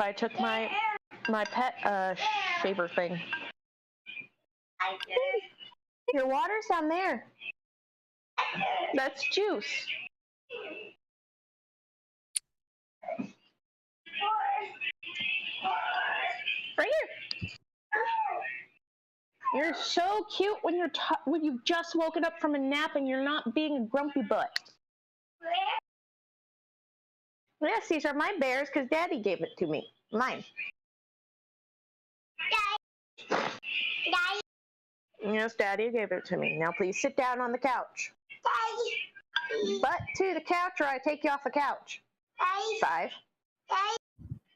I took my pet shaver thing. Your water's down there. That's juice. Right here. You're so cute when you've just woken up from a nap and you're not being a grumpy butt. Yes, these are my bears because Daddy gave it to me. Mine. Yes, Daddy gave it to me. Now please sit down on the couch. Butt to the couch or I take you off the couch. 5.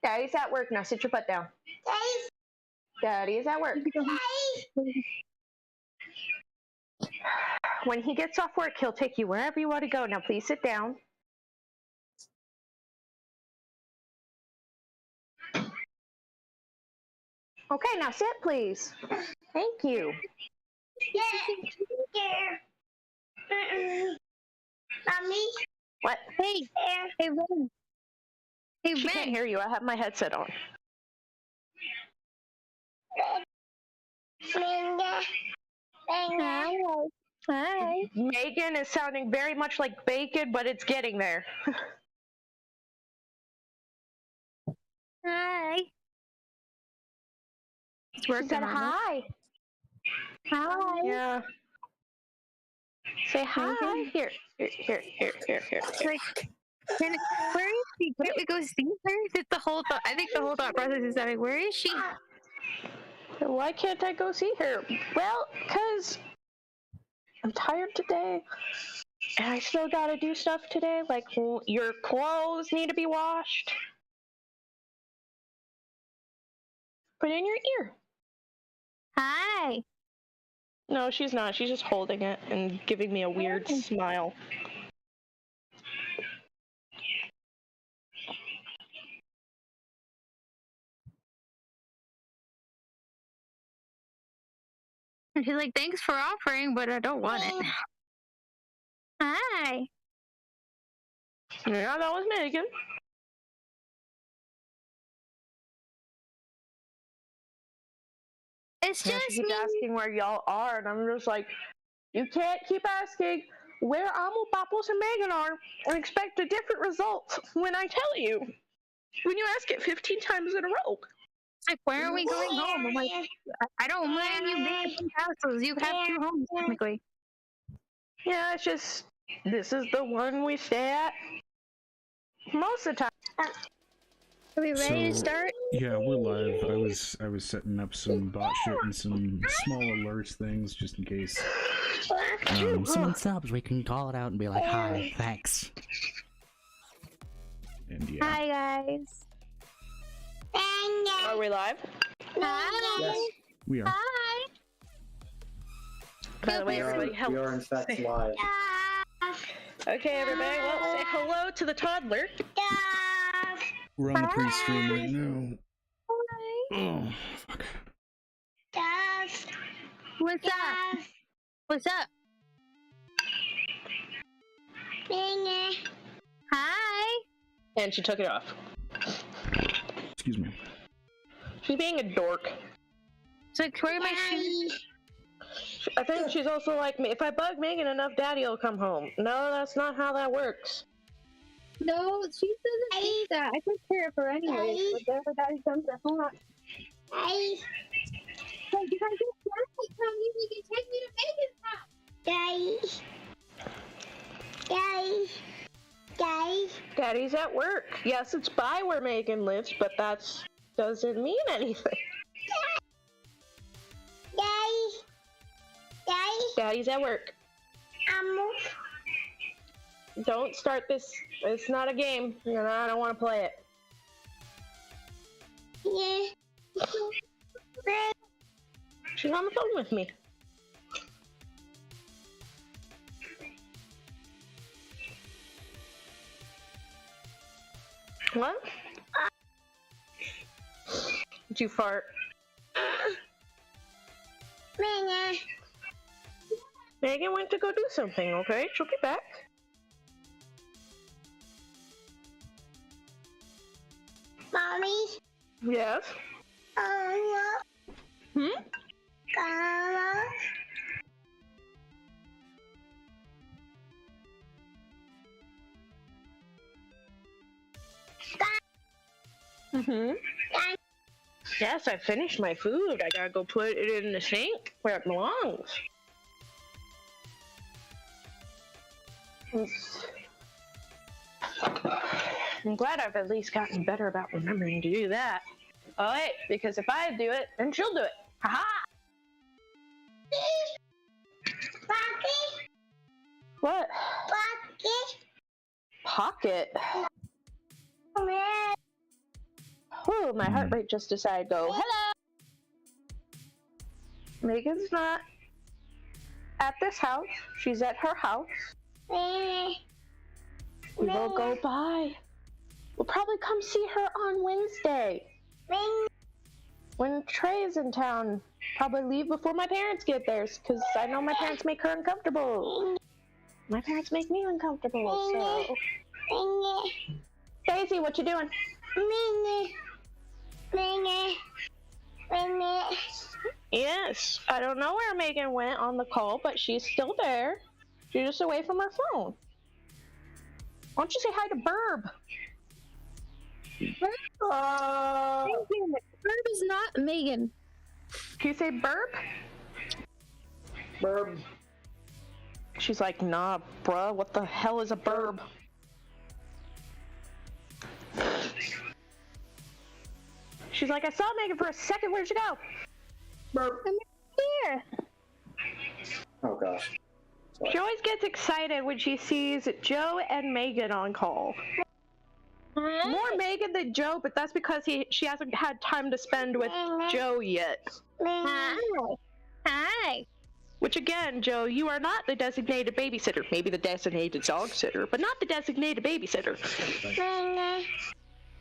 Daddy's at work. Now sit your butt down. Daddy is at work. When he gets off work, he'll take you wherever you want to go. Now please sit down. Okay, now sit, please. Thank you. Mommy? What? Hey, Ren. Hey, She can't hear you. I have my headset on. Hi. Megan is sounding very much like bacon, but it's getting there. Hi. It's She working said on it. hi. Hi. Yeah. Say hi. Megan? Here. Like, where is she? Can't we go see her? That's the whole thought. I think the whole thought process is that, where is she? Why can't I go see her? Well, because I'm tired today. And I still gotta do stuff today. Like, your clothes need to be washed. Put it in your ear. Hi. No, she's not. She's just holding it and giving me a weird smile. And she's like, thanks for offering, but I don't want it. Hi. Yeah, that was Megan. It's Yeah, just she keeps me. asking where y'all are, and I'm just like, you can't keep asking where Amo, Papos, and Megan are and expect a different result when I tell you. When you ask it 15 times in a row. It's like, where are we going home? I'm like, I don't mind you being in 2 houses. You have 2 homes, technically. Yeah, it's just, this is the one we stay at most of the time. Are we ready to start? Yeah, we're live. I was setting up some bot shit and some small alerts things just in case someone stops, we can call it out and be like, hi, thanks. And yeah. Hi, guys. Are we live? Hi. Yes, We are. Hi. By the way, everybody, we are in fact live. Okay, everybody, well, say hello to the toddler. We're on the pre-stream right now. Hi. Oh, fuck. What's up? What's up? Hi. And she took it off. Excuse me. She's being a dork. It's like, where are my shoes? I think she's also like, if I bug Megan enough, Daddy will come home. No, that's not how that works. No, she doesn't think that. I take care of her anyway. Whatever Daddy comes at home. Like, if I get Daddy come, you can take me to Megan's house. Daddy's at work. Yes, it's by where Megan lives, but that doesn't mean anything. Daddy's at work. Don't start this. It's not a game. You know, I don't want to play it. She's on the phone with me. What? Did you fart? Megan went to go do something, okay? She'll be back. Mommy? Yes. Hmm? Mm-hmm. Yes, I finished my food. I gotta go put it in the sink where it belongs. I'm glad I've at least gotten better about remembering to do that. Oh, wait, because if I do it, then she'll do it. Ha-ha! What? Pocket? Oh, my heart rate just decided to go, hello! Megan's not at this house. She's at her house. We will go by. We'll probably come see her on Wednesday. When Trey is in town. Probably leave before my parents get there, because I know my parents make her uncomfortable. My parents make me uncomfortable, so... Daisy, what you doing? Yes, I don't know where Megan went on the call, but she's still there. She's just away from her phone. Why don't you say hi to Burb? Burb is not Megan. Can you say Burb? Burb. She's like, nah, bruh, what the hell is a burb? She's like, I saw Megan for a second, where'd you go? Burb. I'm here. Oh gosh. Sorry. She always gets excited when she sees Joe and Megan on call. More Megan than Joe, but that's because she hasn't had time to spend with Joe yet. Hi. Which again, Joe, you are not the designated babysitter. Maybe the designated dog sitter, but not the designated babysitter.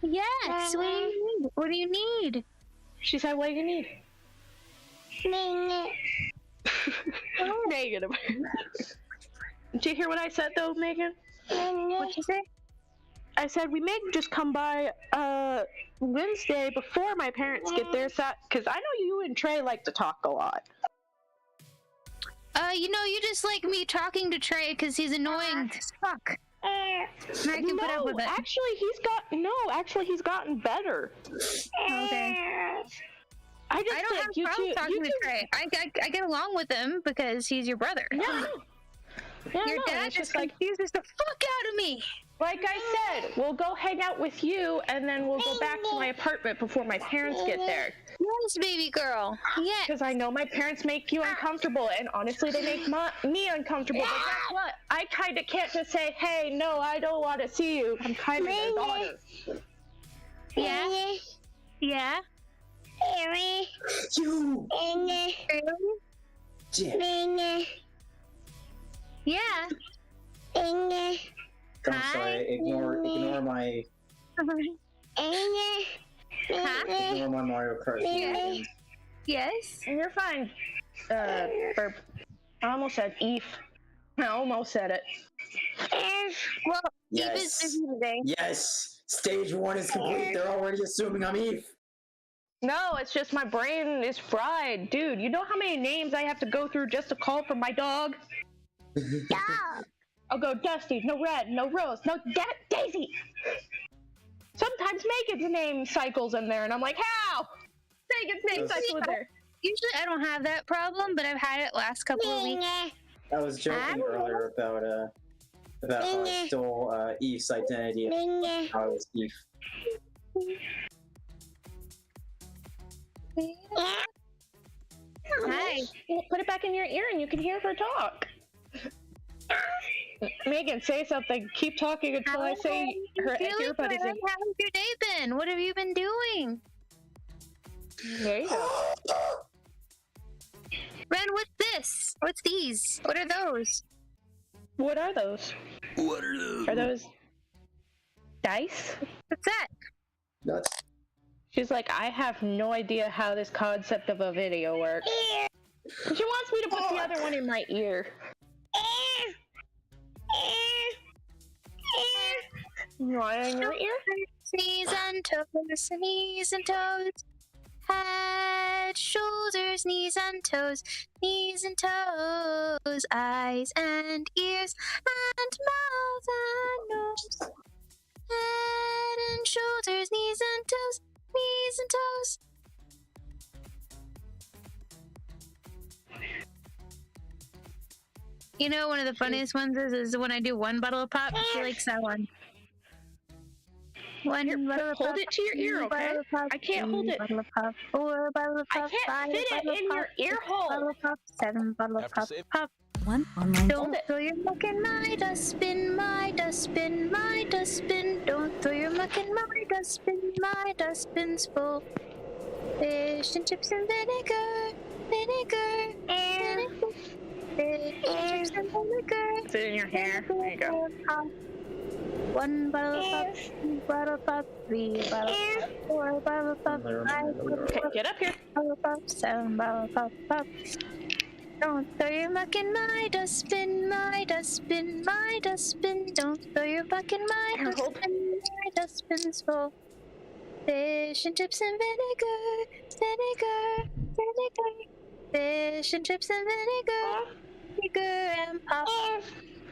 Yes, what do you need? She said, what do you need? Megan. Did you hear what I said though, Megan? What'd you say? I said we may just come by Wednesday before my parents get there, because I know you and Trey like to talk a lot. You just like me talking to Trey because he's annoying as fuck. I can put up with it. Actually he's gotten better. Okay. I don't have a problem talking to Trey. I get along with him because he's your brother. Yeah. Your dad just confuses the fuck out of me. Like I said, we'll go hang out with you, and then we'll go back to my apartment before my parents get there. Yes, baby girl. Yes. Because I know my parents make you uncomfortable, and honestly, they make me uncomfortable. But guess what? I kind of can't just say, hey, no, I don't want to see you. I'm kind of their daughter. Yeah? Yeah? You! Yeah. I'm sorry, ignore my... Ignore my Mario Kart. Yes? You're fine. Burp. I almost said Eve. I almost said it. Well, Yes. Eve is busy today. Yes! Stage 1 is complete. They're already assuming I'm Eve. No, it's just my brain is fried. Dude, you know how many names I have to go through just to call for my dog? Yeah. I'll go Dusty, no Red, no Rose, no Daisy. Sometimes Megan's name cycles in there, and I'm like, how? Megan's name cycles in there. Usually I don't have that problem, but I've had it last couple of weeks. I was joking earlier about how I stole Eve's identity and how I was Eve. Hi. Well, put it back in your ear and you can hear her talk. Megan, say something. Keep talking until I say her earbud is in. How's your day been? What have you been doing? There you go. Ren, what's this? What's these? What are those? What are those? What are those? Are those dice? What's that? Nuts. She's like, I have no idea how this concept of a video works. She wants me to put the other one in my ear. You want it in your ear? Knees and toes, knees and toes. Head, shoulders, knees and toes, eyes and ears, and mouth and nose. Head and shoulders, knees and toes, knees and toes. You know, one of the funniest ones is when I do one bottle of pop. She likes that one. One bottle of pop. Hold it to your ear, okay? I can't hold it. Bottle of pop. 4 bottle of pop. I can't 5 fit bottle it in of your pop, ear 6 hole. bottle of pop. 7 bottle of pop. Pop. One online. Don't throw your muck in my dustbin, my dustbin, my dustbin. Don't throw your muck in my dustbin, my dustbin's full. Fish and chips and vinegar, vinegar, vinegar. Fish and chips and vinegar. Sit in your hair. There you go. Pop. 1 bottle of pop, 2 bottle of pop, 3 bottle of pop, 4 bottle of pop, 5 bottle of Okay, pop, get up here. 6 pop, 7 bottle of pop, pop. Don't throw your muck in my dustbin, my dustbin, my dustbin. Don't throw your muck in my dustbin, my dustbin's full. Fish and chips and vinegar, vinegar, vinegar. Fish and chips and vinegar, vinegar and pop.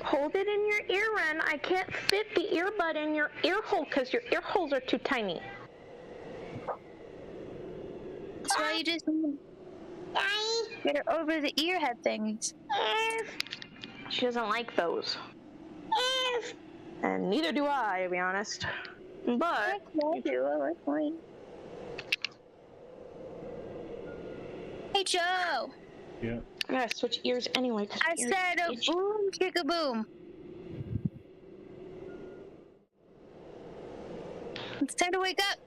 Hold it in your ear, Ren. I can't fit the earbud in your ear hole because your ear holes are too tiny. That's why you just get her over the ear head things. She doesn't like those. And neither do I, to be honest. But I do. I like mine. Hey, Joe. Yeah. I gotta switch ears anyway. I said a boom, kick a boom. It's time to wake up.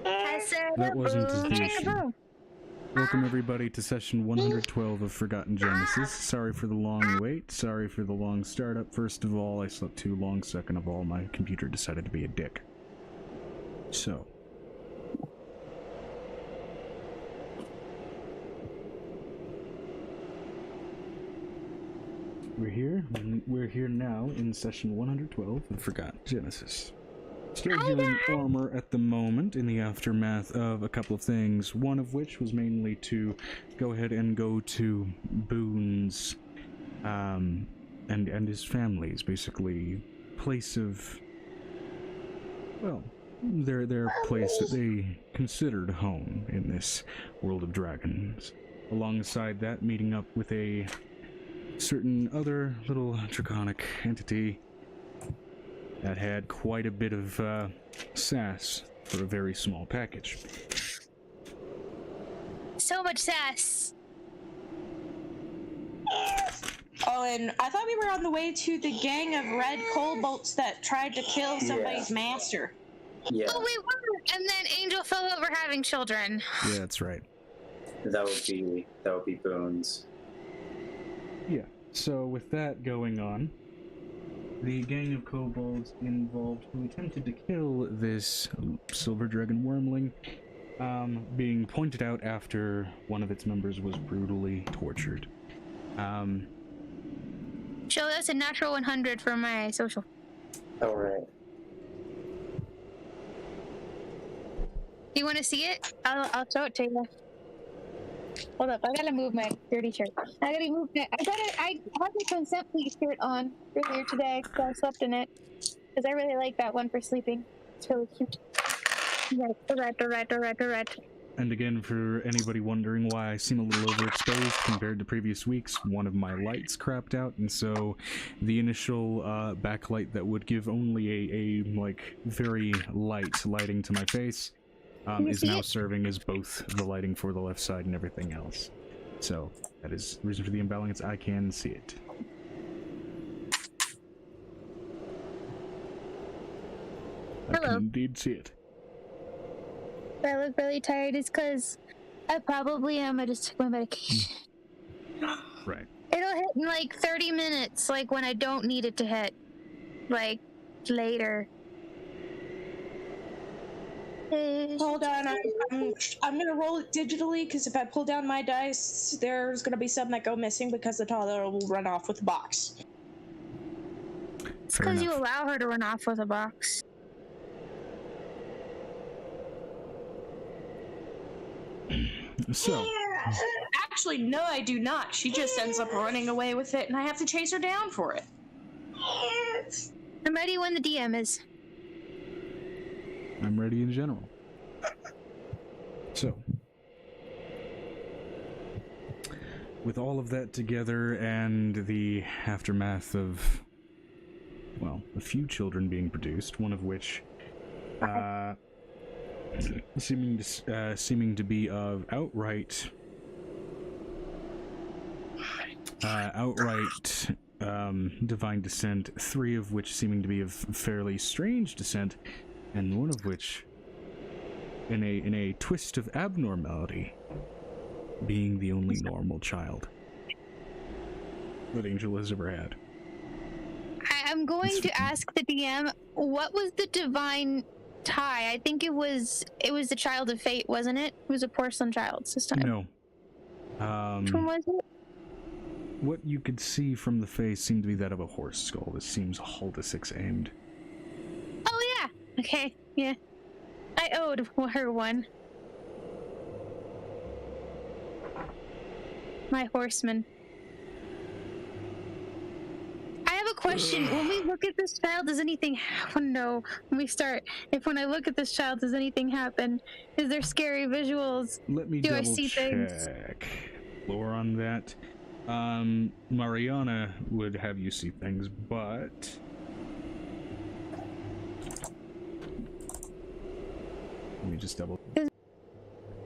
I said That a wasn't boom, the kick a issue. boom. Welcome everybody to session 112 of Forgotten Genesis. Sorry for the long wait. Sorry for the long startup. First of all, I slept too long. Second of all, my computer decided to be a dick. So. We're here now in session 112 of Forgotten Genesis. Still healing armor at the moment in the aftermath of a couple of things, one of which was mainly to go ahead and go to Boone's and his family's basically place of, well, their place that they considered home in this world of dragons. Alongside that, meeting up with a certain other little draconic entity that had quite a bit of sass for a very small package. So much sass. Oh, and I thought we were on the way to the gang of red kobolds that tried to kill somebody's master. Yeah, Oh, we were, and then Angel fell over having children. Yeah, that's right. that would be Bones. Yeah, so with that going on, the gang of kobolds involved who attempted to kill this silver dragon wormling, being pointed out after one of its members was brutally tortured. Joe, that's a natural 100 for my social. All right. Do you want to see it? I'll show it to you. Hold up, I gotta move my dirty shirt. I had my consent please shirt on earlier today, so I slept in it. Because I really like that one for sleeping. It's really cute. Alright. And again, for anybody wondering why I seem a little overexposed compared to previous weeks, one of my lights crapped out, and so the initial backlight that would give only a like very light lighting to my face is now serving as both the lighting for the left side and everything else. So that is the reason for the imbalance. I can see it. I Hello. can indeed see it. I look really tired is because I probably am. I just took my medication. Right. It'll hit in like 30 minutes, like when I don't need it to hit. Like, later. Hold on, I'm gonna roll it digitally because if I pull down my dice, there's gonna be some that go missing because the toddler will run off with the box. It's because you allow her to run off with a box. So. Actually, no, I do not. She just ends up running away with it, and I have to chase her down for it. I'm ready when the DM is. I'm ready in general. So, with all of that together and the aftermath of, well, a few children being produced, one of which seeming to be of outright divine descent, 3 of which seeming to be of fairly strange descent, and one of which in a twist of abnormality, being the only normal child that Angel has ever had. I'm going to ask the DM, what was the divine tie? I think it was the Child of Fate, wasn't it? It was a porcelain child this time. No. Which one was it? What you could see from the face seemed to be that of a horse skull. This seems Haldisix aimed. Oh yeah. Okay. Yeah. I owed her one. My horseman. I have a question. When we look at this child, does anything happen? No. When I look at this child, does anything happen? Is there scary visuals? Let me Do I double see things? check. Lore on that. Mariana would have you see things, but let me just double.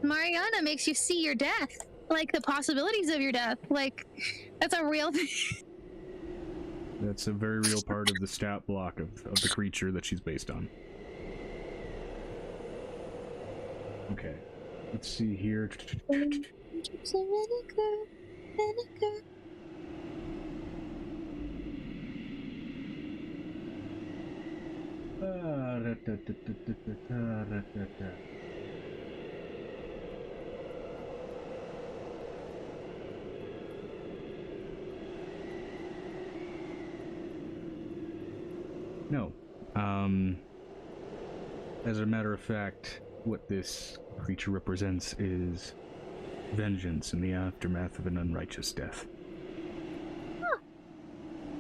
Mariana makes you see your death, like the possibilities of your death. Like, that's a real thing. That's a very real part of the stat block of the creature that she's based on. Okay, let's see here. No. As a matter of fact, what this creature represents is vengeance in the aftermath of an unrighteous death. Huh.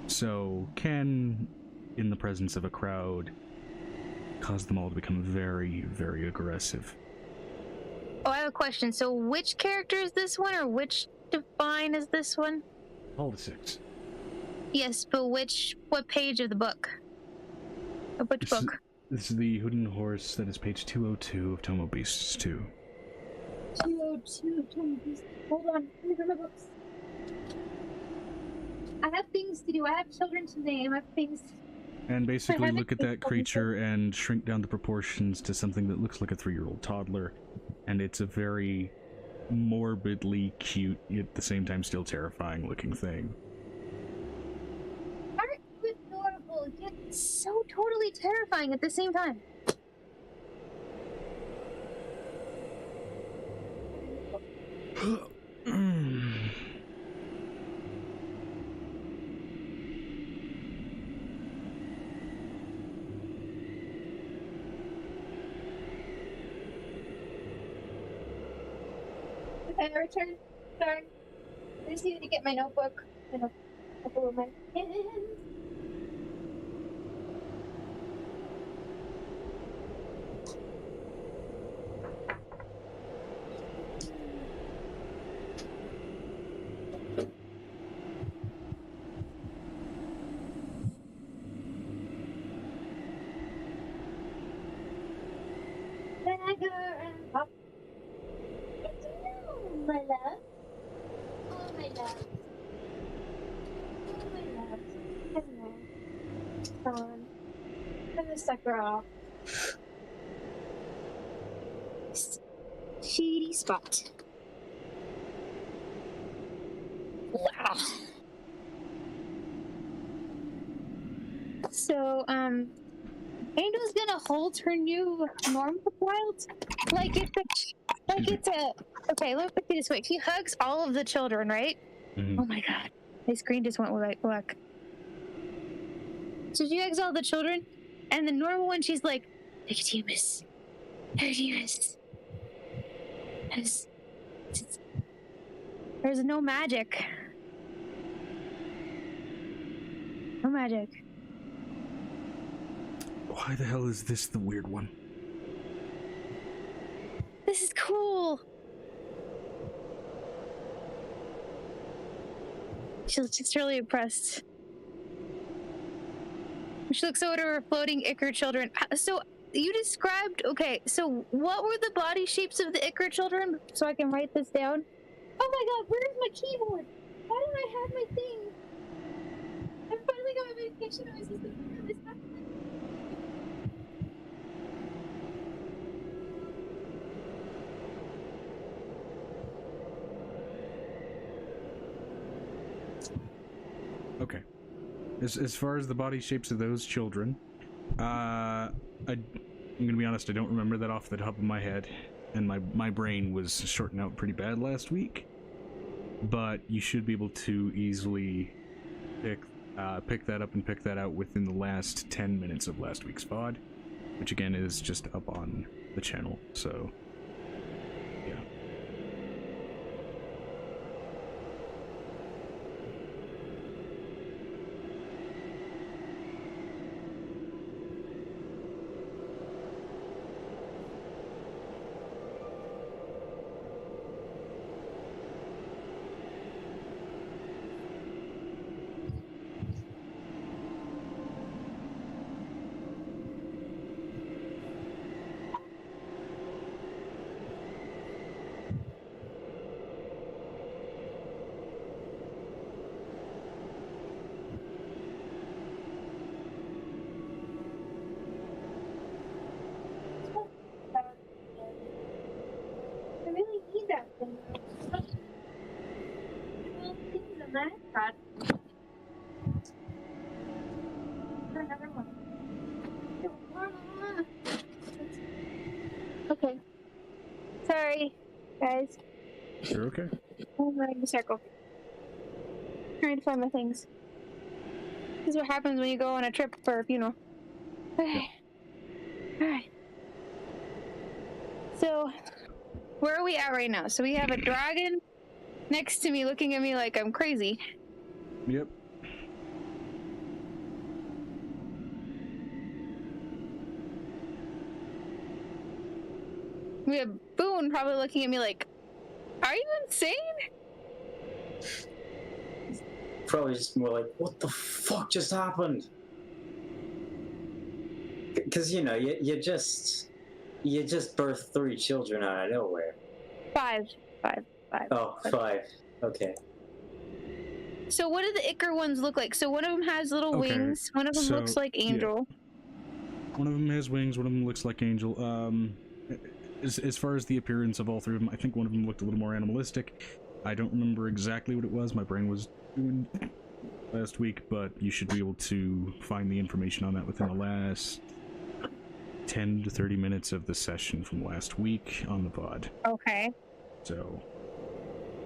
So, can, in the presence of a crowd, cause them all to become very, very aggressive. Oh, I have a question. So which character is this one, or which divine is this one? Haldisix. Yes, but what page of the book? Of which book? This is the Hooded Horse, that is page 202 of Tomo Beasts 2. 202 Tomo Beasts. Hold on, let me grab my books. I have things to do. I have children to name. I have things. And basically look at that creature and shrink down the proportions to something that looks like a 3-year-old toddler. And it's a very morbidly cute, yet at the same time still terrifying looking thing. Aren't you adorable, yet so totally terrifying at the same time? Okay, I return. Sorry. I just needed to get my notebook and a couple of my pens. Dagger and pop. My love. Oh, my love. Oh, my love. Hello. Come on. I'm gonna suck her off. Shady spot. Wow. So, Angel's gonna hold her new normal child like it's a okay, let me put it this way. She hugs all of the children, right? Mm-hmm. Oh my god. My screen just went black. So she hugs all the children, and the normal one, she's like, Nicodemus, There's no magic. No magic. Why the hell is this the weird one? This is cool. She's just really impressed. She looks over to her floating ichor children. So you described, okay, so what were the body shapes of the ichor children? So I can write this down. Oh my god, where's my keyboard? Why don't I have my thing? I finally got my medication. I was just like, this happened. Okay. As far as the body shapes of those children, I'm gonna be honest, I don't remember that off the top of my head, and my brain was shorting out pretty bad last week. But you should be able to easily pick that up and pick that out within the last 10 minutes of last week's VOD, which again is just up on the channel. So, yeah. I really need that thing. Well, things in that spot. Another one. Okay. Sorry, guys. You're okay. I'm running in a circle. Trying to find my things. This is what happens when you go on a trip for a funeral. Okay. Alright. So, where are we at right now? So we have a dragon next to me looking at me like I'm crazy. Yep. We have Boone probably looking at me like, are you insane? Probably just more like, what the fuck just happened? Because, you know, you just birthed 3 children out of nowhere. Five. Oh, 5. Okay. So what do the ichor ones look like? So one of them has little Okay, wings. One of them so, looks like Angel. Yeah. One of them has wings, one of them looks like Angel. As far as the appearance of all 3 of them, I think one of them looked a little more animalistic. I don't remember exactly what it was. My brain was doing last week, but you should be able to find the information on that within the last 10 to 30 minutes of the session from last week on the VOD. Okay. So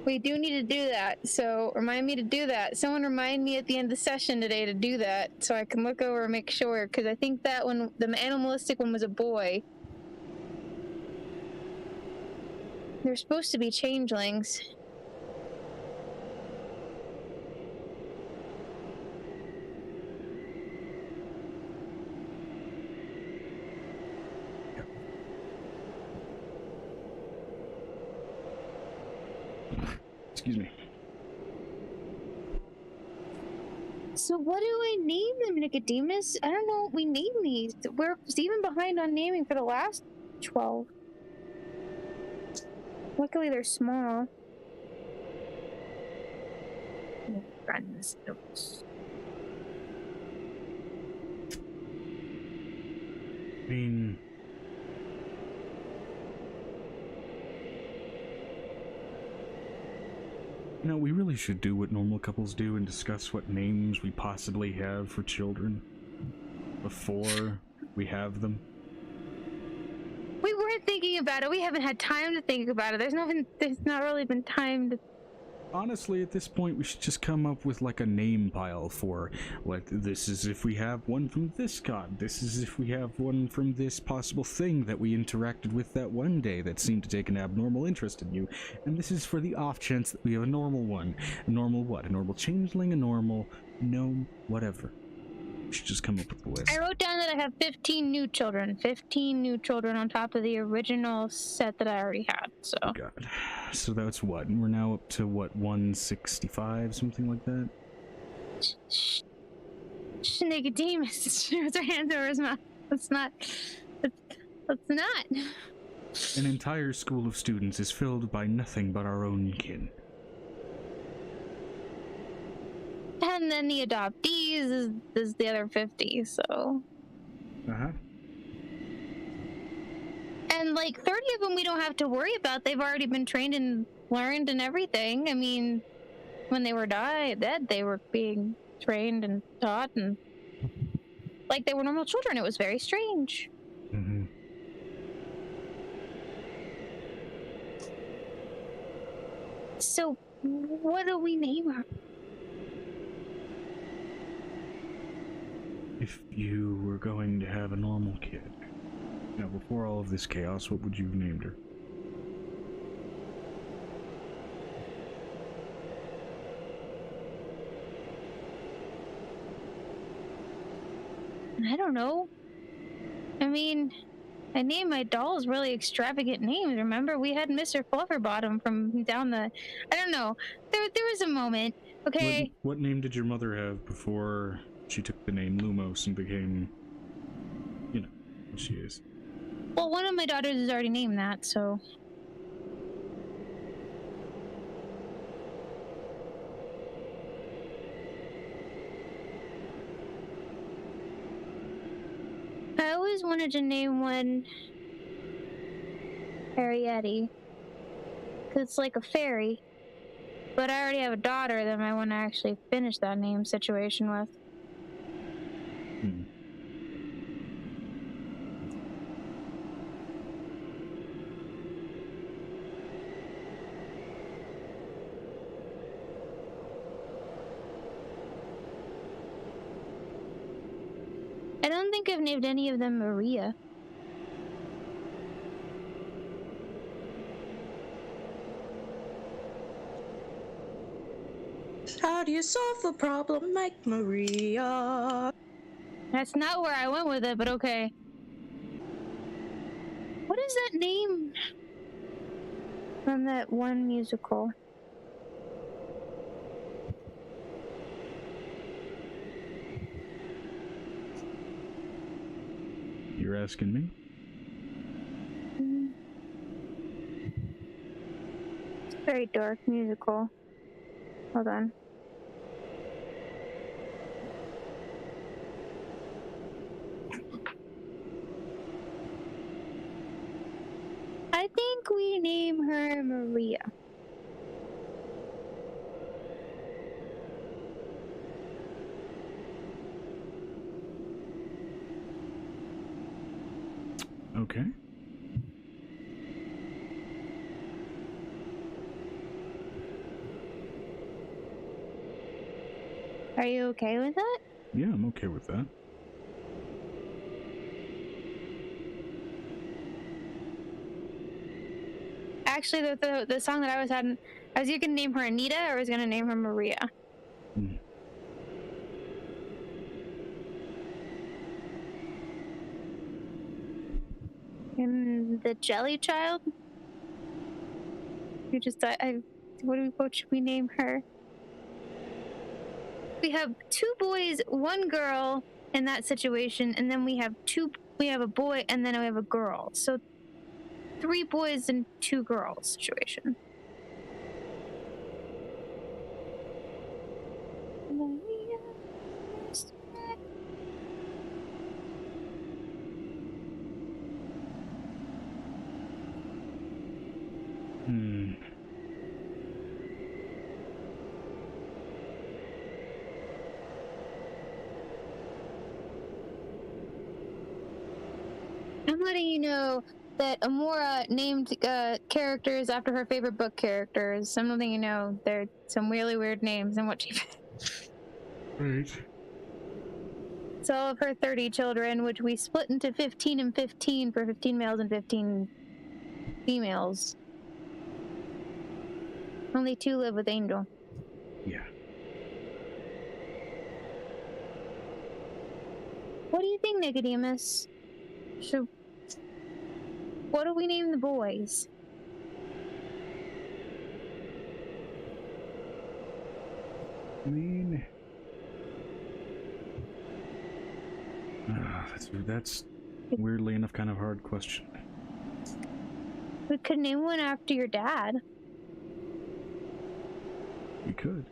We do need to do that, so remind me to do that. Someone remind me at the end of the session today to do that, so I can look over and make sure, because I think that one, the animalistic one, was a boy. They're supposed to be changelings. excuse me. So what do I name them, Nicodemus? I don't know what we name these. We're even behind on naming for the last 12. Luckily they're small. Friends. I mean, you know, we really should do what normal couples do and discuss what names we possibly have for children before we have them. We weren't thinking about it. We haven't had time to think about it. There's not really been time to Honestly, at this point, we should just come up with like a name pile for, like, this is if we have one from this god, this is if we have one from this possible thing that we interacted with that one day that seemed to take an abnormal interest in you, and this is for the off chance that we have a normal one. A normal what? A normal changeling, a normal gnome, whatever. We should just come up with a list. I wrote down that I have 15 new children. 15 new children on top of the original set that I already had, so. God. So that's what? We're now up to what, 165, something like that? Nicodemus throws her hands over his mouth. That's not. An entire school of students is filled by nothing but our own kin. And then the adoptees is the other 50, so. Uh-huh. And like 30 of them we don't have to worry about. They've already been trained and learned and everything. I mean, when they were dead, they were being trained and taught and like they were normal children. It was very strange. Mm-hmm. So, what do we name her? If you were going to have a normal kid, now before all of this chaos, what would you have named her? I don't know. I mean, I named my dolls really extravagant names. Remember, we had Mr. Flufferbottom from down the. I don't know. There was a moment. Okay. What name did your mother have before she took the name Lumos and became, you know, what she is? Well, one of my daughters is already named that, so. I always wanted to name one Ariete, because it's like a fairy. But I already have a daughter that I want to actually finish that name situation with. Hmm. I don't think I've named any of them Maria. How do you solve the problem, Mike Maria? That's not where I went with it, but okay. What is that name from that one musical? You're asking me? It's a very dark musical. Hold on. I think we name her Maria. Okay. Are you okay with that? Yeah, I'm okay with that. Actually, the song that I was having, I was either gonna name her Anita or I was gonna name her Maria. Hmm. And the Jelly Child? You just what should we name her? We have 2 boys, 1 girl in that situation, and then we have a boy and then we have a girl. So 3 boys and 2 girls situation. Hmm. I'm letting you know that Amora named characters after her favorite book characters. Some of you know, they're some really weird names and what she. Right. So all of her 30 children, which we split into 15 and 15 for 15 males and 15 females. Only 2 live with Angel. Yeah. What do you think, Nicodemus? What do we name the boys? I mean, that's weirdly enough kind of hard question. We could name one after your dad. We could.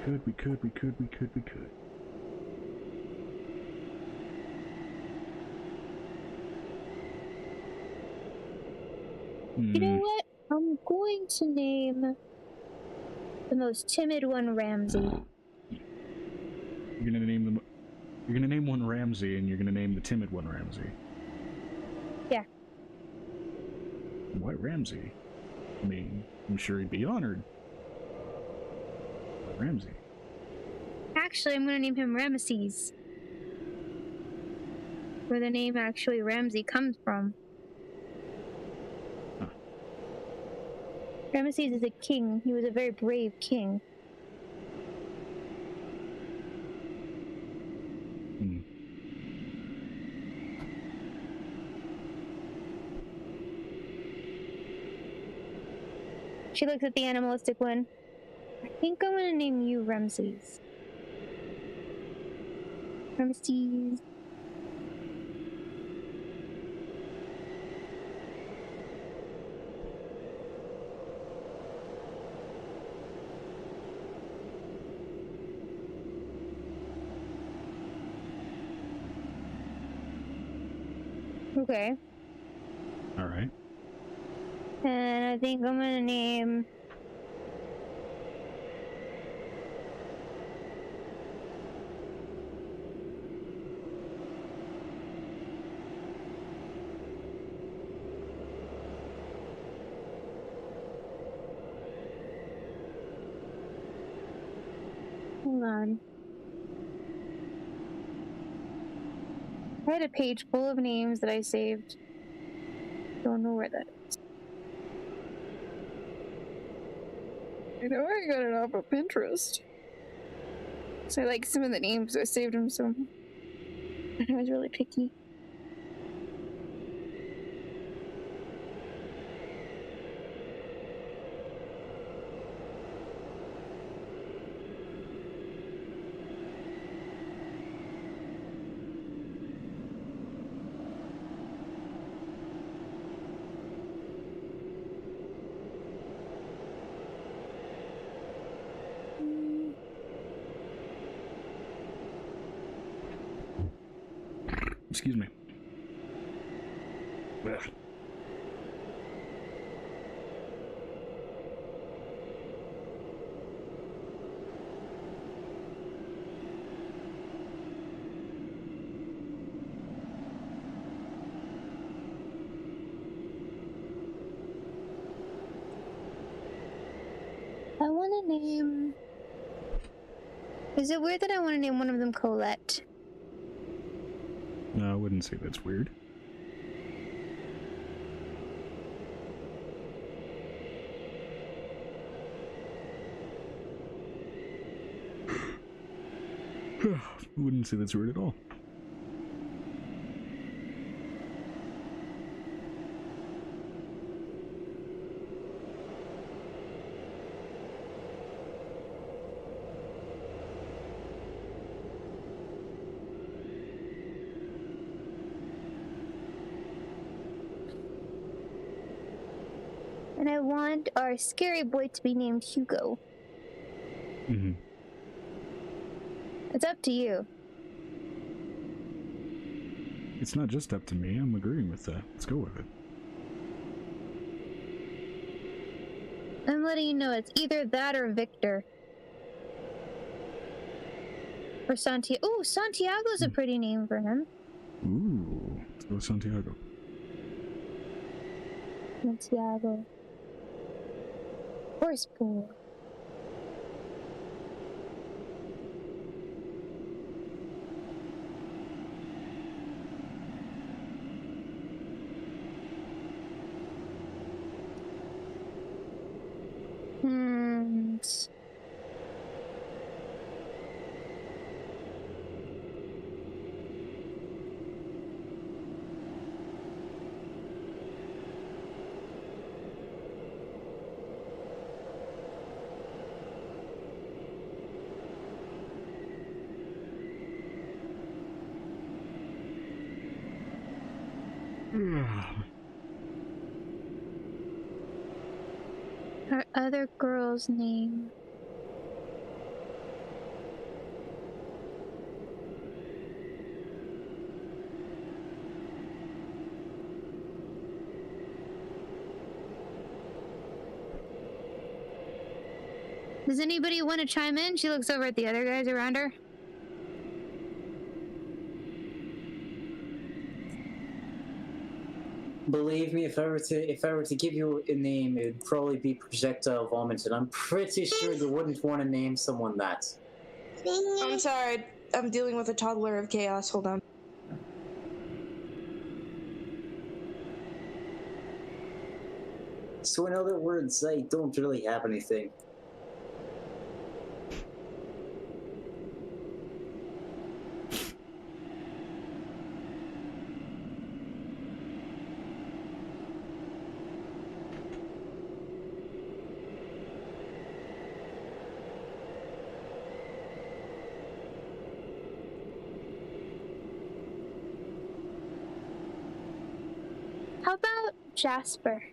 We could. You know what? I'm going to name the most timid one Ramsay. You're gonna name one Ramsay, and you're gonna name the timid one Ramsay. Yeah. Why Ramsay? I mean, I'm sure he'd be honored. Ramsay. Actually, I'm gonna name him Ramesses. Where the name actually Ramsay comes from. Huh. Ramesses is a king. He was a very brave king. Hmm. She looks at the animalistic one. I think I'm gonna name you Ramses. Ramses. Okay. All right. And I think I'm gonna name... Hold on. I had a page full of names that I saved. Don't know where that is. I know I got it off of Pinterest. So I like some of the names. I saved them, so I was really picky. Excuse me. Ugh. I want to name... Is it weird that I want to name one of them Colette? No, I wouldn't say that's weird. I wouldn't say that's weird at all. And I want our scary boy to be named Hugo. Mm-hmm. It's up to you. It's not just up to me. I'm agreeing with that. Let's go with it. I'm letting you know it's either that or Victor. For Santiago. Ooh, Santiago's a pretty name for him. Ooh, let's go with Santiago. Santiago. Horse pool. Her other girl's name. Does anybody want to chime in? She looks over at the other guys around her. Believe me, if I were to give you a name, it'd probably be Projectile Vomit, and I'm pretty sure you wouldn't want to name someone that. I'm sorry. I'm dealing with a toddler of chaos. Hold on. So in other words, I don't really have anything. How about Jasper?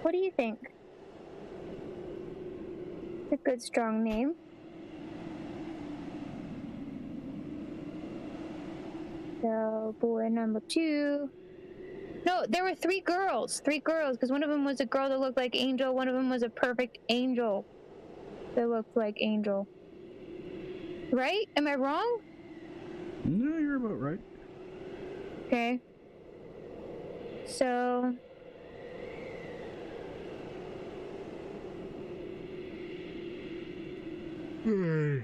What do you think? It's a good, strong name. So, boy number 2. No, there were 3 girls. 3 girls, because one of them was a girl that looked like Angel. One of them was a perfect angel that looked like Angel. Right? Am I wrong? No, you're about right. Okay. So... Yay.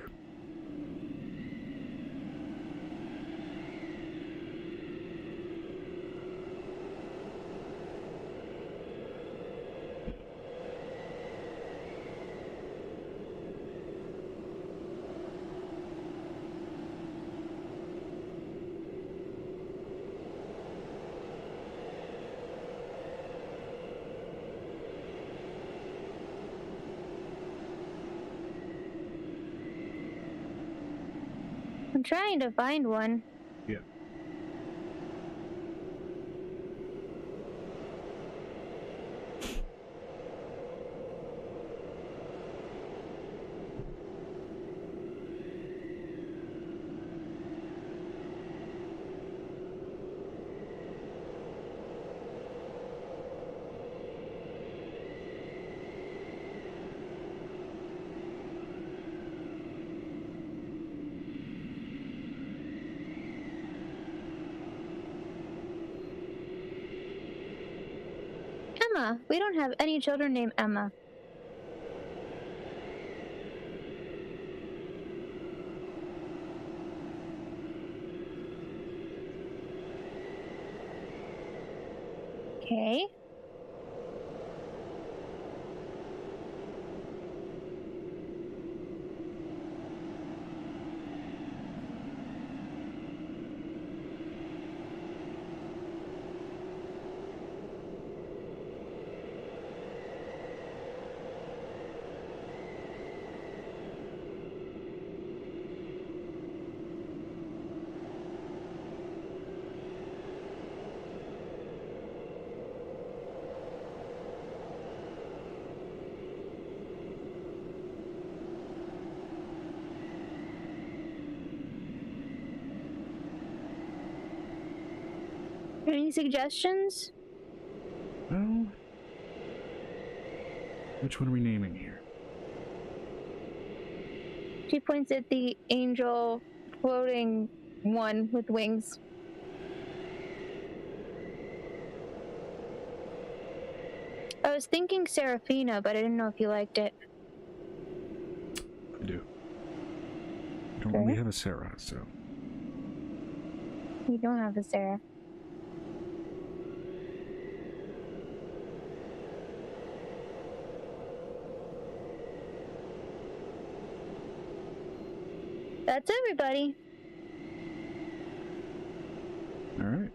I'm trying to find one. Yeah. Emma. We don't have any children named Emma. Okay. Any suggestions? Well, which one are we naming here? She points at the angel floating one with wings. I was thinking Seraphina, but I didn't know if you liked it. I do. I don't really have a Sarah, so. You don't have a Sarah. That's everybody. All right.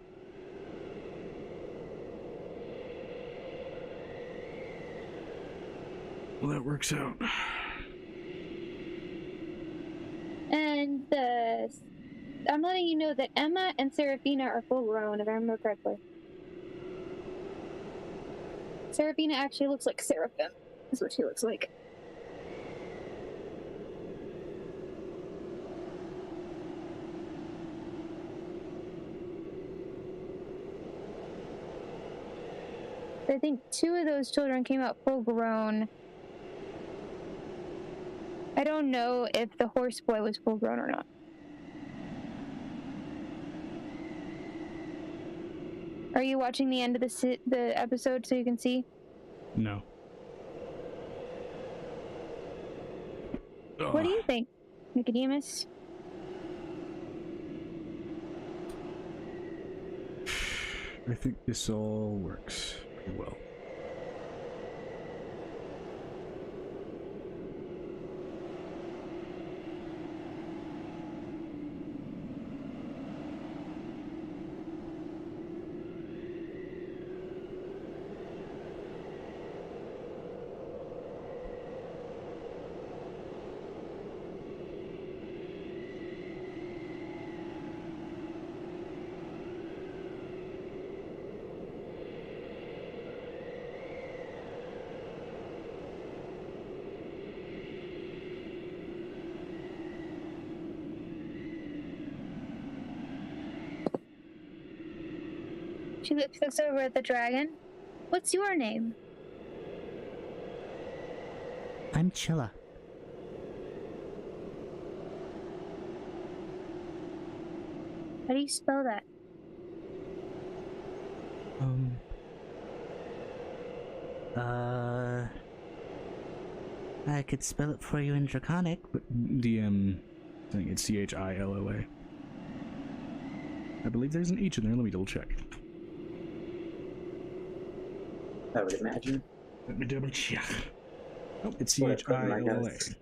Well, that works out. And I'm letting you know that Emma and Seraphina are full grown, if I remember correctly. Seraphina actually looks like Seraphim. That's what she looks like. I think 2 of those children came out full grown. I don't know if the horse boy was full grown or not. Are you watching the end of the episode so you can see? No. What do you think, Nicodemus? I think this all works pretty well. She looks over at the dragon. What's your name? I'm Chilla. How do you spell that? I could spell it for you in Draconic. But DM, I think it's Chilla. I believe there's an H in there. Let me double check. I would imagine. Let me double check. Oh, it's Well, Chilla.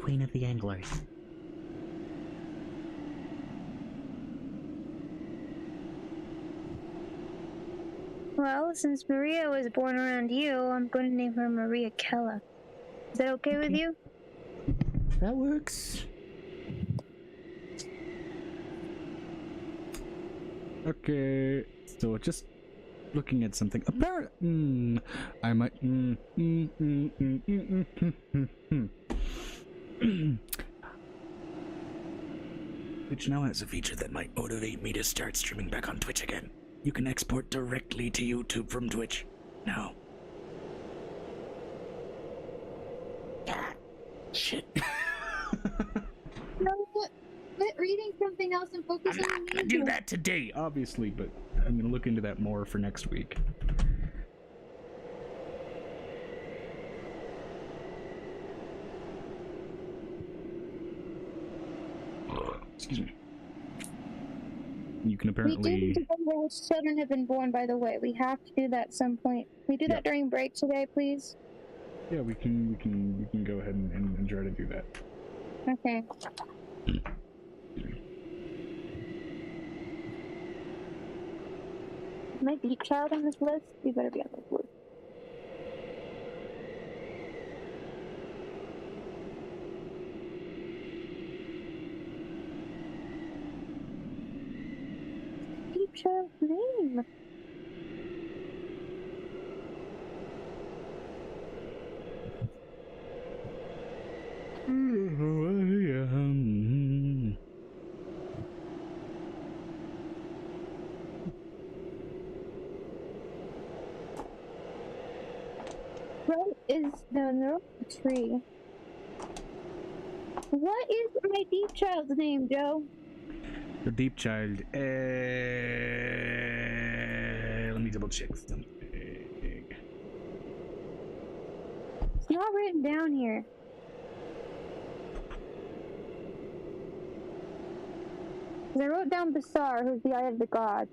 Queen of the Anglers. Well, since Maria was born around you, I'm going to name her Maria Kella. Is that okay with you? That works. Okay, so just looking at something. I might. Which now has a feature that might motivate me to start streaming back on Twitch again. You can export directly to YouTube from Twitch. Now. Ah, shit. No, quit reading something else and focus I'm on not the gonna do that today, obviously, but I'm gonna look into that more for next week. Excuse me. You can We apparently. do need to remember which children have been born, by the way. We have to do that at some point. Can we do that during break today, please? Yeah, we can go ahead and try to do that. Okay. My deep child on this list? You better be on this list. Deep child's name? is the tree? What is my deep child's name, Joe? The deep child. Let me double check something. It's not written down here. I wrote down Basar, who's the eye of the gods.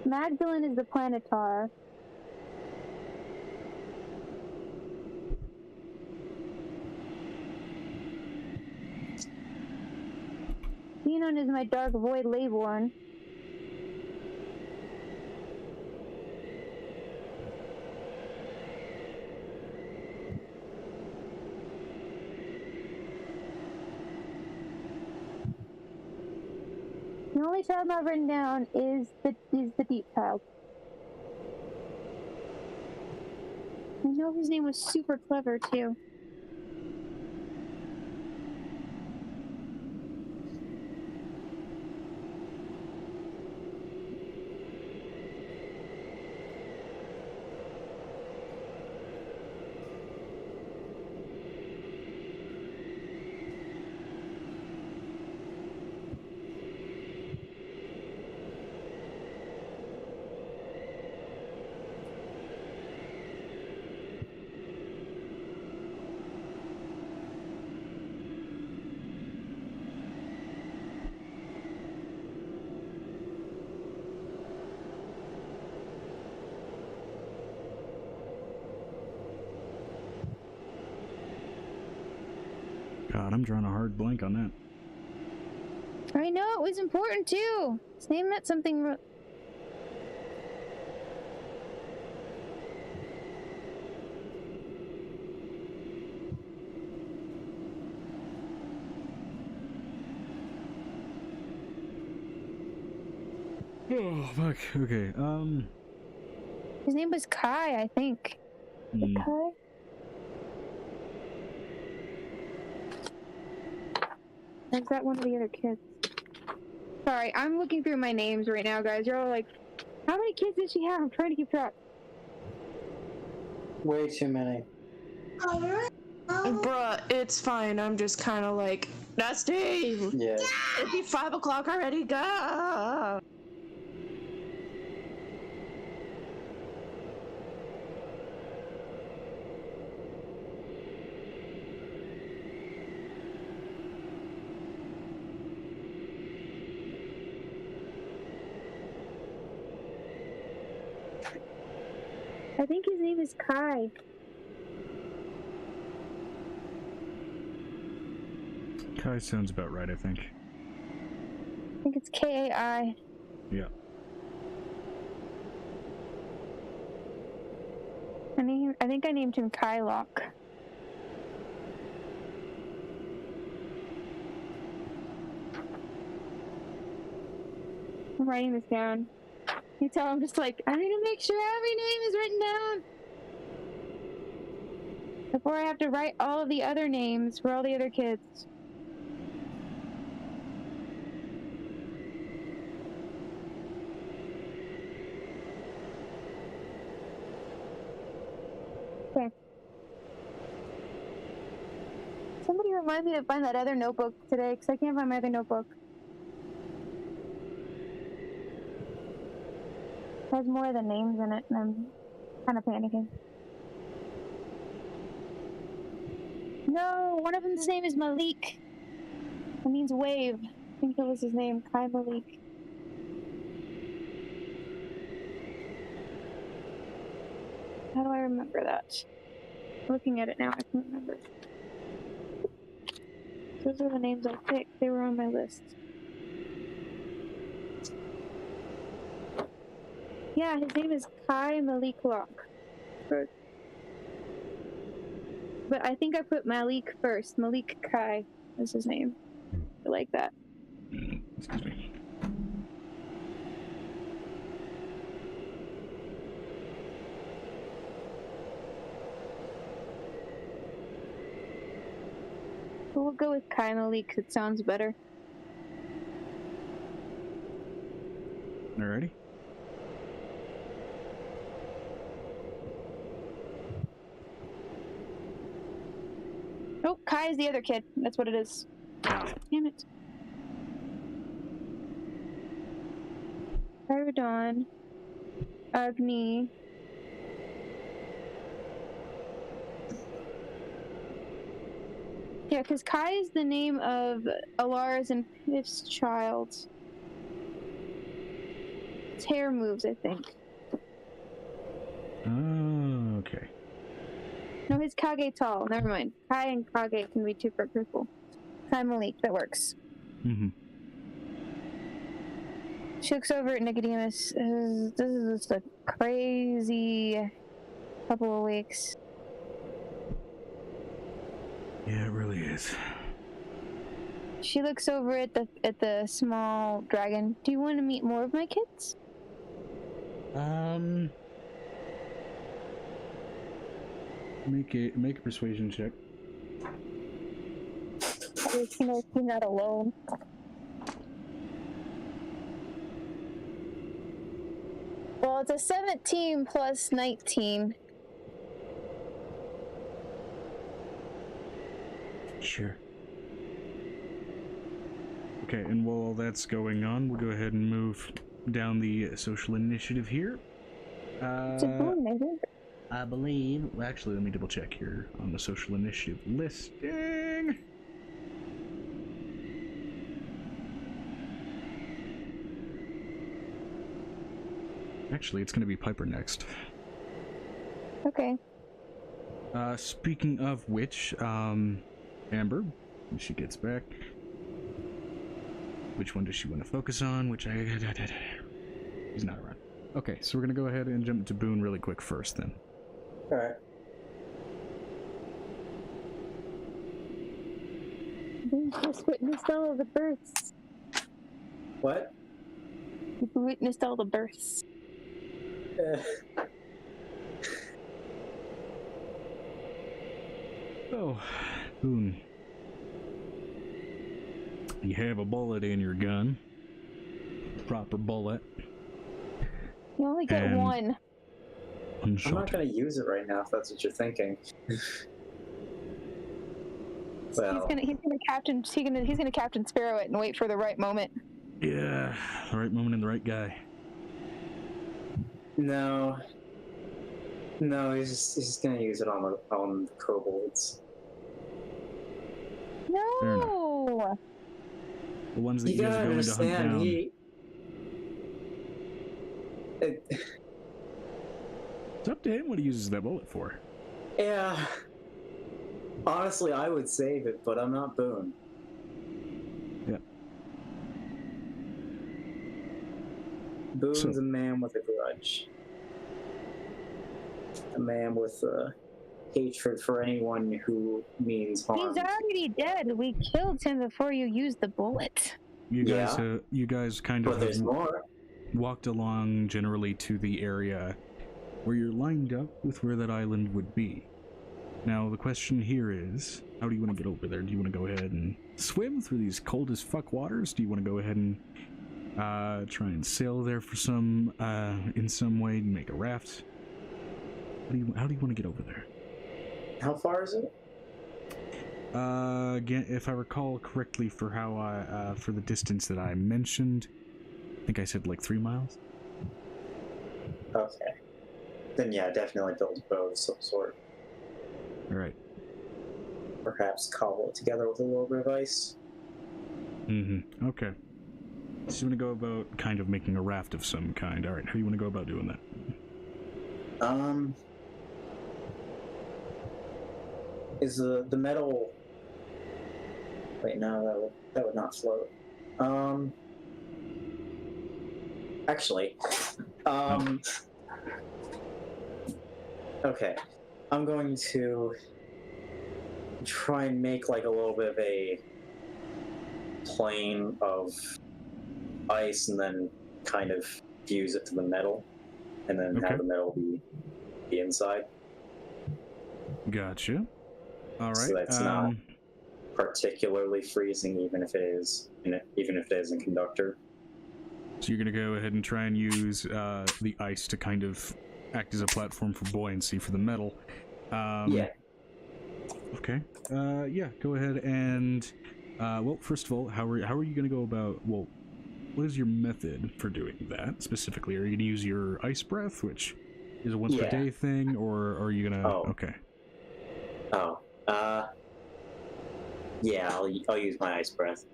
Magdalene is the planetar. Xenon is my dark void Leyborn. The only child not written down is the deep child. I know his name was super clever too. God, I'm drawing a hard blank on that. I know, it was important too. His name meant something. Oh, fuck. Okay, His name was Kai, I think. Kai? Or is that one of the other kids? Sorry, I'm looking through my names right now, guys. You're all like, how many kids does she have? I'm trying to keep track. Way too many. Bruh, it's fine. I'm just kind of like, that's Steve. Yeah. It'd be 5 o'clock already. Go. I think his name is Kai. Kai sounds about right, I think. I think it's Kai. Yeah. I think I named him Kylock. I'm writing this down. You tell him just like, I need to make sure every name is written down before I have to write all of the other names for all the other kids. Okay. Somebody remind me to find that other notebook today, because I can't find my other notebook. It has more of the names in it, and I'm kind of panicking. No, one of them's name is Malik. That means wave. I think that was his name, Kai Malik. How do I remember that? Looking at it now, I can't remember. Those are the names I picked. They were on my list. Yeah, his name is Kai Malik Locke. But I think I put Malik first. Malik Kai is his name. I like that. Excuse me. We'll go with Kai Malik because it sounds better. Alrighty. Kai is the other kid. That's what it is. Damn it. Pyrodon. Agni. Yeah, because Kai is the name of Alara's and Piff's child. It's hair moves, I think. Oh, okay. No, his Kage tall. Never mind. Kai and Kage can be two for purple. Kai Malik, that works. Mm-hmm. She looks over at Nicodemus. This is just a crazy couple of weeks. Yeah, it really is. She looks over at the small dragon. Do you want to meet more of my kids? Make a persuasion check. She knows she's not alone. Well, it's a 17 plus 19. Sure. Okay, and while all that's going on, we'll go ahead and move down the social initiative here. It's a boon, I think. I believe... Well, actually, let me double check here on the social initiative listing. Actually, it's going to be Piper next. Okay. Speaking of which, Amber, when she gets back, which one does she want to focus on? He's not around. Okay, so we're going to go ahead and jump to Boone really quick first, then. Alright. We just witnessed all of the births. What? We witnessed all the births. Oh, Boone. You have a bullet in your gun. Proper bullet. You only get And- one. I'm not gonna use it right now if that's what you're thinking. Well, He's gonna Captain Sparrow it and wait for the right moment. Yeah, the right moment and the right guy. no, he's just gonna use it on the kobolds. No. The ones that You you guys gotta are going to hunt understand, down. It's up to him what he uses that bullet for. Yeah. Honestly, I would save it, but I'm not Boone. Yeah. Boone's a man with a grudge. A man with hatred for anyone who means harm. He's already dead. We killed him before you used the bullet. You guys kind But of there's more. walked along generally to the area where you're lined up with where that island would be. Now, the question here is, how do you want to get over there? Do you want to go ahead and swim through these cold as fuck waters? Do you want to go ahead and try and sail there for in some way and make a raft? How do you want to get over there? How far is it? Again, if I recall correctly, for for the distance that I mentioned, I think I said like 3 miles. Okay. Then yeah, definitely build a boat of some sort. Alright. Perhaps cobble it together with a little bit of ice. Mm-hmm. Okay. So you want to go about kind of making a raft of some kind. Alright, how do you want to go about doing that? Is the metal... Wait, no, that would not float. Actually, okay. I'm going to try and make like a little bit of a plane of ice and then kind of fuse it to the metal and then have the metal be the inside. Gotcha. Alright. So that's not particularly freezing even if it is in conductor. So you're going to go ahead and try and use the ice to kind of act as a platform for buoyancy for the metal. Yeah. Okay. Yeah, go ahead and, well, first of all, how are you going to go about, well, what is your method for doing that specifically? Are you going to use your ice breath, which is a once per day thing, or are you going to, okay. Yeah, I'll use my ice breath.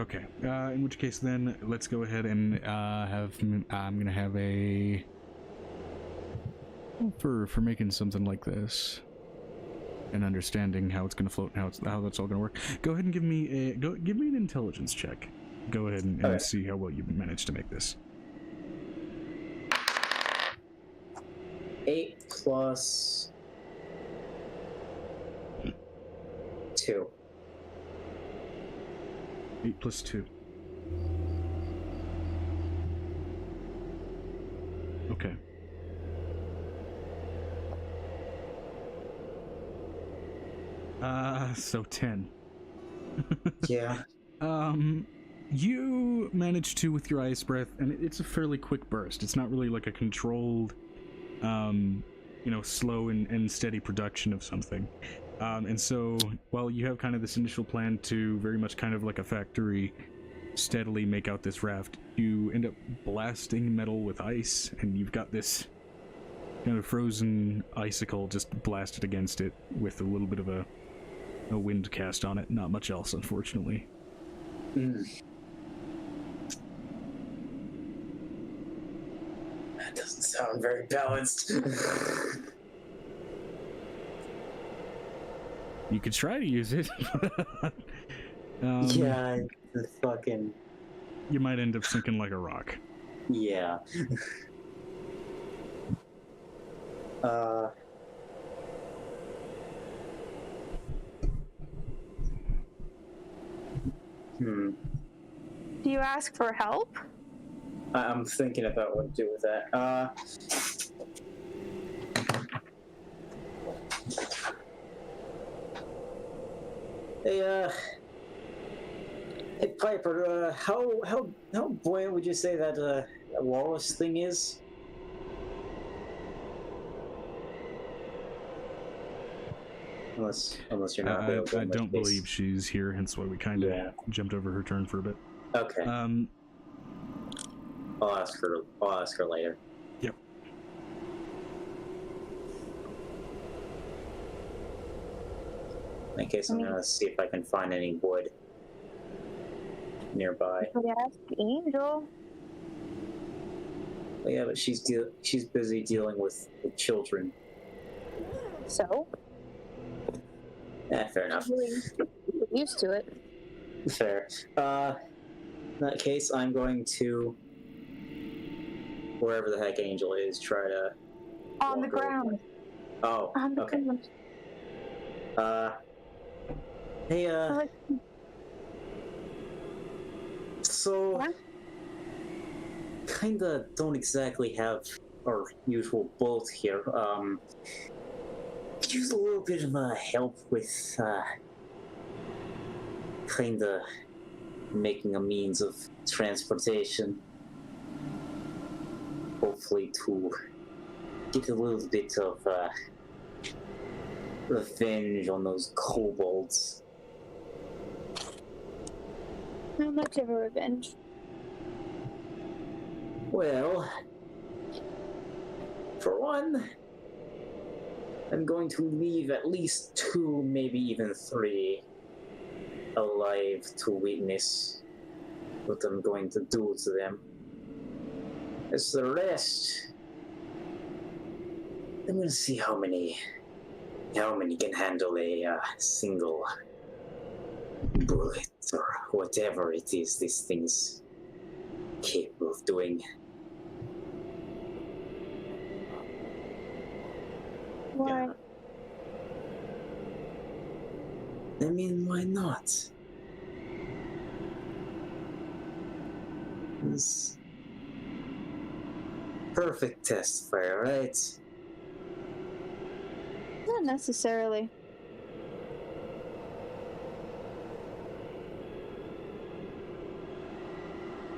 Okay, in which case then, let's go ahead and, I'm going to have a, for making something like this, and understanding how it's going to float and how that's all going to work. Go ahead and give me an intelligence check. Go ahead and see how well you managed to make this. 8 plus 2. 8 plus 2. Okay. So 10. Yeah. You managed to with your ice breath, and it's a fairly quick burst. It's not really like a controlled, slow and steady production of something. And so, while you have kind of this initial plan to very much kind of like a factory steadily make out this raft, you end up blasting metal with ice, and you've got this kind of frozen icicle just blasted against it with a little bit of a wind cast on it. Not much else, unfortunately. That doesn't sound very balanced. You could try to use it. Yeah, the fucking... You might end up sinking like a rock. Yeah. Do you ask for help? I'm thinking about what to do with that. Hey Piper, how buoyant would you say that walrus thing is? Unless you're not available. I don't believe she's here, hence why we kind of jumped over her turn for a bit. Okay. I'll ask her later. Yep. In case I'm gonna see if I can find any wood nearby. Ask Angel. Yeah, but she's busy dealing with the children. So? Fair enough. We're used to it. Fair. In that case, I'm going to wherever the heck Angel is, try to on the ground. Oh, on the okay. Ground. Hey, so what? Kinda don't exactly have our usual boat here. Could use a little bit of help with kinda making a means of transportation. Hopefully to get a little bit of revenge on those kobolds. How much of a revenge? Well, for one, I'm going to leave at least 2, maybe even 3 alive to witness what I'm going to do to them. As the rest, I'm going to see how many can handle a single bullet or whatever it is this thing's capable of doing. Why? I mean, why not? It's perfect test fire, right? Not necessarily.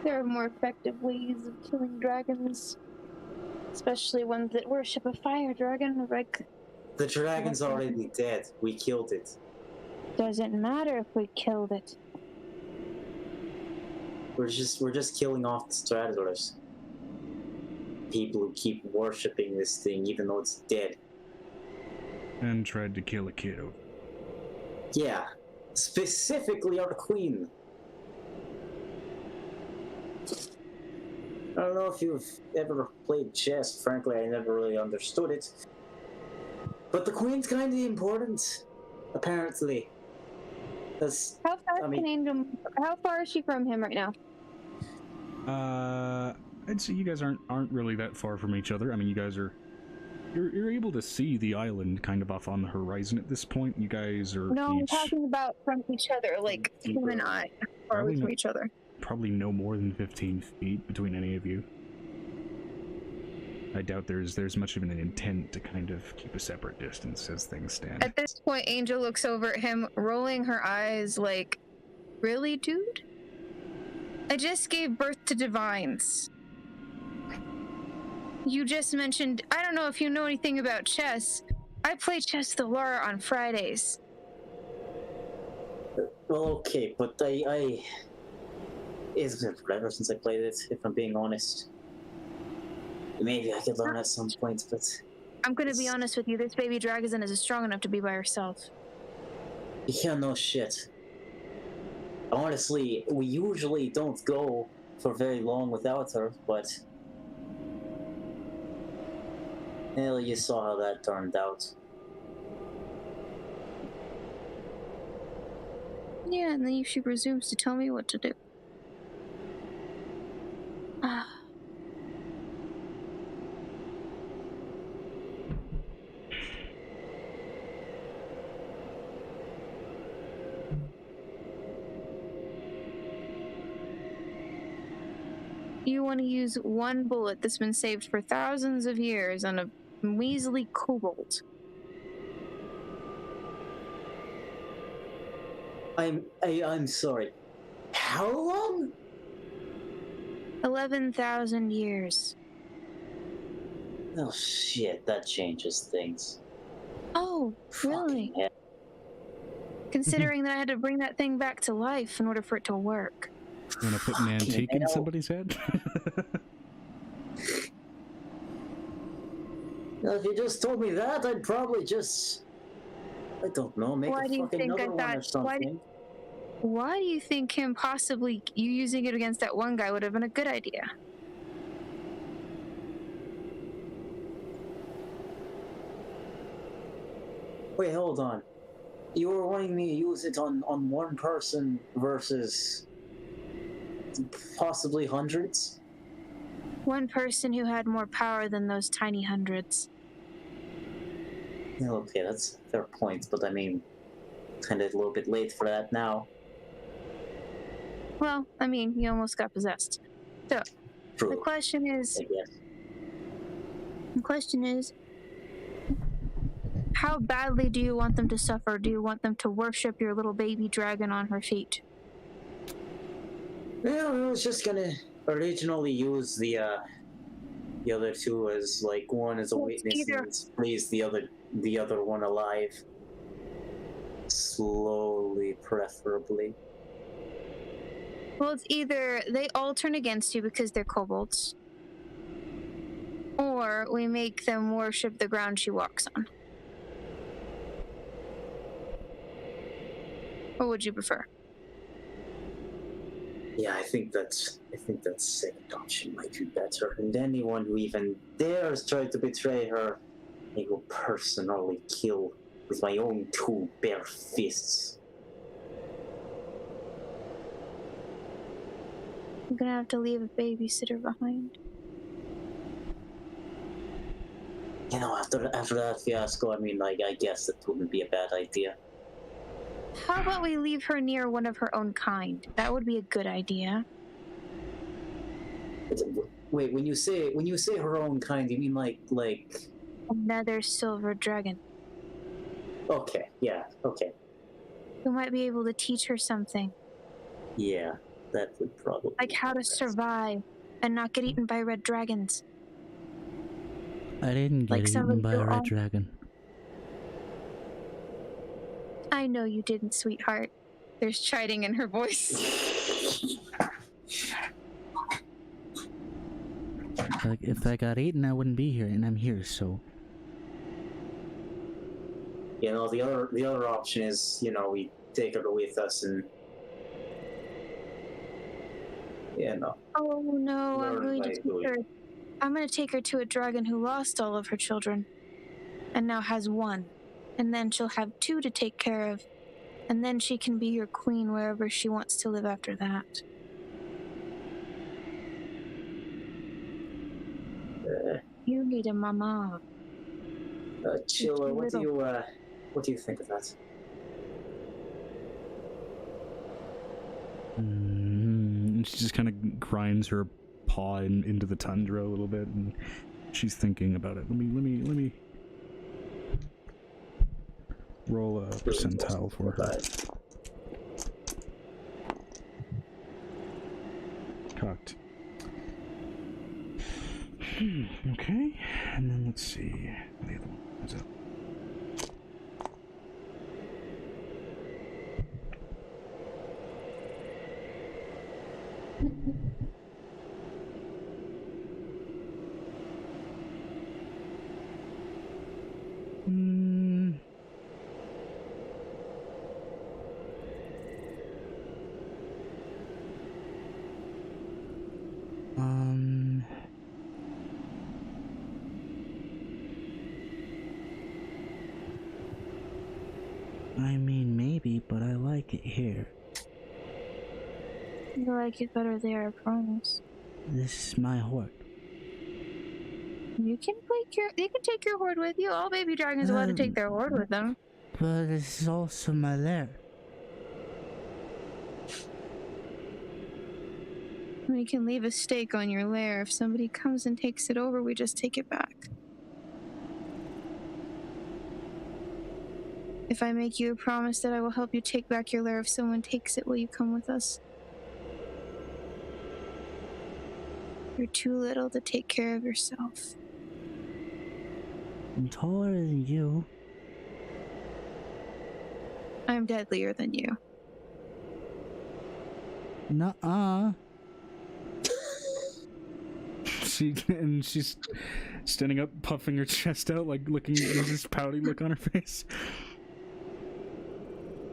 There are more effective ways of killing dragons, especially ones that worship a fire dragon, like The dragon's already dead. We killed it. Doesn't matter if we killed it. We're just killing off the Straddlers. People who keep worshipping this thing even though it's dead. And tried to kill a kiddo. Yeah. Specifically our queen. I don't know if you've ever played chess. Frankly, I never really understood it. But the queen's kind of important, apparently. How far is she from him right now? I'd say you guys aren't really that far from each other. I mean, you guys are... You're able to see the island kind of off on the horizon at this point. You guys are No, I'm each... talking about from each other, like him and I. Far away from each other. Probably no more than 15 feet between any of you. I doubt there's much of an intent to kind of keep a separate distance as things stand. At this point, Angel looks over at him, rolling her eyes like, really, dude? I just gave birth to divines. You just mentioned, I don't know if you know anything about chess. I play chess with Laura on Fridays. Well, okay, but it's been forever since I played it, if I'm being honest. Maybe I could learn at some point, but... I'm gonna be honest with you, this baby dragon isn't strong enough to be by herself. Yeah, no shit. Honestly, we usually don't go for very long without her, but... Well, you saw how that turned out. Yeah, and then she presumes to tell me what to do. You want to use one bullet that's been saved for thousands of years on a measly kobold. I'm sorry. How long? 11,000 years. Oh shit, that changes things. Oh, really? Fucking hell. Considering that I had to bring that thing back to life in order for it to work. You want to put an antique in somebody's head? Well, if you just told me that, I'd probably just... I don't know, make Why a do you fucking think another one or something. Why do you think him possibly you using it against that one guy would have been a good idea? Wait, hold on. You were wanting me to use it on one person versus possibly hundreds? One person who had more power than those tiny hundreds. Yeah, okay, that's a fair point, but I mean, kind of a little bit late for that now. Well, I mean, you almost got possessed. So, True. the question is, how badly do you want them to suffer? Do you want them to worship your little baby dragon on her feet? Yeah, I was just gonna originally use the other two as like one as a witness and raise the other one alive. Slowly, preferably. Well, it's either they all turn against you because they're kobolds, or we make them worship the ground she walks on. What would you prefer? Yeah, I think that second option might be better. And anyone who even dares try to betray her, I will personally kill with my own two bare fists. I'm gonna have to leave a babysitter behind. You know, after that fiasco, I mean, like, I guess that wouldn't be a bad idea. How about we leave her near one of her own kind? That would be a good idea. Wait, when you say her own kind, you mean like another silver dragon. Okay, yeah, okay. Who might be able to teach her something. Yeah, that would probably like how to survive and not get eaten by red dragons. I didn't get eaten by a red dragon. I know you didn't, sweetheart. There's chiding in her voice. Like, if I got eaten, I wouldn't be here, and I'm here, so... You know, the other option is, you know, we take her with us and... Yeah, no. Oh no, I'm going to take her to a dragon who lost all of her children, and now has one. And then she'll have 2 to take care of, and then she can be your queen wherever she wants to live after that. You need a mama. Chilla, what do you think of that? And she just kind of grinds her paw into the tundra a little bit, and she's thinking about it. Let me roll a percentile for her. Cocked. Okay, and then let's see. The other one is up. I mean, maybe, but I like it here. You like it better there, I promise. This is my horde. You can take your horde with you. All baby dragons are allowed to take their horde with them. But this is also my lair. We can leave a stake on your lair. If somebody comes and takes it over, we just take it back. If I make you a promise that I will help you take back your lair if someone takes it, will you come with us? You're too little to take care of yourself. I'm taller than you. I'm deadlier than you. Nuh-uh. She's standing up, puffing her chest out, like looking at this pouty look on her face.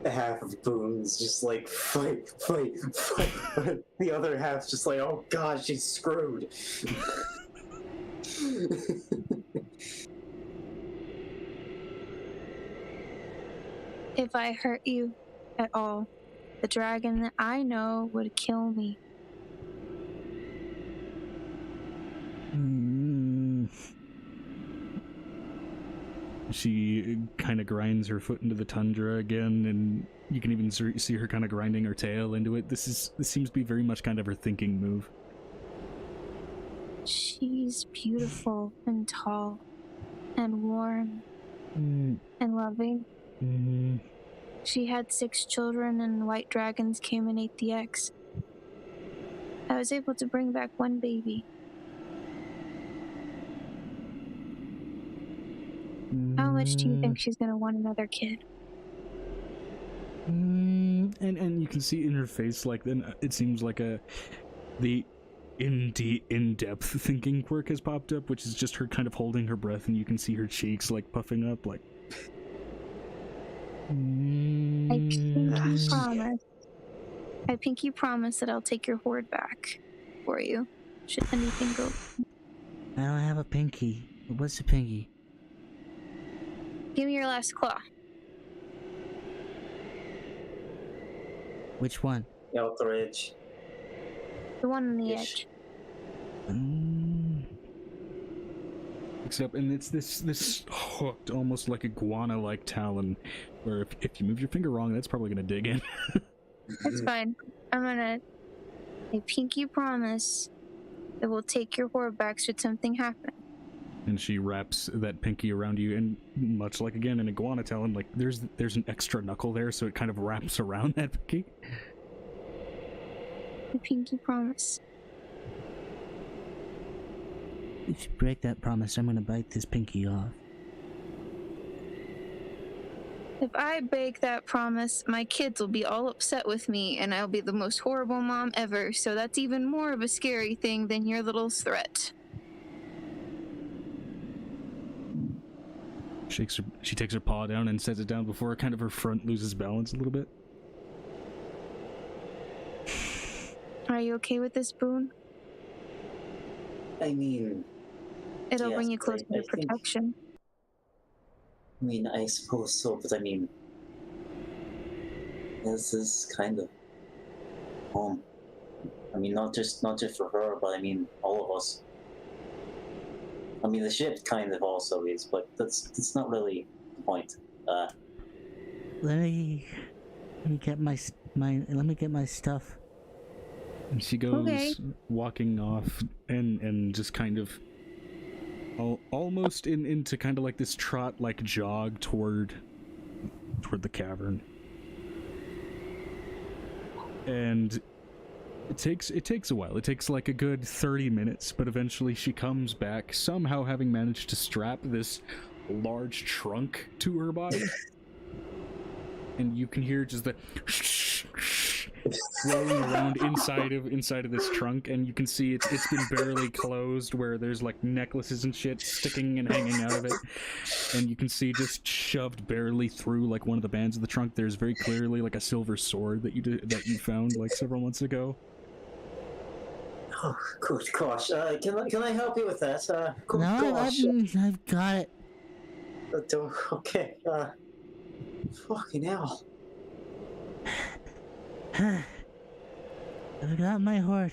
Half of Boone's just like, fight. The other half's just like, oh god, she's screwed. If I hurt you at all, the dragon that I know would kill me. She kind of grinds her foot into the tundra again, and you can even see her kind of grinding her tail into it. This seems to be very much kind of her thinking move. She's beautiful and tall and warm and loving. She had 6 children, and white dragons came and ate the eggs. I was able to bring back 1 baby. How much do you think she's gonna want another kid? And you can see in her face, like, then it seems like the in-depth thinking quirk has popped up, which is just her kind of holding her breath, and you can see her cheeks like puffing up, like. I pinky promise that I'll take your horde back for you, should anything go. I don't have a pinky. What's a pinky? Give me your last claw. Which one? The outer edge. The one on the edge. Except, and it's this hooked, almost like iguana-like talon, where if you move your finger wrong, that's probably gonna dig in. That's fine. I pinky promise that we'll take your horde back should something happen. And she wraps that pinky around you, and much like, again, an iguana talon, like, there's an extra knuckle there, so it kind of wraps around that pinky. The pinky promise. If you break that promise, I'm gonna bite this pinky off. If I break that promise, my kids will be all upset with me, and I'll be the most horrible mom ever, so that's even more of a scary thing than your little threat. She takes her paw down and sets it down before kind of her front loses balance a little bit. Are you okay with this, Boone? I mean... It'll yes, bring you closer to I think- protection. I mean, I suppose so, but I mean... This is kind of... home. I mean, not just for her, but I mean, all of us. I mean, the ship kind of also is, but that's not really the point. Let me get my stuff. And she goes Okay. walking off and just kind of almost into kind of like this trot, like jog toward the cavern. And it takes a while. It takes like a good 30 minutes, but eventually she comes back, somehow having managed to strap this large trunk to her body. And you can hear just the flowing around inside of this trunk, and you can see it's been barely closed, where there's like necklaces and shit sticking and hanging out of it, and you can see just shoved barely through like one of the bands of the trunk. There's very clearly like a silver sword that you found like several months ago. Oh, good gosh. Can I help you with that? Good No, gosh. I've got it. Okay. Fucking hell. I've got my hoard.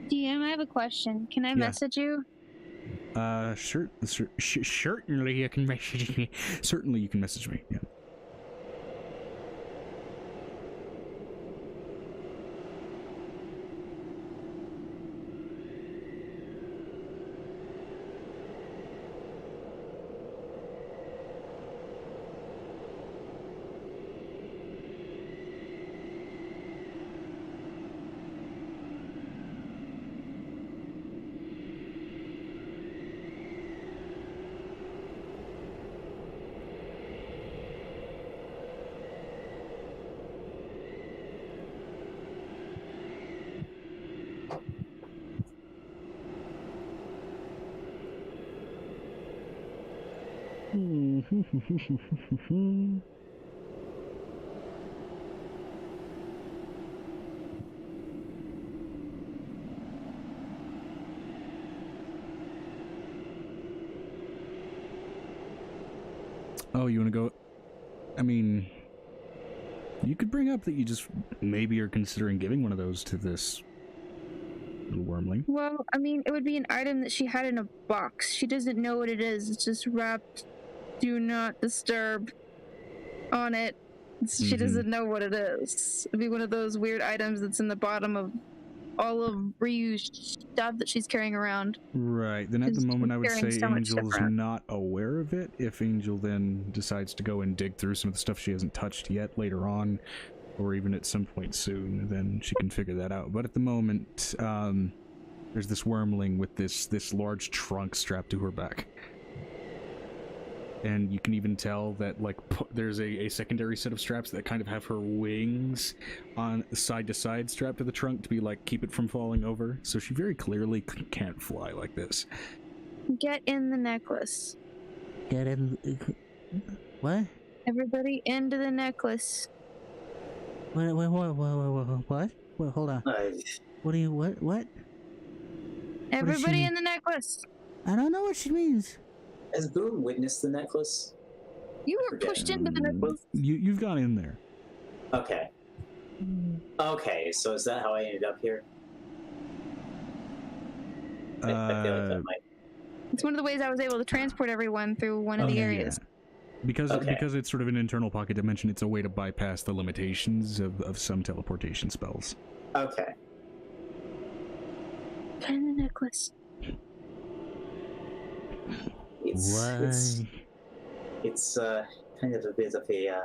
DM, I have a question. Can I message you? Certainly you can message me. Certainly you can message me. Yeah. Oh, you want to go? I mean, you could bring up that you just maybe are considering giving one of those to this little wormling. Well, I mean, it would be an item that she had in a box. She doesn't know what it is. It's just wrapped, do not disturb on it. She doesn't know what it is. It'd be one of those weird items that's in the bottom of all of reused stuff that she's carrying around. Right. Then at the She's moment, I would carrying say so much Angel's stuff around. not aware of it. If Angel then decides to go and dig through some of the stuff she hasn't touched yet later on, or even at some point soon, then she can figure that out. But at the moment, there's this wormling with this large trunk strapped to her back. And you can even tell that like there's a secondary set of straps that kind of have her wings on side to side strapped to the trunk to be like keep it from falling over. So she very clearly can't fly like this. Get in the necklace. Get in. What? Everybody into the necklace. What? What? Well, hold on. What do you? What? Everybody in the necklace. I don't know what she means. Has Boone witnessed the necklace? You were pushed into the necklace. You've gone in there. Okay. Okay, so is that how I ended up here? I feel like that might... It's one of the ways I was able to transport everyone through one of the areas. Yeah. Because it's sort of an internal pocket dimension, it's a way to bypass the limitations of some teleportation spells. Okay. Get in the necklace. It's kind of a bit of a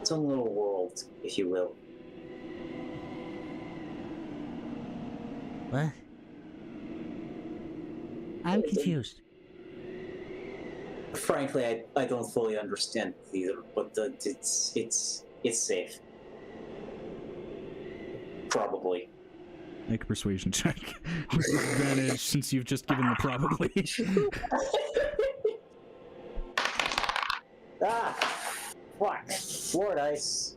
its own little world, if you will. What? I'm confused. Frankly, I don't fully understand either, but it's safe. Probably. Make a persuasion check with advantage since you've just given the probably. Fuck. 4 dice.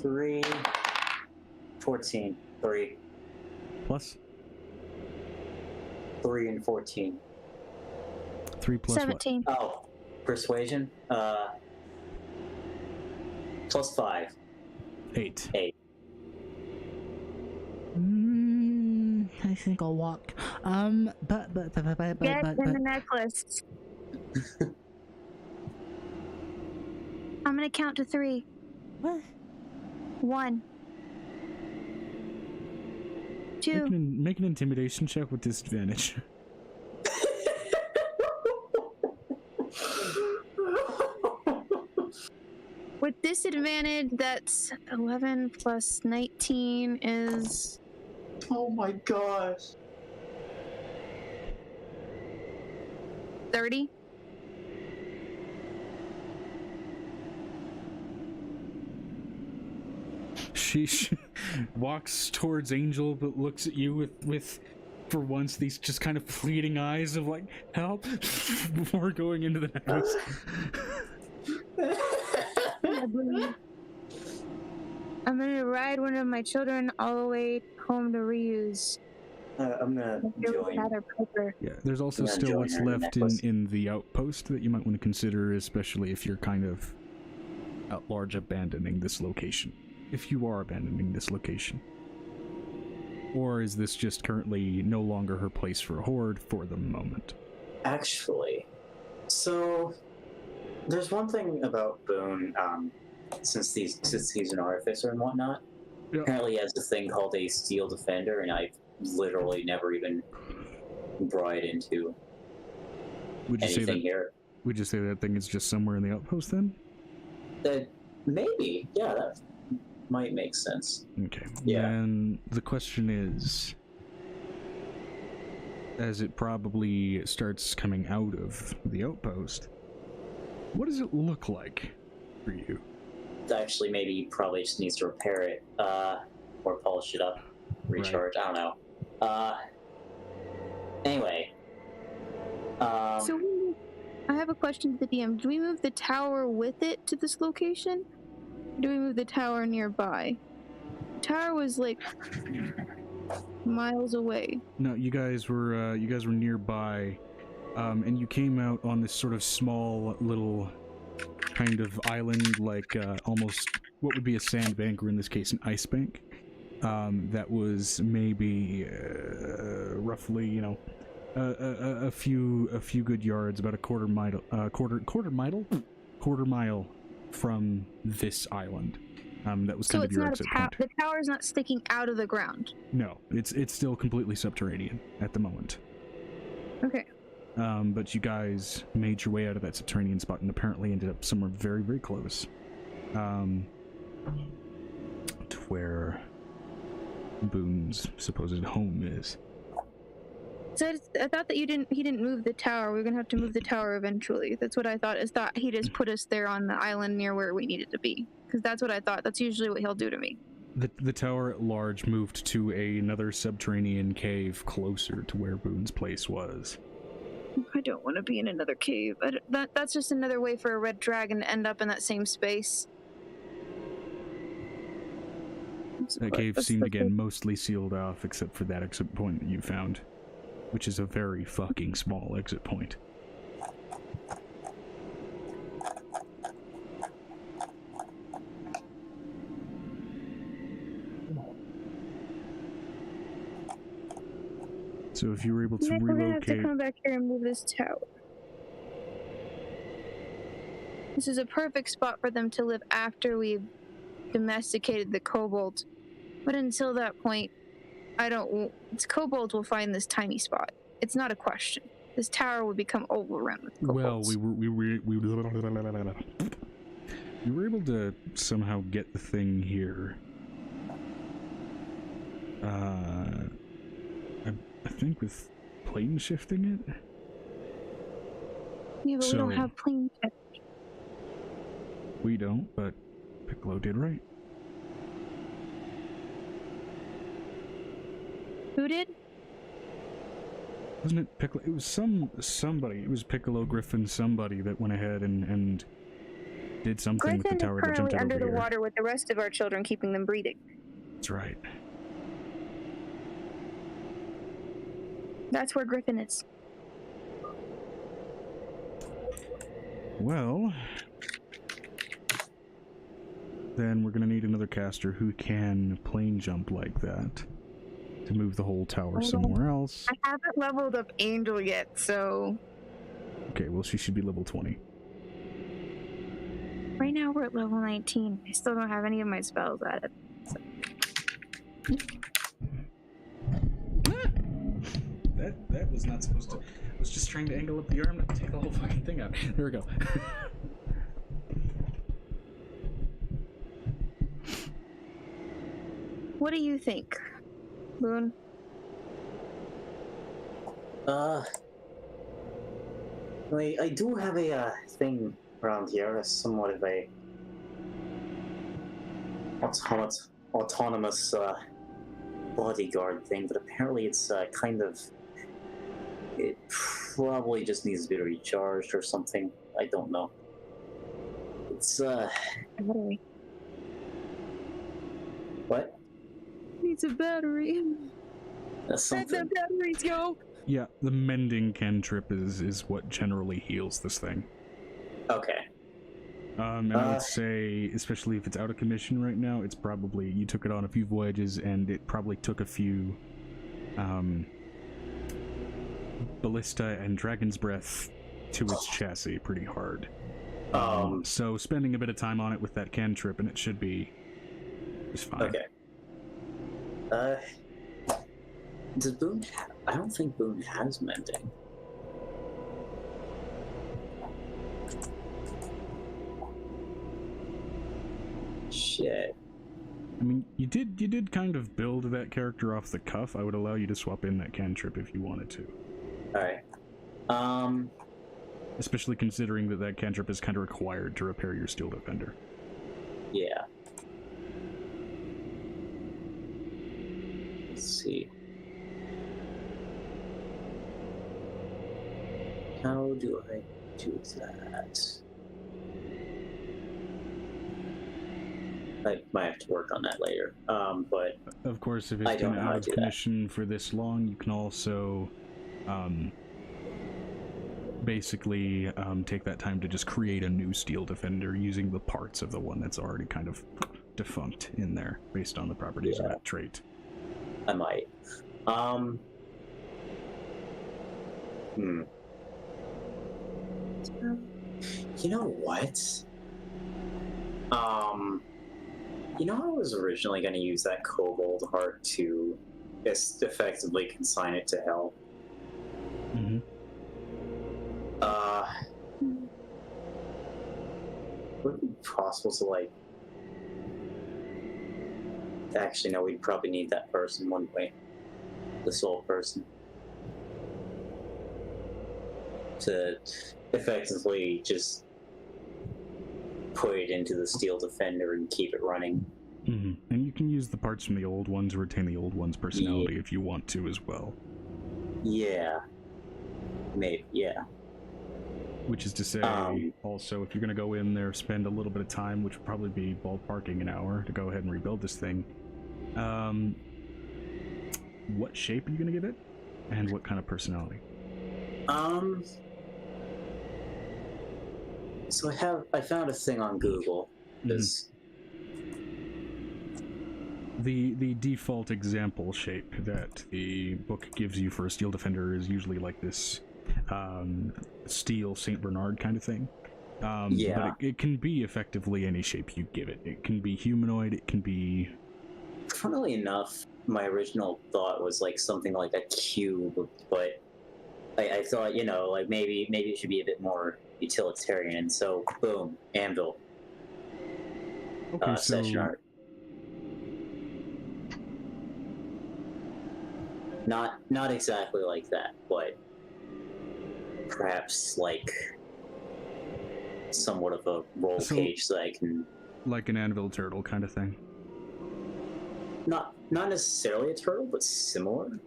Three. 14. 3. Plus? 3 and 14. 3 plus 17. What? Oh, persuasion. Plus 5. 8. 8. I think I'll walk. But Get in the necklace. I'm gonna count to 3. What? 1. 2. Make an intimidation check with disadvantage. With disadvantage, that's 11 plus 19 is... Oh my gosh. 30. She walks towards Angel, but looks at you with for once these just kind of pleading eyes of like help before going into the necklace. I'm gonna ride one of my children all the way home to reuse. I'm gonna join. Yeah, there's also still what's left in the outpost that you might want to consider, especially if you're kind of at large abandoning this location. If you are abandoning this location. Or is this just currently no longer her place for a horde for the moment? Actually, so there's one thing about Boone, since he's an artificer and whatnot. Yep. Apparently he has a thing called a steel defender, and I've literally never even brought it into anything here. Would you say that thing is just somewhere in the outpost then? Maybe, yeah, that might make sense. Okay. Yeah. And the question is, as it probably starts coming out of the outpost, what does it look like for you? Actually, maybe he probably just needs to repair it, or polish it up, recharge, right. I don't know. Anyway. So, I have a question to the DM. Do we move the tower with it to this location? Or do we move the tower nearby? The tower was like miles away. No, you guys were nearby, and you came out on this sort of small little kind of island, like almost what would be a sandbank, or in this case an ice bank. That was maybe roughly, you know, a few good yards, about a quarter mile from this island. That was kind of your exit point. The tower's not sticking out of the ground. No, it's still completely subterranean at the moment. Okay. But you guys made your way out of that subterranean spot and apparently ended up somewhere very, very close, to where Boone's supposed home is. So I thought that he didn't move the tower. We're gonna have to move the tower eventually. That's what I thought. Is thought he just put us there on the island near where we needed to be. Because that's what I thought. That's usually what he'll do to me. The tower at large moved to another subterranean cave closer to where Boone's place was. I don't want to be in another cave. That's just another way for a red dragon to end up in that same space. That cave seemed again mostly sealed off except for that exit point that you found, which is a very fucking small exit point. So if you were able to relocate... We're gonna have to come back here and move this tower. This is a perfect spot for them to live after we've domesticated the kobold. But until that point, kobolds will find this tiny spot. It's not a question. This tower would become overrun with kobolds. Well, we were able to somehow get the thing here I think with plane shifting it. Yeah, but we don't have plane shift. We don't, but Piccolo did, right? Who did? Wasn't it Piccolo? It was somebody. It was Piccolo, Griffin, somebody that went ahead and did something with the tower that jumped Griffin is out currently under over the here. water with the rest of our children, keeping them breathing. That's right. That's where Griffin is. Well, then we're gonna need another caster who can plane jump like that to move the whole tower somewhere else. I haven't leveled up Angel yet, so... Okay, well, she should be level 20. Right now we're at level 19. I still don't have any of my spells added. So. That was not supposed to... I was just trying to angle up the arm and take the whole fucking thing out. There we go. What do you think, Boone? I do have a thing around here, somewhat of a autonomous bodyguard thing, but apparently it's kind of... It probably just needs to be recharged or something. I don't know. It's Battery. What? Needs a battery. That's something. Let the batteries go. Yeah, the mending cantrip is what generally heals this thing. Okay. And I would say, especially if it's out of commission right now, it's probably, you took it on a few voyages and it probably took a few ballista and dragon's breath to its chassis pretty hard. So spending a bit of time on it with that cantrip and it should be just fine. Okay. Does Boone I don't think Boone has mending. Shit. I mean, you did kind of build that character off the cuff. I would allow you to swap in that cantrip if you wanted to. Alright. Especially considering that cantrip is kind of required to repair your steel defender. Yeah. Let's see. How do I do that? I might have to work on that later. But of course, if it's been out of commission for this long, you can also basically take that time to just create a new steel defender using the parts of the one that's already kind of defunct in there based on the properties of that trait. I might. You know what? You know, I was originally going to use that kobold heart to effectively consign it to hell. Mm-hmm. Would it be possible to, like... Actually, no, we'd probably need that person, wouldn't we? The soul person. To effectively just put it into the steel defender and keep it running. Mm-hmm. And you can use the parts from the old ones to retain the old one's personality if you want to as well. Yeah. Maybe, yeah. Which is to say, also, if you're going to go in there, spend a little bit of time, which would probably be ballparking an hour, to go ahead and rebuild this thing. What shape are you going to give it? And what kind of personality? So I found a thing on Google. This the default example shape that the book gives you for a steel defender is usually like this steel Saint Bernard kind of thing. Yeah. But it can be effectively any shape you give it. It can be humanoid, it can be... Funnily enough, my original thought was like something like a cube, but I thought, you know, like maybe it should be a bit more utilitarian, so boom, anvil. Okay, Session art. Not exactly like that, but perhaps like somewhat of a roll cage so I can... Like an anvil turtle kind of thing. Not necessarily a turtle, but similar.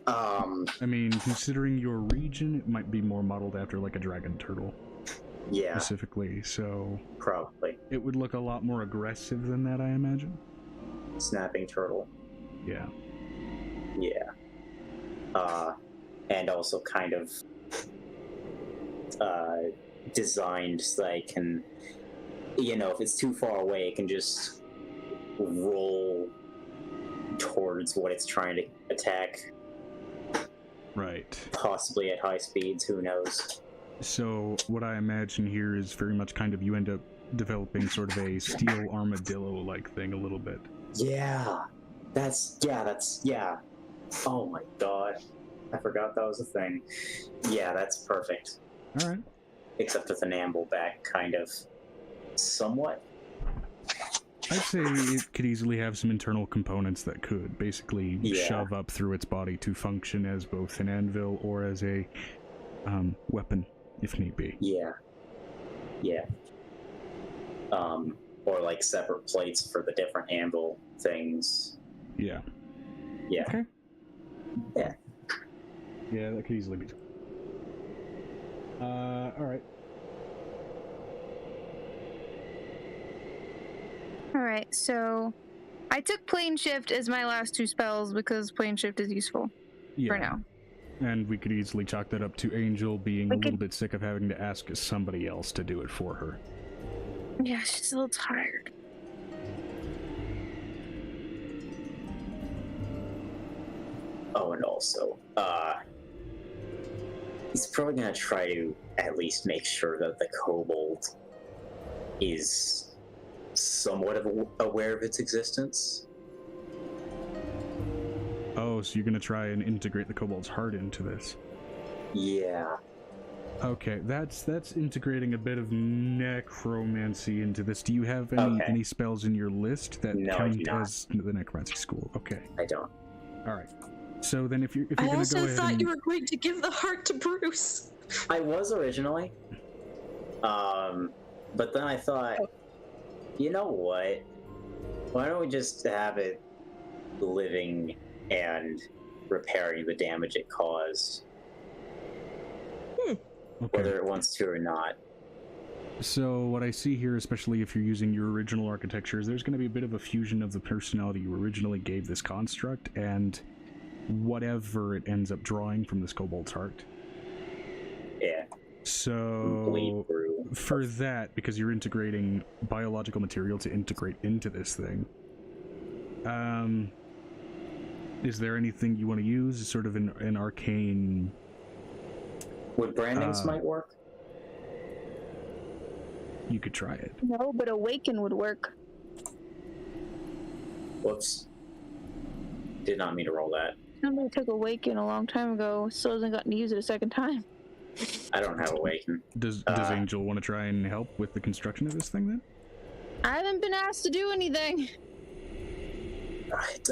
I mean, considering your region, it might be more modeled after like a dragon turtle. Yeah. Specifically, so... Probably. It would look a lot more aggressive than that, I imagine. Snapping turtle. Yeah. Yeah. And also kind of designed so I can, you know, if it's too far away, it can just roll towards what it's trying to attack. Right. Possibly at high speeds, who knows. So what I imagine here is very much kind of you end up developing sort of a steel armadillo-like thing a little bit. Yeah. That's Oh my god. I forgot that was a thing. Yeah, that's perfect. Alright. Except with an amble back, kind of. Somewhat. I'd say it could easily have some internal components that could basically shove up through its body to function as both an anvil or as a weapon, if need be. Yeah. Yeah. Or like separate plates for the different anvil things. Yeah. Yeah. Okay. Yeah. Yeah, that could easily be. Alright. Alright, so I took Plane Shift as my last 2 spells because Plane Shift is useful for now. And we could easily chalk that up to Angel being a little bit sick of having to ask somebody else to do it for her. Yeah, she's a little tired. Oh, and also, he's probably gonna try to at least make sure that the kobold is somewhat aware of its existence. Oh, so you're gonna try and integrate the kobold's heart into this? Yeah. Okay, that's integrating a bit of necromancy into this. Do you have any spells in your list that count as the necromancy school? Okay. I don't. All right. So then, if you're I gonna also go ahead thought you were going to give the heart to Bruce. I was originally, but then I thought, you know what? Why don't we just have it living and repairing the damage it caused? Okay. Whether it wants to or not. So what I see here, especially if you're using your original architecture, is there's going to be a bit of a fusion of the personality you originally gave this construct and whatever it ends up drawing from this kobold's heart. Yeah. So for that, because you're integrating biological material to integrate into this thing, is there anything you want to use? Sort of an arcane... Would branding smite work? You could try it. No, but Awaken would work. Whoops. Did not mean to roll that. Somebody took Awaken a long time ago, still hasn't gotten to use it a second time. I don't have Awaken. Does Angel want to try and help with the construction of this thing then? I haven't been asked to do anything. Right,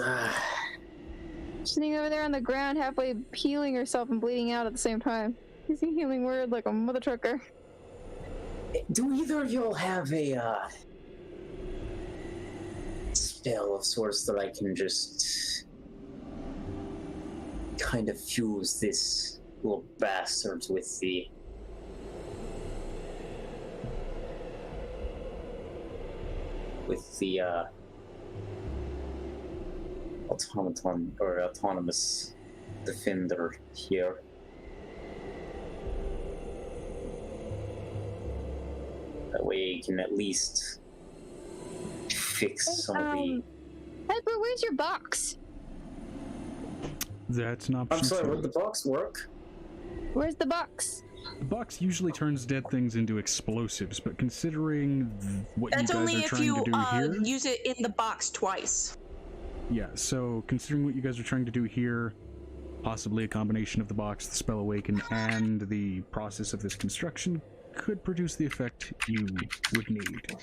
Sitting over there on the ground, halfway healing herself and bleeding out at the same time. He's a healing word like a mother trucker. Do either of y'all have a spell of sorts that I can just kind of fuse this little bastard with the automaton or autonomous defender here? That way you can at least fix some of the... Piper, where's your box? That's an option. I'm sorry, would the box work? Where's the box? The box usually turns dead things into explosives, but considering what That's you guys only are if trying you to do here... use it in the box twice. Yeah, so considering what you guys are trying to do here, possibly a combination of the box, the spell Awaken, and the process of this construction could produce the effect you would need.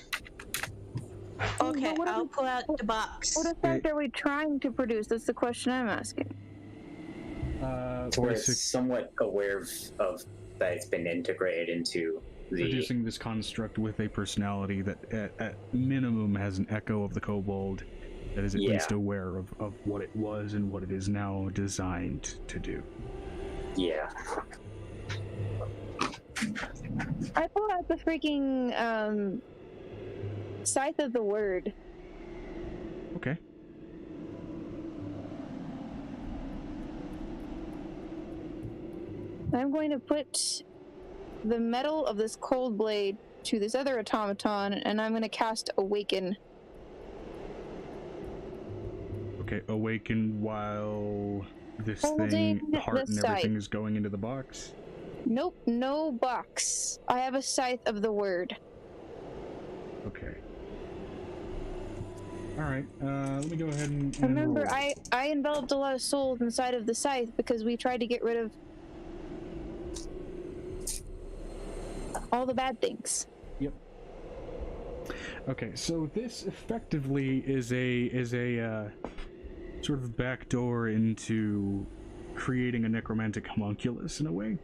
Okay, I'll pull out the box. What effect are we trying to produce? That's the question I'm asking. We're somewhat aware of that it's been integrated into the... Producing this construct with a personality that at minimum has an echo of the kobold, that is at least aware of what it was and what it is now designed to do. Yeah. I pull out the freaking Scythe of the Word. Okay. I'm going to put the metal of this cold blade to this other automaton, and I'm going to cast Awaken. Okay, awaken while this Holding thing, heart and the everything scythe. is going into the box? Nope, no box. I have a Scythe of the Word. Okay. Alright, let me go ahead and Remember, roll. I enveloped a lot of souls inside of the Scythe because we tried to get rid of all the bad things. Yep. Okay, so this effectively is a sort of backdoor into creating a necromantic homunculus in a way,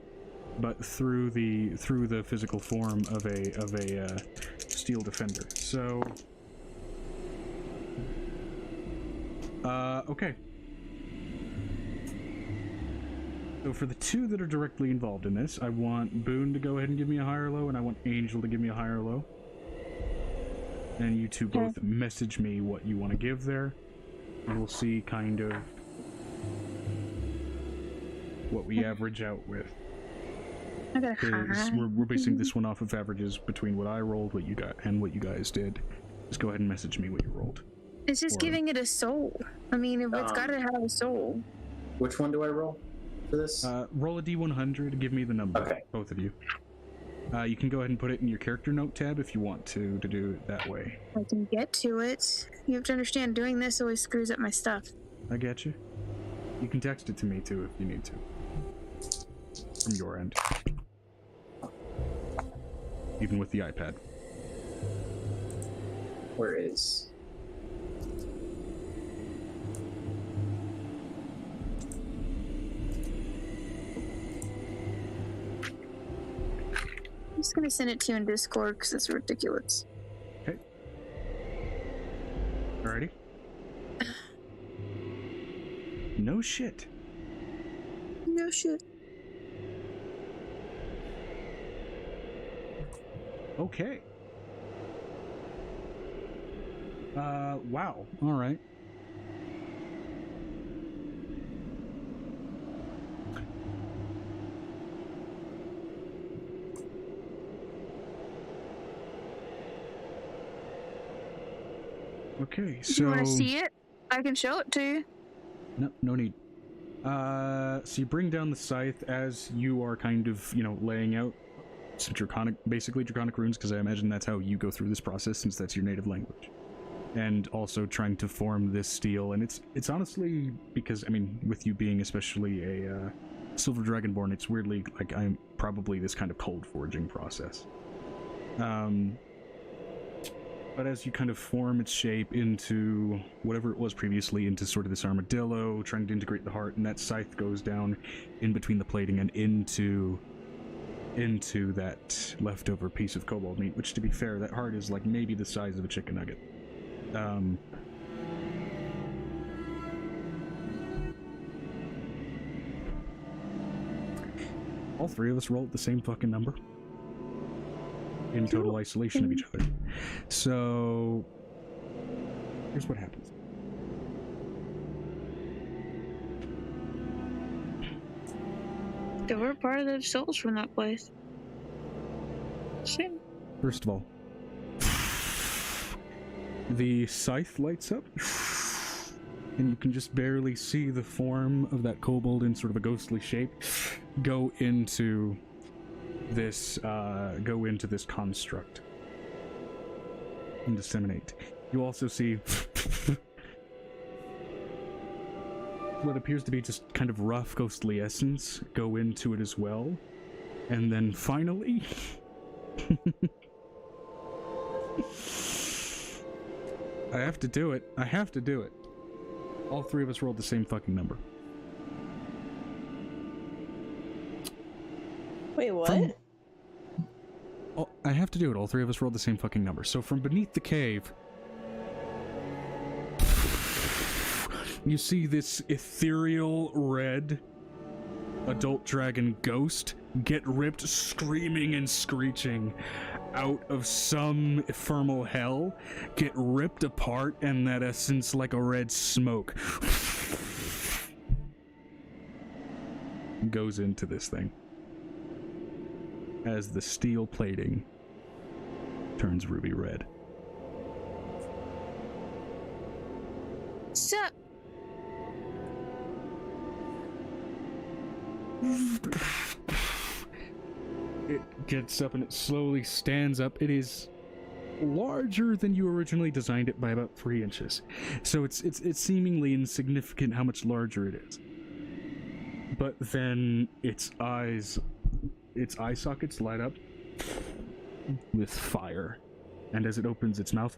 but through the physical form of a steel defender. So, okay. So for the two that are directly involved in this, I want Boone to go ahead and give me a higher low, and I want Angel to give me a higher low. And you two both message me what you want to give there, and we'll see kind of what we average out with. Because we're basing this one off of averages between what I rolled, what you got, and what you guys did. Just go ahead and message me what you rolled. It's just giving it a soul. I mean, it's got to have a soul. Which one do I roll for this? Roll a d100, give me the number, both of you. You can go ahead and put it in your character note tab if you want to do it that way. I can get to it. You have to understand, doing this always screws up my stuff. I get you. You can text it to me too if you need to. From your end. Even with the iPad. Where is... I'm just going to send it to you in Discord because it's ridiculous. Okay. Alrighty. No shit. No shit. Okay. Wow. Alright. Okay, so... Do you want to see it? I can show it to you. No need. So you bring down the scythe as you are kind of, laying out some basically draconic runes, because I imagine that's how you go through this process, since that's your native language. And also trying to form this steel, and it's honestly, because, with you being especially a Silver Dragonborn, it's weirdly, I'm probably this kind of cold forging process. But as you kind of form its shape into whatever it was previously, into sort of this armadillo, trying to integrate the heart, and that scythe goes down in between the plating and into that leftover piece of kobold meat, which, to be fair, that heart is like maybe the size of a chicken nugget. All three of us rolled the same fucking number. In total isolation of each other. So, here's what happens. They were part of the souls from that place. Shit. First of all, the scythe lights up, and you can just barely see the form of that kobold in sort of a ghostly shape go into this construct and disseminate. You also see what appears to be just kind of rough ghostly essence go into it as well, and then finally I have to do it. All three of us rolled the same fucking number. Wait, what? I have to do it. All three of us rolled the same fucking number. So from beneath the cave, you see this ethereal red adult dragon ghost get ripped screaming and screeching out of some ephemeral hell, get ripped apart, and that essence like a red smoke goes into this thing as the steel plating turns ruby red. So, It gets up and it slowly stands up. It is larger than you originally designed it by about 3 inches. So it's seemingly insignificant how much larger it is. But then its eye sockets light up with fire. And as it opens its mouth,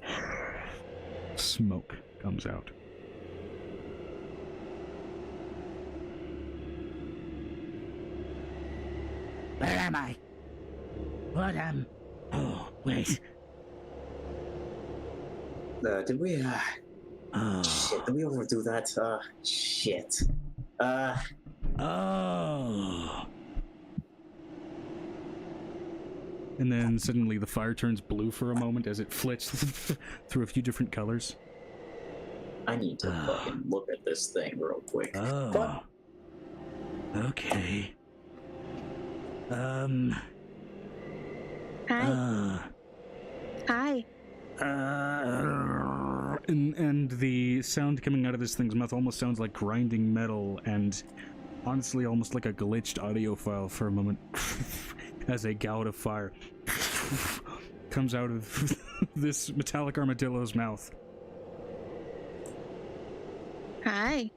smoke comes out. Where am I? What oh, wait. Did we, Oh. shit, did we overdo that? Shit. Oh. And then suddenly the fire turns blue for a moment as it flits through a few different colors. I need to fucking look at this thing real quick. Oh. Okay. hi. Hi. And the sound coming out of this thing's mouth almost sounds like grinding metal, and honestly almost like a glitched audio file for a moment as a gout of fire comes out of this metallic armadillo's mouth. Hi.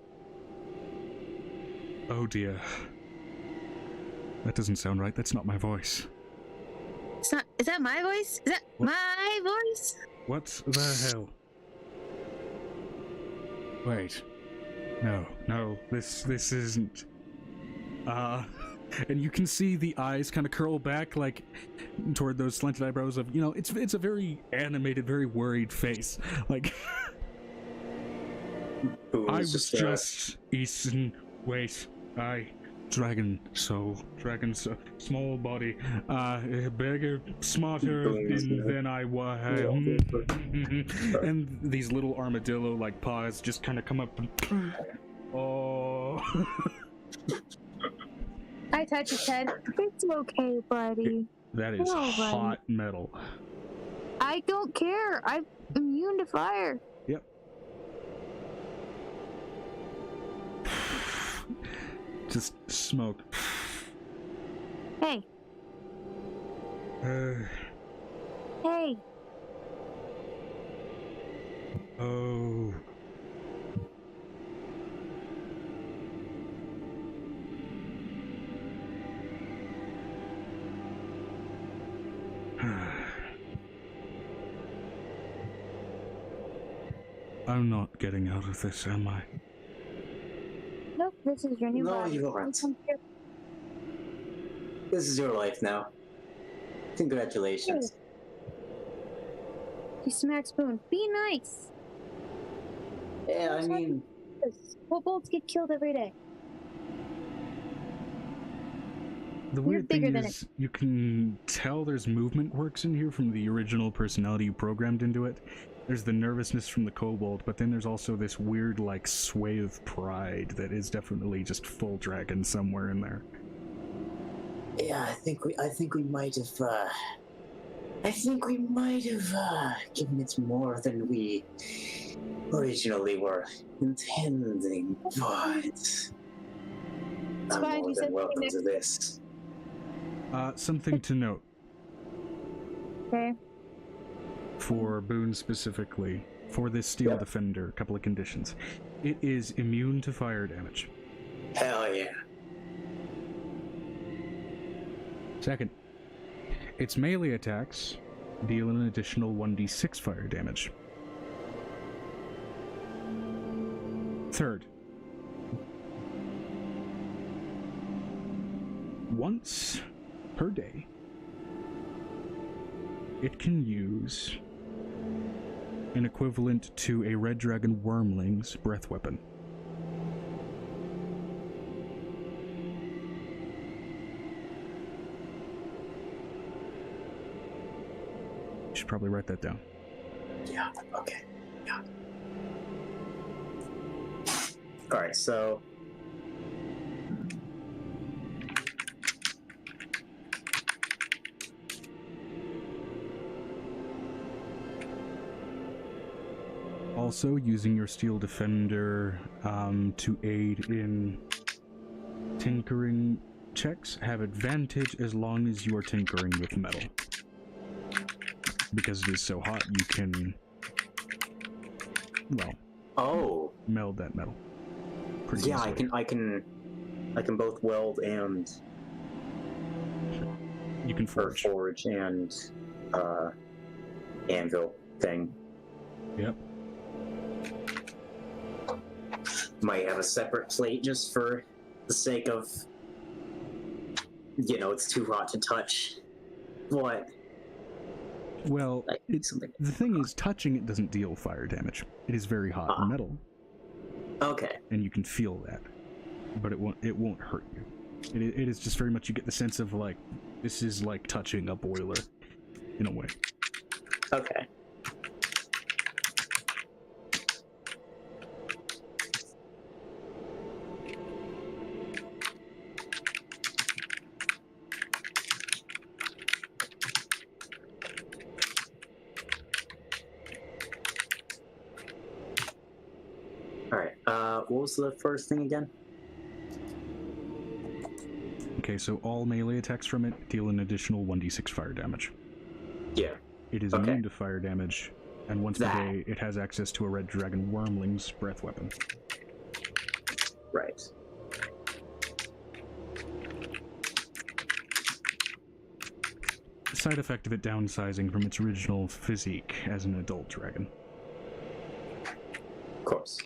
Oh dear. That doesn't sound right. That's not my voice. It's not. Is that my voice? Is that What? my voice? What the hell? Wait. No, this isn't. And you can see the eyes kind of curl back, like, toward those slanted eyebrows of, it's a very animated, very worried face. Like, I was just Easton. Wait, Dragon soul, small body, bigger, smarter than I was. And these little armadillo-like paws just kind of come up and... Oh... I touch his head. It's okay, buddy. That is Oh, hot metal. I don't care. I'm immune to fire. Yep. Just smoke. Hey. Hey. Oh. I'm not getting out of this, am I? Nope, this is your new body. No, you aren't. This is your life now. Congratulations. You smart spoon. Be nice. Yeah, I mean... Kobolds get killed every day. The You're weird thing bigger than is, you can tell there's movement works in here from the original personality you programmed into it. There's the nervousness from the kobold, but then there's also this weird, like, sway of pride that is definitely just full dragon somewhere in there. Yeah, I think we might have given it more than we originally were intending, but I'm fine, more you than said welcome next- to this. Something to note. Okay. For Boone specifically, for this Steel Defender, a couple of conditions. It is immune to fire damage. Hell yeah. Second, its melee attacks deal an additional 1d6 fire damage. Third, once per day, it can use an equivalent to a red dragon wormling's breath weapon. You should probably write that down. Yeah, okay. Yeah. Alright, so... Also, using your Steel Defender to aid in tinkering checks have advantage as long as you are tinkering with metal. Because it is so hot, you can, well, meld that metal. Pretty yeah, easily. I can both weld and you can forge and anvil thing. Yep. Might have a separate plate just for the sake of, you know, it's too hot to touch. What? Well, the thing is, touching it doesn't deal fire damage. It is very hot metal. Okay. And you can feel that, but it won't hurt you. It is just very much, you get the sense of like, this is like touching a boiler, in a way. Okay. What was the first thing again? Okay, so all melee attacks from it deal an additional 1d6 fire damage. Yeah. It is immune to fire damage, and once per day, it has access to a red dragon wormling's breath weapon. Right. The side effect of it downsizing from its original physique as an adult dragon. Of course.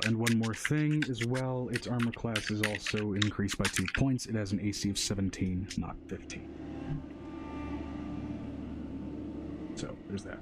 And one more thing as well, its armor class is also increased by 2 points. It has an AC of 17, not 15. So, there's that.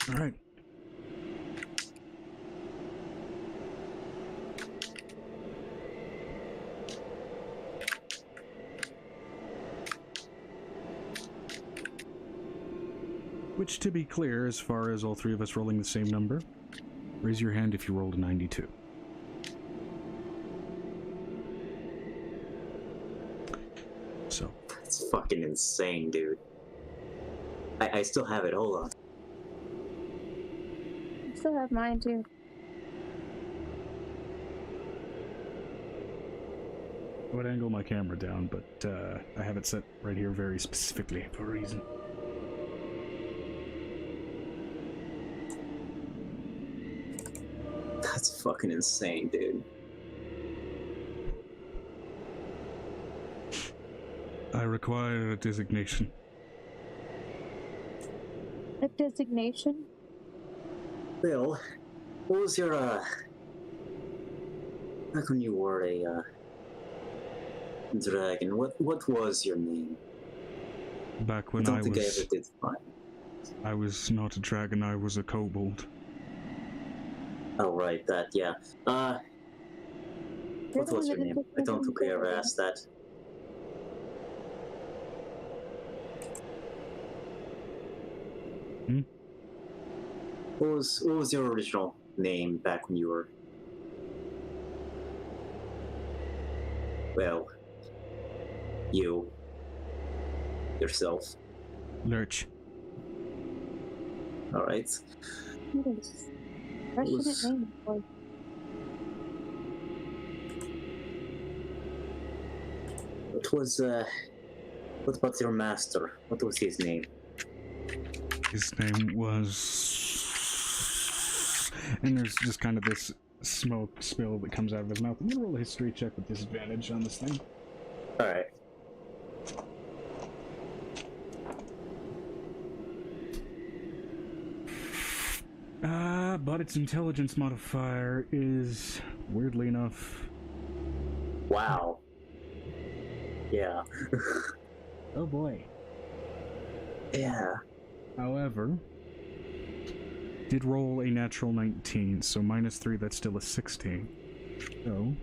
All right. Which, to be clear, as far as all three of us rolling the same number, raise your hand if you rolled a 92. So. That's fucking insane, dude. I still have it, hold on. I still have mine, too. I would angle my camera down, but I have it set right here very specifically for a reason. That's fucking insane, dude. I require a designation. A designation? Bill, what was your, back when you were a, dragon, what was your name? Back when I don't think I ever did find. I was not a dragon, I was a kobold. Oh, right, that, yeah. What was your name? I don't think we ever asked that. What was your original name back when you were... Well... yourself? Lurch. Alright. What should it name for? What about your master? What was his name? His name was... And there's just kind of this smoke spill that comes out of his mouth. I'm gonna roll a history check with disadvantage on this thing. Alright. But its intelligence modifier is, weirdly enough... Wow. Yeah. Oh boy. Yeah. However, did roll a natural 19, so -3, that's still a 16. So...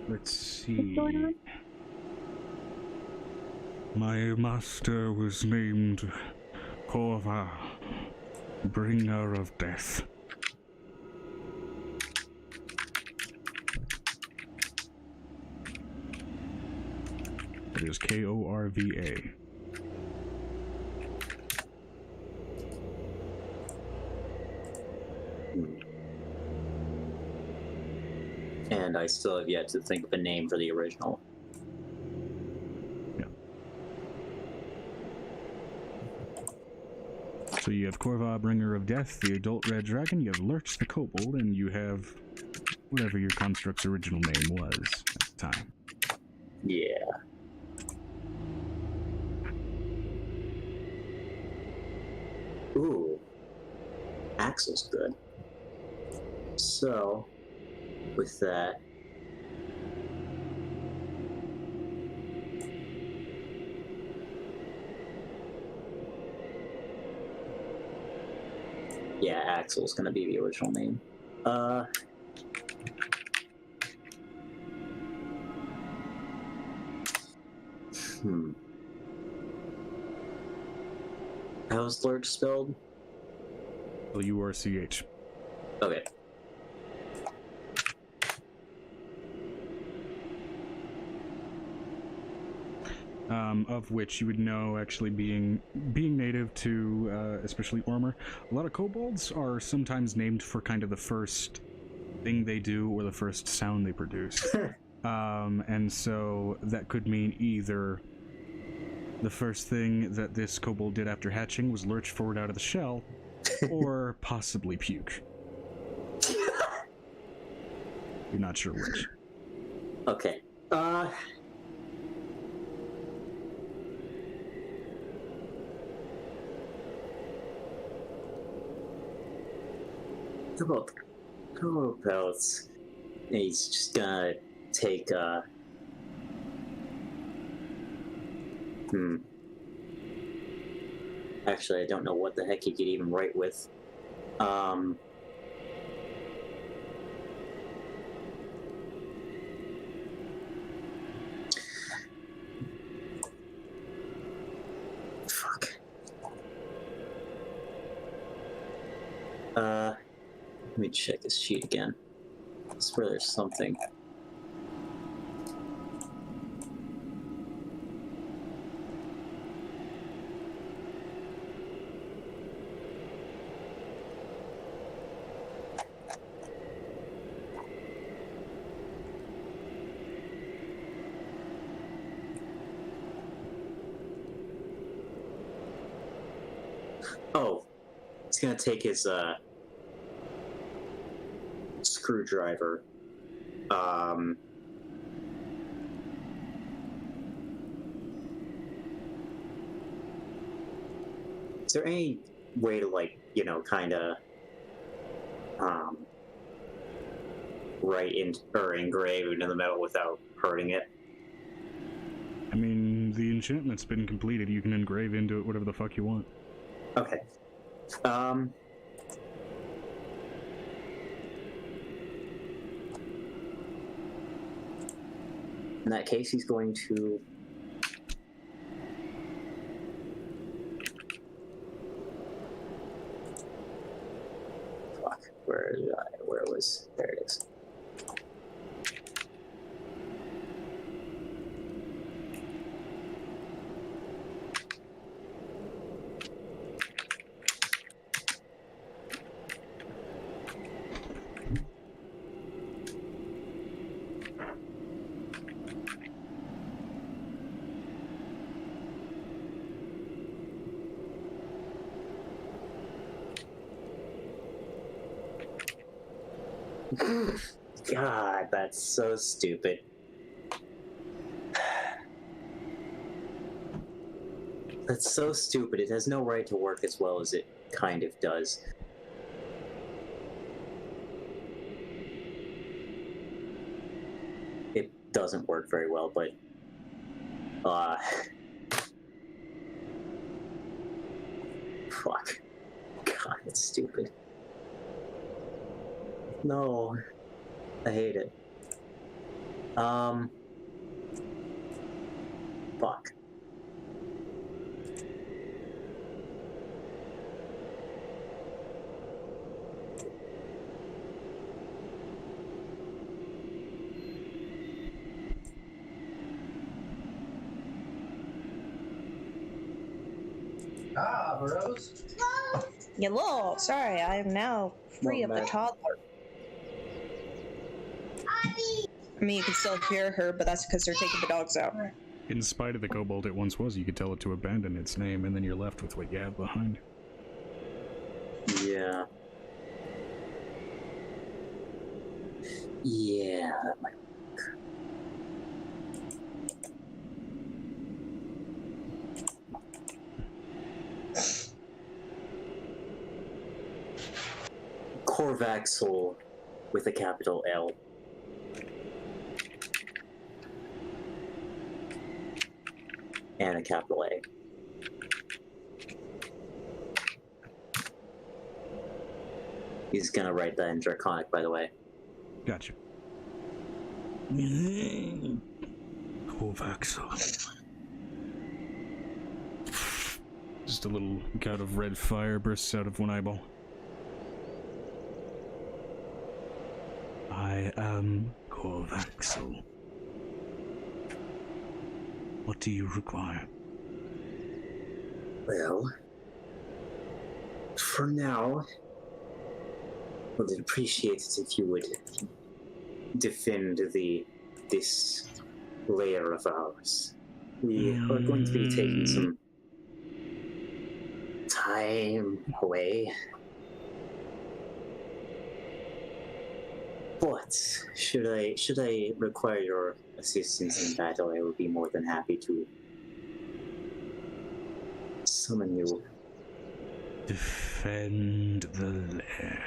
Let's see. My master was named Korva, bringer of death. It is Korva. And I still have yet to think of a name for the original. Yeah. So you have Korva, bringer of death, the adult red dragon, you have Lurch the kobold, and you have whatever your construct's original name was at the time. Yeah. Ooh. Axel's good. So, with that... Yeah, Axel's gonna be the original name. How's Lurch spelled? Lurch. Okay. Of which you would know, actually being native to, especially Ormer, a lot of kobolds are sometimes named for kind of the first thing they do or the first sound they produce. And so that could mean either the first thing that this kobold did after hatching was lurch forward out of the shell, or possibly puke. You're not sure which. Okay. How about he's just gonna take Actually, I don't know what the heck he could even write with. Fuck. Let me check his sheet again. I swear there's something. Oh, he's gonna take his screwdriver, there any way to, like, you know, kind of write in or engrave into the metal without hurting it? I mean, the enchantment's been completed. You can engrave into it whatever the fuck you want. Okay. In that case, he's going to... Fuck, where was... There it is. God, that's so stupid. That's so stupid. It has no right to work as well as it kind of does. It doesn't work very well, but... Fuck. God, that's stupid. No. I hate it. Fuck. Ah, Rose. Hello, sorry, I am now free of the toddler. I mean, you can still hear her, but that's because they're taking the dogs out. In spite of the kobold it once was, you could tell it to abandon its name, and then you're left with what you have behind. Yeah. Yeah, that might work. Corvaxel with a capital L. And a capital A. He's gonna write that in Draconic, by the way. Gotcha. Corvaxel. Just a little gout of red fire bursts out of one eyeball. I am Corvaxel. What do you require? Well, for now, I would appreciate it if you would defend this layer of ours. We are going to be taking some time away. But should I require your assistance in battle, I would be more than happy to summon you. Defend the lair.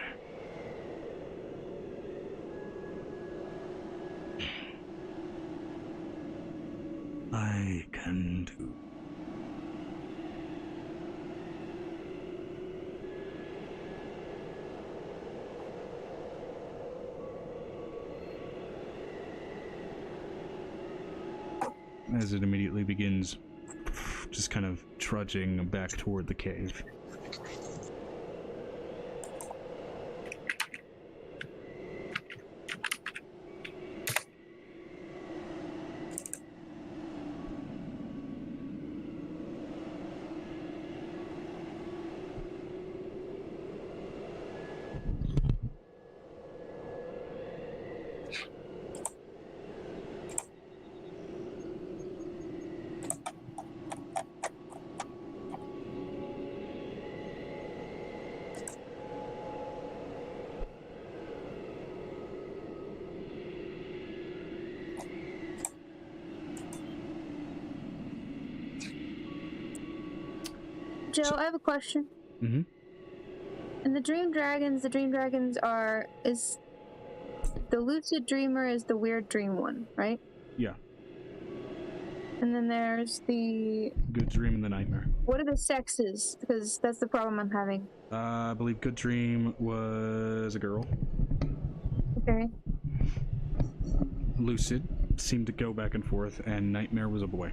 I can do. As it immediately begins just kind of trudging back toward the cave. Joe, I have a question. Mm-hmm. And the dream dragons is the lucid dreamer is the weird dream one, right? Yeah. And then there's the Good dream and the nightmare. What are the sexes? Because that's the problem I'm having. I believe good dream was a girl. Okay. Lucid seemed to go back and forth, and nightmare was a boy.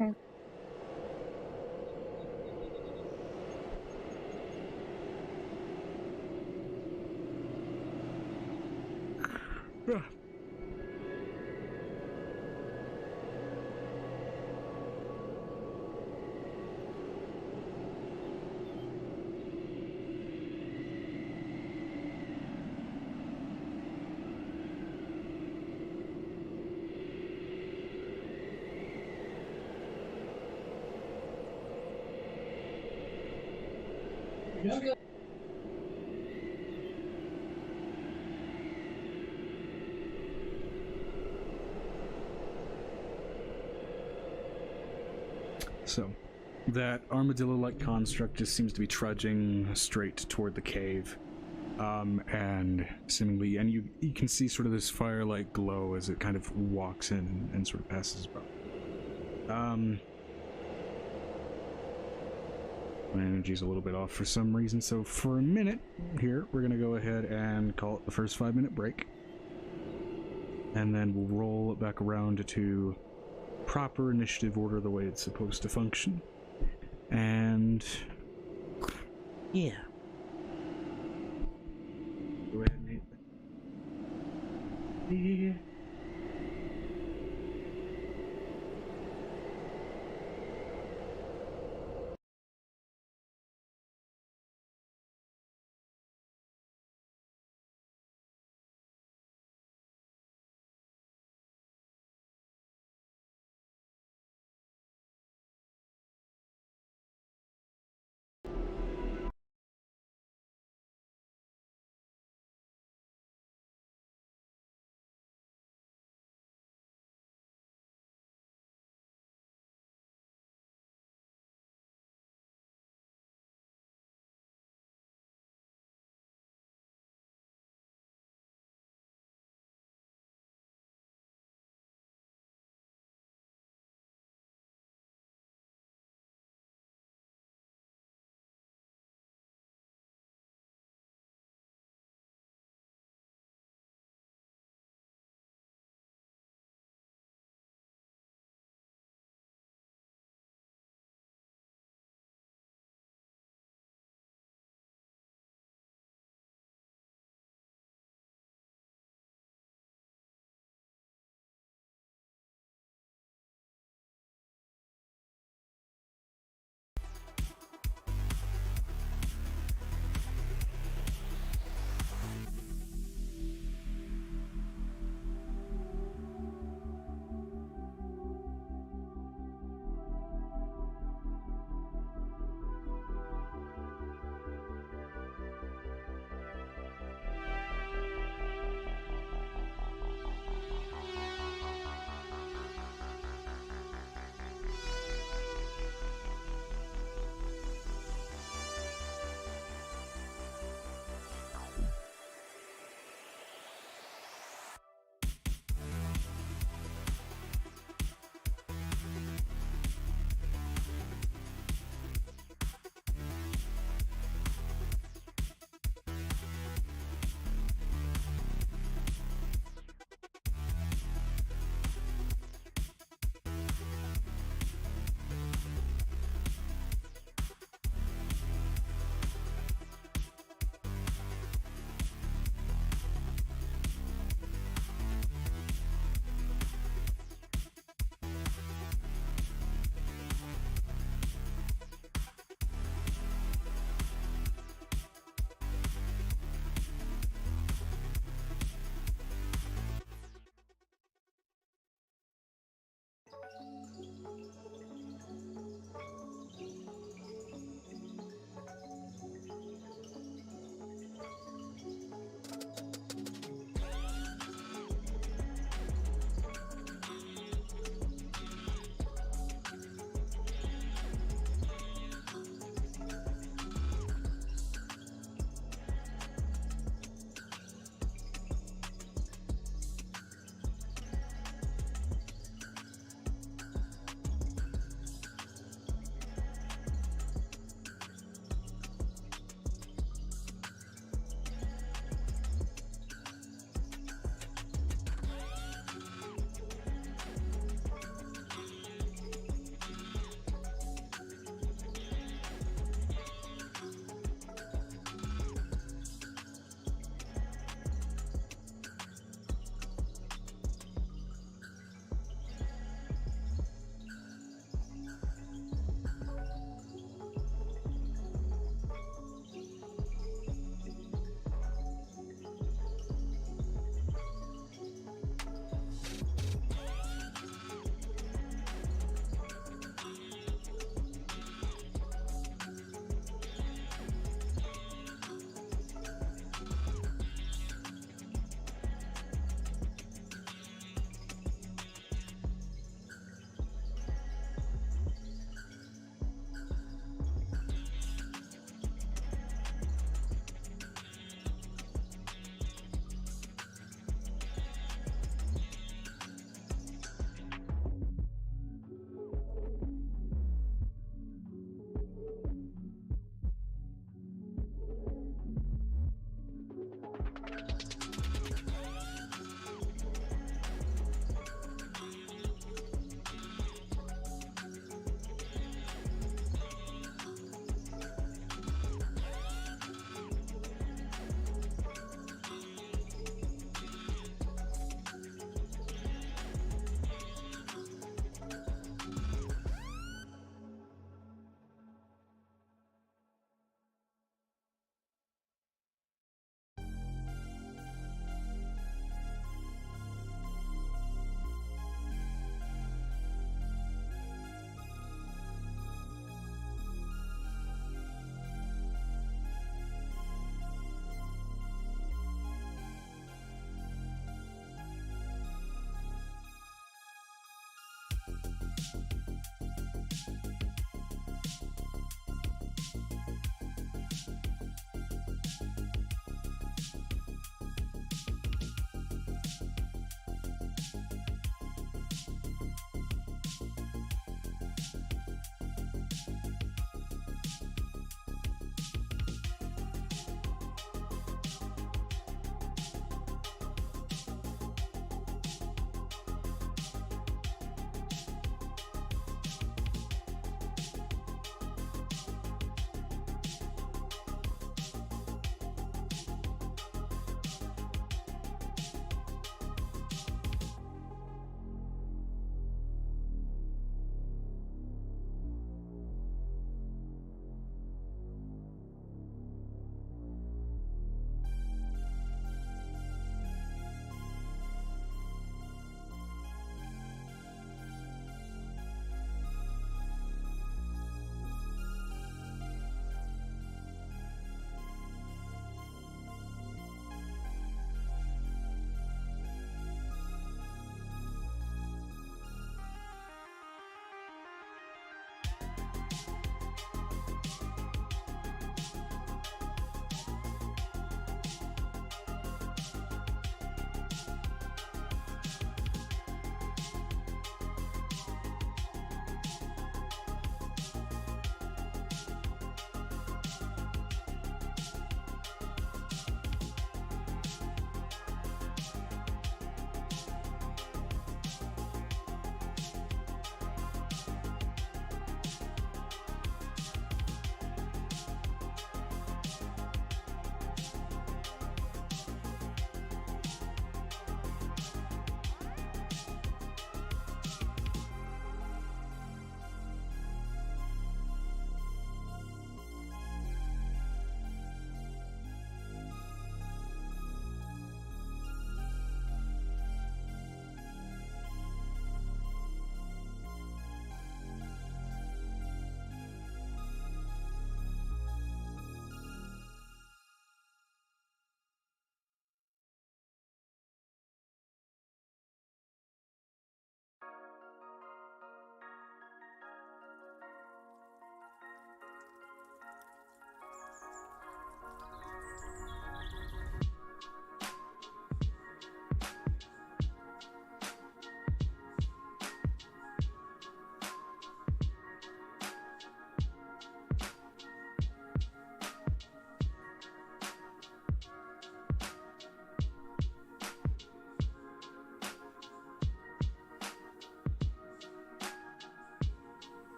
Okay. So, that armadillo-like construct just seems to be trudging straight toward the cave. And seemingly, and you can see sort of this firelight glow as it kind of walks in and sort of passes by. My energy's a little bit off for some reason, so for a minute here, we're gonna go ahead and call it the first 5-minute break. And then we'll roll it back around to proper initiative order the way it's supposed to function. And Yeah. go ahead, Nate. Yeah.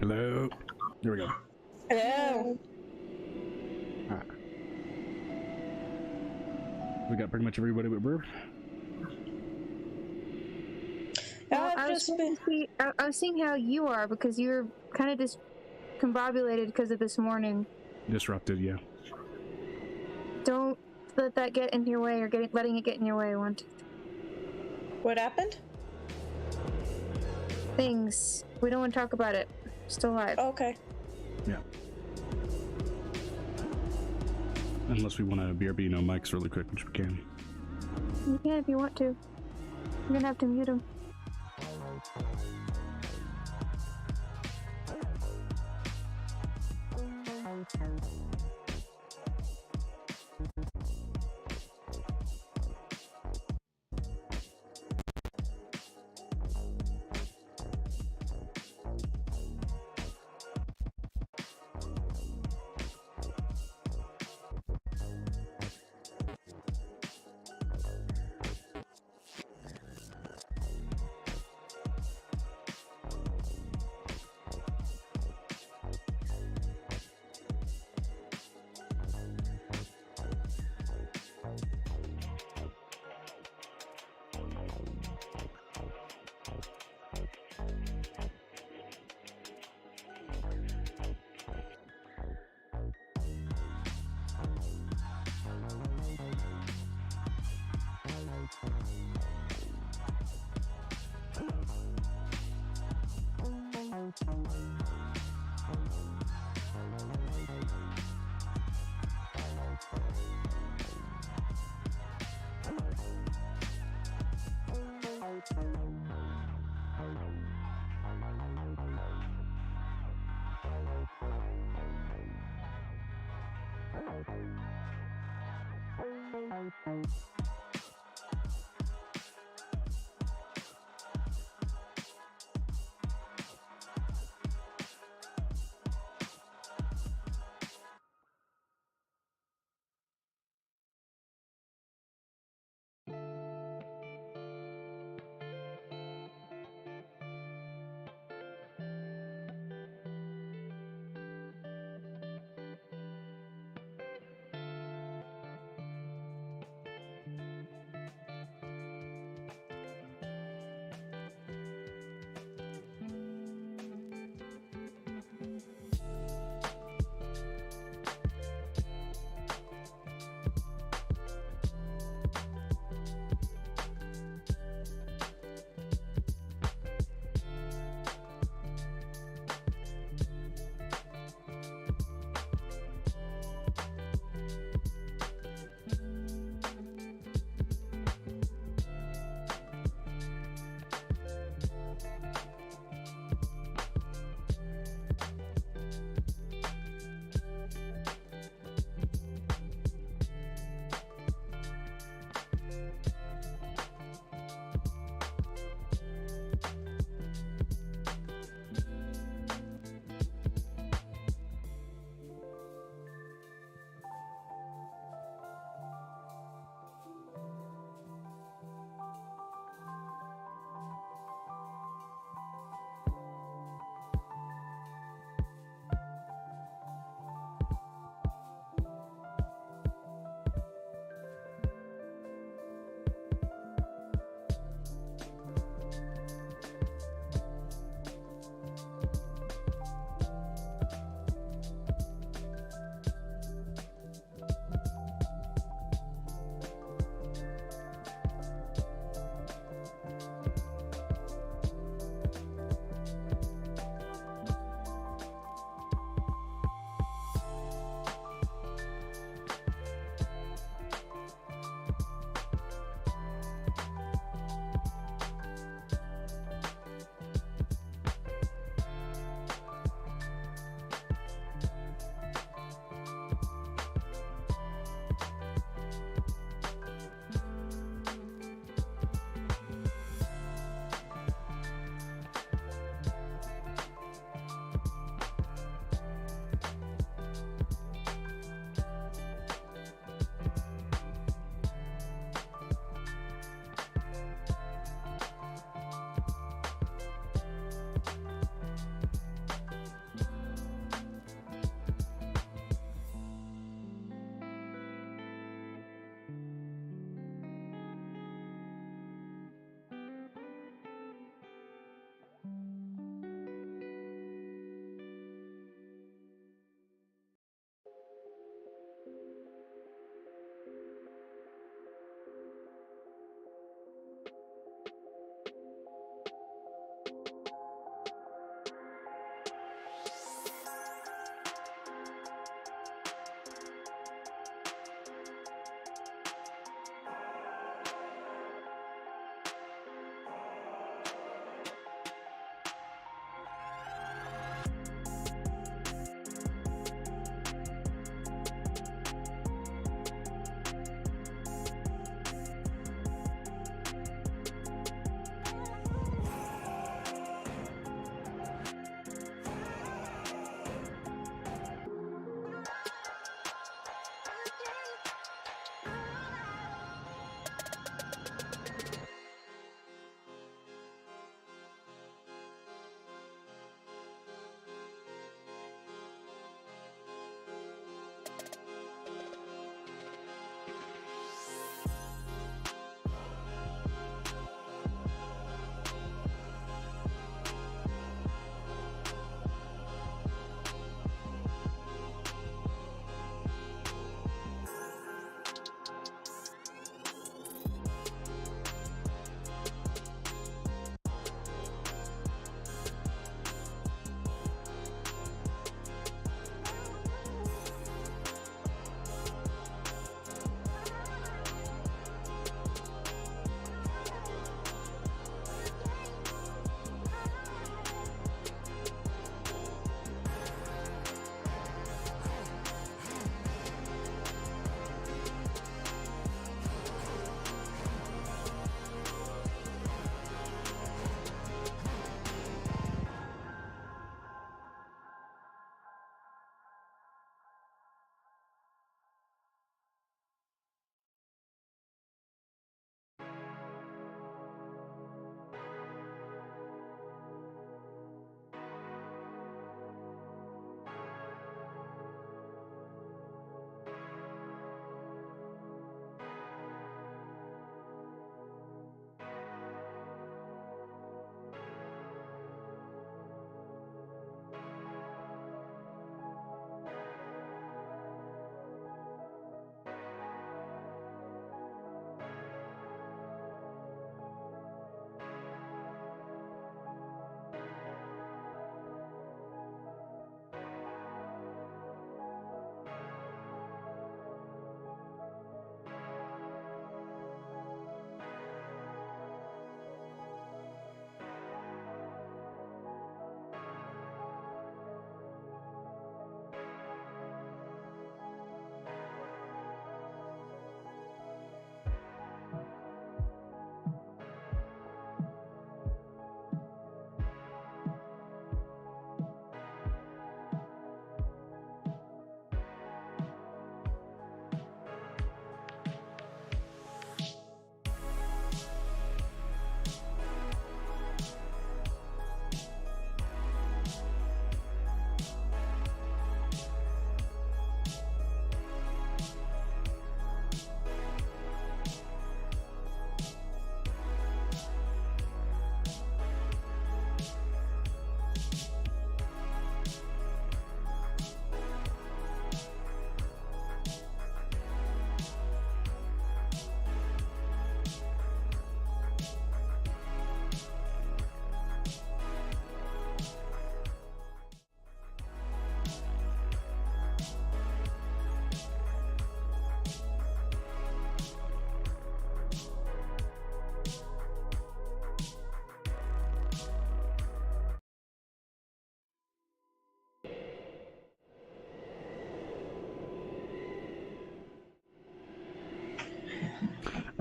Hello. There we go. Hello. Alright. We got pretty much everybody but Brew. Well, I was seeing how you are because you're kind of discombobulated because of this morning. Disrupted, yeah. Don't let that get in your way or letting it get in your way. What happened? Things. We don't want to talk about it. Still alive. Okay. Yeah. Unless we want to BRB no mics really quick, which we can. You can if you want to. You're gonna have to mute him.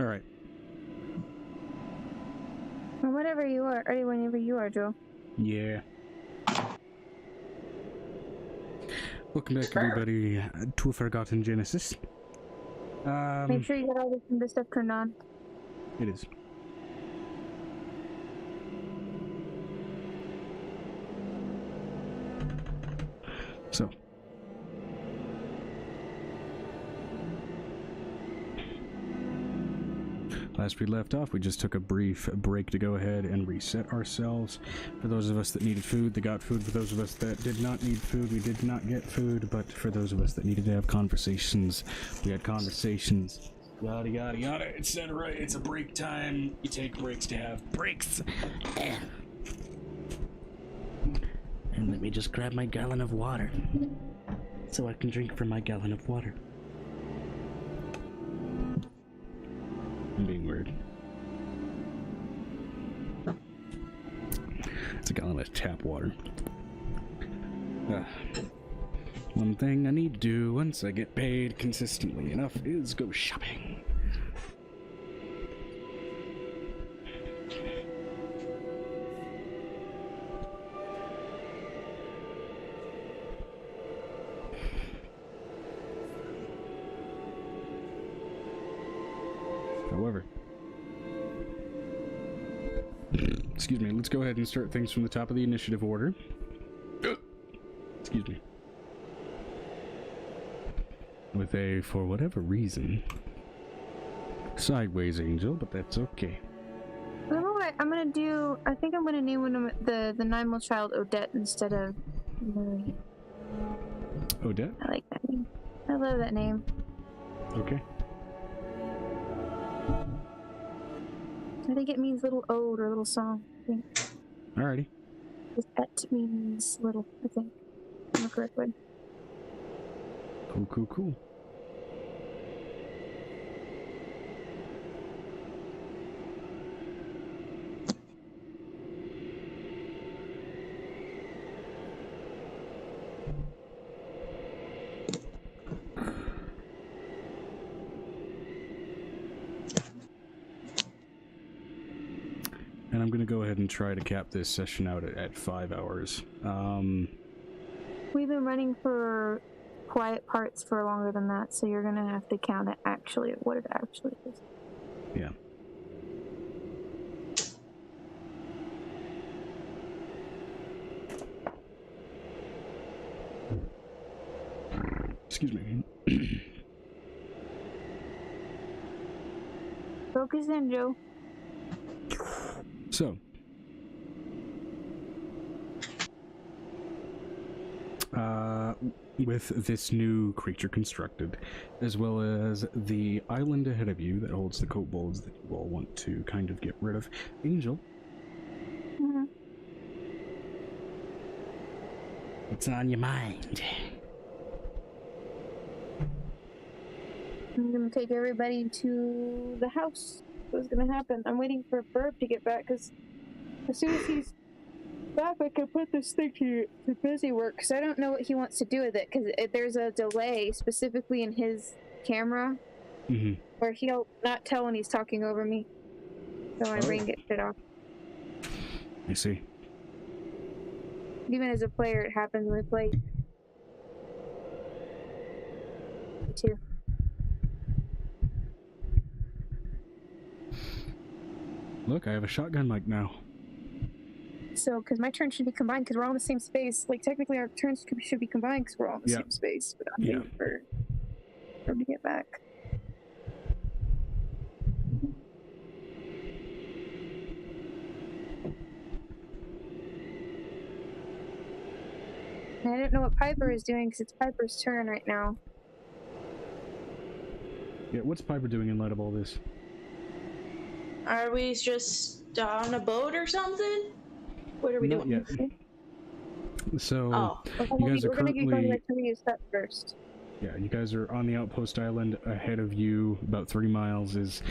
All right. Well, whenever you are, Joe. Yeah. Welcome back, everybody, to a Forgotten Genesis. Make sure you get all this stuff turned on. It is. So. Last we left off, we just took a brief break to go ahead and reset ourselves. For those of us that needed food, they got food. For those of us that did not need food, we did not get food. But for those of us that needed to have conversations, we had conversations. Yada yada yada, etc. It's a break time. You take breaks to have breaks. And let me just grab my gallon of water so I can drink from my gallon of water. I'm being weird. It's a gallon of tap water. One thing I need to do once I get paid consistently enough is go shopping. However, excuse me, let's go ahead and start things from the top of the initiative order. Excuse me. With a, for whatever reason, sideways angel, but that's okay. You know what I'm gonna do? I think I'm gonna name one of the 9-month child Odette instead of Marie. Odette? I like that name. I love that name. Okay. I think it means little ode or little song. I think. Alrighty. Et means little, I think. In the correct way. Cool, cool, cool. And I'm going to go ahead and try to cap this session out at 5 hours. We've been running for quiet parts for longer than that, so you're going to have to count it actually, what it actually is. Yeah. Excuse me. Focus in, Joe. So, with this new creature constructed, as well as the island ahead of you that holds the kobolds that you all want to kind of get rid of, Angel. Mm-hmm. What's on your mind? I'm gonna take everybody to the house. What's gonna happen? I'm waiting for Burb to get back, because as soon as he's back, I can put this thing to busy work, because I don't know what he wants to do with it, because there's a delay specifically in his camera where he'll not tell when he's talking over me, so my brain gets shut off. I see. Even as a player, it happens when we play too. Look, I have a shotgun mic now. So, because my turn should be combined, because we're all in the same space. Like, technically our turns should be combined, because we're all in the same space. But I'm waiting for him to get back. And I don't know what Piper is doing, because it's Piper's turn right now. Yeah, what's Piper doing in light of all this? Are we just on a boat or something? What are we doing? Not yet. So, you guys are currently... We're going to use that first. Yeah, you guys are on the outpost island. Ahead of you, about 3 miles, is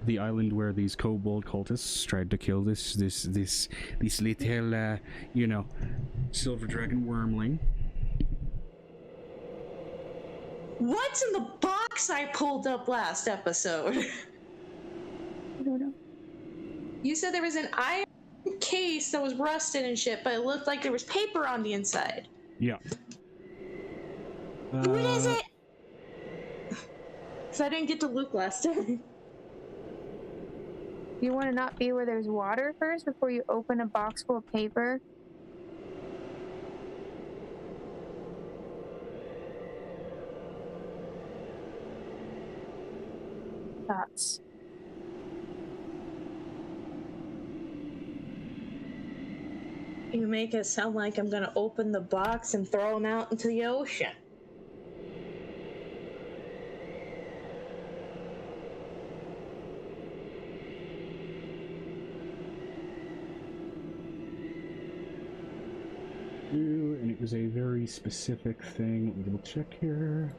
the island where these kobold cultists tried to kill this little, you know, silver dragon wormling. What's in the box I pulled up last episode? You said there was an iron case that was rusted and shit, but it looked like there was paper on the inside. Yeah. What is it? Because I didn't get to look last time. You want to not be where there's water first before you open a box full of paper? Thoughts? You make it sound like I'm gonna open the box and throw them out into the ocean. And it was a very specific thing. Let me double check here.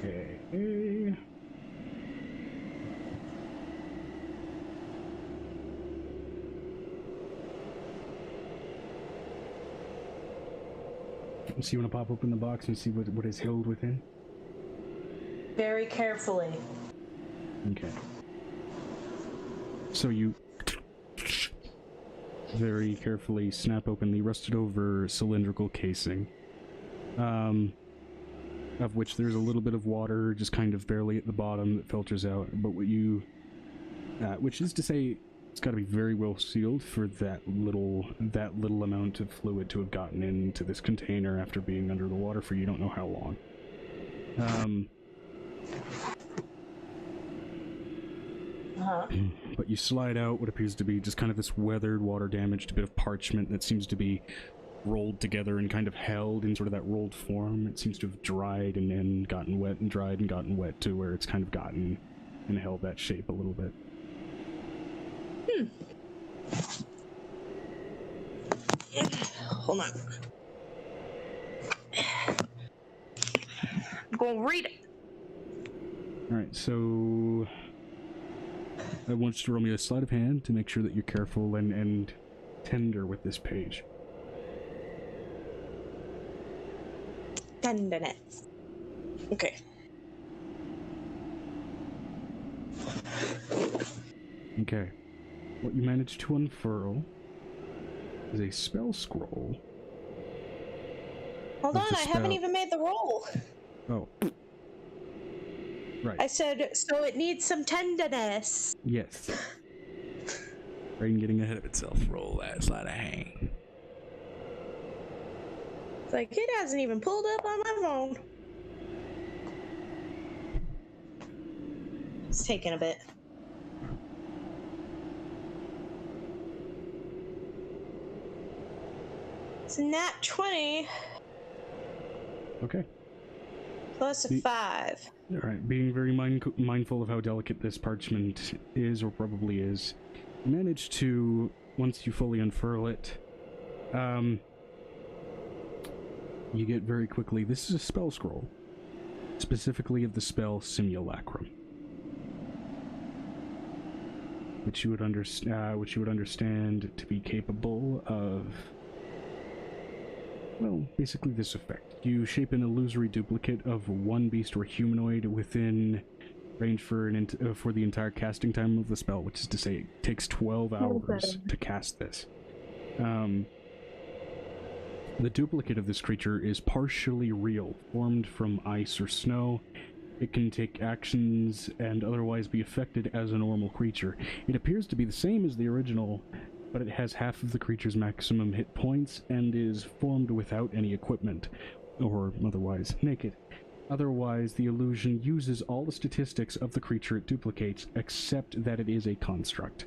Okay. So you want to pop open the box and see what is held within? Very carefully. Okay. So you very carefully snap open the rusted over cylindrical casing, of which there's a little bit of water just kind of barely at the bottom that filters out, but what you, which is to say, it's got to be very well sealed for that little amount of fluid to have gotten into this container after being under the water for you don't know how long. But you slide out what appears to be just kind of this weathered, water-damaged bit of parchment that seems to be rolled together and kind of held in sort of that rolled form. It seems to have dried and then gotten wet and dried and gotten wet to where it's kind of gotten and held that shape a little bit. Hold on. I'm gonna read it. Alright, so I want you to roll me a sleight of hand to make sure that you're careful and tender with this page. Tenderness. Okay. Okay. What you managed to unfurl is a spell scroll. Hold on, I haven't even made the roll. Oh. Right. I said, so it needs some tenderness. Yes. Brain getting ahead of itself. Roll that sleight of hand. It's like, it hasn't even pulled up on my phone. It's taking a bit. It's a nat 20. Okay. Plus a 5. Alright, being very mindful of how delicate this parchment is, or probably is, you manage to, once you fully unfurl it, you get very quickly, this is a spell scroll, specifically of the spell Simulacrum, which you would understand to be capable of, well, basically this effect. You shape an illusory duplicate of one beast or humanoid within range for the entire casting time of the spell, which is to say it takes 12 hours to cast this. The duplicate of this creature is partially real, formed from ice or snow. It can take actions and otherwise be affected as a normal creature. It appears to be the same as the original, but it has half of the creature's maximum hit points and is formed without any equipment, or otherwise naked. Otherwise, the illusion uses all the statistics of the creature it duplicates, except that it is a construct.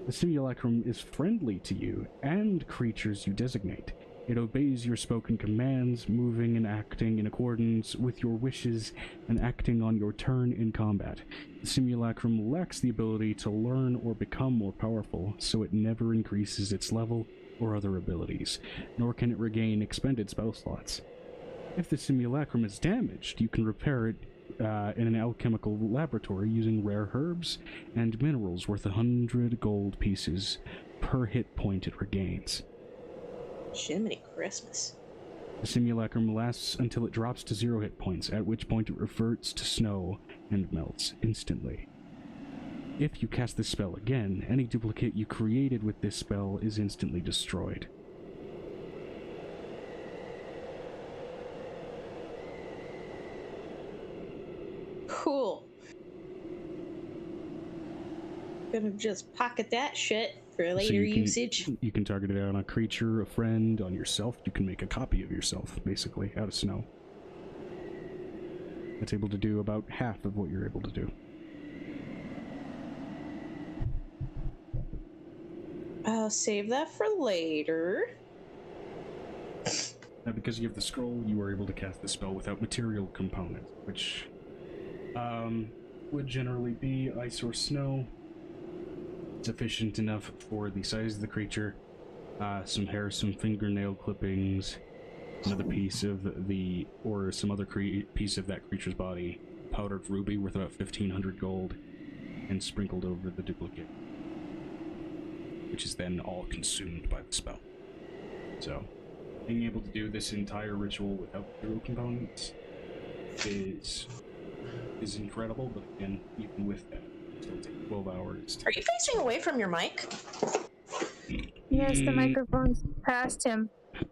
The simulacrum is friendly to you and creatures you designate. It obeys your spoken commands, moving and acting in accordance with your wishes and acting on your turn in combat. The simulacrum lacks the ability to learn or become more powerful, so it never increases its level or other abilities, nor can it regain expended spell slots. If the simulacrum is damaged, you can repair it in an alchemical laboratory using rare herbs and minerals worth 100 gold pieces per hit point it regains. Jiminy Christmas. The simulacrum lasts until it drops to 0 hit points, at which point it reverts to snow and melts instantly. If you cast this spell again, any duplicate you created with this spell is instantly destroyed. Cool. Gonna just pocket that shit for later usage. You can target it on a creature, a friend, on yourself. You can make a copy of yourself, basically, out of snow. It's able to do about half of what you're able to do. I'll save that for later. Now, because you have the scroll, you are able to cast the spell without material components, which would generally be ice or snow. Sufficient enough for the size of the creature, some hair, some fingernail clippings, another piece of the, or some other piece of that creature's body, powdered ruby worth about 1,500 gold, and sprinkled over the duplicate, which is then all consumed by the spell. So, being able to do this entire ritual without hero components is incredible, but again, even with that, it'll take 12 hours. Are you facing away from your mic? Yes, the microphone's past him.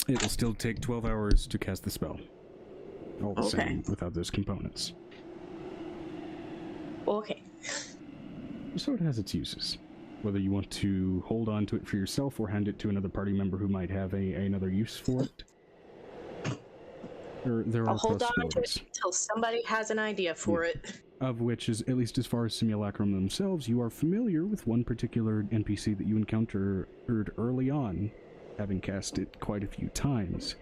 It'll still take 12 hours to cast the spell. All the same, without those components. Okay. So it has its uses. Whether you want to hold on to it for yourself or hand it to another party member who might have another use for it. There I'll are hold on to it possibilities. until somebody has an idea for it. Of which, is at least as far as simulacrum themselves, you are familiar with one particular NPC that you encountered early on, having cast it quite a few times.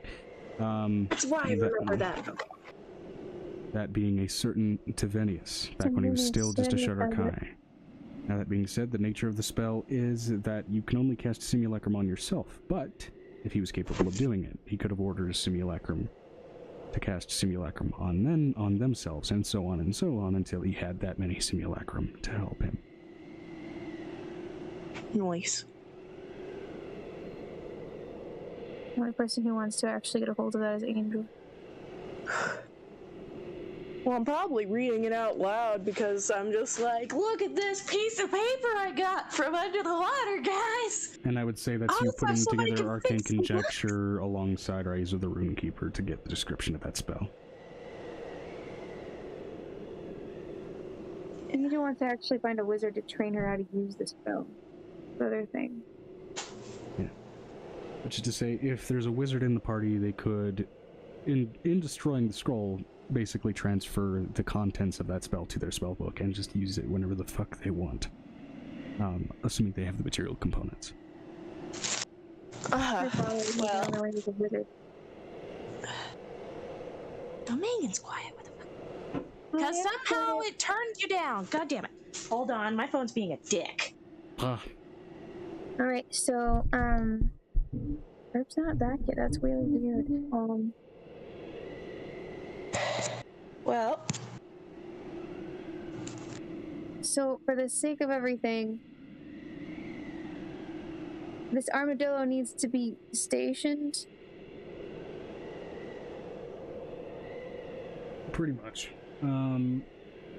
That's why I remember that. That being a certain Tevenius, back when he was still just a Shadar-kai. Now, that being said, the nature of the spell is that you can only cast simulacrum on yourself, but if he was capable of doing it, he could have ordered a simulacrum to cast simulacrum on themselves, and so on until he had that many simulacrum to help him. Nice. The only person who wants to actually get a hold of that is Angel. Well, I'm probably reading it out loud because I'm just like, look at this piece of paper I got from under the water, guys! And I would say that's you putting together Arcane Conjecture alongside Rise of the Runekeeper to get the description of that spell. Angel wants to actually find a wizard to train her how to use the spell. The other thing. Yeah. Which is to say, if there's a wizard in the party, they could, in destroying the scroll, basically transfer the contents of that spell to their spellbook and just use it whenever the fuck they want. Assuming they have the material components. Well, Dominion's quiet. What the fuck? Because somehow it turned you down. God damn it. Hold on, my phone's being a dick. Alright, so, Herb's not back yet. That's really weird. Well. So, for the sake of everything, this armadillo needs to be stationed? Pretty much.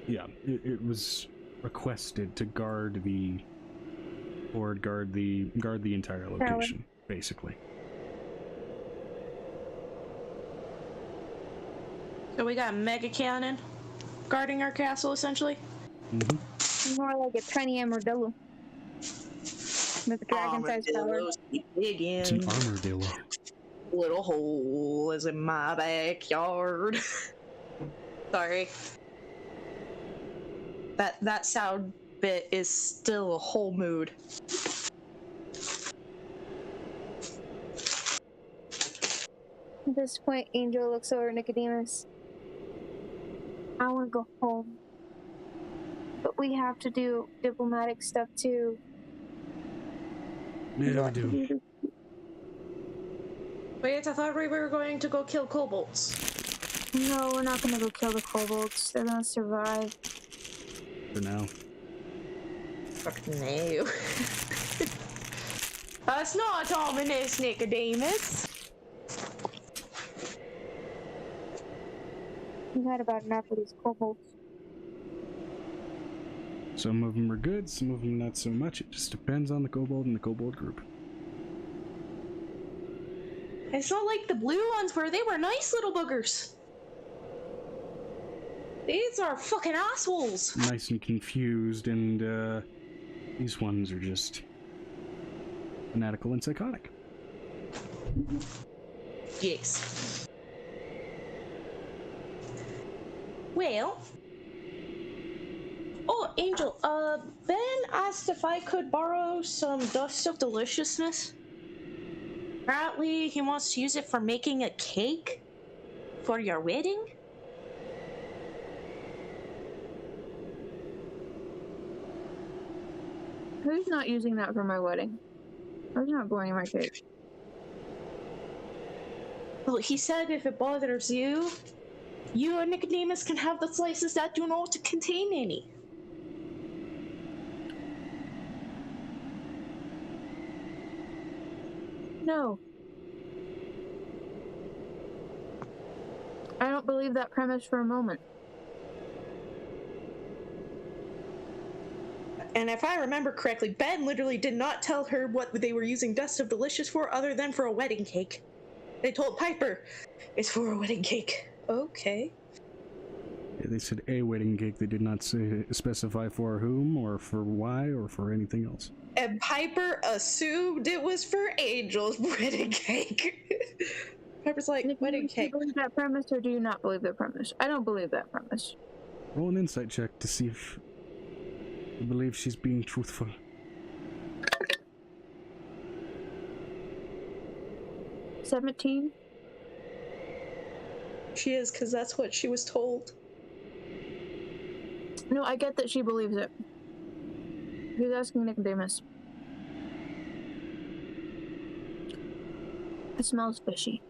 Yeah, it was requested to guard the entire location, basically. So we got a mega cannon guarding our castle, essentially? Mm-hmm. More like a tiny armadillo. With dragon-sized power. It's an armadillo. Little hole is in my backyard. Sorry. That sound bit is still a whole mood. At this point, Angel looks over at Nicodemus. I want to go home. But we have to do diplomatic stuff too. Yeah, we do. Wait, I thought we were going to go kill kobolds. No, we're not gonna go kill the kobolds. They're gonna survive. For now. Fuck no. That's not ominous, Nicodemus. We've had about enough of these kobolds. Some of them are good, some of them not so much. It just depends on the kobold and the kobold group. It's not like the blue ones where they were nice little boogers. These are fucking assholes. Nice and confused, and these ones are just fanatical and psychotic. Yes. Well. Oh, Angel, Ben asked if I could borrow some dust of deliciousness. Apparently, he wants to use it for making a cake for your wedding. Who's not using that for my wedding? Who's not burning my cake? Well, he said if it bothers you, you and Nicodemus can have the slices that do not contain any. No. I don't believe that premise for a moment. And if I remember correctly, Ben literally did not tell her what they were using Dust of Delicious for other than for a wedding cake. They told Piper, it's for a wedding cake. Okay. Yeah, they said a wedding cake. They did not specify for whom or for why or for anything else. And Piper assumed it was for Angel's wedding cake. Piper's like, wedding cake. Do you believe that premise or do you not believe that premise? I don't believe that premise. Roll an insight check to see if you believe she's being truthful. 17? She is, because that's what she was told. No, I get that she believes it. Who's asking Nicodemus? It smells fishy.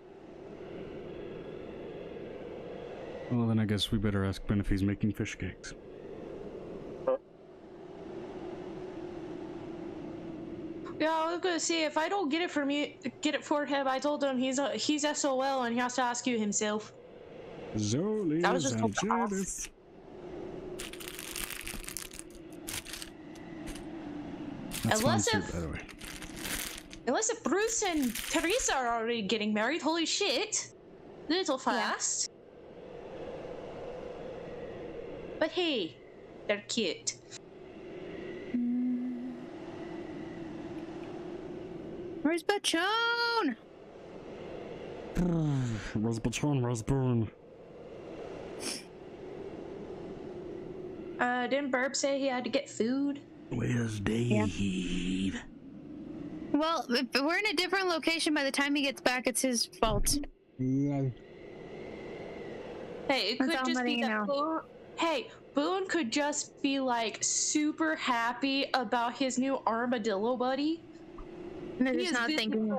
Well, then I guess we better ask Ben if he's making fish cakes. Yeah, I was gonna say if I don't get it for him. I told him he's SOL and he has to ask you himself. Zoli I was just and Judith. That's Unless fun if- too, by the way. Unless if Bruce and Teresa are already getting married, holy shit, little fast. But hey, they're cute. Where's Bachon? Where's Bachon? Where's Boone? Didn't Burb say he had to get food? Where's Dave? Well, if we're in a different location by the time he gets back, it's his fault. Yeah. Hey, it That's could all I'm just letting be you that know. Boone. Hey, Boone could just be like super happy about his new armadillo buddy. And they're He just is not busy thinking.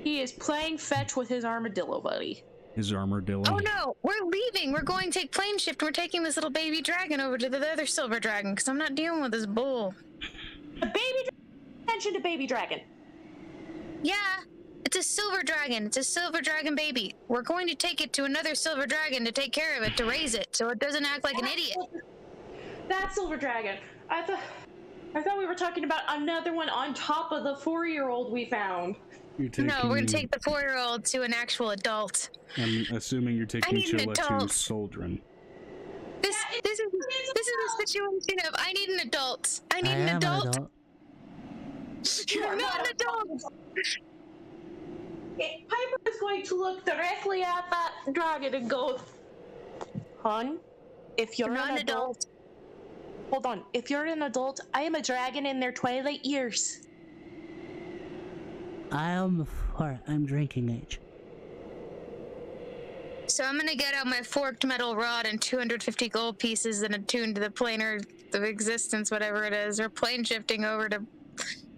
he is playing fetch with his armadillo buddy. His armadillo. Oh no, we're leaving. We're going to take plane shift. We're taking this little baby dragon over to the other silver dragon because I'm not dealing with this bull. A baby mentioned a baby dragon. Yeah, it's a silver dragon. It's a silver dragon baby. We're going to take it to another silver dragon to take care of it, to raise it, so it doesn't act like an idiot. That silver dragon. I thought we were talking about another one on top of the 4-year-old we found. You're taking, No, we're gonna take the 4-year-old to an actual adult. I'm assuming you're taking need an Chilla to adult. Soldrin. This is a situation of I need an adult. I need an am adult. an adult. You're not an adult. Piper is going to look directly at that dragon and go, "Hon, if you're not an adult, hold on. If you're an adult, I am a dragon in their twilight years." I'm drinking age. So I'm gonna get out my forked metal rod and 250 gold pieces and attune to the planar of existence, whatever it is, or plane shifting over to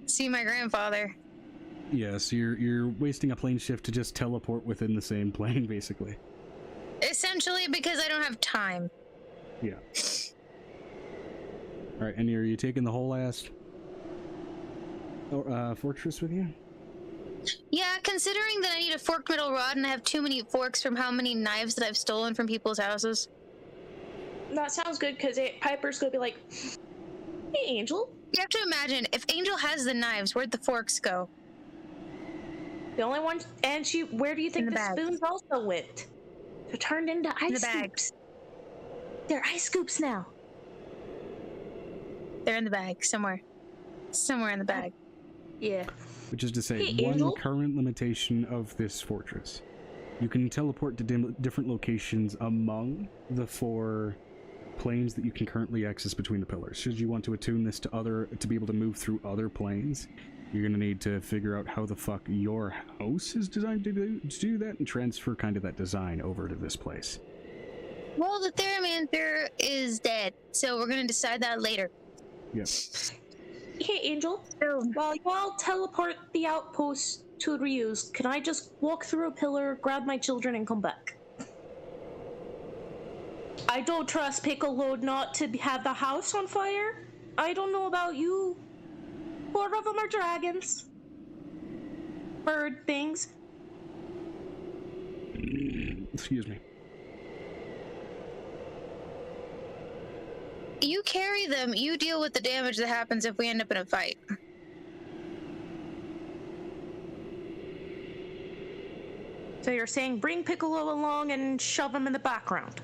see my grandfather. Yes, you're wasting a plane shift to just teleport within the same plane, basically. Essentially, because I don't have time. Yeah. Alright, and are you taking the whole last fortress with you? Yeah, considering that I need a forked metal rod and I have too many forks from how many knives that I've stolen from people's houses. That sounds good, because Piper's gonna be like, hey, Angel. You have to imagine, if Angel has the knives, where'd the forks go? The only one, and where do you think the spoons also went? They're turned into ice scoops. They're ice scoops now. They're in the bag, somewhere. Somewhere in the bag. Yeah. Which is to say, Hey, Angel? one current limitation of this fortress. You can teleport to different locations among the 4 planes that you can currently access between the pillars. Should you want to attune this to be able to move through other planes, you're going to need to figure out how the fuck your house is designed to do that and transfer kind of that design over to this place. Well, the Theramancer is dead, so we're going to decide that later. Yep. Hey, Angel. While y'all teleport the outpost to reuse, can I just walk through a pillar, grab my children, and come back? I don't trust Piccolo not to have the house on fire. I don't know about you. 4 of them are dragons. Bird things. Excuse me. You carry them, you deal with the damage that happens if we end up in a fight. So you're saying bring Piccolo along and shove him in the background?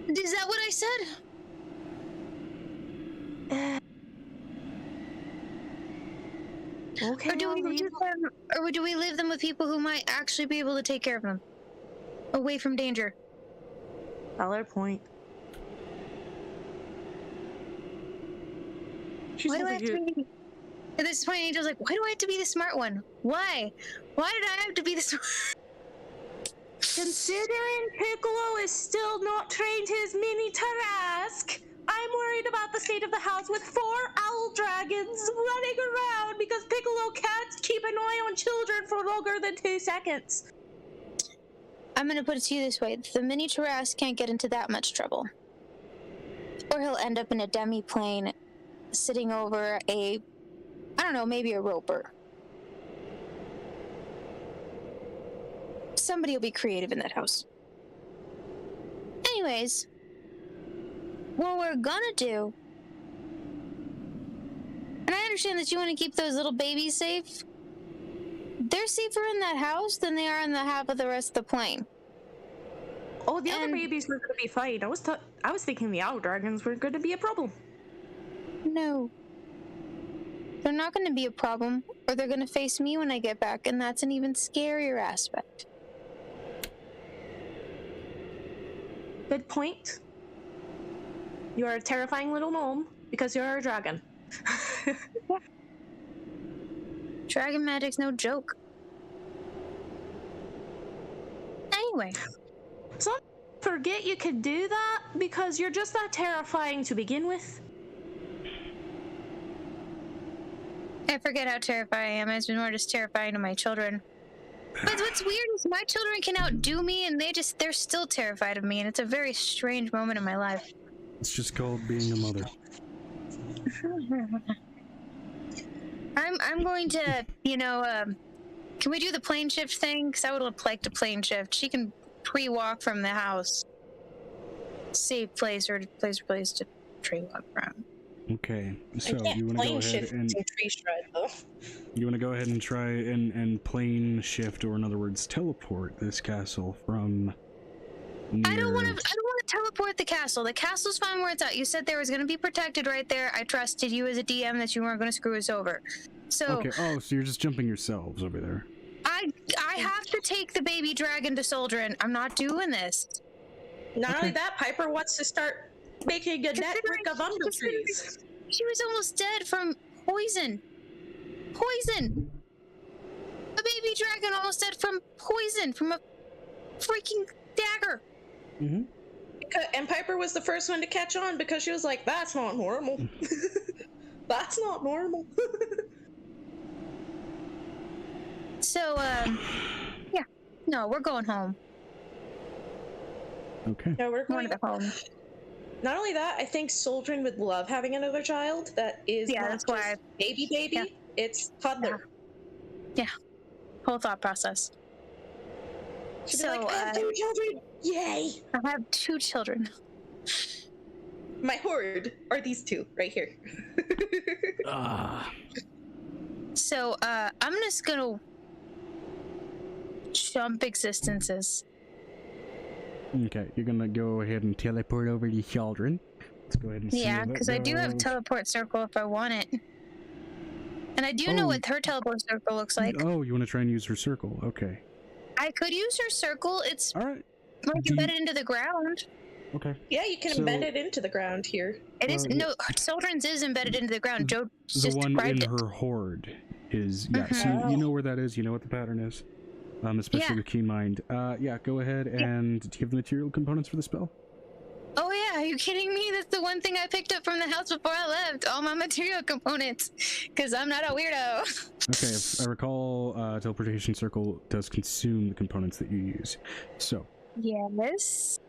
Is that what I said? Okay. Or do we leave them with people who might actually be able to take care of them? Away from danger. Valid point. Why do I have to be... At this point, Angel's like, why do I have to be the smart one? Why? Why did I have to be the smart... Considering Piccolo is still not trained his mini Tarask, I'm worried about the state of the house with 4 owl dragons running around because Piccolo can't keep an eye on children for longer than 2 seconds. I'm gonna put it to you this way. The mini Tarask can't get into that much trouble. Or he'll end up in a demi-plane sitting over I don't know, maybe a roper. Somebody will be creative in that house. Anyways, what we're gonna do, and I understand that you want to keep those little babies safe. They're safer in that house than they are in the half of the rest of the plane. Oh, the other babies were going to be fine. I was thinking the owl dragons were going to be a problem. No. They're not going to be a problem, or they're going to face me when I get back, and that's an even scarier aspect. Good point. You are a terrifying little gnome because you're a dragon. Dragon magic's no joke. Anyway. So forget you could do that because you're just that terrifying to begin with. I forget how terrifying I am. It's been more just terrifying to my children. But what's weird is my children can outdo me and they're still terrified of me, and it's a very strange moment in my life. It's just called being a mother. I'm going to, can we do the plane shift thing? Because I would like to plane shift. She can pre-walk from the house. Safe place or place to pre-walk from. Okay, so you want to go ahead and tree shred, though. You want to go ahead and try and plane shift, or in other words, teleport this castle from near... I don't want to teleport the castle. The castle's fine where it's at. You said there was going to be protected right there. I trusted you as a DM that you weren't going to screw us over. So okay. Oh, so you're just jumping yourselves over there. I have to take the baby dragon to Soldrin. I'm not doing this. Not only that, Piper wants to start making a network of umber trees. She was almost dead from poison. Poison! A baby dragon almost dead from poison, from a freaking dagger. Mm-hmm. And Piper was the first one to catch on because she was like, that's not normal. That's not normal. So, yeah. No, we're going home. Okay. No, we're Going going to home. Not only that, I think Soldrin would love having another child that is Yeah, not that's just why. baby, Yeah. it's toddler. Yeah. Whole thought process. She'd So, be like, I have 2 children! Yay! I have 2 children. My horde are these 2 right here. So, I'm just gonna jump existences. Okay, you're gonna go ahead and teleport over to children. Let's go ahead and see Yeah, how that because I do have goes. teleport circle if I want it. And I do know what her teleport circle looks like. Oh, you want to try and use her circle? Okay. I could use her circle. It's All right. like embedded into the ground. Okay. Yeah, you can embed it into the ground here. It is no, Soldrin's is embedded into the ground. Joe The just one described in it. her horde is so you know where that is. You know what the pattern is. Especially with keen mind. Yeah. Go ahead and do you have the material components for the spell? Oh yeah, are you kidding me? That's the one thing I picked up from the house before I left. All my material components, because I'm not a weirdo. Okay, if I recall, teleportation circle does consume the components that you use. So. Yes.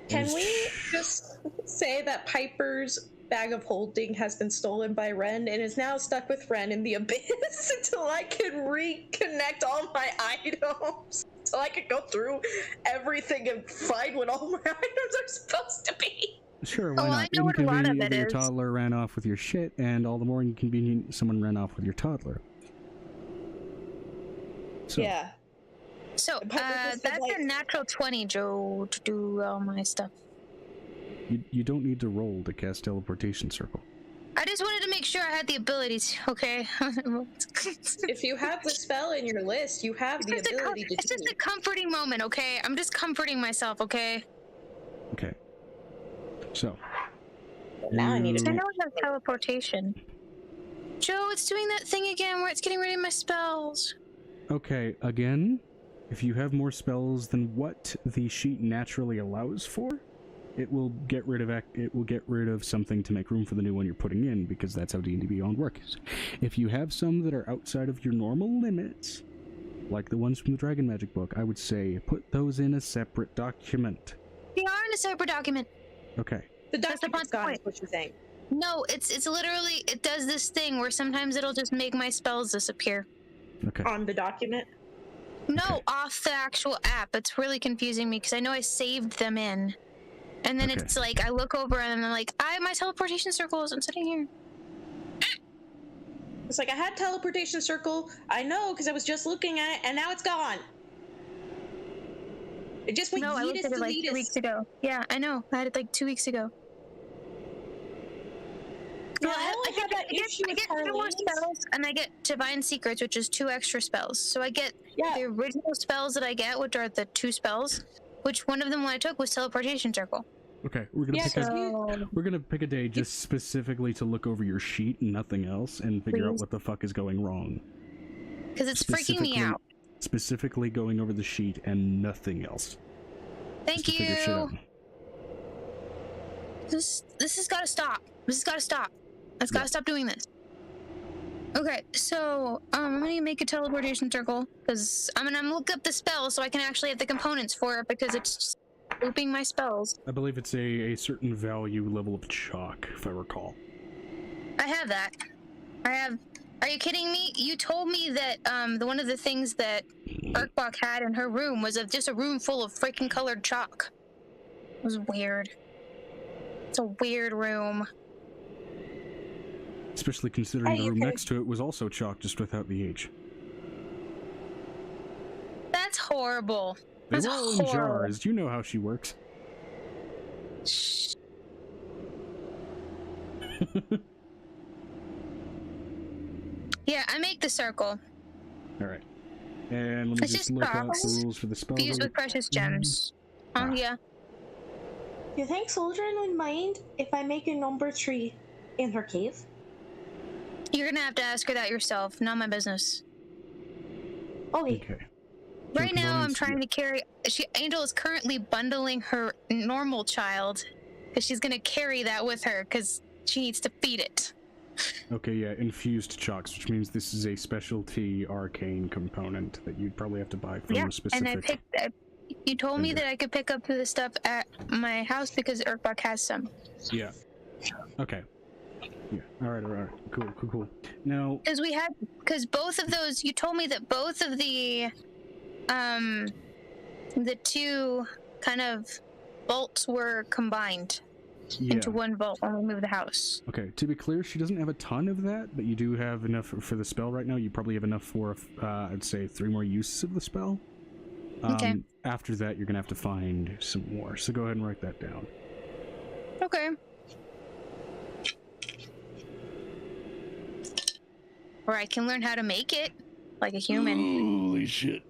Can we just say that Piper's bag of holding has been stolen by Ren and is now stuck with Ren in the abyss until I can reconnect all my items? So I could go through everything and find what all my items are supposed to be. Sure, why not? I know what a lot of it Your is. toddler ran off with your shit, and all the more inconvenient someone ran off with your toddler. So, Yeah. So, Piper just said, that's like- a natural 20, Joe, to do all my stuff. you don't need to roll to cast teleportation circle. I just wanted to make sure I had the abilities, okay? If you have the spell in your list, you have the ability to It's do just a it. comforting moment, okay? I'm just comforting myself, okay? Okay. So. Now I need I to know I have teleportation. Joe, it's doing that thing again where it's getting rid of my spells. Okay, again, if you have more spells than what the sheet naturally allows for, it will get rid of something to make room for the new one you're putting in, because that's how D&D Beyond works. If you have some that are outside of your normal limits, like the ones from the Dragon Magic book, I would say put those in a separate document. They are in a separate document. Okay. The That's the document's gone, is what you're saying. No, it's literally, it does this thing where sometimes it'll just make my spells disappear. Okay. On the document? No, Okay. off the actual app. It's really confusing me because I know I saved them in. And then Okay. it's like, I look over and I'm like, my teleportation circle isn't sitting here. It's like, I had teleportation circle. I know, because I was just looking at it, and now it's gone. It just went No, I looked at it like 2 deletus. weeks ago. Yeah, I know. I had it like 2 weeks ago. Yeah, Well, I only had that issue I with get 2 more Carlene's. spells, and I get Divine Secrets, which is 2 extra spells. So I get Yeah. the original spells that I get, which are the 2 spells, which one of them when I took was Teleportation Circle. Okay, we're gonna Yeah, pick a day just specifically to look over your sheet and nothing else, and figure out Please. what the fuck is going wrong. Because it's freaking me out. Specifically going over the sheet and nothing else. Thank Just to figure shit out. you. This has got to stop. This has got to stop. Let's got to stop doing this. Okay, so I'm gonna make a teleportation circle because I'm gonna look up the spell so I can actually have the components for it because it's just looping my spells. I believe it's a certain value level of chalk, if I recall. I have that. I have. Are you kidding me? You told me that one of the things that Arkbach had in her room was just a room full of freaking colored chalk. It was weird. It's a weird room. Especially considering the room next to it was also chalk, just without the H. That's horrible. They That's were all in horrible. jars. You know how she works. Shh. Yeah, I make the circle. Alright. And let me It's just just look up rocks the rules for the spell. Fused with precious gems. Oh, yeah. Do you think Soldrin would mind if I make a number 3 in her cave? You're gonna have to ask her that yourself. Not my business. Okay. Right now, I'm trying to carry. Angel is currently bundling her normal child because she's gonna carry that with her because she needs to feed it. Okay, yeah, infused chocks, which means this is a specialty arcane component that you'd probably have to buy from a specific. And I picked. You told me that I could pick up the stuff at my house because Urkbach has some. Yeah. Okay. Yeah. All right. Cool. Now, because both of those, you told me that both of the two kind of bolts were combined into one bolt when we move the house. Okay. To be clear, she doesn't have a ton of that, but you do have enough for the spell right now. You probably have enough for, I'd say, 3 more uses of the spell. Okay. After that, you're gonna have to find some more. So go ahead and write that down. Okay. Or I can learn how to make it like a human. Holy shit.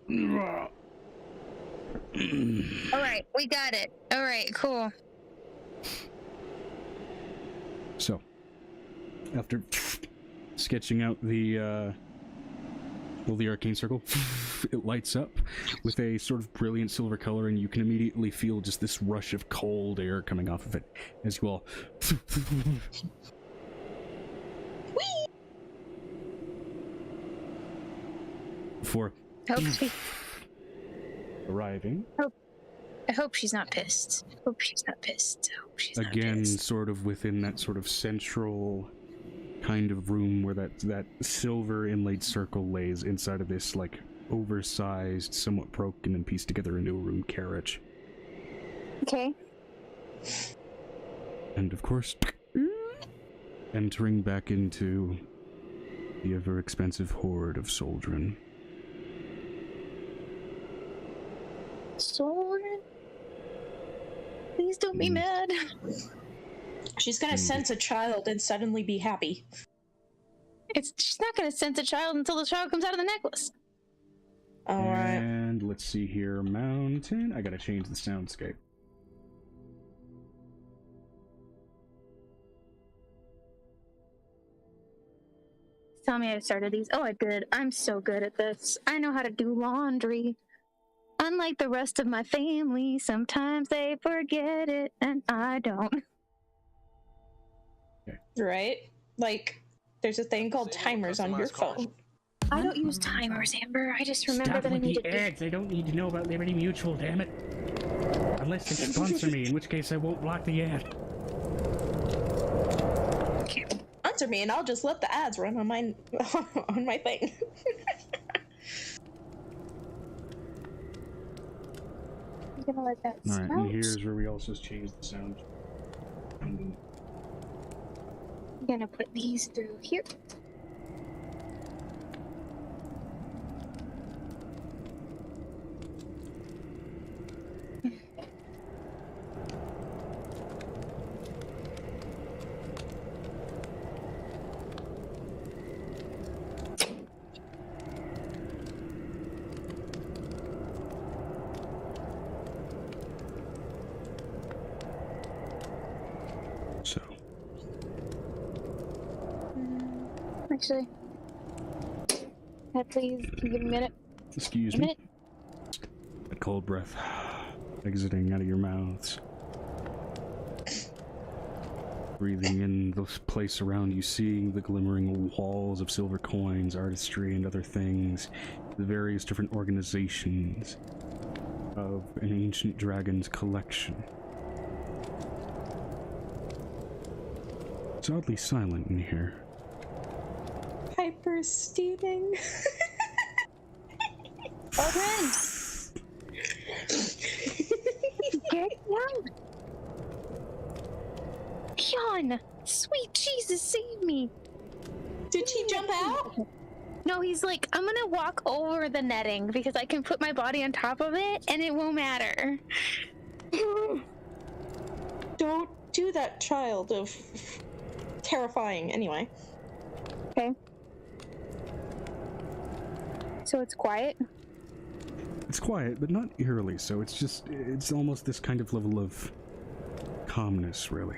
Alright, we got it. Alright, cool. So, after sketching out the arcane circle, it lights up with a sort of brilliant silver color, and you can immediately feel just this rush of cold air coming off of it as you all before arriving. I hope she's not pissed. Again, sort of within that sort of central kind of room where that silver inlaid circle lays inside of this, like, oversized, somewhat broken and pieced together into a room carriage. Okay. And of course, entering back into the ever-expensive horde of Soldrin. Soldrin? Please don't be mad. She's gonna sense a child and suddenly be happy. She's not gonna sense a child until the child comes out of the necklace. Alright. And let's see here, mountain. I gotta change the soundscape. Tell me I started these. Oh, I did. I'm so good at this. I know how to do laundry. Unlike the rest of my family, sometimes they forget it, and I don't. Okay. Right? Like, there's a thing called timers on your phone. I don't use timers, Amber. I just remember that I need to ads. I don't need to know about Liberty Mutual, damn it. Unless they sponsor me, in which case I won't block the ad. Okay. Sponsor me, and I'll just let the ads run on my on my thing. I'm gonna let that Alright, and here's where we also change the sound. I'm gonna put these through here. So. Actually, please give me a minute. Excuse me. That cold breath exiting out of your mouths. Breathing in the place around you, seeing the glimmering walls of silver coins, artistry, and other things, the various different organizations of an ancient dragon's collection. It's oddly silent in here. Hyper steaming. Open! Get down! Keon! Sweet Jesus, save me! Did he jump out? No, he's like, I'm gonna walk over the netting because I can put my body on top of it and it won't matter. Don't do that, child of... Terrifying, anyway. Okay. So it's quiet? It's quiet, but not eerily so. It's almost this kind of level of calmness, really.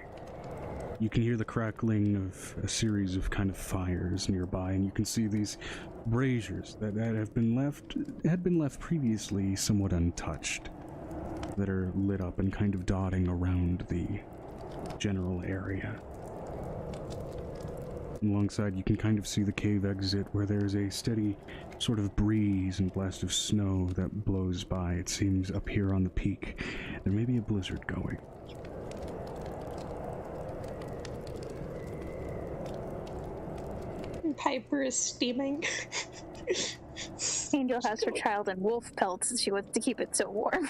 you can hear the crackling of a series of kind of fires nearby, and you can see these braziers that had been left previously somewhat untouched, that are lit up and kind of dotting around the general area. Alongside, you can kind of see the cave exit, where there's a steady sort of breeze and blast of snow that blows by. It seems up here on the peak there may be a blizzard going. Piper is steaming. Angel has her child in wolf pelts. She wants to keep it so warm.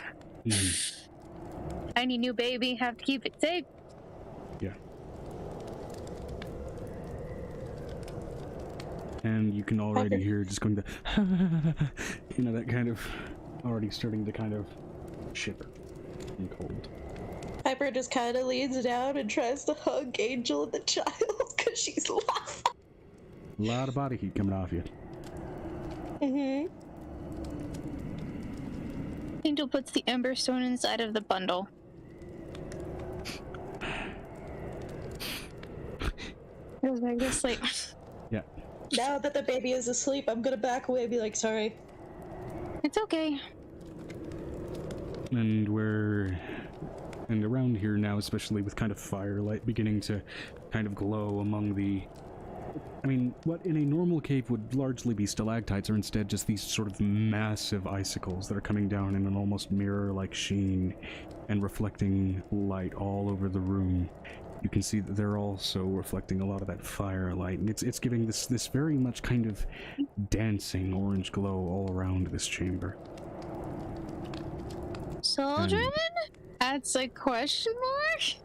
Tiny new baby, have to keep it safe. Yeah. And you can already hear just going the, you know, that kind of, already starting to kind of shiver and cold. Piper just kind of leans down and tries to hug Angel and the child because she's laughing. A lot of body heat coming off you. Mm-hmm. Angel puts the ember stone inside of the bundle. Goes back to sleep. Yeah. Now that the baby is asleep, I'm gonna back away and be like, sorry. It's okay. And around here now, especially with kind of firelight beginning to kind of glow among the, I mean, what in a normal cave would largely be stalactites are instead just these sort of massive icicles that are coming down in an almost mirror-like sheen and reflecting light all over the room. You can see that they're also reflecting a lot of that firelight, and it's giving this very much kind of dancing orange glow all around this chamber. Children? That's a question mark?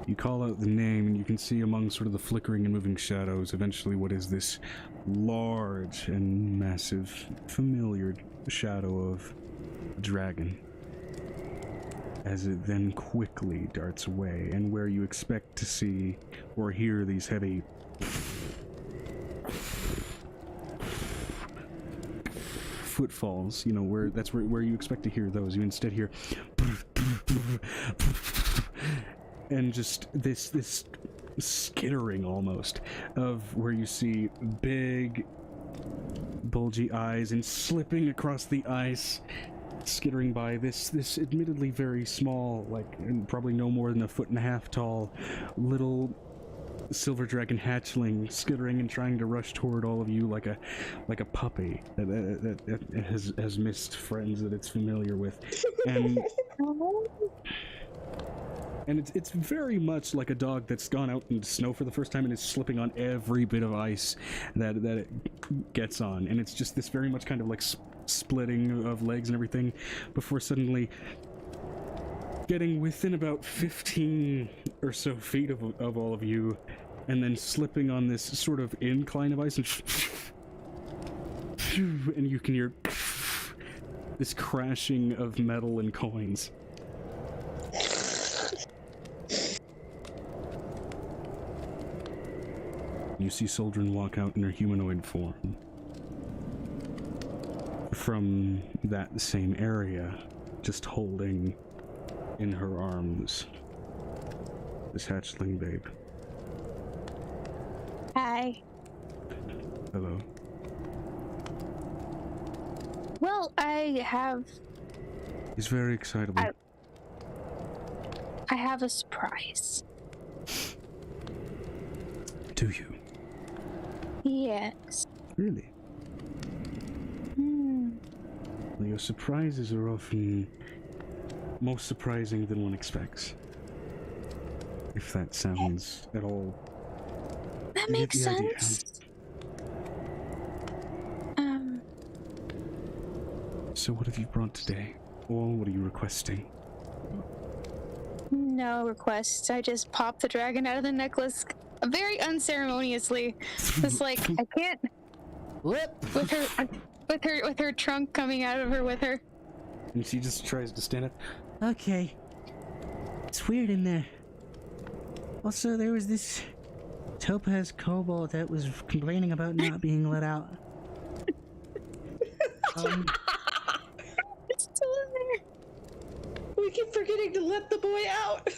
You call out the name, and you can see among sort of the flickering and moving shadows eventually what is this large and massive familiar shadow of a dragon, as it then quickly darts away, and where you expect to see or hear these heavy footfalls, you know, where you expect to hear those, you instead hear and just this skittering almost of where you see big bulgy eyes and slipping across the ice, skittering by this admittedly very small, like, and probably no more than 1.5 feet tall little silver dragon hatchling, skittering and trying to rush toward all of you like a puppy that has missed friends that it's familiar with, and it's very much like a dog that's gone out into snow for the first time and is slipping on every bit of ice that it gets on, and it's just this very much kind of like splitting of legs and everything before suddenly getting within about 15 or so feet of all of you, and then slipping on this sort of incline of ice, and you can hear this crashing of metal and coins. You see Soldrin walk out in her humanoid form from that same area, just holding in her arms this hatchling babe. Hi. Hello. Well, He's very excitable. I have a surprise. Do you? Yes. Really? Well, your surprises are often most surprising than one expects. If that sounds at all... That makes sense. So what have you brought today? Or what are you requesting? No requests. I just popped the dragon out of the necklace very unceremoniously. Just like, I can't... With her trunk coming out of her with her. And she just tries to stand up. Okay. It's weird in there. Also, there was this topaz kobold that was complaining about not being let out. It's still in there. We keep forgetting to let the boy out.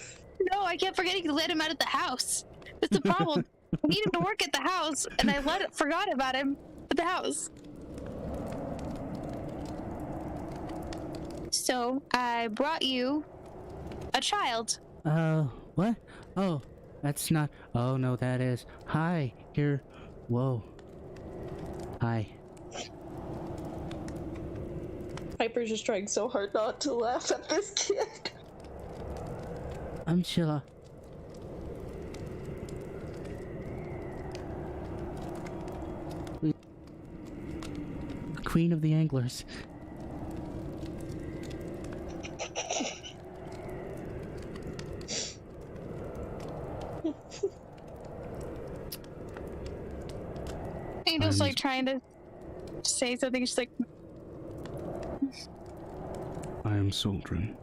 No, I kept forgetting to let him out of the house. That's the problem. I need him to work at the house, and I forgot about him at the house. So I brought you a child. What? Oh, that's not. Oh no, that is. Hi, here. Whoa. Hi. Piper's just trying so hard not to laugh at this kid. I'm Chilla. Queen of the Anglers. Angel's like trying to say something. She's like, I am Soldrin.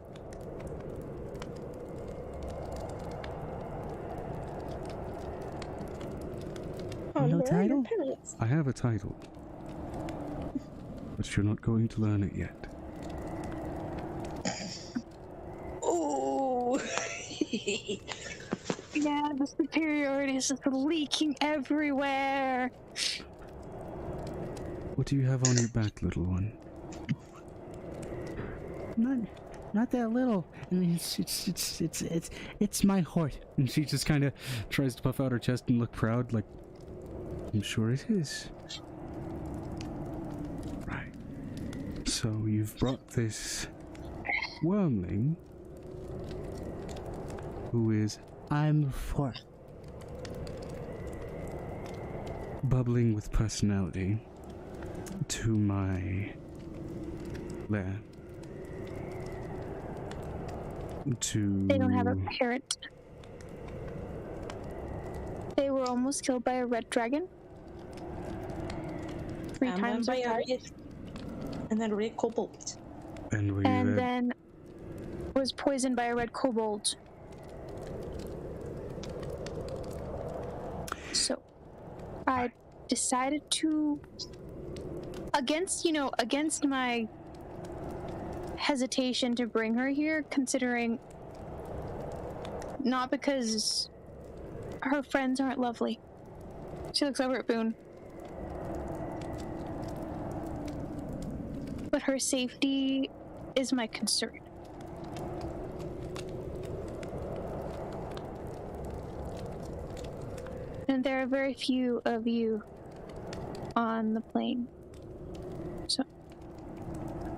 No title? I have a title. But you're not going to learn it yet. Oh. yeah, the superiority is just leaking everywhere. What do you have on your back, little one? Not that little. I mean, it's my heart. And she just kind of tries to puff out her chest and look proud, like, I'm sure it is. Right. So you've brought this wormling, who is I'm for bubbling with personality, to my lair. They don't have a parent. They were almost killed by a red dragon. 3 times by a red, and then a red kobold. And then was poisoned by a red kobold. So I decided to, against my hesitation to bring her here, considering not because her friends aren't lovely. She looks over at Boone. But her safety is my concern. And there are very few of you on the plane. So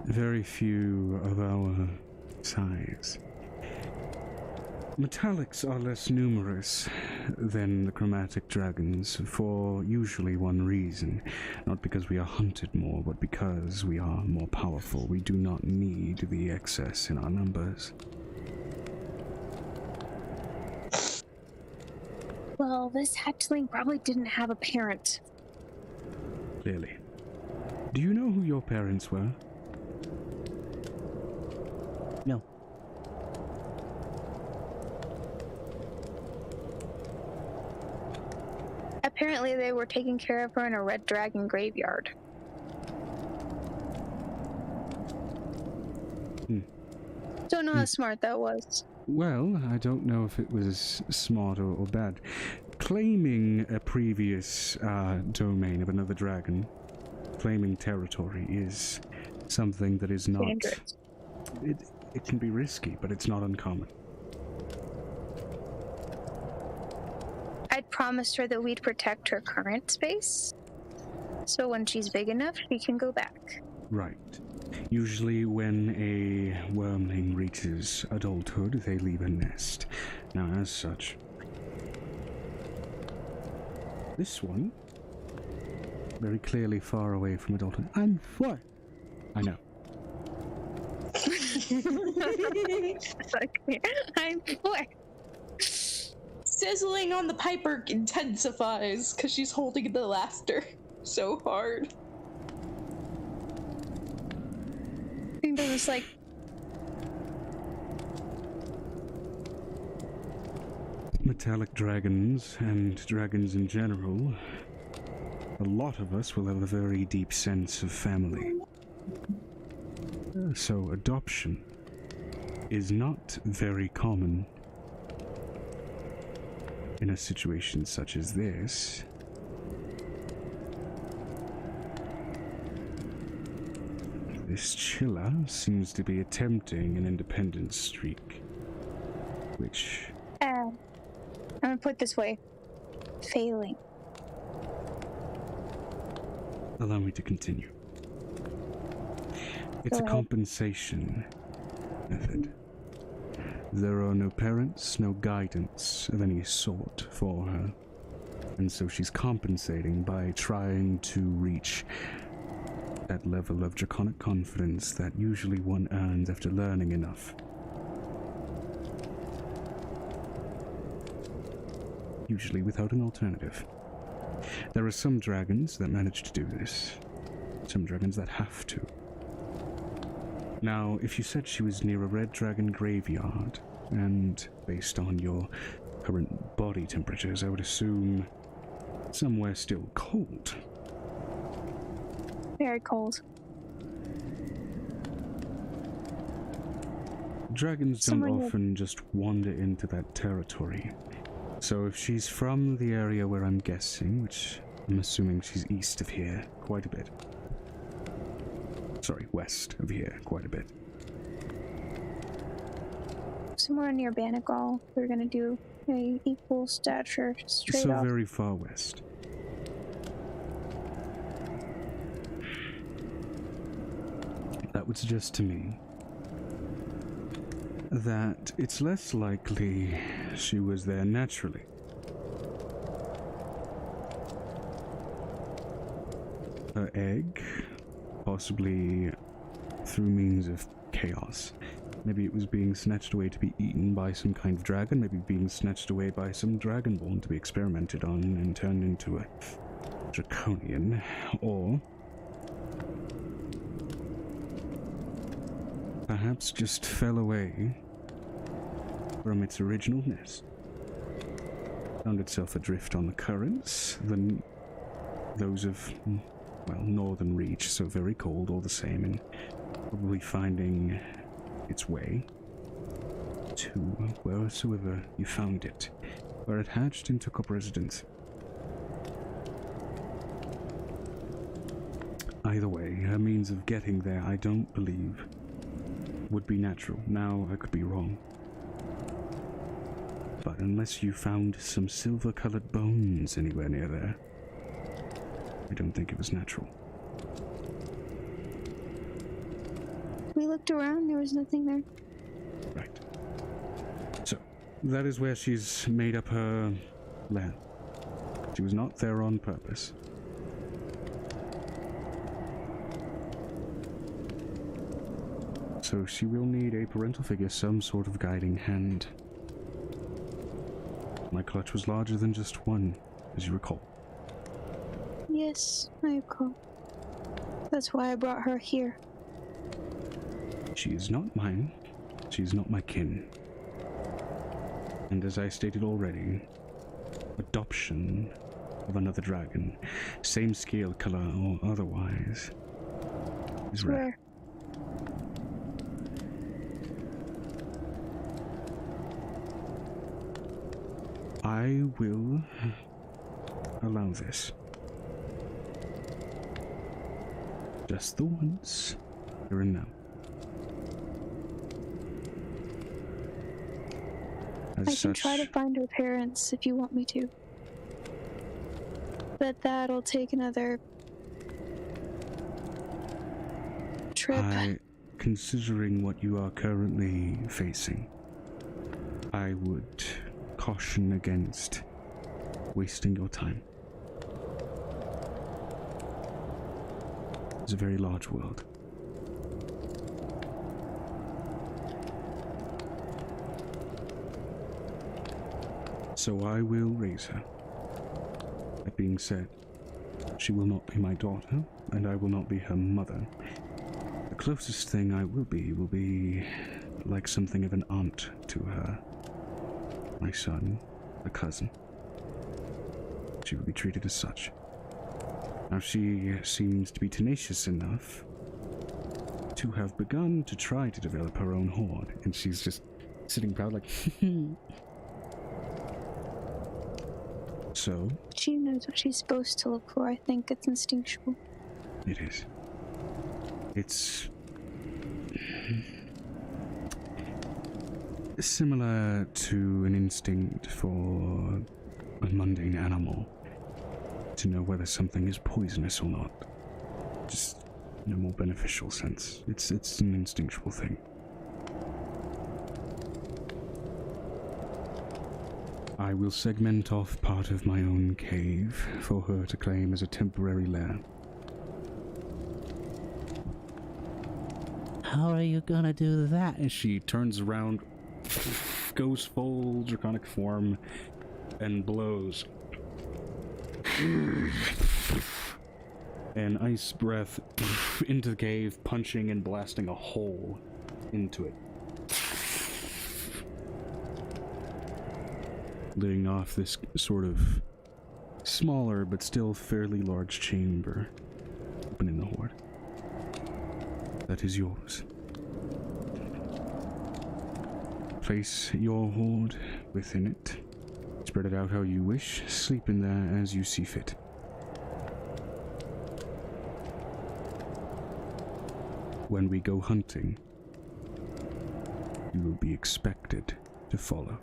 very few of our size. Metallics are less numerous than the chromatic dragons for usually one reason. Not because we are hunted more, but because we are more powerful. We do not need the excess in our numbers. well, this hatchling probably didn't have a parent. Clearly. Do you know who your parents were? No. Apparently they were taking care of her in a red dragon graveyard. Don't know how smart that was. Well, I don't know if it was smart or bad. Claiming a previous domain of another dragon, claiming territory, is something that is not... Dangerous. It can be risky, but it's not uncommon. I'd promised her that we'd protect her current space, so when she's big enough, she can go back. Right. Usually when a wormling reaches adulthood, they leave a nest. Now, as such, this one, very clearly far away from adulthood. I'm four. I know. It's like, I'm four. Sizzling on the Piper intensifies because she's holding the laughter so hard. I think there was like... Metallic dragons, and dragons in general, a lot of us will have a very deep sense of family. So adoption is not very common in a situation such as this. This chiller seems to be attempting an independent streak, which... I'm gonna put it this way. Failing. Allow me to continue. It's Go a ahead. compensation method. There are no parents, no guidance of any sort for her. And so she's compensating by trying to reach that level of draconic confidence that usually one earns after learning enough. Usually without an alternative. There are some dragons that manage to do this. Some dragons that have to. Now, if you said she was near a red dragon graveyard, and based on your current body temperatures, I would assume somewhere still cold. Very cold. Dragons Somewhere don't near- often just wander into that territory. So if she's from the area where I'm guessing, which I'm assuming she's east of here quite a bit. Sorry, west of here quite a bit. Somewhere near Banagal, we're gonna do a equal stature straight So off. very far west. That would suggest to me that it's less likely she was there naturally. Her egg, possibly through means of chaos. Maybe it was being snatched away to be eaten by some kind of dragon, maybe being snatched away by some dragonborn to be experimented on and turned into a draconian, or perhaps just fell away from its original nest. Found itself adrift on the currents, than those of, well, northern reach, so very cold all the same, and probably finding its way to wheresoever you found it, where it hatched and took up residence. Either way, her means of getting there, I don't believe, would be natural. Now, I could be wrong. But unless you found some silver-colored bones anywhere near there, I don't think it was natural. We looked around, there was nothing there. Right. So, that is where she's made up her lair. She was not there on purpose. So she will need a parental figure, some sort of guiding hand. My clutch was larger than just one, as you recall. Yes, I recall. That's why I brought her here. She is not mine. She is not my kin. And as I stated already, adoption of another dragon, same scale, color, or otherwise, is rare. Where? I will allow this. Just the once, here and now. As I can such, try to find her parents if you want me to. But that'll take another trip. considering what you are currently facing, I would caution against wasting your time. It's a very large world. So I will raise her. That being said, she will not be my daughter, and I will not be her mother. The closest thing I will be like something of an aunt to her. My son, a cousin. She will be treated as such. Now she seems to be tenacious enough to have begun to try to develop her own hoard, and she's just sitting proud like, So? She knows what she's supposed to look for. I think it's instinctual. It is. It's similar to an instinct for a mundane animal to know whether something is poisonous or not. Just in a more beneficial sense. It's an instinctual thing. I will segment off part of my own cave for her to claim as a temporary lair. How are you gonna do that? And she turns around, goes full draconic form, and blows. An ice breath into the cave, punching and blasting a hole into it. Letting off this sort of smaller but still fairly large chamber open in the hoard. That is yours. Place your hoard within it. Spread it out how you wish. Sleep in there as you see fit. When we go hunting, you will be expected to follow.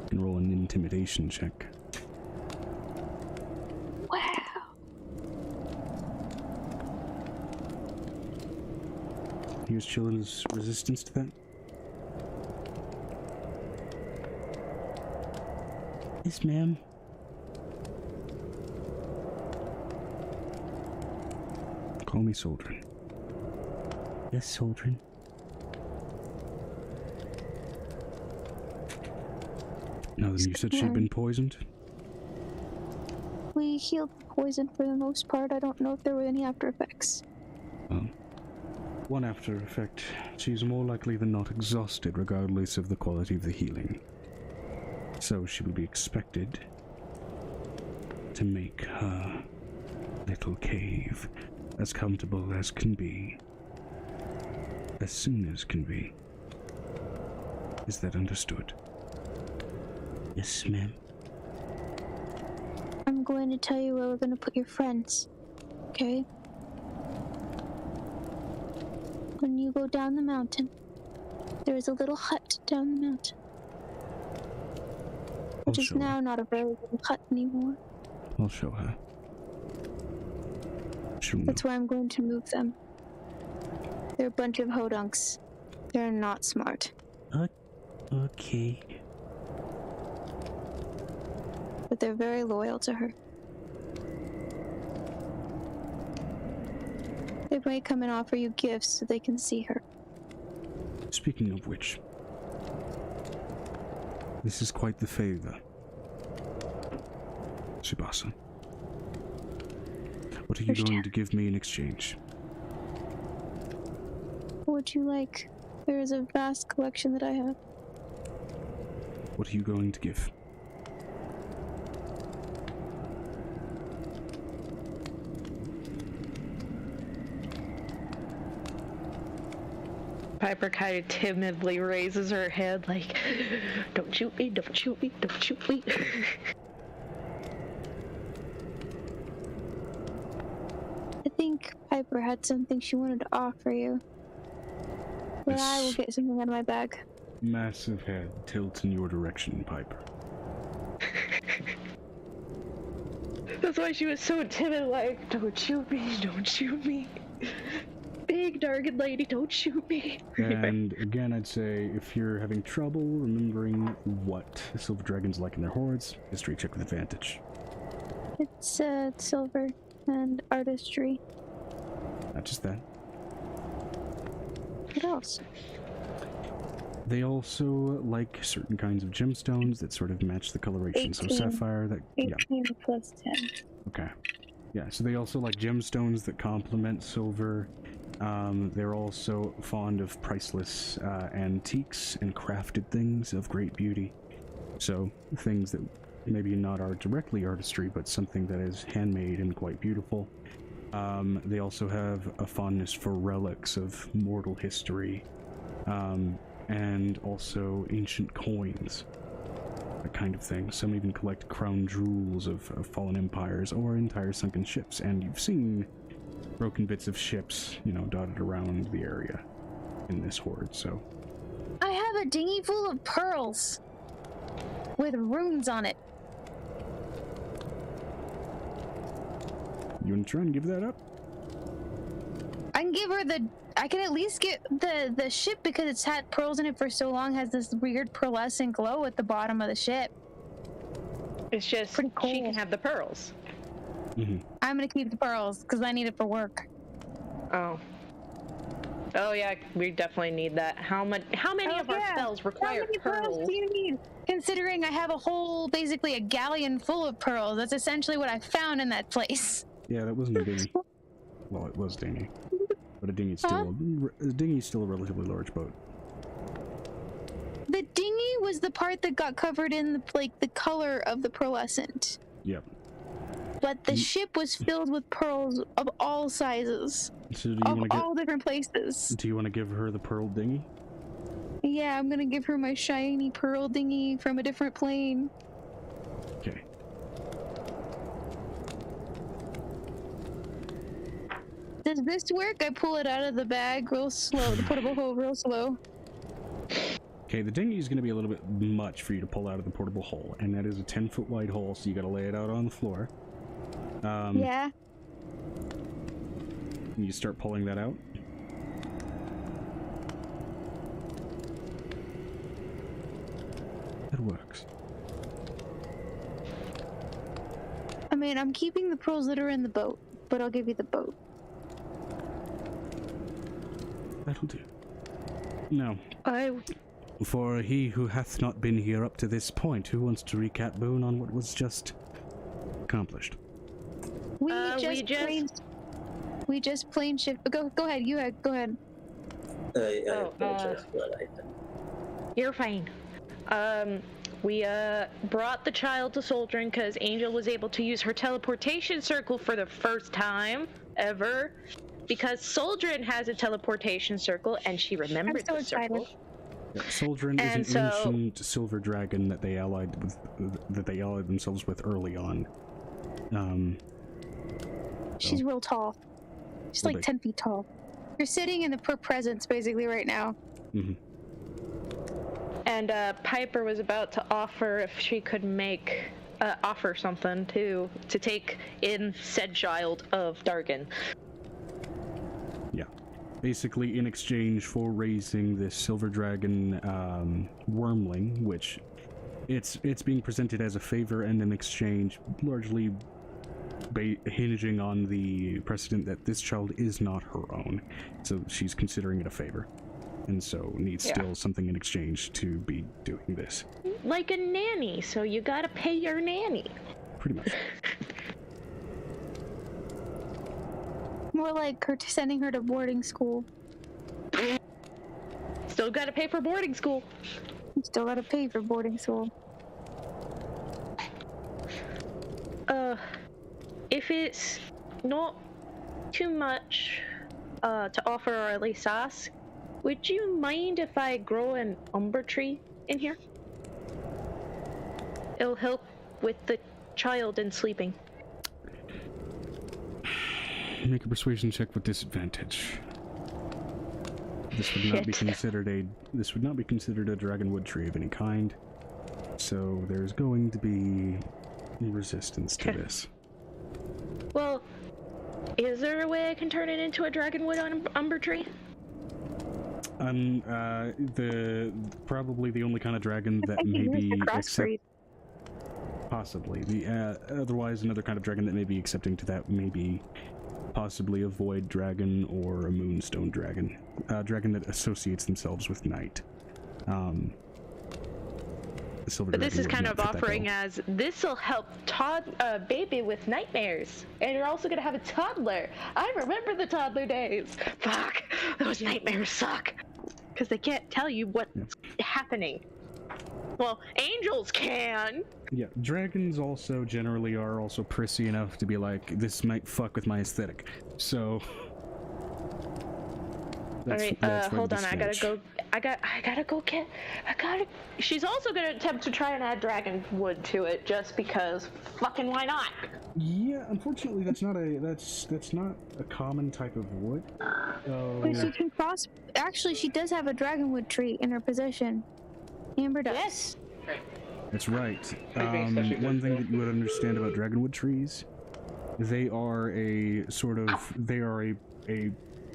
You can roll an intimidation check. Wow. Here's Chilla's resistance to that. Yes, ma'am. Call me Soldrin. Yes, Soldrin. Now then, you said she'd been poisoned? We healed the poison for the most part. I don't know if there were any after effects. Well, one after effect. She's more likely than not exhausted regardless of the quality of the healing. So she will be expected to make her little cave as comfortable as can be, as soon as can be. Is that understood? Yes, ma'am. I'm going to tell you where we're going to put your friends. Okay? When you go down the mountain, there is a little hut down the mountain. Which is now not a very little hut anymore. I'll show her. That's where I'm going to move them. They're a bunch of hodunks. They're not smart. Okay. But they're very loyal to her. They might come and offer you gifts so they can see her. Speaking of which, this is quite the favor. Tsubasa. What are you going to give me in exchange? What would you like? There is a vast collection that I have. What are you going to give? Piper kind of timidly raises her head like, don't shoot me, don't shoot me, don't shoot me. I think Piper had something she wanted to offer you. But I will get something out of my bag. Massive head tilts in your direction, Piper. That's why she was so timid, like, don't shoot me, don't shoot me. Big dark lady, don't shoot me. And again, I'd say if you're having trouble remembering what the silver dragons like in their hordes, history check with advantage. It's silver and artistry. Not just that. What else? They also like certain kinds of gemstones that sort of match the coloration. 18. So sapphire, that 18 plus 10. Okay. Yeah, so they also like gemstones that complement silver. They're also fond of priceless antiques and crafted things of great beauty. So things that maybe not directly artistry, but something that is handmade and quite beautiful. They also have a fondness for relics of mortal history, and also ancient coins, that kind of thing. Some even collect crown jewels of fallen empires or entire sunken ships, and you've seen broken bits of ships, dotted around the area in this hoard, so. I have a dinghy full of pearls with runes on it. You want to try and give that up? I can give her I can at least get the ship, because it's had pearls in it for so long, has this weird pearlescent glow at the bottom of the ship. It's just pretty cool. She can have the pearls. Mm-hmm. I'm gonna keep the pearls because I need it for work. Oh yeah, we definitely need that. How many of our spells require How many pearls? do you need? Considering I have basically a galleon full of pearls. That's essentially what I found in that place. Yeah, that wasn't a dinghy. Well, it was dinghy, but a dinghy's still a relatively large boat. The dinghy was the part that got covered in the color of the pearlescent. Yep. But the ship was filled with pearls of all sizes, So all different places. Do you want to give her the pearl dinghy? Yeah, I'm gonna give her my shiny pearl dinghy from a different plane. Okay. Does this work? I pull it out of the bag real slow, the portable hull real slow. Okay, the dinghy is going to be a little bit much for you to pull out of the portable hull, and that is a 10-foot wide hole, so you got to lay it out on the floor. Yeah. And you start pulling that out. That works. I mean, I'm keeping the pearls that are in the boat, but I'll give you the boat. That'll do. Now, I for he who hath not been here up to this point, who wants to recap Boone on what was just accomplished? We just plane shift. Go ahead. Go ahead. You're fine. We brought the child to Soldrin because Angel was able to use her teleportation circle for the first time ever. Because Soldrin has a teleportation circle, and she remembered the circle. Yeah, Soldrin is an ancient silver dragon that they allied themselves with early on. She's real tall. She's like 10 feet tall. You're sitting in her presence basically right now. Mm-hmm. And Piper was about to offer if she could offer something to take in said child of Dargan. Yeah. Basically, in exchange for raising this silver dragon wormling, which it's being presented as a favor and an exchange, largely hinging on the precedent that this child is not her own, so she's considering it a favor, and so needs still something in exchange to be doing this. Like a nanny, so you gotta pay your nanny. Pretty much. More like sending her to boarding school. Still gotta pay for boarding school. Still gotta pay for boarding school. If it's not too much to offer or at least ask, would you mind if I grow an umber tree in here? It'll help with the child and sleeping. Make a persuasion check with disadvantage. This would not be considered a dragonwood tree of any kind. So there's going to be resistance to this. Well, is there a way I can turn it into a dragonwood umber tree? Probably the only kind of dragon that may be possibly. Otherwise another kind of dragon that may be accepting to that may be possibly a void dragon or a moonstone dragon. A dragon that associates themselves with night. But this is kind of offering as this'll help baby with nightmares, and you're also gonna have a toddler. I remember the toddler days. Fuck, those nightmares suck because they can't tell you what's happening. Well, angels can. Yeah, dragons also generally are also prissy enough to be like, this might fuck with my aesthetic. So. Alright, hold on, I gotta go get, she's also gonna attempt to try and add dragon wood to it, just because, fucking why not? Yeah, unfortunately that's not a common type of wood. But she can cross, actually she does have a dragonwood tree in her possession. Amber does. Yes! That's right. One thing that you would understand about dragonwood trees, they are a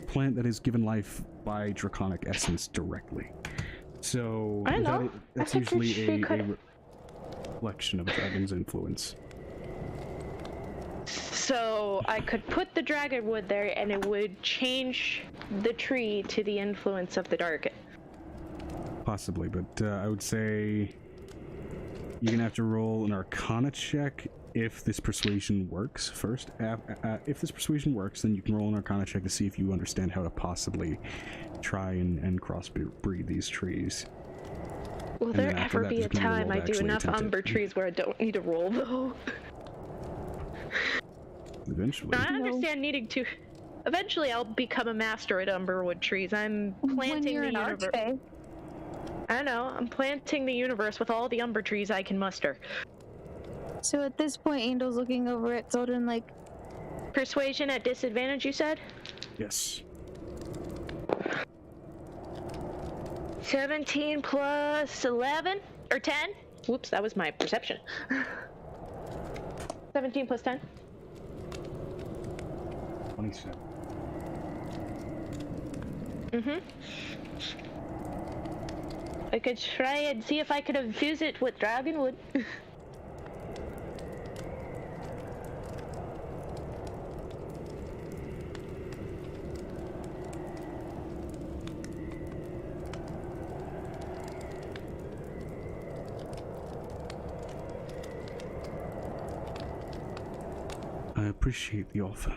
plant that is given life by draconic essence directly. So I know. that's usually a reflection of a dragon's influence. So I could put the dragonwood there and it would change the tree to the influence of the dark. Possibly, but I would say you're gonna have to roll an Arcana check if this persuasion works first. If this persuasion works, then you can roll an Arcana check to see if you understand how to possibly try and crossbreed these trees. Will there ever be a time I do enough umber trees where I don't need to roll, though? Eventually. I understand needing to. Eventually, I'll become a master at umberwood trees. I'm planting the universe. I know. I'm planting the universe with all the umber trees I can muster. So at this point, Angel's looking over at Zoltan like... Persuasion at disadvantage, you said? Yes. 17 plus 11? Or 10? Whoops, that was my perception. 17 plus 10? 27. Mm-hmm. I could try and see if I could infuse it with dragonwood. I appreciate the offer.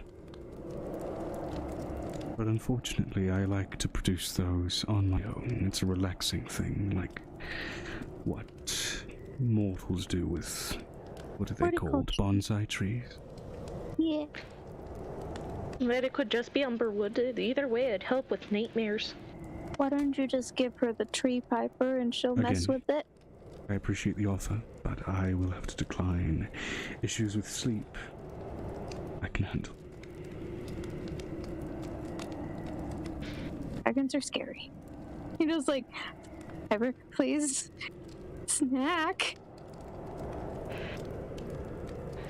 But unfortunately, I like to produce those on my own. It's a relaxing thing, like what mortals do with, what are they called? Bonsai trees? Yeah. But it could just be umberwood. Either way, it'd help with nightmares. Why don't you just give her the tree piper and she'll mess with it? I appreciate the offer, but I will have to decline. Issues with sleep, I can handle. Dragons are scary. He just like, Piper, please, snack.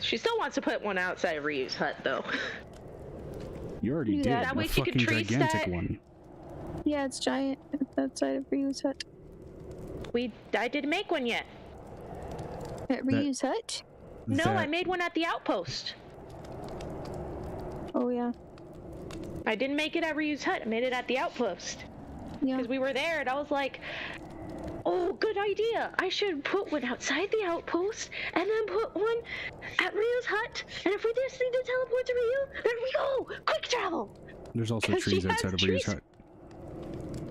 She still wants to put one outside of Ryu's hut, though. You already did. That way a she could fucking tree gigantic stack. one. Yeah, it's giant outside of Ryu's hut. I didn't make one yet. At Ryu's hut? No, I made one at the outpost. Oh yeah. I didn't make it at Ryu's hut. I made it at the outpost. Yeah. Because we were there, and I was like, oh, good idea. I should put one outside the outpost, and then put one at Ryu's hut. And if we just need to teleport to Ryu, there we go. Quick travel. There's also trees outside of Ryu's hut.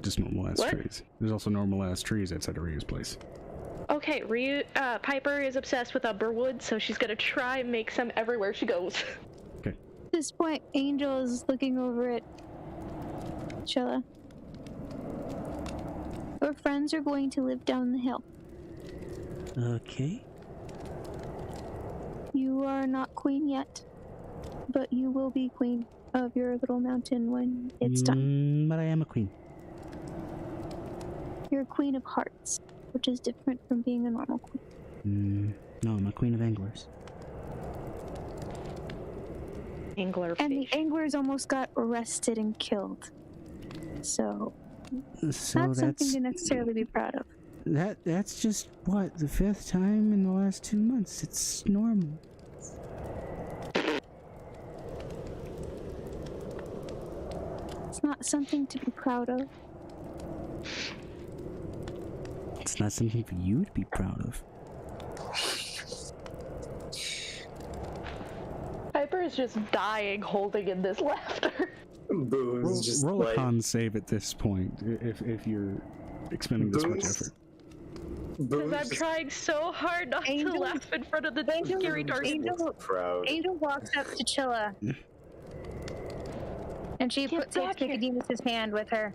Just normal ass trees. There's also normal ass trees outside of Ryu's place. Okay, Piper is obsessed with umberwood, so she's gonna try and make some everywhere she goes. Okay. At this point, Angel is looking over at Shella. Your friends are going to live down the hill. Okay. You are not queen yet, but you will be queen of your little mountain when it's done. But I am a queen. You're a queen of hearts, which is different from being a normal queen. No, I'm a queen of anglers. Angler And the fish. anglers almost got arrested and killed. So not So something to necessarily be proud of. that's just what, the 5th time in the last 2 months. It's normal. It's not something to be proud of. It's not something for you to be proud of. Piper is just dying holding in this laughter. Boo's just Roll like... a con save at this point, if you're expending this much Boo's- effort. Because I'm trying so hard not to laugh in front of the scary dark. Angel walks up to Chilla. And she takes Nicodemus's hand with her.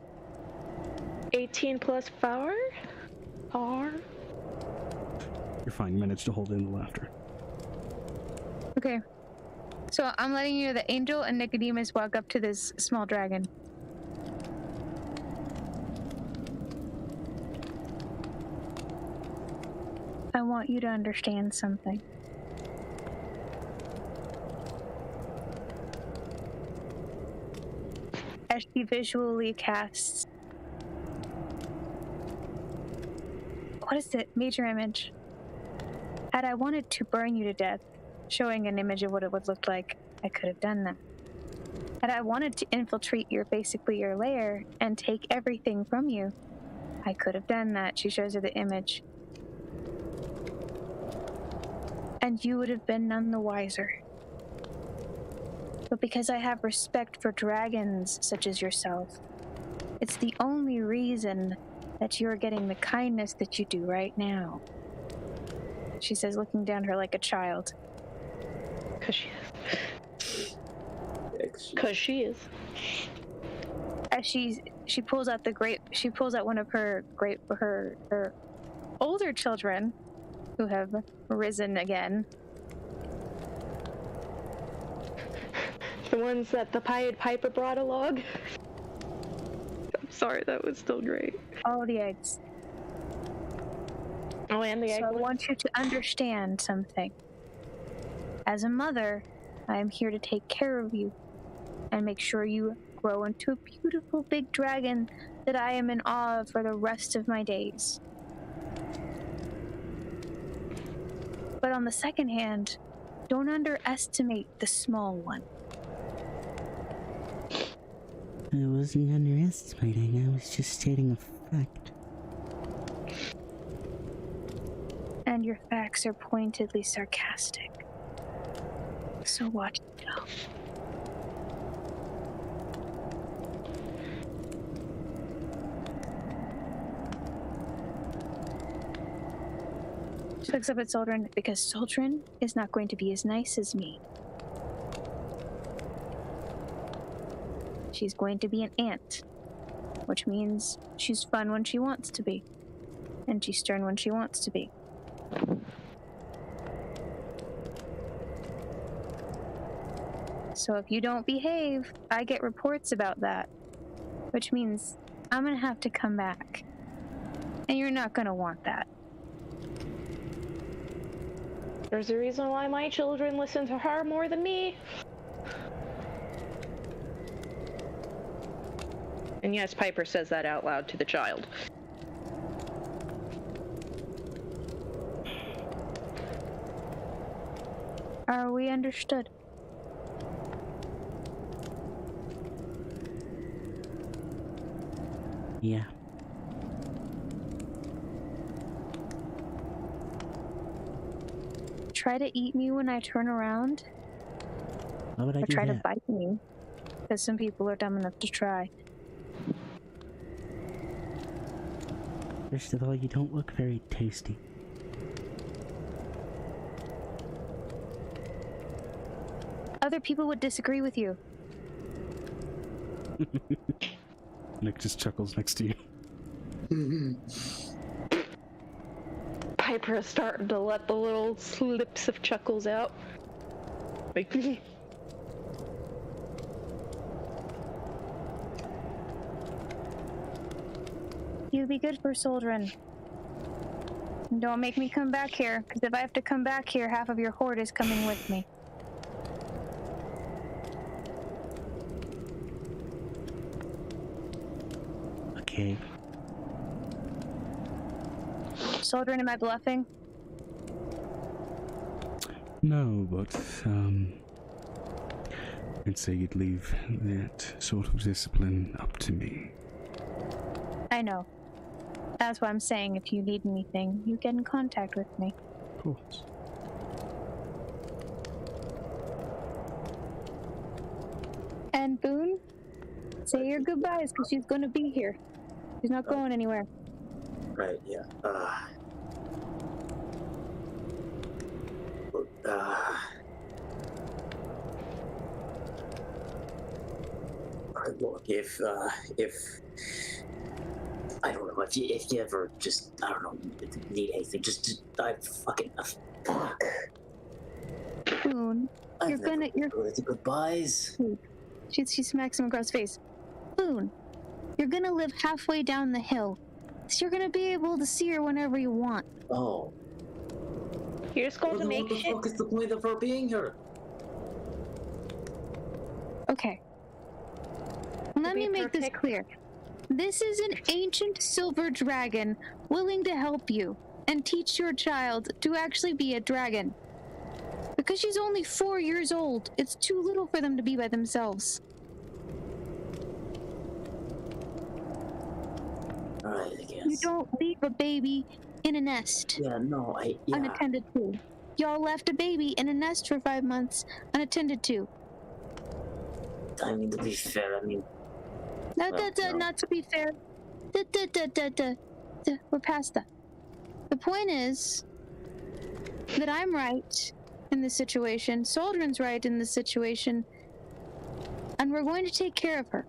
18 plus 4? You're fine. You managed to hold in the laughter. Okay. So I'm letting you know that Angel and Nicodemus walk up to this small dragon. I want you to understand something. As she visually casts... What is it? Major image. Had I wanted to burn you to death, showing an image of what it would look like, I could have done that. Had I wanted to infiltrate your lair and take everything from you, I could have done that. She shows her the image. And you would have been none the wiser. But because I have respect for dragons such as yourself, it's the only reason that you're getting the kindness that you do right now. She says, looking down her like a child. Because she is. As she pulls out one of her older children who have risen again. The ones that the Pied Piper brought along. I'm sorry, that was still great. All the eggs. Oh, and the egg. So I want you to understand something. As a mother, I am here to take care of you and make sure you grow into a beautiful big dragon that I am in awe of for the rest of my days. But on the second hand, don't underestimate the small one. I wasn't underestimating, I was just stating a fact. And your facts are pointedly sarcastic. So watch it out. She looks up at Soldrin because Soldrin is not going to be as nice as me. She's going to be an ant, which means she's fun when she wants to be, and she's stern when she wants to be. So if you don't behave, I get reports about that, which means I'm gonna have to come back, and you're not gonna want that. There's a reason why my children listen to her more than me. And yes, Piper says that out loud to the child. Are we understood? Yeah. Try to eat me when I turn around. Why would I Or do try that? to bite me. Because some people are dumb enough to try. First of all, you don't look very tasty. Other people would disagree with you. Nick just chuckles next to you. Piper is starting to let the little slips of chuckles out. Like, You be good for Soldrin. And don't make me come back here, because if I have to come back here, half of your horde is coming with me. Okay. Soldrin, am I bluffing? No, but, I'd say you'd leave that sort of discipline up to me. I know. That's why I'm saying if you need anything, you get in contact with me. Of course. And Boone, say your goodbyes, because she's going to be here. She's not going anywhere. Right, yeah. Look, if I don't know, if you ever just, I don't know, need anything, just I fucking, fuck. Boone, you're The goodbyes. she smacks him across the face. Boone, you're gonna live halfway down the hill, so you're gonna be able to see her whenever you want. Oh. You're just going to make What the shit. fuck is the point of her being here? Okay. Let me make this clear. This is an ancient silver dragon willing to help you and teach your child to actually be a dragon. Because she's only 4 years old, it's too little for them to be by themselves. Alright, I guess. You don't leave a baby in a nest Yeah, no, unattended to. Y'all left a baby in a nest for 5 months unattended to. I mean, to be fair, I mean... No. Not to be fair. We're past that. The point is that I'm right in this situation, Soldrin's right in this situation, and we're going to take care of her.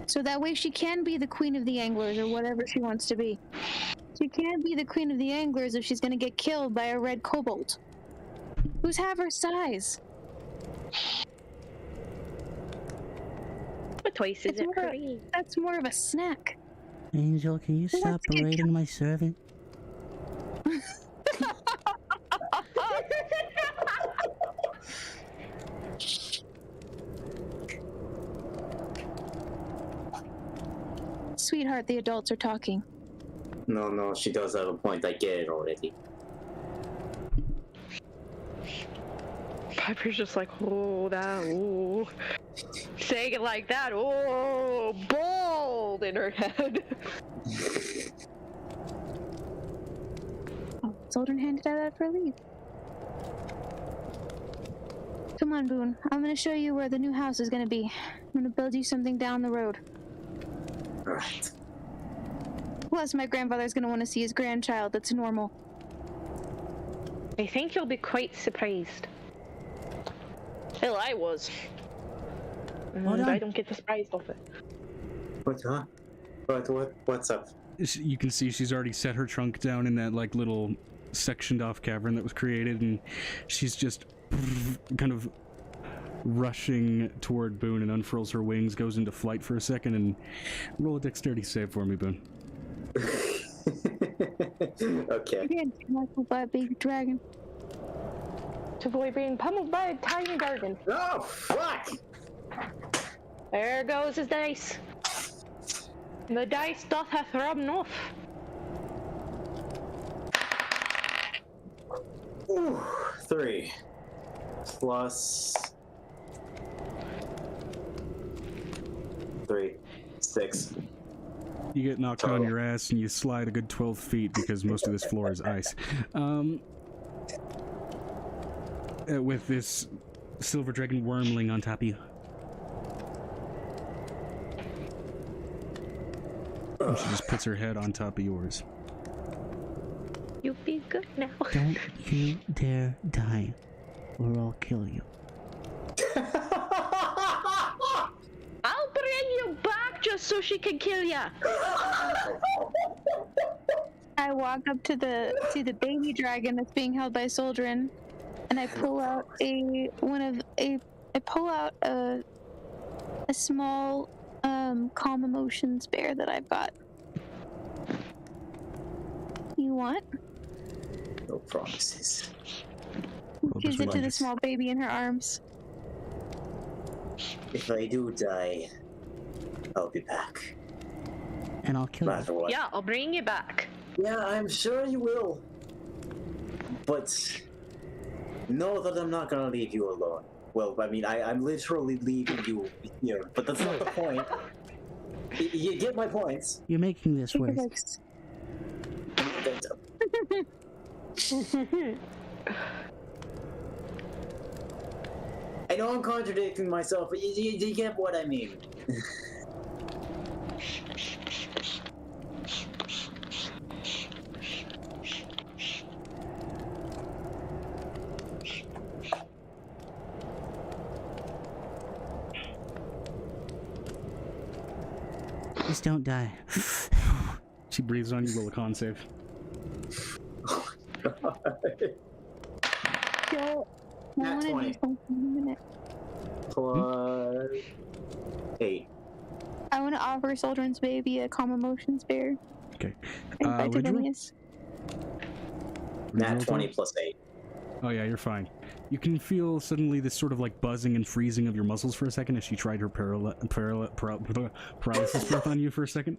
So that way she can be the queen of the anglers, or whatever she wants to be. She can't be the queen of the anglers if she's gonna get killed by a red kobold. Who's half her size? What twice is it pretty? That's more of a snack. Angel, can you stop berating my servant? Sweetheart, the adults are talking. No, she does have a point. I get it already. Piper's just like, oh, that, oh. Saying it like that, oh, bold in her head. Oh, Soldrin handed out that for leave. Come on, Boone. I'm gonna show you where the new house is gonna be. I'm gonna build you something down the road. Alright. Plus, my grandfather's gonna want to see his grandchild. That's normal. I think you'll be quite surprised. Hell, I was. Hold on. I don't get surprised off it. What's up? What's up? You can see she's already set her trunk down in that like little sectioned off cavern that was created, and she's just kind of rushing toward Boone and unfurls her wings, goes into flight for a second, and roll a dexterity save for me, Boone. Okay. Again, by a big dragon. To avoid being pummeled by a tiny dragon. Oh, fuck! There goes his dice. The dice doth have run off. Ooh, 3 plus 3, 6. You get knocked on your ass and you slide a good 12 feet because most of this floor is ice. With this silver dragon wormling on top of you. And she just puts her head on top of yours. You'll be good now. Don't you dare die, or I'll kill you. I'll bring you back just so she can kill ya. I walk up to the baby dragon that's being held by Soldrin, and I pull out a small calm emotions bear that I've got. You want? No promises. Gives it to the small baby in her arms. If I do die, I'll be back. And I'll kill No matter what. Yeah, I'll bring you back. Yeah, I'm sure you will. But know that I'm not gonna leave you alone. Well, I mean, I'm literally leaving you here, but that's not the point. You get my points. You're making this worse. I know I'm contradicting myself, but you get what I mean. Just don't die. She breathes on you. Roll a con save. Yo, I Nat want to 20. do something in a minute. Plus 8. I want to offer Soldrin's baby a calm emotions bear. Okay. By What did you roll? Tavinius. Nat 20 plus 8. Oh yeah, you're fine. You can feel suddenly this sort of like buzzing and freezing of your muscles for a second as she tried her paralysis breath on you for a second.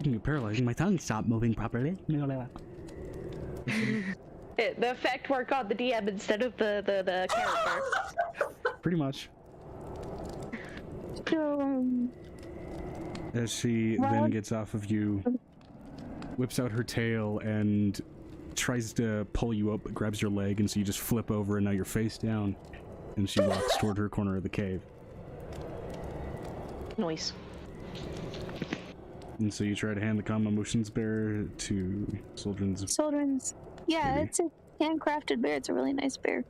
You're paralyzing. My tongue stopped moving properly. The effect work on the DM instead of the character. Pretty much. So, As she then gets off of you, whips out her tail and tries to pull you up, but grabs your leg, and so you just flip over, and now you're face down, and she walks toward her corner of the cave. Noise. And so you try to hand the calm emotions bear to Soldrin's. Yeah, Maybe. it's a handcrafted bear. It's a really nice bear.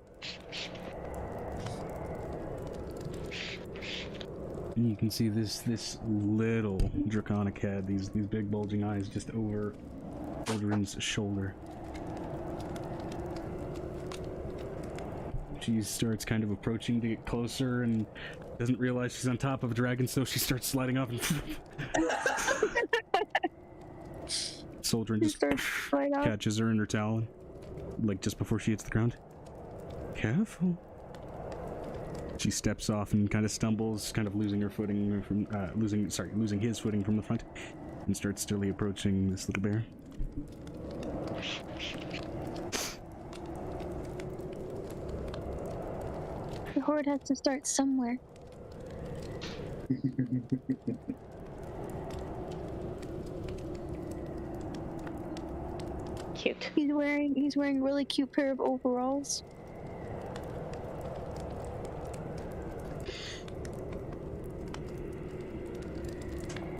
And you can see this little draconic head, these big bulging eyes just over Soldrin's shoulder. She starts kind of approaching to get closer and doesn't realize she's on top of a dragon, so she starts sliding off and Soldrin just catches her in her talon, like just before she hits the ground. Careful. She steps off and kind of stumbles, kind of losing her footing from losing his footing from the front, and starts slowly approaching this little bear. The horde has to start somewhere. Cute. He's wearing a really cute pair of overalls.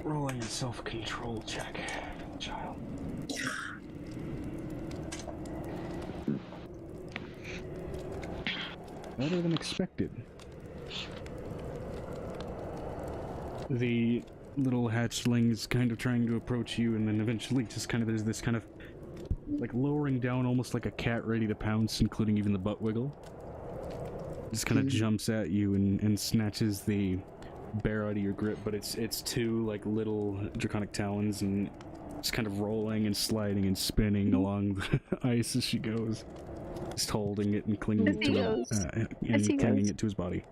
Rolling a self-control check, child. Better than expected. The little hatchling is kind of trying to approach you, and then eventually just kind of there's this kind of like lowering down, almost like a cat ready to pounce, including even the butt wiggle. Just kind of jumps at you and snatches the bear out of your grip, but it's two like little draconic talons, and just kind of rolling and sliding and spinning along the ice as she goes, just holding it and clinging it to clinging it to his body.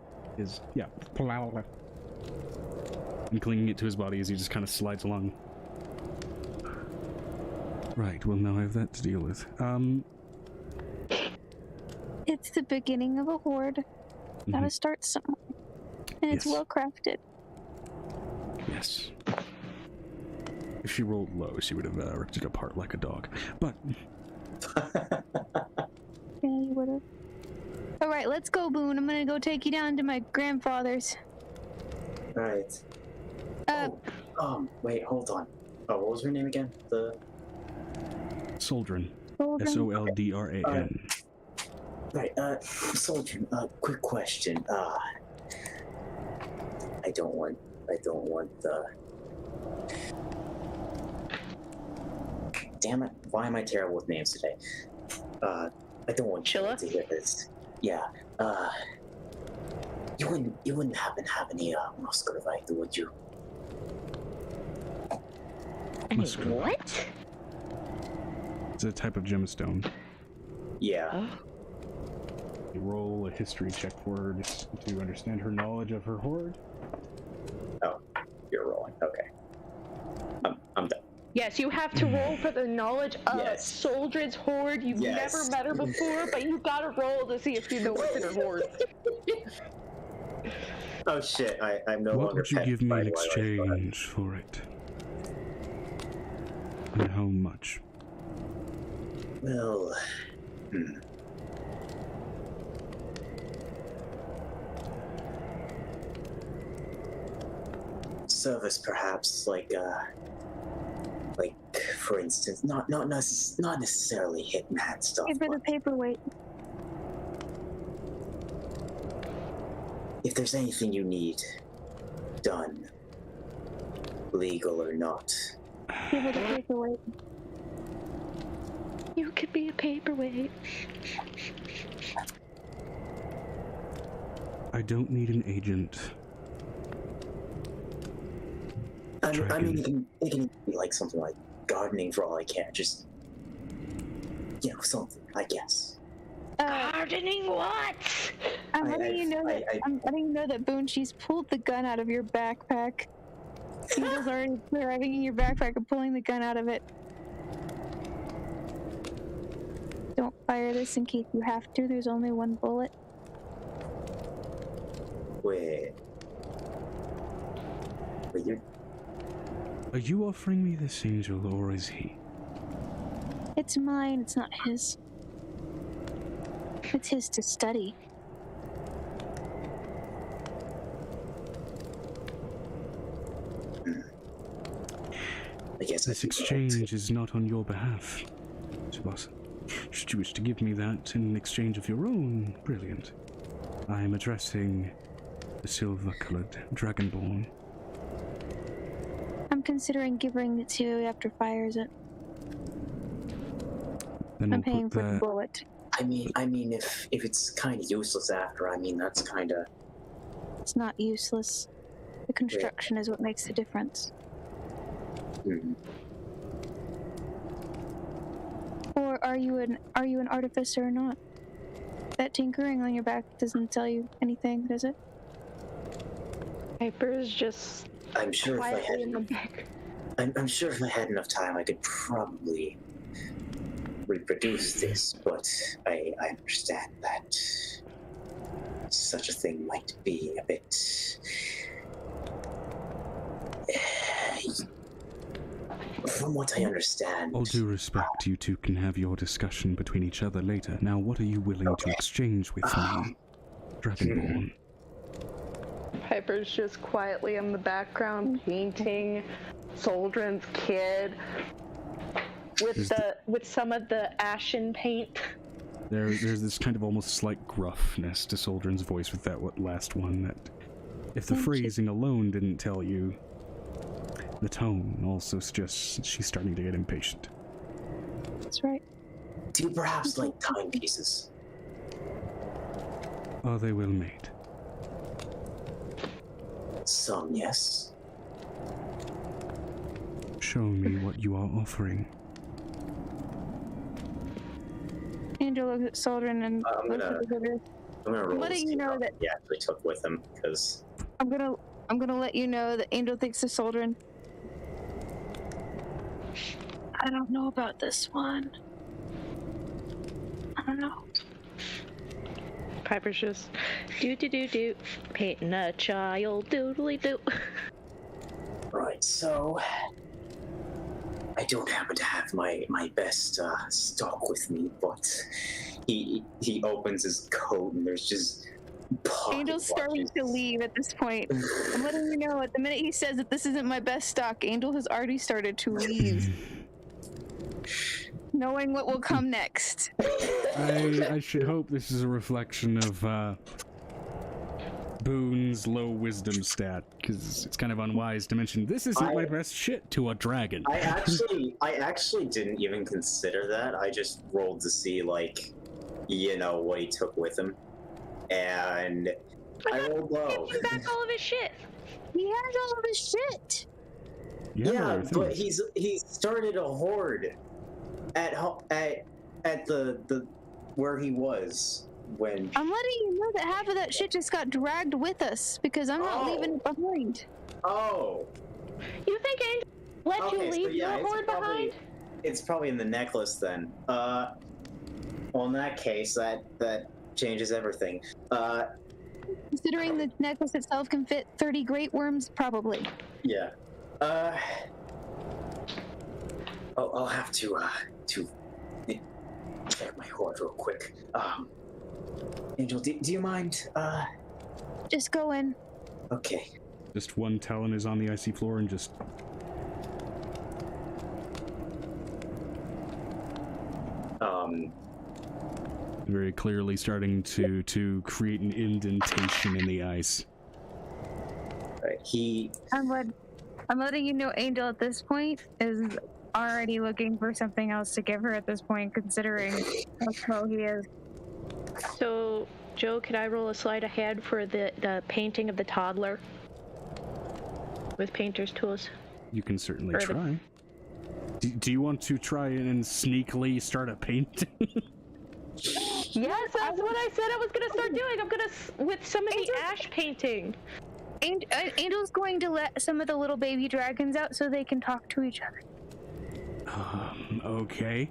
And clinging it to his body as he just kind of slides along. Right, well now I have that to deal with. It's the beginning of a horde. Gotta start somewhere. And it's well crafted. Yes. If she rolled low, she would have ripped it apart like a dog. But Yeah, you would have. Alright, let's go, Boone. I'm gonna go take you down to my grandfather's. Right. Wait, hold on. Oh, what was her name again? Soldrin. Soldrin. Soldran. Right, Soldrin, quick question. I don't want the... Damn it, why am I terrible with names today? I don't want Chilla to hear this. Yeah, you wouldn't happen to have any, muscovite, would you? What? It's a type of gemstone. Yeah. You roll a history check for her just to understand her knowledge of her horde. Oh, you're rolling. Okay. I'm done. Yes, you have to roll for the knowledge of Soldrin's horde. You've never met her before, but you gotta roll to see if you know what's in her horde. Oh shit, I'm no What longer would you give me in exchange for it? And how much? Well, service perhaps, like for instance, not necessarily hitman stuff. Give her the paperweight. If there's anything you need done, legal or not. Give it a paperweight. You could be a paperweight. I don't need an agent. I mean, it can be like something like gardening for all I care. Just, something, I guess. Gardening what? I'm letting you know that Boone, she's pulled the gun out of your backpack. Angel's already arriving in your backpack and pulling the gun out of it. Don't fire this in case you have to. There's only one bullet. Wait, Are you offering me this, Angel, or is he? It's mine, it's not his. It's his to study. I guess this exchange is not on your behalf, Boss. Should you wish to give me that in exchange of your own, brilliant. I am addressing the silver-colored dragonborn. I'm considering giving it to you after fires it. Then I'm paying for the that... bullet. I mean, if it's kind of useless after, I mean, that's kind of... It's not useless. The construction is what makes the difference. Mm-hmm. Or are you an artificer or not? That tinkering on your back doesn't tell you anything, does it? Piper is just I'm sure if I had in the back. I'm sure if I had enough time, I could probably reproduce this, but I understand that such a thing might be a bit... From what I understand... All due respect, you two can have your discussion between each other later. Now, what are you willing to exchange with me, Dragonborn? Piper's just quietly in the background painting Soldrin's kid with some of the ashen paint. There's this kind of almost slight gruffness to Soldrin's voice with that last one, that if the phrasing alone didn't tell you, the tone also suggests she's starting to get impatient. That's right. Do you perhaps like timepieces? Are they well made? Some, yes. Show me what you are offering. Angel looks at Soldrin and I'm gonna roll letting you know that he actually took with him, because I'm gonna let you know that Angel thinks of Soldrin. I don't know about this one. I don't know. Piper's just do painting a child doodly doo. Right, so I don't happen to have my best stock with me, but he opens his coat and there's just Angel's starting to leave at this point. I'm letting you know, at the minute he says that this isn't my best stock, Angel has already started to leave. Knowing what will come next. I should hope this is a reflection of Boone's low wisdom stat, because it's kind of unwise to mention this isn't my best shit to a dragon. I actually didn't even consider that. I just rolled to see, like, what he took with him. And I rolled low. He's back all of his shit. He has all of his shit. Yeah, but he started a horde at the where he was when. I'm letting you know that half of that shit just got dragged with us because I'm not leaving it behind. Oh. You think Angel let you leave the horde behind? It's probably in the necklace then. Well, in that case, that changes everything. Considering the necklace itself can fit 30 great worms, probably. Yeah. I'll have to check my hoard real quick. Angel, do you mind? Just go in. Okay. Just one Talon is on the icy floor and just... very clearly starting to create an indentation in the ice. Right. I'm I'm letting you know Angel at this point is already looking for something else to give her at this point, considering how slow he is. So, Joe, could I roll a sleight of hand for the painting of the toddler with painter's tools? You can certainly try. Do you want to try and sneakily start a painting? Yes, that's what I said I was gonna start doing. I'm gonna with some of the ash painting. Angel's going to let some of the little baby dragons out so they can talk to each other. Okay.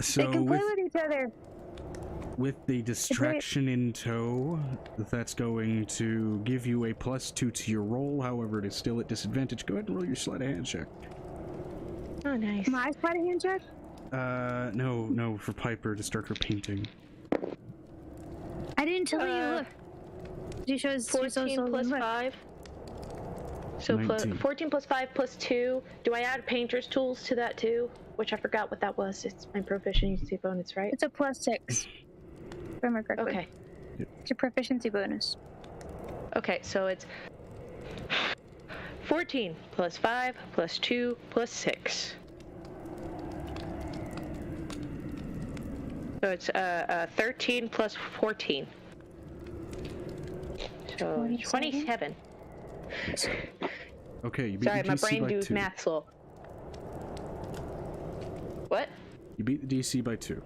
So they can play with each other. With the distraction in tow, that's going to give you a +2 to your roll. However, it is still at disadvantage. Go ahead and roll your sleight of hand check. Oh, nice. My sleight of hand check? No, for Piper to start her painting. I didn't tell you. Look. She shows 14 plus 5. So 14 plus 5 plus 2. Do I add painter's tools to that too? Which I forgot what that was. It's my proficiency bonus, right? It's a +6. Remember correctly. Okay. It's a proficiency bonus. Okay, so it's 14 plus 5 plus 2 plus 6. So it's 13 plus 14. So 27. Okay, you beat Sorry, the my DC brain by does 2. math slow. What? You beat the DC by 2.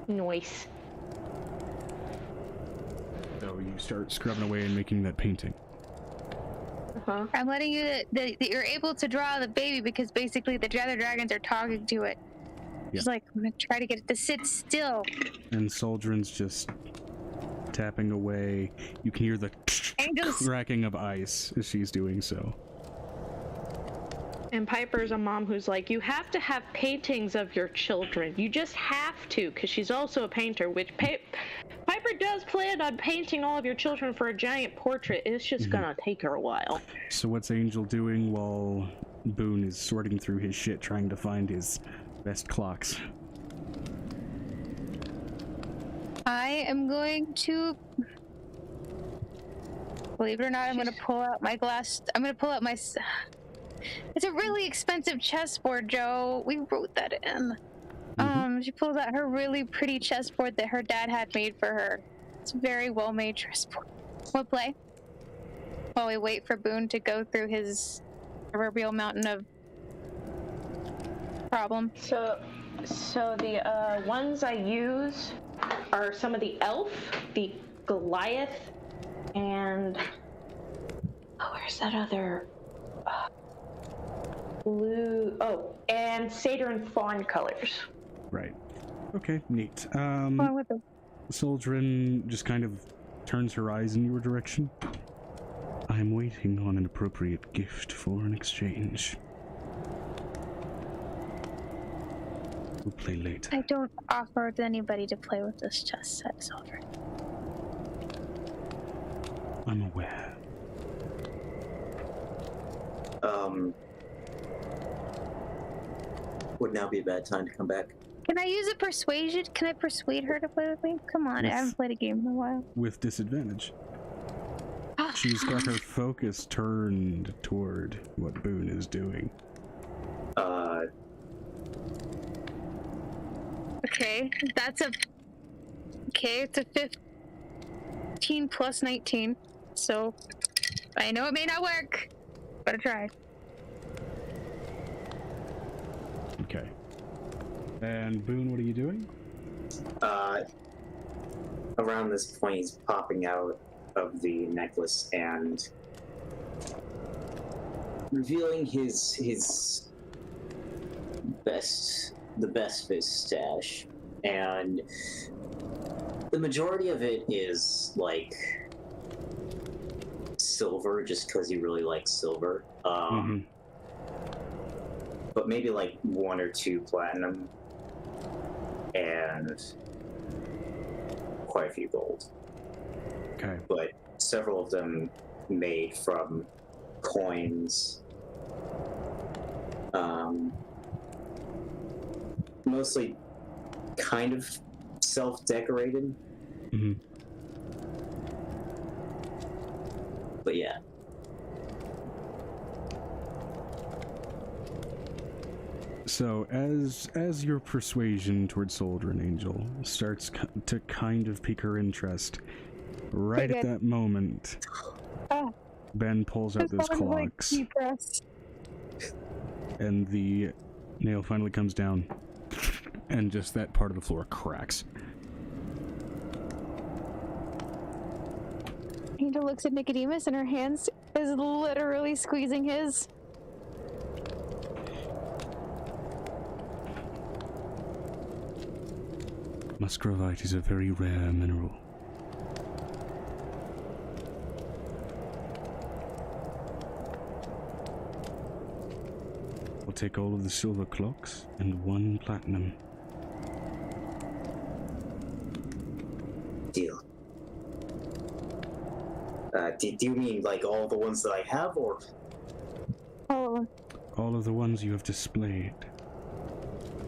Nice. So you start scrubbing away and making that painting. Uh-huh. I'm letting you that you're able to draw the baby because basically the other dragons are talking to it. Yeah. She's like, I'm gonna try to get it to sit still. And Soldrin's just tapping away. You can hear the cracking of ice as she's doing so. And Piper's a mom who's like, you have to have paintings of your children. You just have to, because she's also a painter, which Piper does plan on painting all of your children for a giant portrait. It's just gonna take her a while. So what's Angel doing while Boone is sorting through his shit trying to find his best clocks? I am going to, believe it or not, I'm going to pull out my glass. I'm going to pull out my. It's a really expensive chessboard, Joe. We wrote that in. She pulled out her really pretty chessboard that her dad had made for her. It's a very well-made chessboard. We'll play while we wait for Boone to go through his proverbial mountain of problem. So the ones I use are some of the elf, the Goliath, and where's that other blue? Oh, and satyr and fawn colors. Right. Okay, neat. With it. Soldrin just kind of turns her eyes in your direction. I'm waiting on an appropriate gift for an exchange. We'll play later. I don't offer anybody to play with this chess set, Soldrin. I'm aware. Would now be a bad time to come back? Can I use a persuasion? Can I persuade her to play with me? Come on, I haven't played a game in a while. With disadvantage. She's got her focus turned toward what Boone is doing. Okay, that's a... Okay, it's a 15 plus 19. So, I know it may not work, but I tried. Okay. And Boone, what are you doing? Around this point, he's popping out of the necklace and revealing his the best of his stash, and the majority of it is like silver, just because he really likes silver. But maybe like 1 or 2 platinum, and quite a few gold. Okay. But several of them made from coins. Mostly kind of self-decorated. But yeah. So, as your persuasion towards Soldier and Angel starts to kind of pique her interest, right at that moment, Ben pulls out those clocks, and the nail finally comes down, and just that part of the floor cracks. Angel looks at Nicodemus, and her hands is literally squeezing his. Muscovite is a very rare mineral. I'll take all of the silver clocks and 1 platinum. Deal. Do you mean like all the ones that I have, or? All of them. All of the ones you have displayed.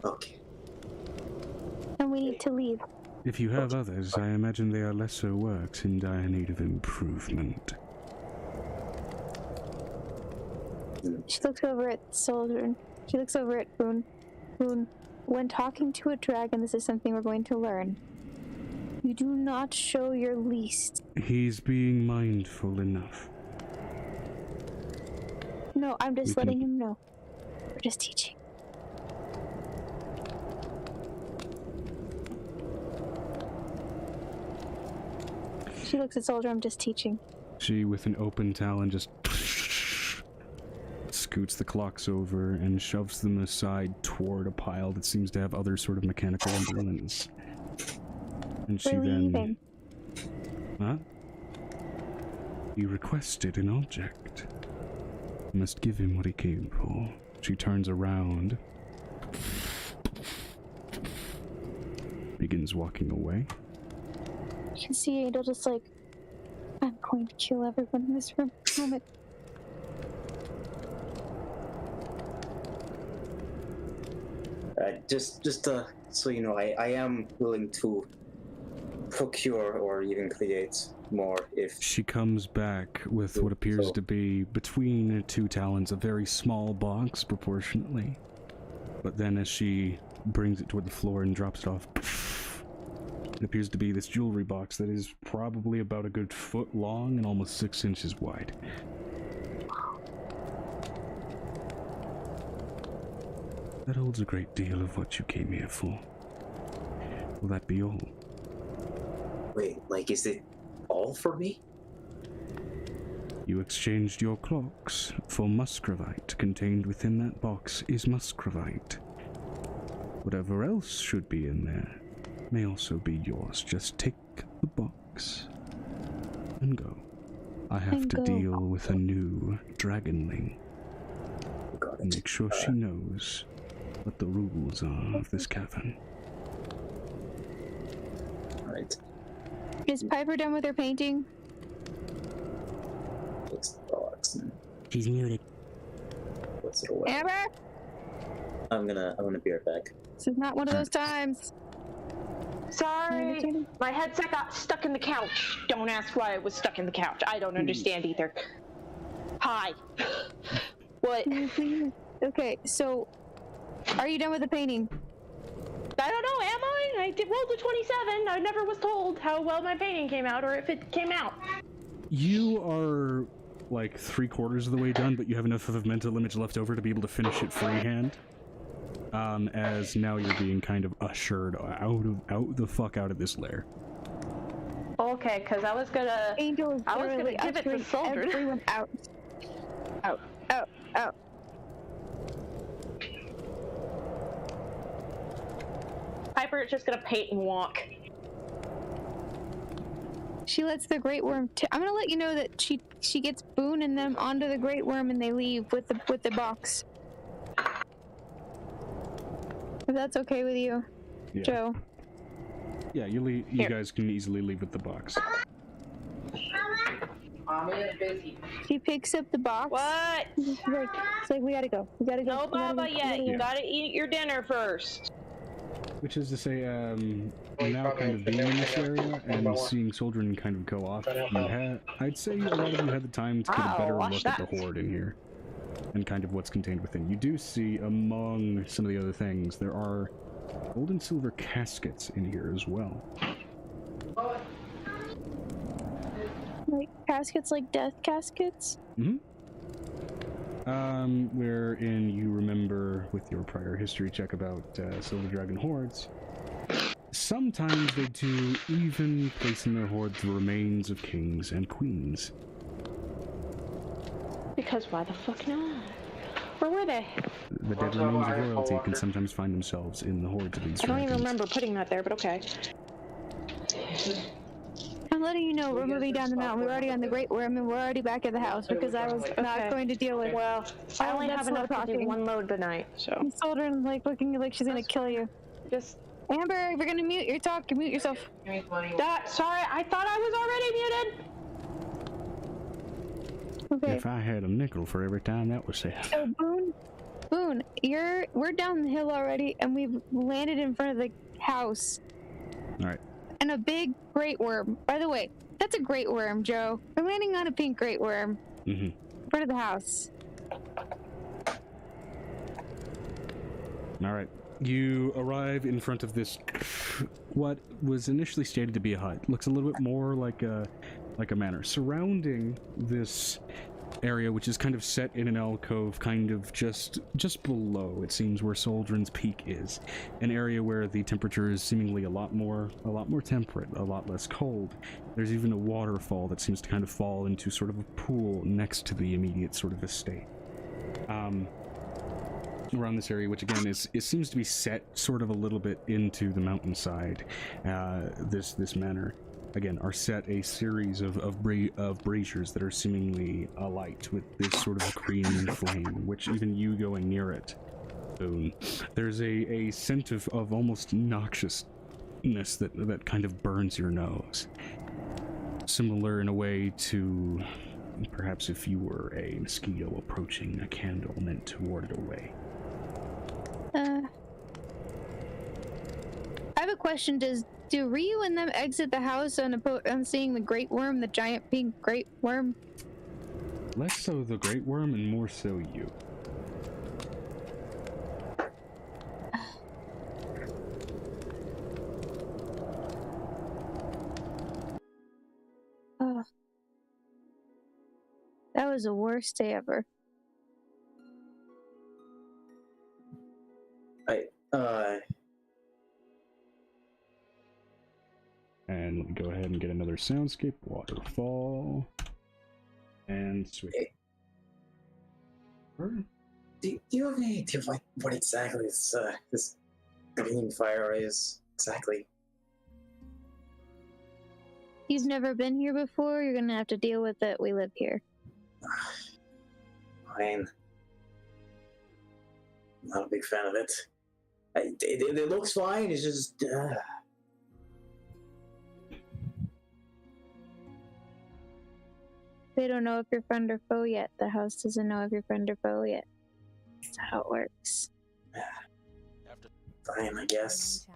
Okay. And we need to leave. If you have others, I imagine they are lesser works in dire need of improvement. She looks over at Soldier. She looks over at Boone. Boone, when talking to a dragon, this is something we're going to learn. You do not show your least. He's being mindful enough. No, I'm just letting him know. We're just teaching. She looks at Soldier, I'm just teaching. She, with an open talon, just scoots the clocks over and shoves them aside toward a pile that seems to have other sort of mechanical implements. And she then... Huh? You requested an object. You must give him what he came for. She turns around. Begins walking away. You can see Angel just like, I'm going to kill everyone in this room. Moment. Just so you know, I am willing to procure or even create more if... She comes back with what appears to be, between 2 talons, a very small box proportionately. But then as she brings it toward the floor and drops it off, it appears to be this jewelry box that is probably about a good foot long and almost 6 inches wide. That holds a great deal of what you came here for. Will that be all? Wait, like, is it all for me? You exchanged your clocks for muscovite. Contained within that box is muscovite. Whatever else should be in there may also be yours. Just take the box and go. I have to deal with a new dragonling. And make sure she knows what the rules are of this cavern. Alright. Is Piper done with her painting? She's muted. What's it away? Amber? I'm gonna be right back. This is not one of those times. Sorry, my headset got stuck in the couch. Don't ask why it was stuck in the couch. I don't understand either. Hi. What? Okay, so are you done with the painting? I don't know, am I? I rolled a 27. I never was told how well my painting came out or if it came out. You are like 3/4 of the way done, but you have enough of a mental image left over to be able to finish it freehand. As now you're being kind of ushered out the fuck out of this lair. Okay, because I was gonna give it to Soldier. Everyone out. Out. Out. Out. Piper is just gonna paint and walk. She lets the great worm. I'm gonna let you know that she gets Boone and them onto the great worm and they leave with the box. If that's okay with you, Yeah. Joe. Yeah, you guys can easily leave with the box. She picks up the box. What? It's like we gotta go. We gotta go. No Baba yet. You gotta eat your dinner first. Which is to say, now kind of being in this area and seeing children kind of go off, I'd say a lot of you had the time to get a better look at the horde in here. and kind of what's contained within. You do see among some of the other things, there are gold and silver caskets in here as well. Like caskets, like death caskets? Mm-hmm. Wherein you remember with your prior history check about Silver Dragon Hordes, sometimes they do even place in their hoards the remains of kings and queens. Because why the fuck not? Where were they? The dead remains of royalty can sometimes find themselves in the hordes of these dragons. I don't even remember putting that there, but okay. I'm letting you know we're moving down the mountain. We're already on the Great Worm and we're already back at the house because I was not going to deal with. Well, I only have enough to do one load tonight, so. Miss Aldrin, like looking like she's gonna kill you. Just. Amber, if you're gonna mute your talk, mute yourself. Sorry, I thought I was already muted. Okay. If I had a nickel for every time that was said. So Boone, we're down the hill already, and we've landed in front of the house. All right. And a big great worm. By the way, that's a great worm, Joe. We're landing on a pink great worm. Mm-hmm. In front of the house. All right. You arrive in front of this, what was initially stated to be a hut. Looks a little bit more like a manor. Surrounding this area, which is kind of set in an alcove, kind of just below, it seems, where Soldrin's Peak is. An area where the temperature is seemingly a lot more temperate, a lot less cold. There's even a waterfall that seems to kind of fall into sort of a pool next to the immediate sort of estate. Around this area, which again it seems to be set sort of a little bit into the mountainside, this manor again are set a series of braziers that are seemingly alight with this sort of green flame, which even you going near it, Boone, there's a scent of almost noxiousness that kind of burns your nose, similar in a way to perhaps if you were a mosquito approaching a candle meant to ward it away. I have a question. Do Ryu and them exit the house on seeing the great worm, the giant pink great worm? Less so the great worm and more so you. That was the worst day ever. And let me go ahead and get another soundscape, waterfall, and switch. Do you have any idea what exactly this green fire is? Exactly. You've never been here before, you're gonna have to deal with it. We live here. Fine. Not a big fan of it. It looks fine, it's just... They don't know if you're friend or foe yet. The house doesn't know if you're friend or foe yet. That's how it works. Fine, I guess.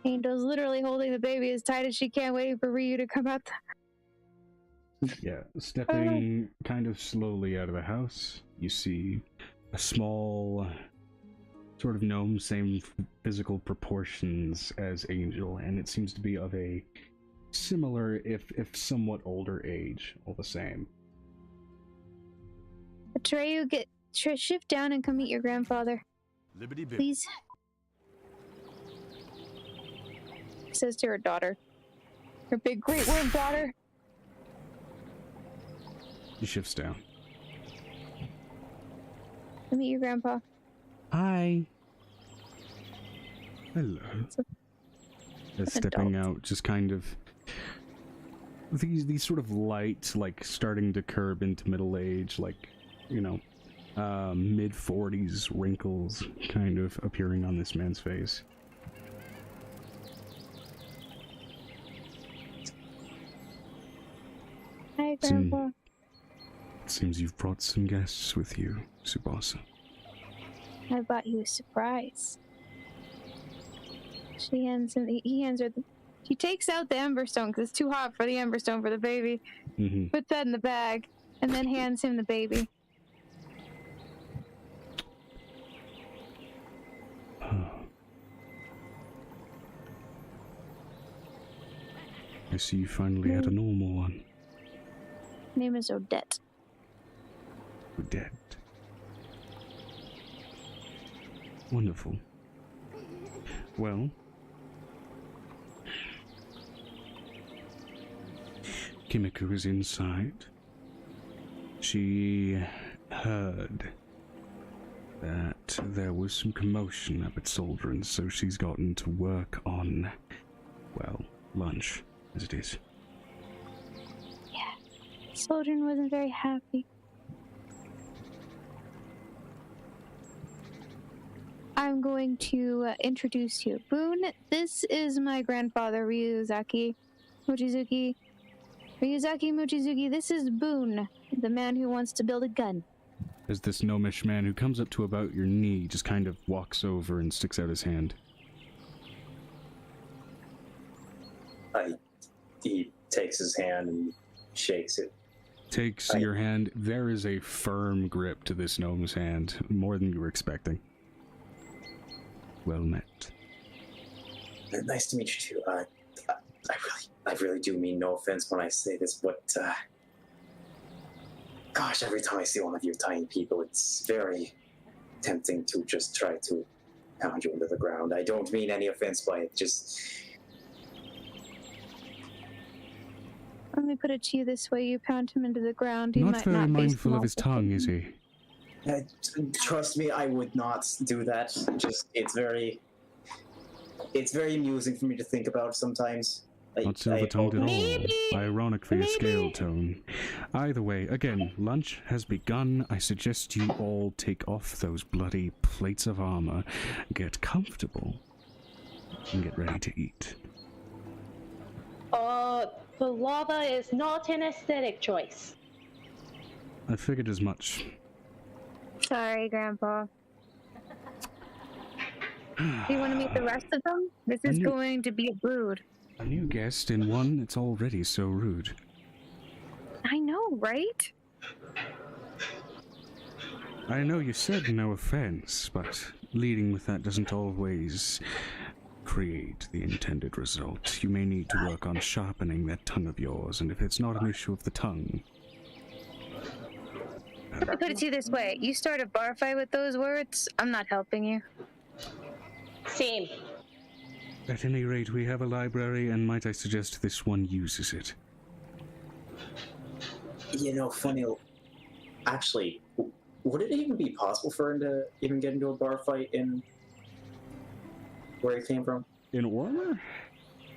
Angel's literally holding the baby as tight as she can, waiting for Ryu to come out. Yeah, stepping kind of slowly out of the house, you see a small sort of gnome, same physical proportions as Angel, and it seems to be of a similar, if somewhat older age, all the same. Atreyu, shift down and come meet your grandfather. Please. Says to her daughter. Her big great worm daughter. He shifts down. Meet your grandpa. Hi. Hello. Stepping out, just kind of these sort of light, like starting to curb into middle age, like, you know, mid-40s wrinkles kind of appearing on this man's face. Hi, Grandpa. It seems you've brought some guests with you, Tsubasa. I bought you a surprise. He hands her He takes out the Emberstone because it's too hot for the Emberstone for the baby. Puts that in the bag, and then hands him the baby. I see you finally had a normal one. Name is Odette. Odette. Wonderful. Well, Kimiko is inside. She heard that there was some commotion up at Soldrin, so she's gotten to work on, well, lunch, as it is. Yeah, Soldrin wasn't very happy. I'm going to introduce you. Boone, this is my grandfather, Ryuzaki Mochizuki. Ryuzaki Mochizuki, this is Boone, the man who wants to build a gun. There's this gnomish man who comes up to about your knee, just kind of walks over and sticks out his hand. He takes his hand and shakes it. Takes your hand. There is a firm grip to this gnome's hand, more than you were expecting. Well met. Nice to meet you too. I really do mean no offense when I say this, but gosh, every time I see one of you tiny people, it's very tempting to just try to pound you into the ground. I don't mean any offense by it, just... Let me put it to you this way, you pound him into the ground, he Not might very not be mindful of small. his tongue, is he? Trust me, I would not do that. Just, it's very amusing for me to think about sometimes. Not silver-tongued at all. Ironic for your scale tone. Either way, again, lunch has begun. I suggest you all take off those bloody plates of armor, get comfortable, and get ready to eat. The lava is not an aesthetic choice. I figured as much. Sorry, Grandpa. Do you want to meet the rest of them? This is going to be a brood. A new guest in one that's already so rude. I know, right? I know you said no offense, but leading with that doesn't always create the intended result. You may need to work on sharpening that tongue of yours, and if it's not an issue of the tongue... I'll put it to you this way. You start a bar fight with those words, I'm not helping you. Same. At any rate, we have a library, and might I suggest this one uses it? You know, funny... Actually, would it even be possible for him to even get into a bar fight in... where he came from? In Ormer?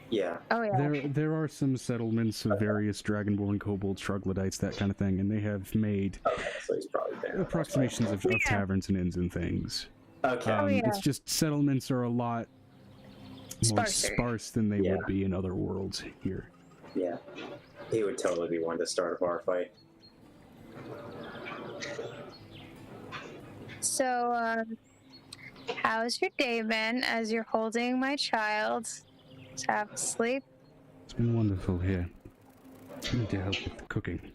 Yeah. Oh, yeah. There are some settlements of various dragonborn, kobolds, troglodytes, that kind of thing, and they have made So he's probably there. approximations of taverns and inns and things. Okay. It's just settlements are a lot more Sparser. sparse than they would be in other worlds here. Yeah. He would totally be one to start a bar fight. So, how's your day been as you're holding my child? Half asleep? It's been wonderful here. I need to help with the cooking.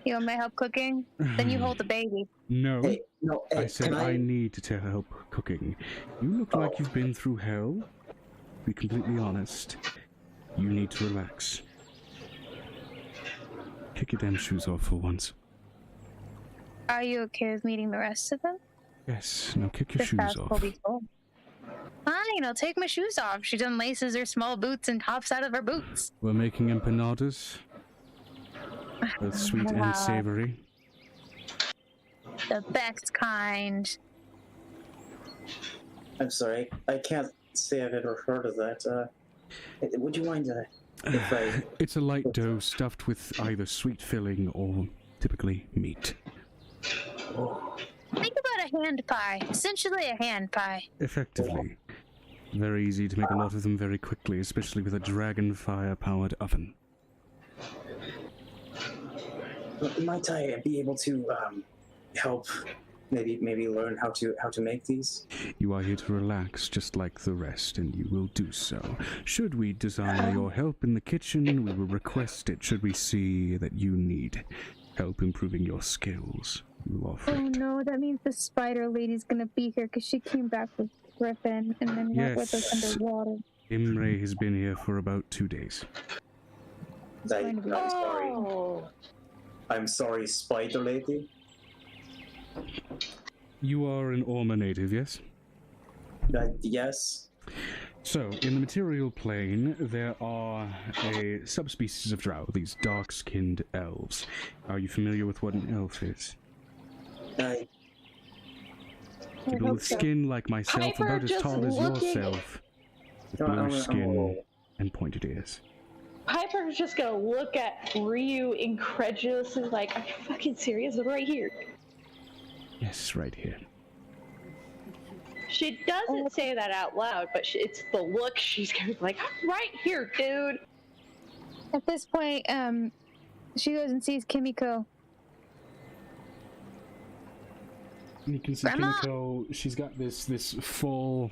You want my help cooking? Then you hold the baby. No, Hey, I said I need to help cooking. You look like you've been through hell. To be completely honest, you need to relax. Kick your damn shoes off for once. Are you okay with meeting the rest of them? Yes, now kick your This shoes house will off. be full. Fine, I'll take my shoes off. She unlaces her small boots and hops out of her boots. We're making empanadas. Both sweet and savory. The best kind. I'm sorry, I can't say I've ever heard of that. Would you mind if I... It's a light dough stuffed with either sweet filling or typically meat. Think about a hand pie. Essentially a hand pie. Effectively. Very easy to make a lot of them very quickly, especially with a dragon fire-powered oven. Might I be able to help maybe learn how to make these. You are here to relax, just like the rest, and you will do so. Should we desire your help in the kitchen, we will request it. Should we see that you need help improving your skills, we will offer Oh it. no, that means the spider lady's gonna be here because she came back with Griffin and then went with us Yes. underwater. Imre has been here for about 2 days. I'm sorry. Oh. I'm sorry, Spider Lady. You are an Orma native, yes? Yes. So, in the material plane, there are a subspecies of drow, these dark-skinned elves. Are you familiar with what an elf is? People with skin like myself, Piper, about as just tall as looking- yourself, with blue skin and pointed ears. Piper's just gonna look at Ryu incredulously, like, are you fucking serious? Look right here. Yes, right here. She doesn't say that out loud, but it's the look she's gonna be like, right here, dude. At this point, she goes and sees Kimiko. And you can see Grandma! Kimiko, she's got this full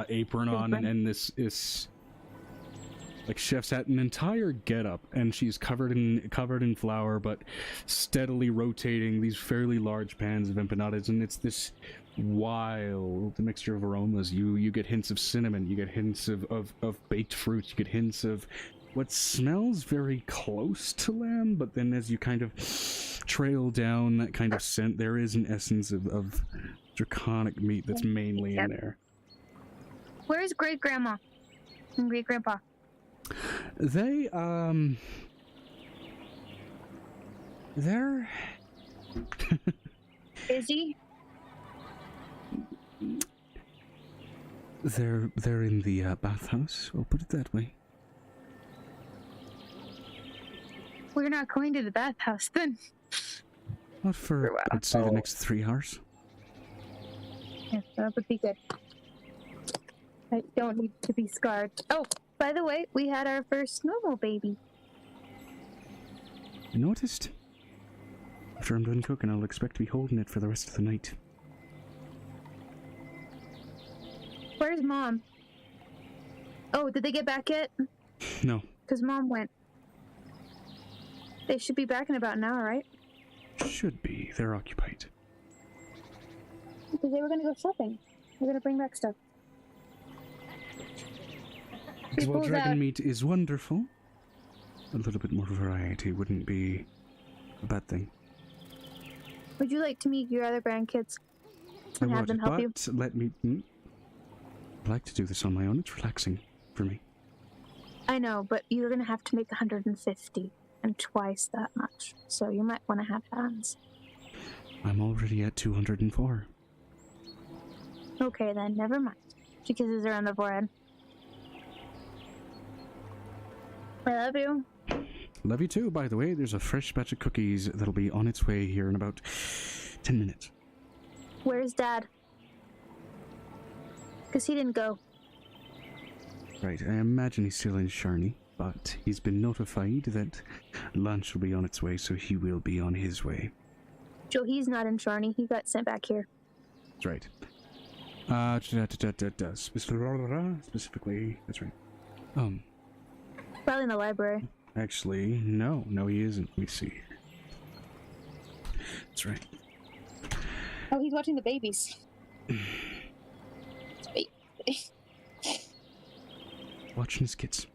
apron on and this like chef's hat, an entire getup, and she's covered in flour, but steadily rotating these fairly large pans of empanadas, and it's this wild mixture of aromas. You get hints of cinnamon, you get hints of baked fruit, you get hints of what smells very close to lamb, but then as you kind of trail down that kind of scent, there is an essence of draconic meat that's mainly in there. Where's great grandma and great grandpa? They're Busy? they're in the bathhouse. I'll put it that way. We're not going to the bathhouse then. Not for, I'd say, the next 3 hours. Yeah, that would be good. I don't need to be scarred. Oh, by the way, we had our first normal baby. I noticed. After I'm done cooking, I'll expect to be holding it for the rest of the night. Where's Mom? Oh, did they get back yet? No. Because Mom went. They should be back in about an hour, right? Should be. They're occupied. Because they were going to go shopping. They're going to bring back stuff. Because while pulls dragon out- meat is wonderful, a little bit more variety wouldn't be a bad thing. Would you like to meet your other grandkids? I And have would, them help you? but let me... I like to do this on my own. It's relaxing for me. I know, but you're going to have to make 150 and twice that much. So you might want to have hands. I'm already at 204. Okay, then, never mind. She kisses her on the forehead. I love you. Love you too, by the way. There's a fresh batch of cookies that'll be on its way here in about 10 minutes. Where's Dad? Because he didn't go. Right, I imagine he's still in Sharney, but he's been notified that lunch will be on its way, so he will be on his way. Joe, he's not in Sharney. He got sent back here. That's right. Specifically, that's right. Probably in the library. Actually, no, he isn't. Let me see. That's right. Oh, he's watching the babies. Watching his kids.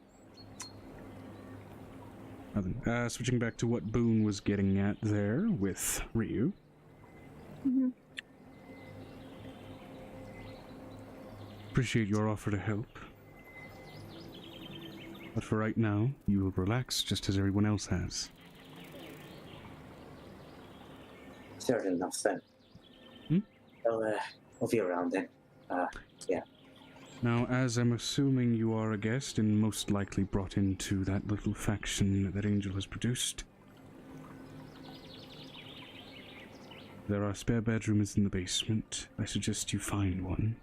Nothing. Switching back to what Boone was getting at there with Ryu. Mm-hmm. Appreciate your offer to help. But for right now, you will relax just as everyone else has. Fair enough then. I'll be around then. Yeah. Now, as I'm assuming you are a guest and most likely brought into that little faction that Angel has produced, there are spare bedrooms in the basement. I suggest you find one.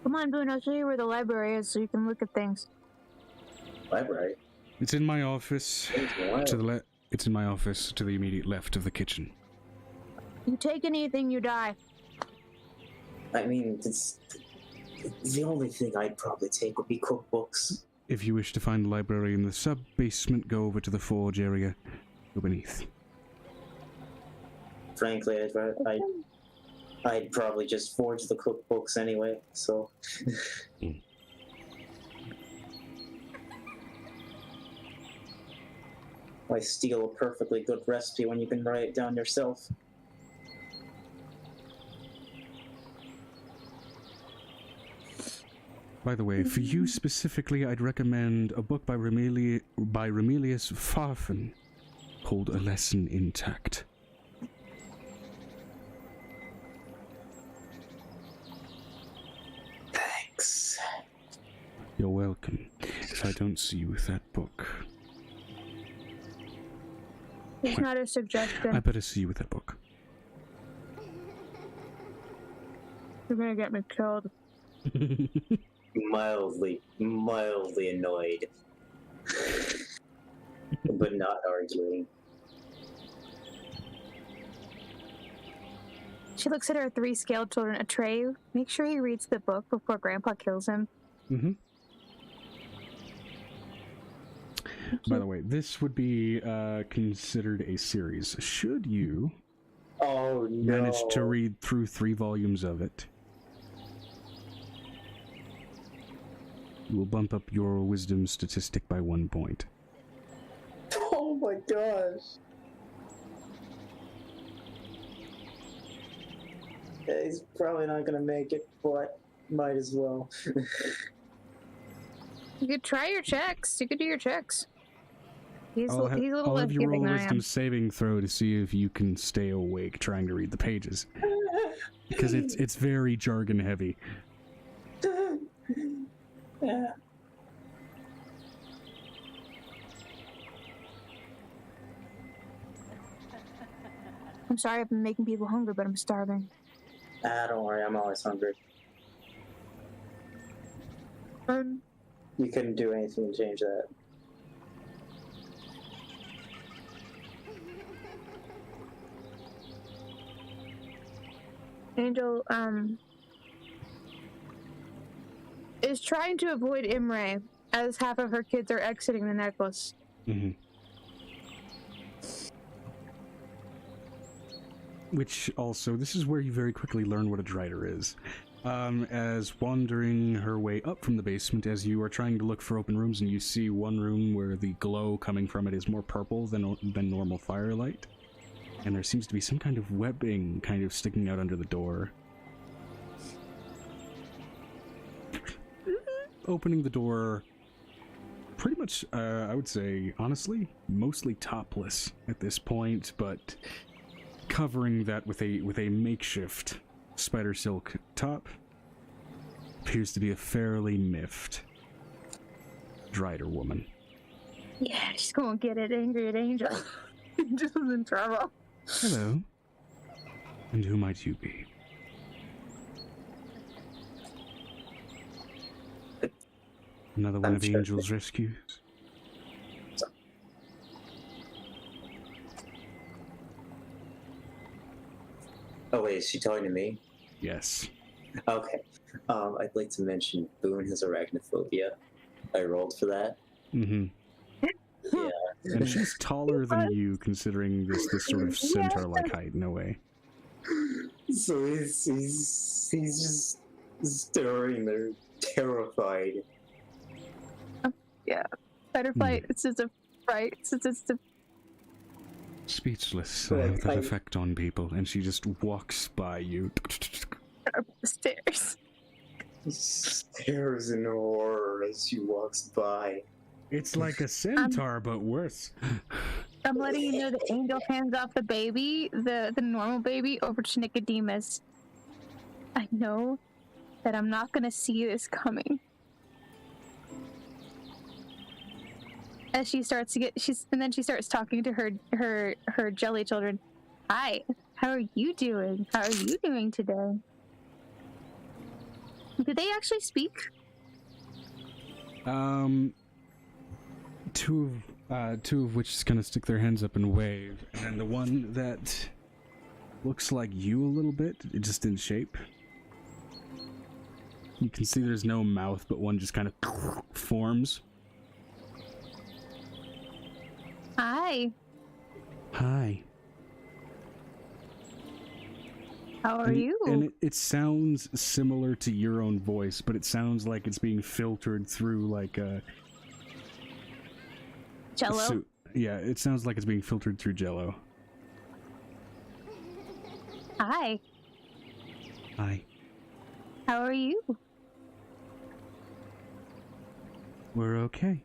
Come on, Boone, I'll show you where the library is so you can look at things. Library? It's in my office. To the It's in my office to the immediate left of the kitchen. You take anything, you die. I mean, it's the only thing I'd probably take would be cookbooks. If you wish to find the library in the sub-basement, go over to the forge area. Go beneath. Frankly, I'd probably just forge the cookbooks anyway, so... Why steal a perfectly good recipe when you can write it down yourself? By the way, for you specifically, I'd recommend a book by Remelius Farfen called A Lesson Intact. Thanks. You're welcome. If I don't see you with that book... It's not a suggestion. I better see you with that book. You're gonna get me killed. Mildly annoyed. But not arguing. She looks at her 3 scaled children. Atreyu, make sure he reads the book before Grandpa kills him. Mm-hmm. By the way, this would be considered a series. Should you manage to read through 3 volumes of it, you will bump up your wisdom statistic by 1 point. Oh my gosh. Yeah, he's probably not gonna make it, but might as well. You could try your checks. You could do your checks. He's a I'll little less have you roll giving a than I wisdom am. saving throw to see if you can stay awake trying to read the pages. Because it's very jargon heavy. Yeah. I'm sorry I've been making people hungry, but I'm starving. Don't worry, I'm always hungry. You couldn't do anything to change that. Angel, is trying to avoid Imre as half of her kids are exiting the necklace. Mm-hmm. Which also, this is where you very quickly learn what a Drider is. As wandering her way up from the basement, as you are trying to look for open rooms, and you see one room where the glow coming from it is more purple than normal firelight. And there seems to be some kind of webbing kind of sticking out under the door. Opening the door, pretty much, I would say, honestly, mostly topless at this point, but covering that with a makeshift spider silk top. Appears to be a fairly miffed Drider woman. Yeah, she's gonna get it angry at Angel. Angel's in trouble. Hello. And who might you be? Another one of Angel's rescues? Oh wait, is she talking to me? Yes. Okay. I'd like to mention Boone has arachnophobia. I rolled for that. Mm-hmm. Yeah. And she's taller than you, considering this sort of centaur-like height, in a way. So he's just staring there, terrified. Yeah. Fight or flight. It's just a fright. It's a... Speechless. I have that effect on people, and she just walks by you. Up the stairs. Stares in horror as she walks by. It's like a centaur, but worse. I'm letting you know that Angel hands off the baby, the normal baby, over to Nicodemus. I know that I'm not gonna see this coming. As she starts to and then she starts talking to her jelly children. Hi, how are you doing? How are you doing today? Do they actually speak? Two of which is gonna stick their hands up and wave, and then the one that looks like you a little bit, it just in shape. You can see there's no mouth, but one just kind of forms. Hi. Hi. How are you? And it sounds similar to your own voice, but it sounds like it's being filtered through like a... Jello? Yeah, it sounds like it's being filtered through Jello. Hi. Hi. How are you? We're okay.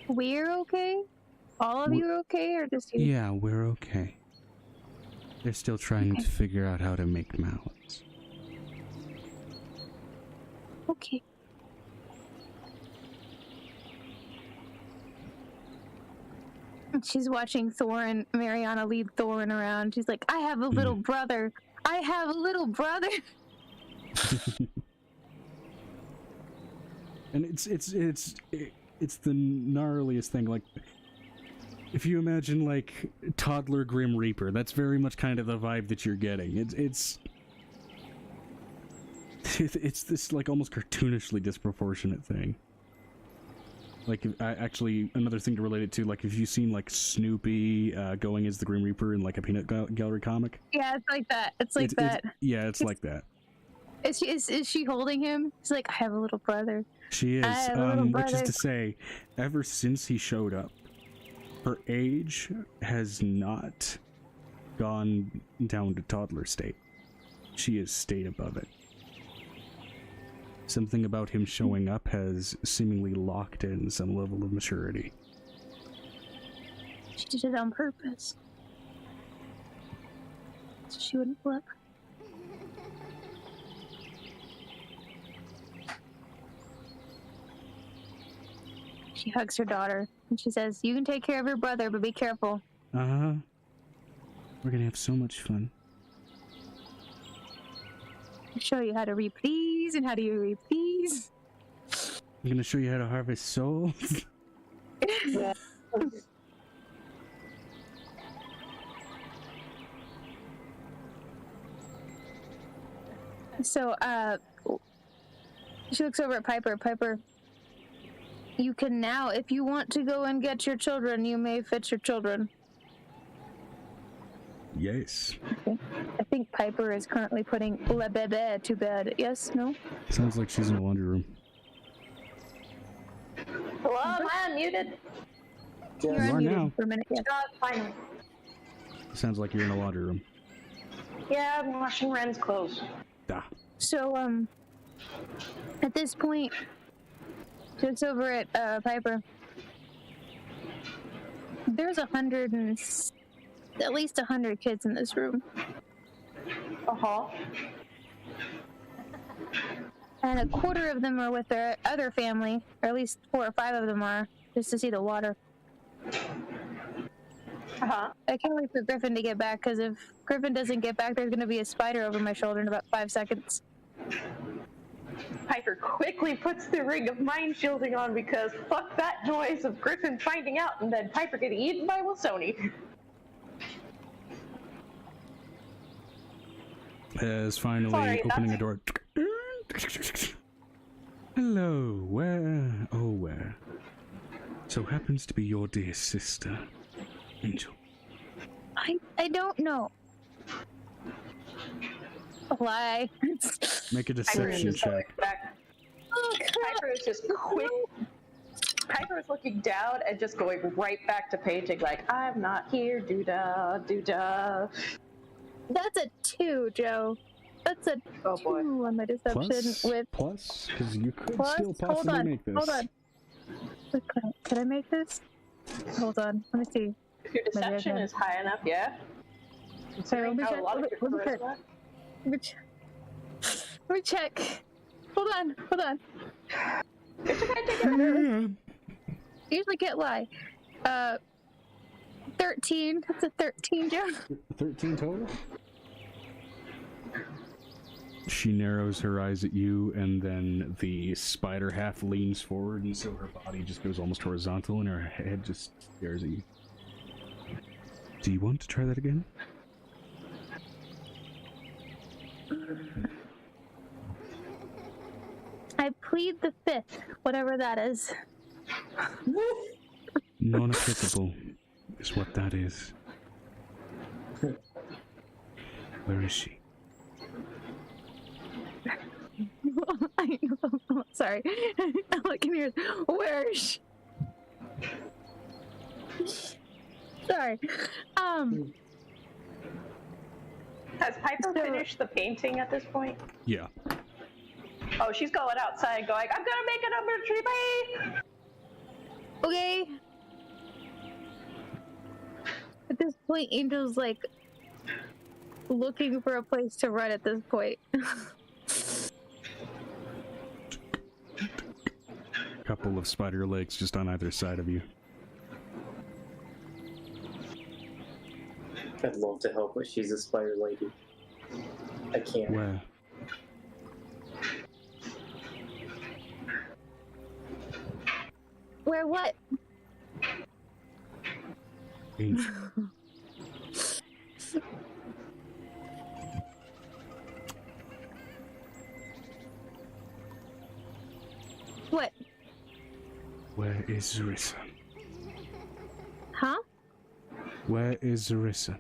We're okay? All of you are okay, or just you? Yeah, we're okay. They're still trying to figure out how to make mouths. Okay. She's watching Thor and Mariana lead Thorin around. She's like, I have a little brother. I have a little brother. And it's the gnarliest thing. Like, if you imagine like toddler Grim Reaper, that's very much kind of the vibe that you're getting. It's this like almost cartoonishly disproportionate thing. Like, actually, another thing to relate it to, like, if you've seen, like, Snoopy going as the Grim Reaper in, like, a Peanut Gallery comic. Yeah, it's like that. It's like that. It's like that. Is she holding him? She's like, I have a little brother. She is, I have a little which is brother. to say, ever since he showed up, her age has not gone down to toddler state. She has stayed above it. Something about him showing up has seemingly locked in some level of maturity. She did it on purpose. So she wouldn't flip. She hugs her daughter and she says, you can take care of your brother, but be careful. Uh-huh. We're gonna have so much fun. I'll show you how to reap these and how do you reap these. I'm gonna show you how to harvest souls. So, she looks over at Piper. Piper, you can now, if you want to go and get your children, you may fetch your children. Yes. Okay. I think Piper is currently putting La Bebe to bed. Yes? No? Sounds like she's in the laundry room. Hello, am I unmuted? You're You are unmuted now. for a minute. Yeah. Finally. Sounds like you're in the laundry room. Yeah, I'm washing Ren's clothes. Da. So, at this point, she looks over at Piper. There's at least 100 kids in this room. Uh-huh. And a quarter of them are with their other family, or at least 4 or 5 of them are, just to see the water. Uh-huh. I can't wait for Griffin to get back, because if Griffin doesn't get back, there's going to be a spider over my shoulder in about 5 seconds. Piper quickly puts the ring of mind shielding on because fuck that noise of Griffin finding out and then Piper getting eaten by Wilsoni. As finally Sorry, opening a door. Hello, where? So happens to be your dear sister, Angel. I don't know. Lie. Make a deception check. Piper is just quick. Piper is looking down and just going right back to painting like, I'm not here, doo-da, doo-da. That's a 2, Joe. That's a 2 on my deception Plus, because you could plus, still possibly make this. Hold on. Wait, could I make this? Hold on. Let me see. If your deception is high enough, yeah. Considering how a lot of your charisma. Let me check. Hold on. It's okay, take it. Usually get lie. 13. That's a 13, Joe. 13 total? She narrows her eyes at you, and then the spider half leans forward, and so her body just goes almost horizontal, and her head just stares at you. Do you want to try that again? I plead the fifth, whatever that is. Non-applicable is what that is. Where is she? I know. Sorry. I'm looking here. Where is she? Sorry. Has Piper finished the painting at this point? Yeah. Oh, she's going outside going, I'm gonna make a number 3 by 8! Okay. At this point, Angel's like looking for a place to run at this point. Couple of spider legs just on either side of you. I'd love to help, but she's a spider lady. I can't. Where? Where what? Angel. What? Where is Zarissa? Huh? Where is Zarissa?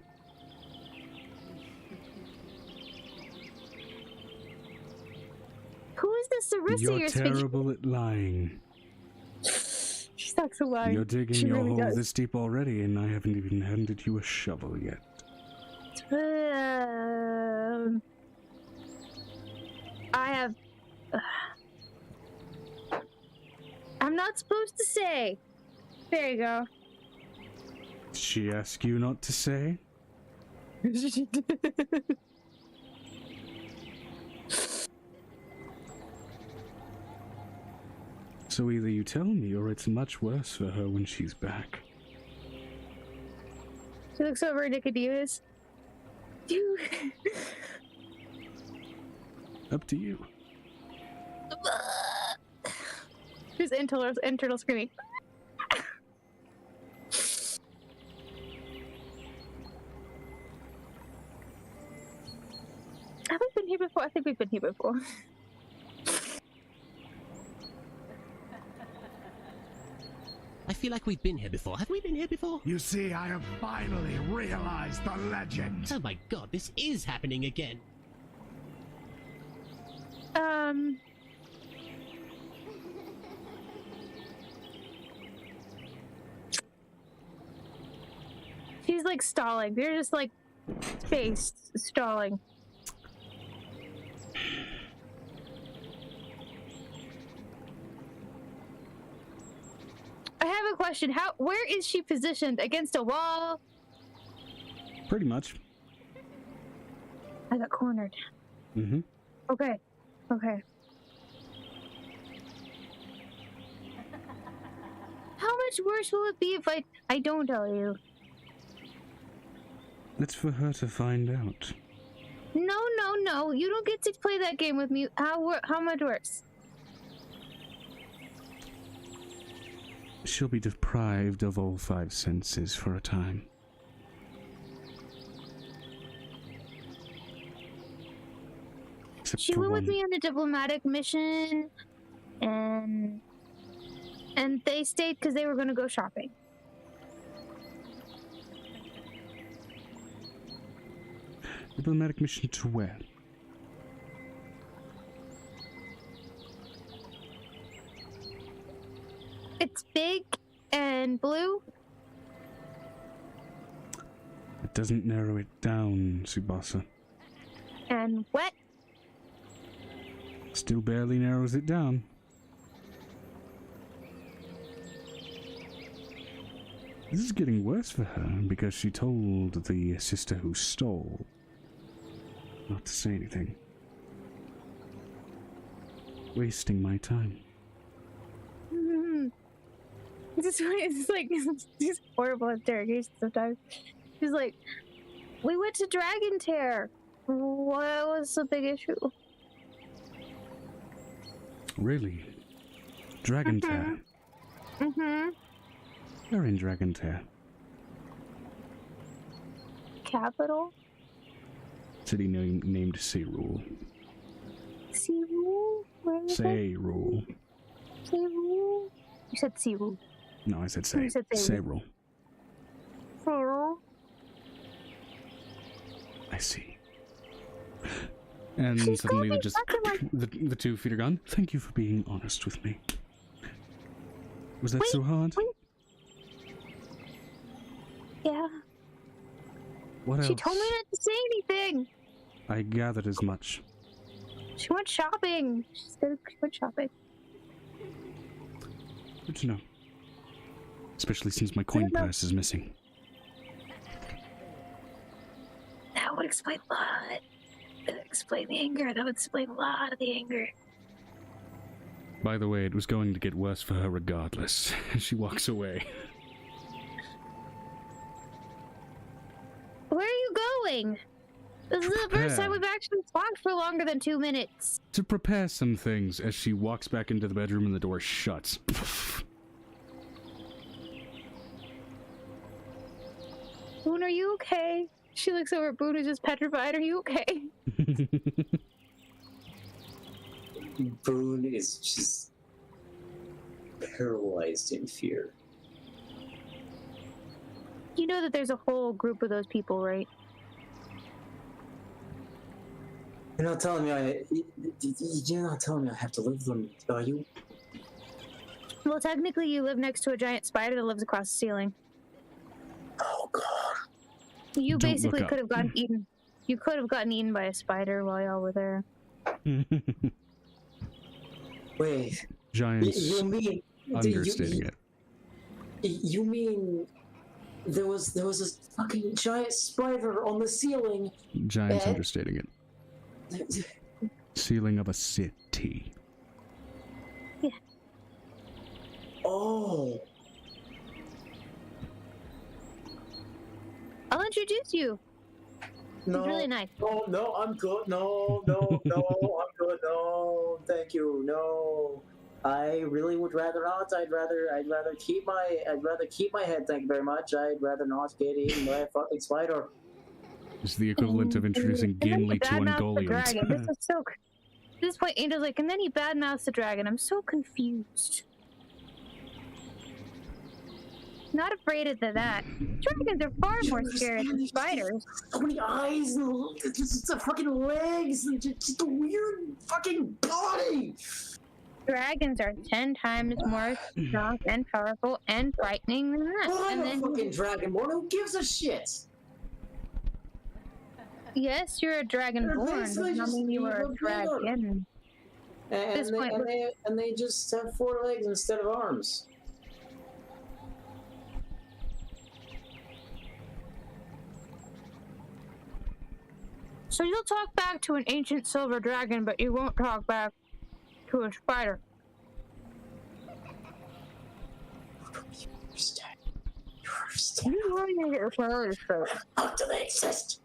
Who is this Sarissa You're speaking? terrible at lying. She sucks a lot. You're digging She your really hole does. this deep already, and I haven't even handed you a shovel yet. I have. I'm not supposed to say. There you go. Did she ask you not to say? So either you tell me, or it's much worse for her when she's back. She looks over at Nicodemus. You. Up to you. There's internal screaming. Have we been here before? I think we've been here before. I feel like we've been here before. Have we been here before? You see, I have finally realized the legend. Oh my god, this is happening again. She's like stalling. They're just like spaced stalling. I have a question. Where is she positioned? Against a wall? Pretty much. I got cornered. Mm-hmm. Okay. Okay. How much worse will it be if I don't tell you? It's for her to find out. No. You don't get to play that game with me. How much worse? She'll be deprived of all 5 senses for a time. Except She for went with one. me on a diplomatic mission, and they stayed because they were going to go shopping. Diplomatic mission to where? It's big and blue. It doesn't narrow it down, Tsubasa. And wet. Still barely narrows it down. This is getting worse for her because she told the sister who stole not to say anything. Wasting my time. It's like these horrible interrogations sometimes. She's like, we went to Dragon Tear. What was the big issue? Really? Dragon Tear. Mm-hmm. We're in Dragon Tear. Capital? City named Seyrule. Searule? Where is it? Seyrule. Searule? You said Searule. No, I said You said Seyrule. Searule? I see. And She's suddenly got me just fucking like... the 2 feet are gone. Thank you for being honest with me. Was that so hard? Wait. Yeah. What else? She told me not to say anything. I gathered as much. She went shopping. She went shopping. Good to know. Especially since my coin purse is missing. That would explain a lot. That would explain the anger. That would explain a lot of the anger. By the way, it was going to get worse for her regardless. She walks away. Where are you going? This is the first time we've actually talked for longer than 2 minutes. To prepare some things as she walks back into the bedroom and the door shuts. Boone, are you okay? She looks over at Boone, who's just petrified. Are you okay? Boone is just paralyzed in fear. You know that there's a whole group of those people, right? You're not telling me I have to live with them, are you? Well, technically, you live next to a giant spider that lives across the ceiling. Oh God! You Don't basically look could have gotten eaten. You could have gotten eaten by a spider while y'all were there. Wait. Giants. You mean understating it. You mean there was a fucking giant spider on the ceiling? Giants understating it. Ceiling of a city. Yeah. Oh. I'll introduce you. No. He's really nice. No, I'm good. No, I'm good. No, thank you. No. I really would rather not. I'd rather keep my head, thank you very much. I'd rather not get eaten by a fucking spider. It's the equivalent of introducing Gimli to Ungoliant. This is so. At this point, Angel's like, and then he badmouths the dragon. I'm so confused. Not afraid of that. Dragons are far more scary than spiders. So many eyes and just the fucking legs and just a weird fucking body. Dragons are 10 times more strong and powerful and frightening than that. Well, I'm and a fucking dragonborn. Who gives a shit? Yes, you're a dragonborn. Does not mean you were a dragon. And they just have 4 legs instead of arms. So you'll talk back to an ancient silver dragon, but you won't talk back to a spider. You understand? You understand? You want to get your priorities straight. How do they exist?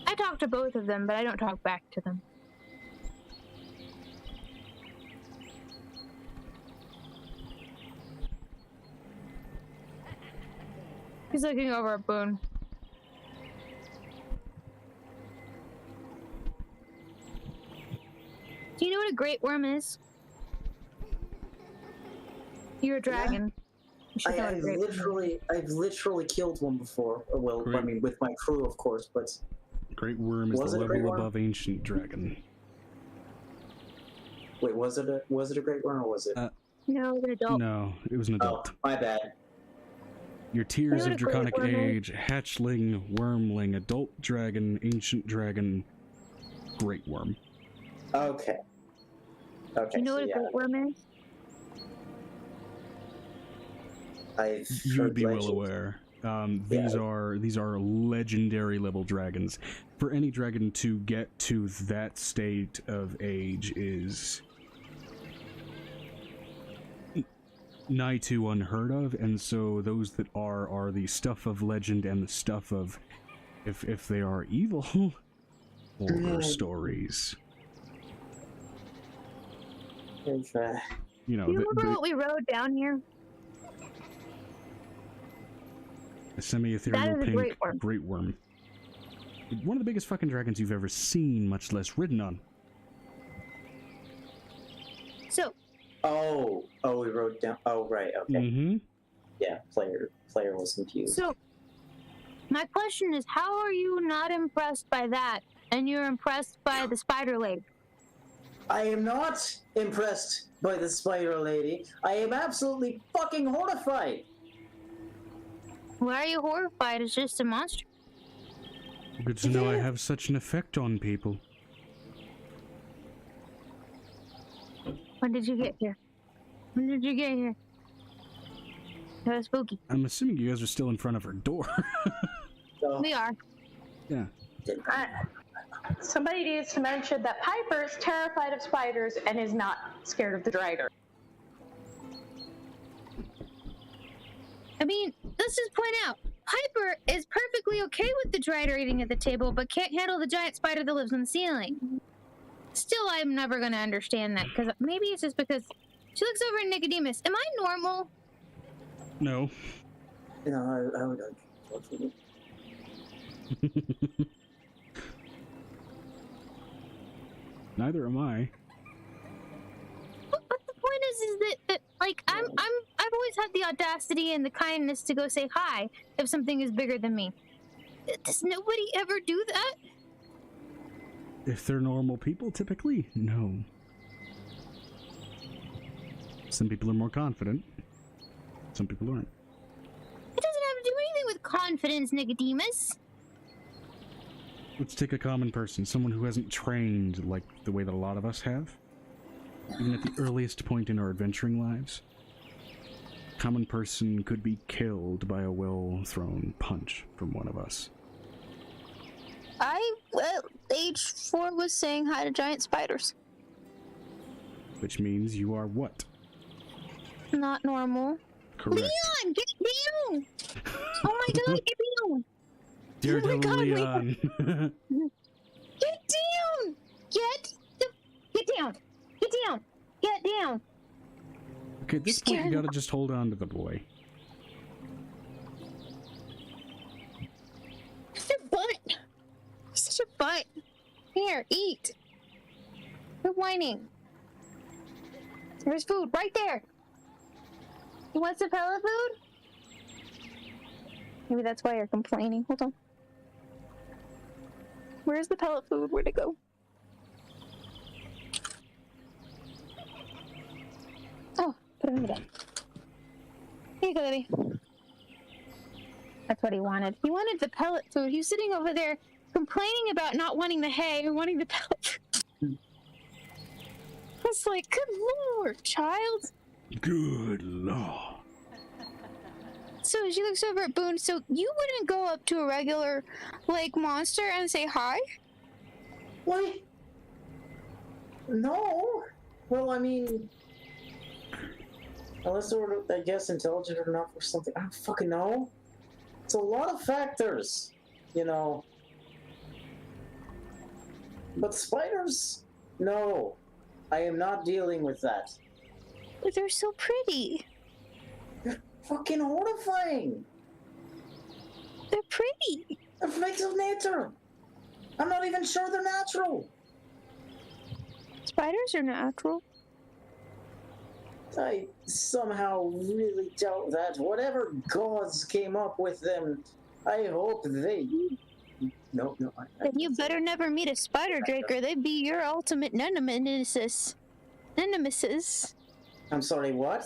I talk to both of them, but I don't talk back to them. He's looking over at Boone. Do you know what a great worm is? You're a dragon. You should know what a great worm is. I've literally killed one before. Well, Great. I mean, with my crew, of course, but... Great Worm is Was the it a great level worm? above Ancient Dragon. Wait, was it a great worm, or was it? No, an adult. No, it was an Oh, adult. my bad. Your tiers You know of what a great Draconic worm is? Age, Hatchling, Wormling, Adult Dragon, Ancient Dragon, Great Worm. Okay. Okay, Do you know so what a great worm is? I've You would heard be well legends. aware. These are legendary level dragons. For any dragon to get to that state of age is nigh to unheard of, and so those that are the stuff of legend and the stuff of, if they are evil, horror stories. You know, Do you remember what we wrote down here? a semi-ethereal pink great worm. One of the biggest fucking dragons you've ever seen, much less ridden on. So. Oh, we wrote down. Oh, right. Okay. Mm-hmm. Yeah, player was confused. So, my question is, how are you not impressed by that, and you're impressed by the spider leg? I am not impressed by the spider lady. I am absolutely fucking horrified. Why are you horrified? It's just a monster. Good to know I have such an effect on people. When did you get here? When did you get here? That was spooky. I'm assuming you guys are still in front of her door. We are. Yeah. Somebody needs to mention that Piper is terrified of spiders and is not scared of the drider. I mean, let's just point out, Piper is perfectly okay with the drider eating at the table, but can't handle the giant spider that lives on the ceiling. Still, I'm never going to understand that, because maybe it's just because she looks over at Nicodemus. Am I normal? No. You know, I would argue. Neither am I. But the point is that like I've always had the audacity and the kindness to go say hi if something is bigger than me. Does nobody ever do that? If they're normal people, typically, no. Some people are more confident. Some people aren't. It doesn't have to do anything with confidence, Nicodemus. Let's take a common person, someone who hasn't trained like the way that a lot of us have. Even at the earliest point in our adventuring lives, common person could be killed by a well-thrown punch from one of us. I, age 4 was saying hi to giant spiders. Which means you are what? Not normal. Correct. Leon, get down! Oh my god, get down! Daredevil oh my god, Leon. Get down! Get down! Get down! Get down! Okay, at this point you gotta just hold on to the boy. Such a butt! Such a butt! Here, eat! Quit whining. There's food right there! You want some pellet food? Maybe that's why you're complaining. Hold on. Where's the pellet food? Where'd it go? Oh, put it over there. Here you go, baby. That's what he wanted. He wanted the pellet food. He was sitting over there complaining about not wanting the hay or wanting the pellet food. I was like, good lord, child. Good lord. So she looks over at Boone. So you wouldn't go up to a regular, like, monster and say hi? What? No. Well, I mean, unless they were, I guess, intelligent enough or something. I don't fucking know. It's a lot of factors, you know. But spiders? No. I am not dealing with that. But they're so pretty. They're fucking horrifying. They're pretty. They're freaks of nature. I'm not even sure they're natural. Spiders are natural. I somehow really doubt that. Whatever gods came up with them, I hope they... No. Then you better never meet a spider drake or they'd be your ultimate nemesis. Nemesis. I'm sorry, what?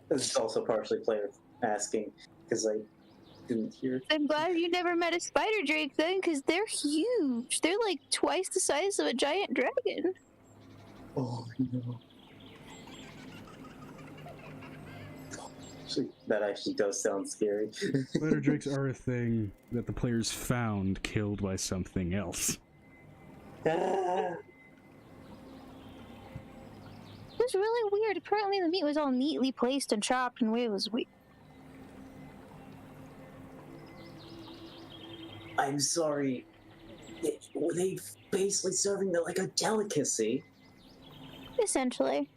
This is also partially player asking, because I didn't hear. I'm glad you never met a spider drake then, because they're huge. They're like twice the size of a giant dragon. Oh, no. That actually does sound scary. Spider drakes are a thing that the players found killed by something else. was really weird. Apparently the meat was all neatly placed and chopped in a way it was weird. I'm sorry. Were they basically serving it like a delicacy? Essentially.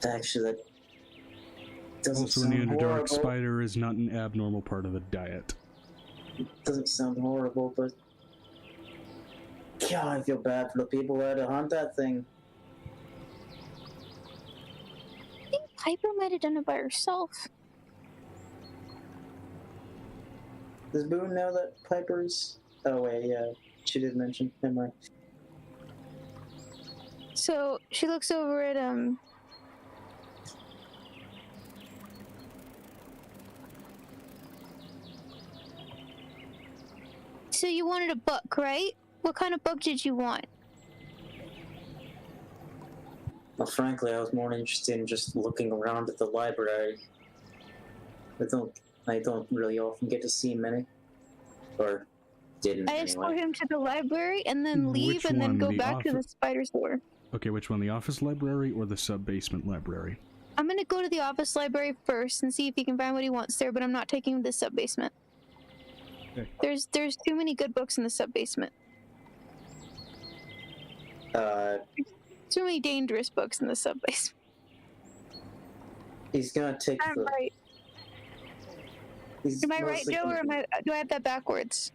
Actually, that doesn't Also, sound an Underdark horrible. spider is not an abnormal part of the diet. It doesn't sound horrible, but... God, I feel bad for the people who had to hunt that thing. I think Piper might have done it by herself. Does Boone know that Piper's... Oh wait, yeah, she did mention. Never mind. So she looks over at So you wanted a book, right? What kind of book did you want? Well, frankly, I was more interested in just looking around at the library. I don't really often get to see many. Or didn't, I escort anyway. him to the library and then leave Which and then one? go The back to the spider's door. Okay, which one? The office library or the sub-basement library? I'm gonna go to the office library first and see if he can find what he wants there, but I'm not taking him to the sub-basement. Okay. There's too many good books in the sub-basement. Too many dangerous books in the sub-basement. He's gonna take I'm the... right. He's Am I right, mostly Joe, or gonna- do I have that backwards?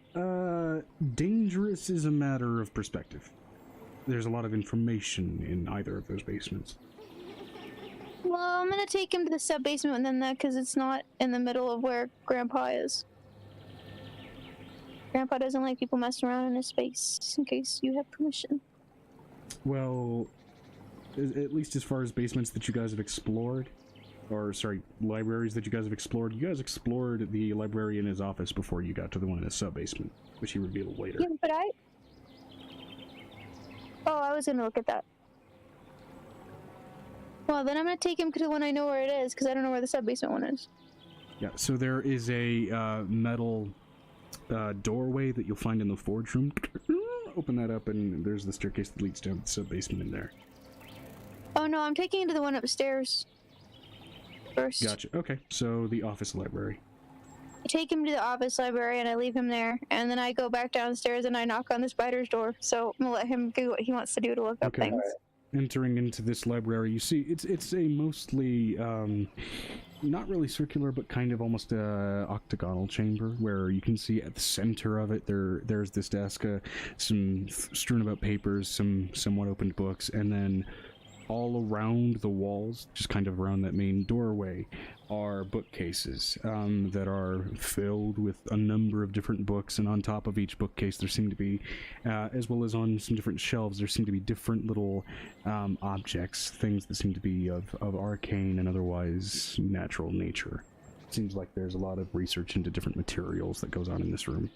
Dangerous is a matter of perspective. There's a lot of information in either of those basements. Well, I'm gonna take him to the sub-basement and then that, because it's not in the middle of where Grandpa is. Grandpa doesn't like people messing around in his space, just in case you have permission. Well, at least as far as basements that you guys have explored, or sorry, libraries that you guys have explored, you guys explored the library in his office before you got to the one in the sub-basement, which he revealed later. Yeah, but I was gonna look at that. Well, then I'm gonna take him to the one I know where it is, because I don't know where the sub-basement one is. Yeah, so there is a metal doorway that you'll find in the forge room. Open that up and there's the staircase that leads down to the sub-basement in there. Oh no, I'm taking him to the one upstairs first. Gotcha. Okay, so the office library. I take him to the office library and I leave him there, and then I go back downstairs and I knock on the spider's door. So I'm gonna let him do what he wants to do to look up Okay. things. Entering into this library, you see it's a mostly not really circular, but kind of almost a octagonal chamber where you can see at the center of it there's this desk, some strewn about papers, some somewhat opened books, and then all around the walls, just kind of around that main doorway, are bookcases that are filled with a number of different books, and on top of each bookcase there seem to be, as well as on some different shelves, there seem to be different little objects, things that seem to be of arcane and otherwise natural nature. It seems like there's a lot of research into different materials that goes on in this room.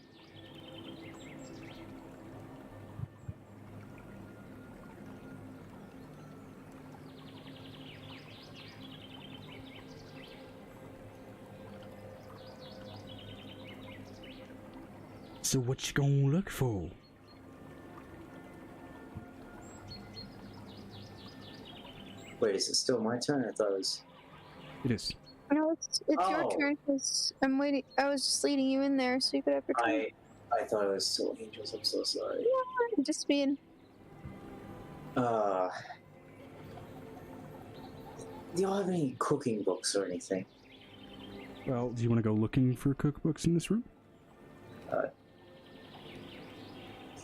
So what you gonna look for? Wait, is it still my turn? I thought it was... It is. No, it's your Oh. turn, because I'm waiting. I was just leading you in there so you could have your turn. I thought it was still Angels. I'm so sorry. I'm just being... Do y'all have any cooking books or anything? Well, do you want to go looking for cookbooks in this room?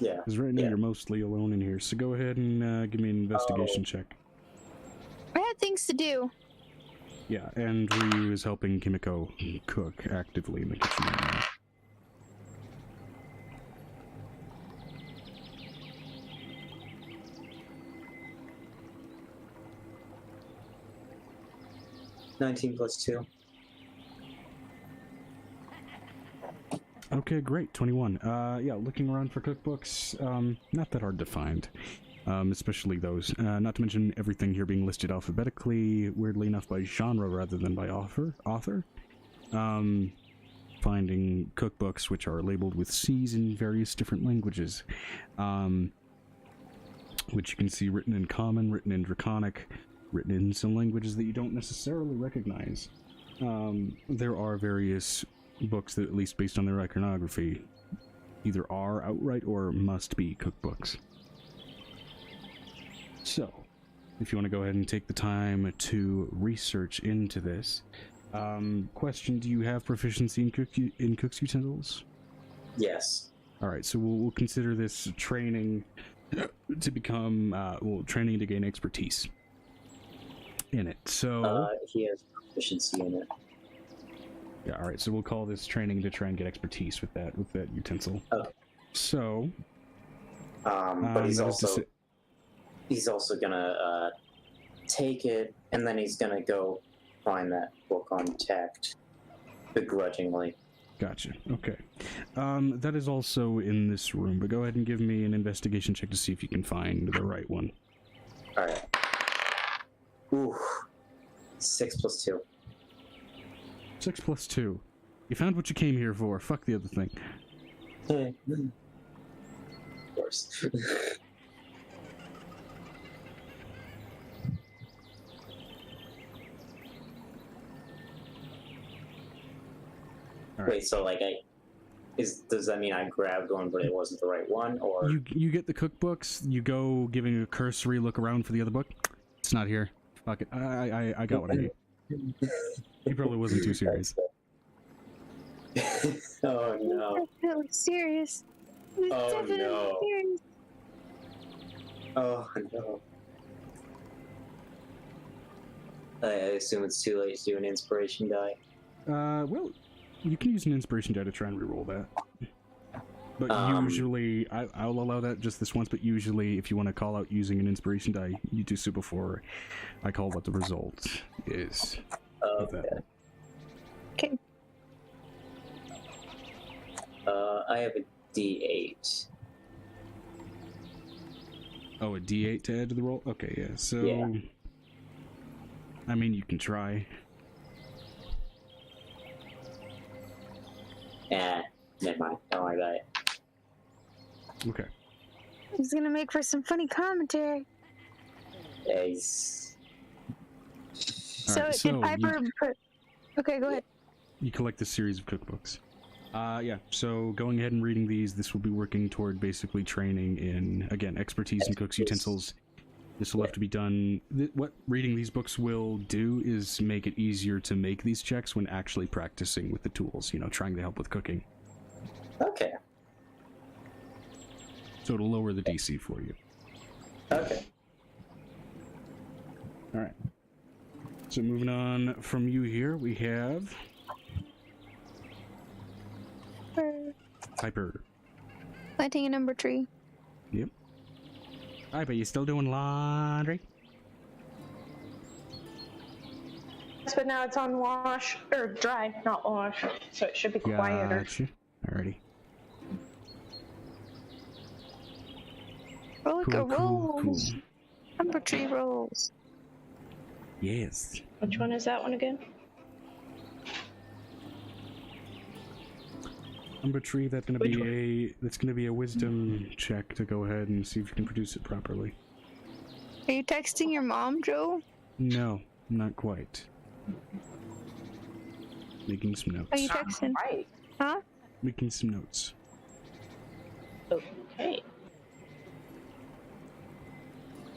Yeah. Because right now you're mostly alone in here, so go ahead and give me an investigation check. I had things to do. Yeah, and Ryu is helping Kimiko cook actively in the kitchen right now. +2. Okay, great. 21. Yeah, looking around for cookbooks, not that hard to find. Especially those. Not to mention everything here being listed alphabetically, weirdly enough by genre rather than by author. Finding cookbooks which are labeled with C's in various different languages. which you can see written in Common, written in Draconic, written in some languages that you don't necessarily recognize. There are various books that, at least based on their iconography, either are outright or must be cookbooks. So, if you want to go ahead and take the time to research into this, question, do you have proficiency in cook's utensils? Yes. Alright, so we'll consider this training to become, training to gain expertise in it. So he has proficiency in it. Yeah, alright, so we'll call this training to try and get expertise with that utensil. Okay. So but he's also gonna take it, and then he's gonna go find that book untacked begrudgingly. Gotcha. Okay. That is also in this room, but go ahead and give me an investigation check to see if you can find the right one. Alright. Ooh. 6 + 2. 6 + 2. You found what you came here for. Fuck the other thing. Of course. Right. Wait, so like does that mean I grabbed one but it wasn't the right one, or you get the cookbooks, you go giving a cursory look around for the other book. It's not here. Fuck it. I got what I need. He probably wasn't too serious. Oh no. Definitely serious. It's Oh, definitely no. serious. Oh no. I assume it's too late to do an inspiration die. Well, you can use an inspiration die to try and reroll that. But usually, I'll allow that just this once, but usually if you want to call out using an inspiration die, you do so before I call what the result is. Okay. Okay. I have a D8. Oh, a D8 to add to the roll? Okay, yeah, so... Yeah. I mean, you can try. Never mind. Don't worry about it. Okay. He's gonna make for some funny commentary. Yes. Alright, Did Piper... Okay, go ahead. You collect a series of cookbooks. Yeah, so going ahead and reading these, this will be working toward basically training in, again, expertise in cook's utensils. This will have to be done... What reading these books will do is make it easier to make these checks when actually practicing with the tools, you know, trying to help with cooking. Okay. So it'll lower the DC for you. Okay. Alright. So moving on from you here, we have... Piper. Planting a number tree. Yep. Piper, you still doing laundry? But now it's on wash, or dry, not wash, so it should be quieter. Gotcha. Alrighty. Rolls. Number tree rolls. Yes. Which one is that one again? Number tree, that's gonna be a wisdom check to go ahead and see if you can produce it properly. Are you texting your mom, Joe? No, not quite. Making some notes. Are you texting? Right. Huh? Making some notes. Okay.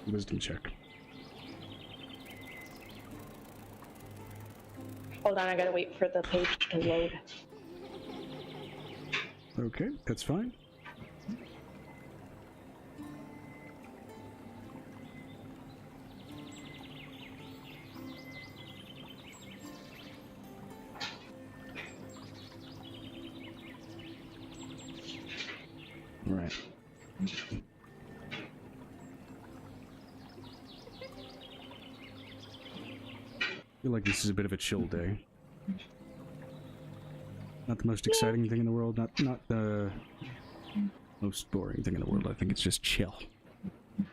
Wisdom check. Hold on, I gotta wait for the page to load. Okay, that's fine. Right. I feel like this is a bit of a chill day. Not the most exciting thing in the world, not the most boring thing in the world. I think it's just chill.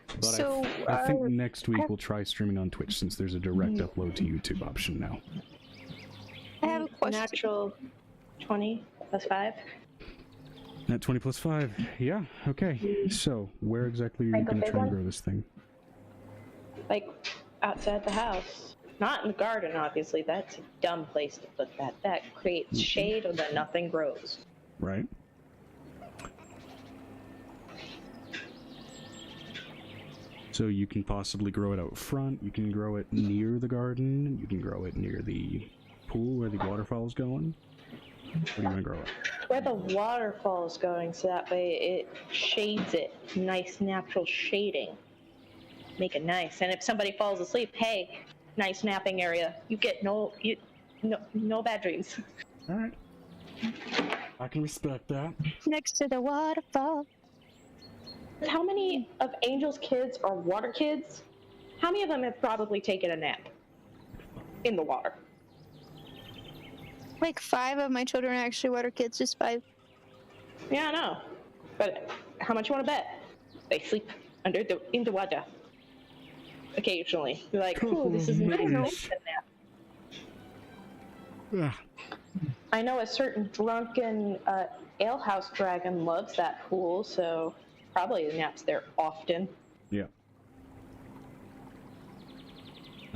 But So, I think next week we'll try streaming on Twitch since there's a direct upload to YouTube option now. I have a question. Natural 20 + 5. Net 20 plus 5. Yeah, okay. So, where exactly are you going to try and grow this thing? Like, outside the house. Not in the garden, obviously. That's a dumb place to put that. That creates shade and then nothing grows. Right. So you can possibly grow it out front, you can grow it near the garden, you can grow it near the pool where the waterfall's going. Where do you want to grow it? Where the waterfall's going, so that way it shades it. Nice natural shading. Make it nice. And if somebody falls asleep, hey, nice napping area. You get no bad dreams. Alright. I can respect that. Next to the waterfall. How many of Angel's kids are water kids? How many of them have probably taken a nap in the water? Like 5 of my children are actually water kids, just 5. Yeah, I know. But how much you want to bet? They sleep in the water. Occasionally. You're like, oh, this is nice. Yeah. I know a certain drunken alehouse dragon loves that pool, so probably naps there often. Yeah.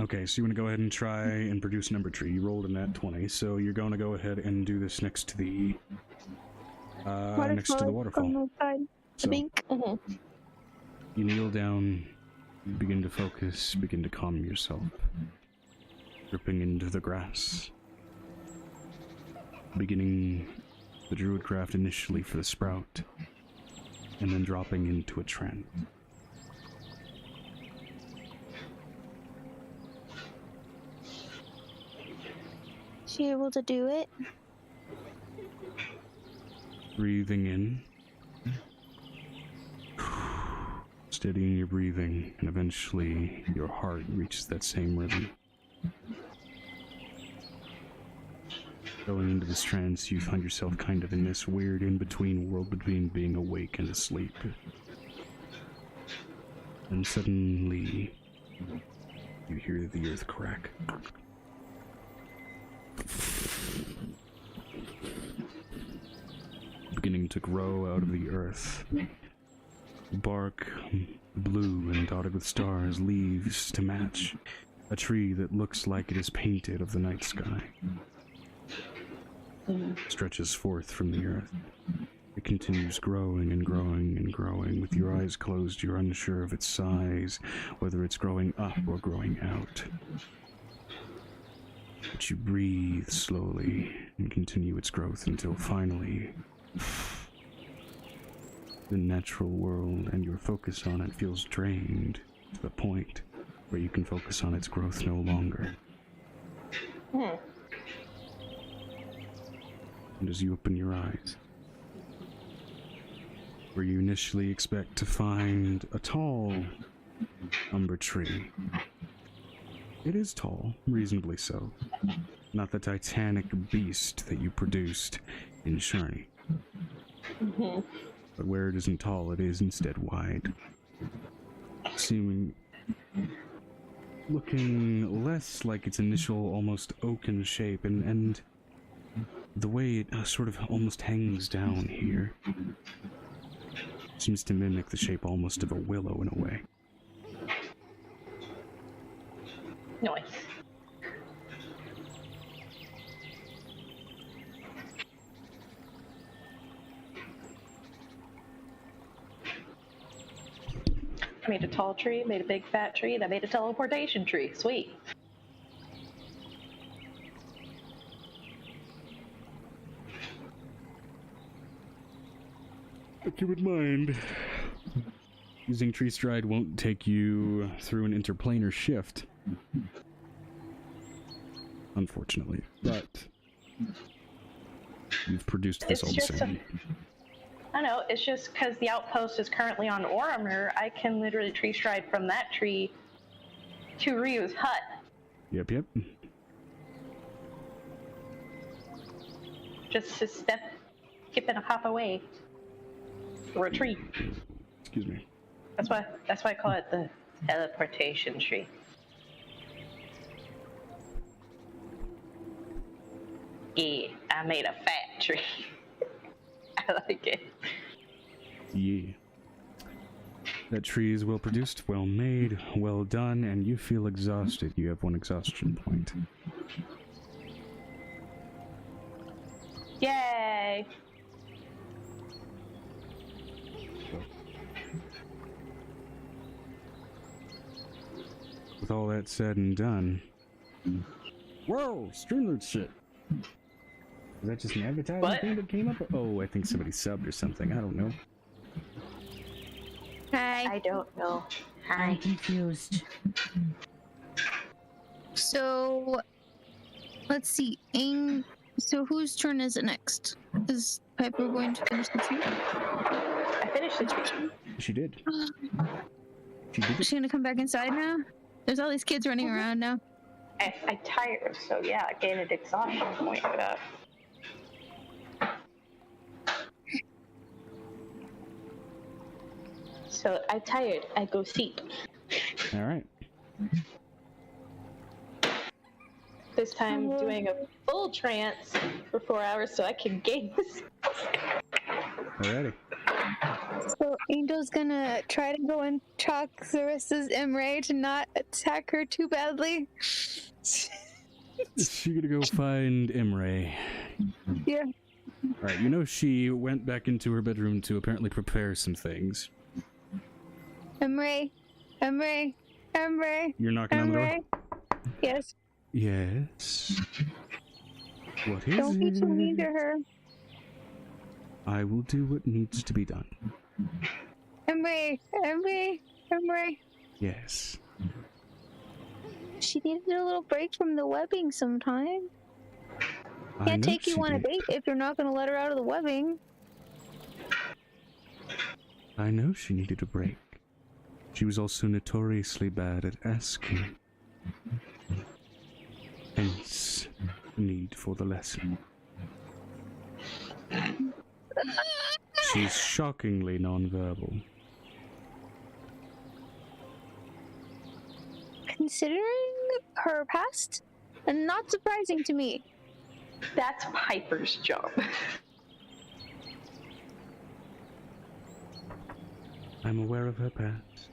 Okay, so you want to go ahead and try and produce number tree. You rolled a nat 20, so you're going to go ahead and do this next to the waterfall. So, you kneel down, begin to focus, begin to calm yourself, dripping into the grass. Beginning the druidcraft initially for the sprout, and then dropping into a trance. She able to do it? Breathing in, steadying your breathing, and eventually your heart reaches that same rhythm. Going into this trance, you find yourself kind of in this weird in-between world between being awake and asleep. And suddenly, you hear the earth crack. Beginning to grow out of the earth. Bark, blue and dotted with stars, leaves to match. A tree that looks like it is painted of the night sky. Stretches forth from the earth. It continues growing and growing and growing. With your eyes closed, you're unsure of its size, whether it's growing up or growing out. But you breathe slowly and continue its growth until finally the natural world and your focus on it feels drained to the point where you can focus on its growth no longer. And as you open your eyes, where you initially expect to find a tall umber tree, it is tall, reasonably so. Not the titanic beast that you produced in Shurney. But where it isn't tall, it is instead wide. Looking less like its initial almost oaken shape, and the way it sort of almost hangs down here seems to mimic the shape almost of a willow in a way. Nice. I made a tall tree, made a big fat tree, and I made a teleportation tree. Sweet. Keep in mind, using Tree Stride won't take you through an interplanar shift, unfortunately, but you've produced this all the same. I know, it's just because the outpost is currently on Oromir, I can literally Tree Stride from that tree to Ryu's hut. Yep. Just to skip and a hop away. Or a tree. Excuse me. That's why I call it the teleportation tree. Yeah, I made a fat tree. I I like it. Yeah. That tree is well produced, well made, well done, and you feel exhausted. You have 1 exhaustion point. Yay! With all that said and done... Whoa, Streamlord shit. Is that just an advertising What? thing that came up? Oh, I think somebody subbed or something. I don't know. Hi. I don't know. I'm Hi. confused. So, let's see. So whose turn is it next? Is Piper going to finish the tree? I finished the tree. She did. She did Is it. she gonna come back inside now? There's all these kids running around now. I tired, so yeah, I gained an exhaustion point for that. So I tired. I go sleep. Alright. This time doing a full trance for 4 hours so I can gain this. Alrighty. So Angel's gonna try to go and talk Clarissa's Emre to not attack her too badly. She's gonna go find Imre. Yeah. Alright, you know she went back into her bedroom to apparently prepare some things. Emre. You're knocking on the door? Yes. Yes. What is Don't be it? too mean to her. I will do what needs to be done. Emre. Yes. She needed a little break from the webbing sometime. I Can't know take you she on a did. date if you're not gonna let her out of the webbing. I know she needed a break. She was also notoriously bad at asking. Hence, the need for the lesson. She's shockingly nonverbal. Considering her past, and not surprising to me. That's Piper's job. I'm aware of her past,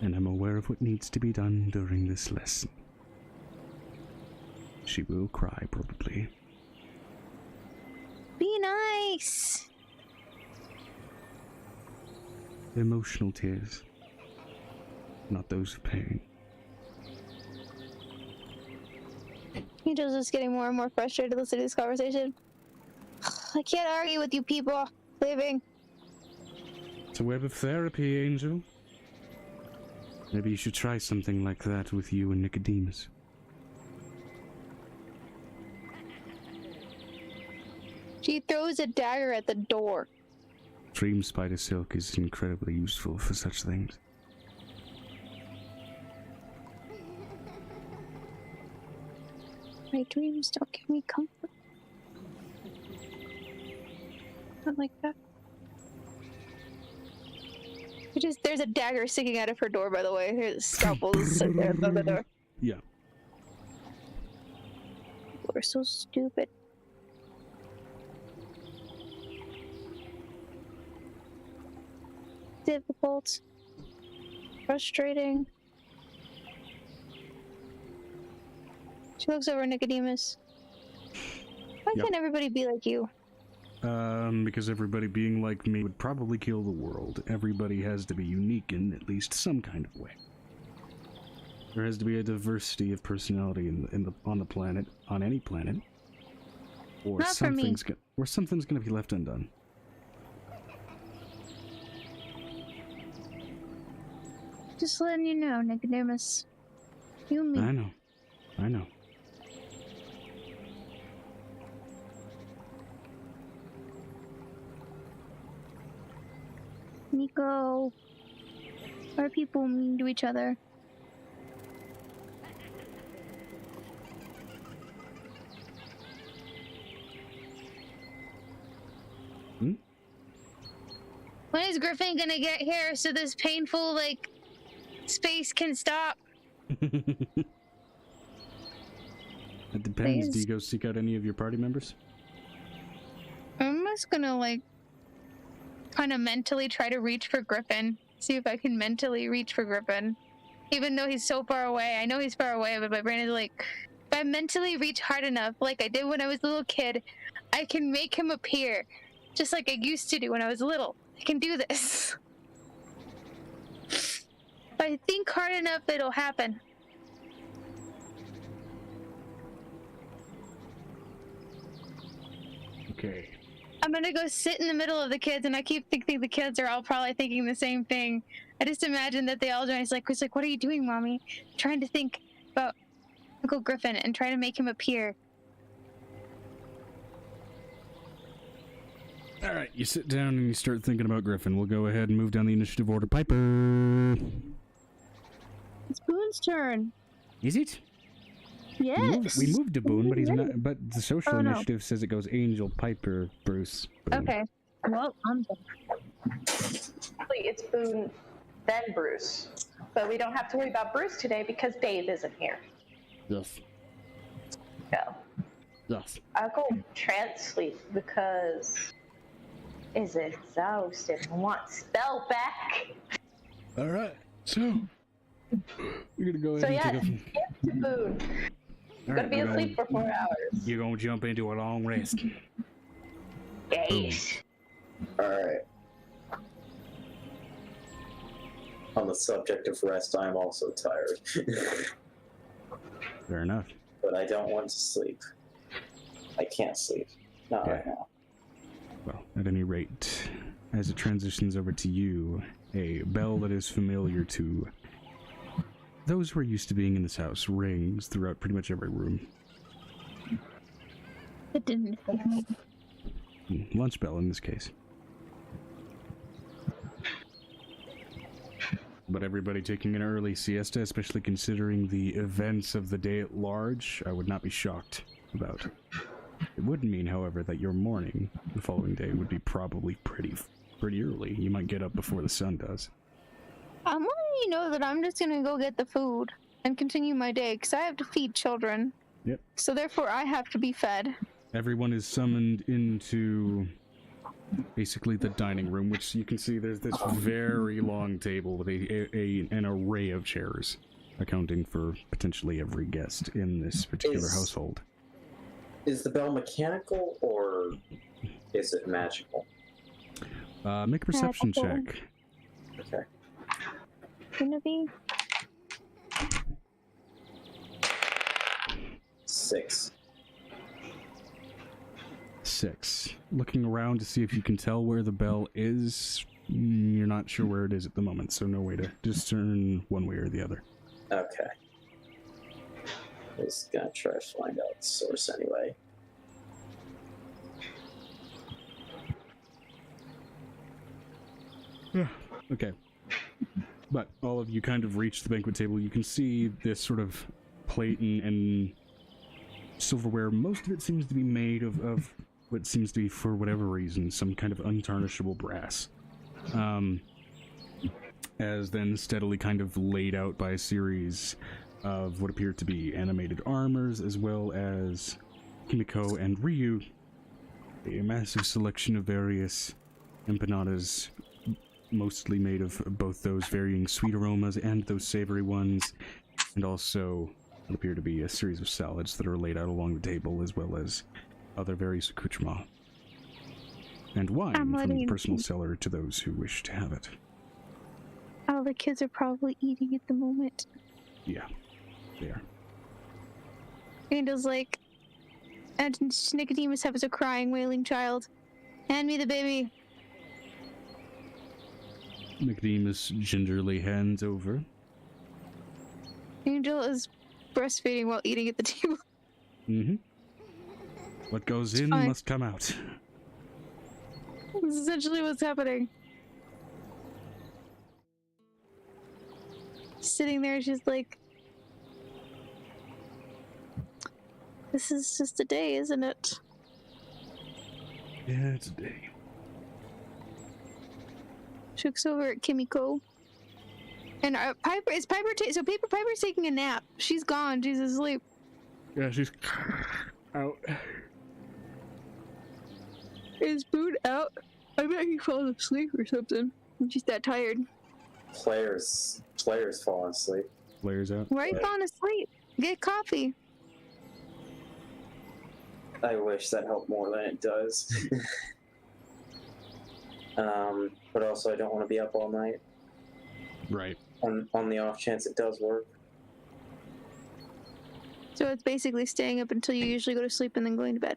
and I'm aware of what needs to be done during this lesson. She will cry, probably. Be nice. Emotional tears, not those of pain. Angel's just getting more and more frustrated listening to this conversation. I can't argue with you people. Leaving. It's a web of therapy, Angel. Maybe you should try something like that with you and Nicodemus. She throws a dagger at the door. Dream spider silk is incredibly useful for such things. My dreams don't give me comfort. Not like that. There's a dagger sticking out of her door, by the way. There's scalpels sitting there above the door. Yeah. We're so stupid. Difficult. Frustrating. She looks over at Nicodemus. Why Yep. can't everybody be like you? Because everybody being like me would probably kill the world. Everybody has to be unique in at least some kind of way. There has to be a diversity of personality on the planet, on any planet, or Not for me. something's gonna be left undone. Just letting you know, Nicodemus. You and me. I know. Nico. Why are people mean to each other? When is Griffin gonna get here so this painful, space can stop? It depends. Please. Do you go seek out any of your party members? I'm just gonna, kind of mentally try to reach for Griffin. See if I can mentally reach for Griffin. Even though he's so far away. I know he's far away, but my brain is like, if I mentally reach hard enough, like I did when I was a little kid, I can make him appear. Just like I used to do when I was little. I can do this. If I think hard enough, it'll happen. Okay. I'm gonna go sit in the middle of the kids, and I keep thinking the kids are all probably thinking the same thing. I just imagine that they all join. It's like, what are you doing, Mommy? I'm trying to think about Uncle Griffin and try to make him appear. Alright, you sit down and you start thinking about Griffin. We'll go ahead and move down the initiative order. Piper! It's Boone's turn. Is it? Yes. We moved to Boone, but he's not. But the social initiative says it goes Angel, Piper, Bruce. Boone. Okay. Well, I'm done. Actually, it's Boone, then Bruce. But we don't have to worry about Bruce today because Dave isn't here. Yes. So. Yes. I'll go trance sleep because is exhausted and wants spell back. Alright, so we're gonna go ahead and take a to Boone. Gonna be asleep for 4 hours. You're gonna jump into a long rest. Yes. Alright. On the subject of rest, I'm also tired. Fair enough. But I don't want to sleep. I can't sleep. Not right now. Well, at any rate, as it transitions over to you, a bell that is familiar to those who are used to being in this house rings throughout pretty much every room. It didn't. Lunch bell in this case. But everybody taking an early siesta, especially considering the events of the day at large, I would not be shocked about. It would mean, however, that your morning, the following day, would be probably pretty early. You might get up before the sun does. I'm letting you know that I'm just gonna go get the food and continue my day, because I have to feed children. Yep. So therefore I have to be fed. Everyone is summoned into basically the dining room, which you can see there's this very long table with an array of chairs, accounting for potentially every guest in this particular household. Is the bell mechanical or is it magical? Make a perception check. Okay. Gonna be 6. 6. Looking around to see if you can tell where the bell is. You're not sure where it is at the moment, so no way to discern one way or the other. Okay. I was gonna try to find out the source anyway. Yeah. Okay. But all of you kind of reach the banquet table. You can see this sort of plate and silverware. Most of it seems to be made of what seems to be, for whatever reason, some kind of untarnishable brass. As then steadily kind of laid out by a series of what appear to be animated armors, as well as Himiko and Ryu, a massive selection of various empanadas, mostly made of both those varying sweet aromas and those savory ones, and also what appear to be a series of salads that are laid out along the table, as well as other various accoutrements. And wine from the personal cellar to those who wish to have it. All the kids are probably eating at the moment. Yeah, they are. Angel's like, and Nicodemus has a crying, wailing child. Hand me the baby. Nicodemus gingerly hands over. Angel is breastfeeding while eating at the table. Mm-hmm. What goes in must come out. This is essentially what's happening. Sitting there, she's like, this is just a day, isn't it? Yeah, it's a day. She looks over at Kimiko. And Piper, Piper's taking a nap. She's gone. She's asleep. Yeah, she's out. Is Boone out? I bet he falls asleep or something. I'm just that tired. Players falling asleep. Players out. Why are you falling asleep? Get coffee. I wish that helped more than it does. But also I don't want to be up all night. Right. On the off chance it does work. So it's basically staying up until you usually go to sleep and then going to bed.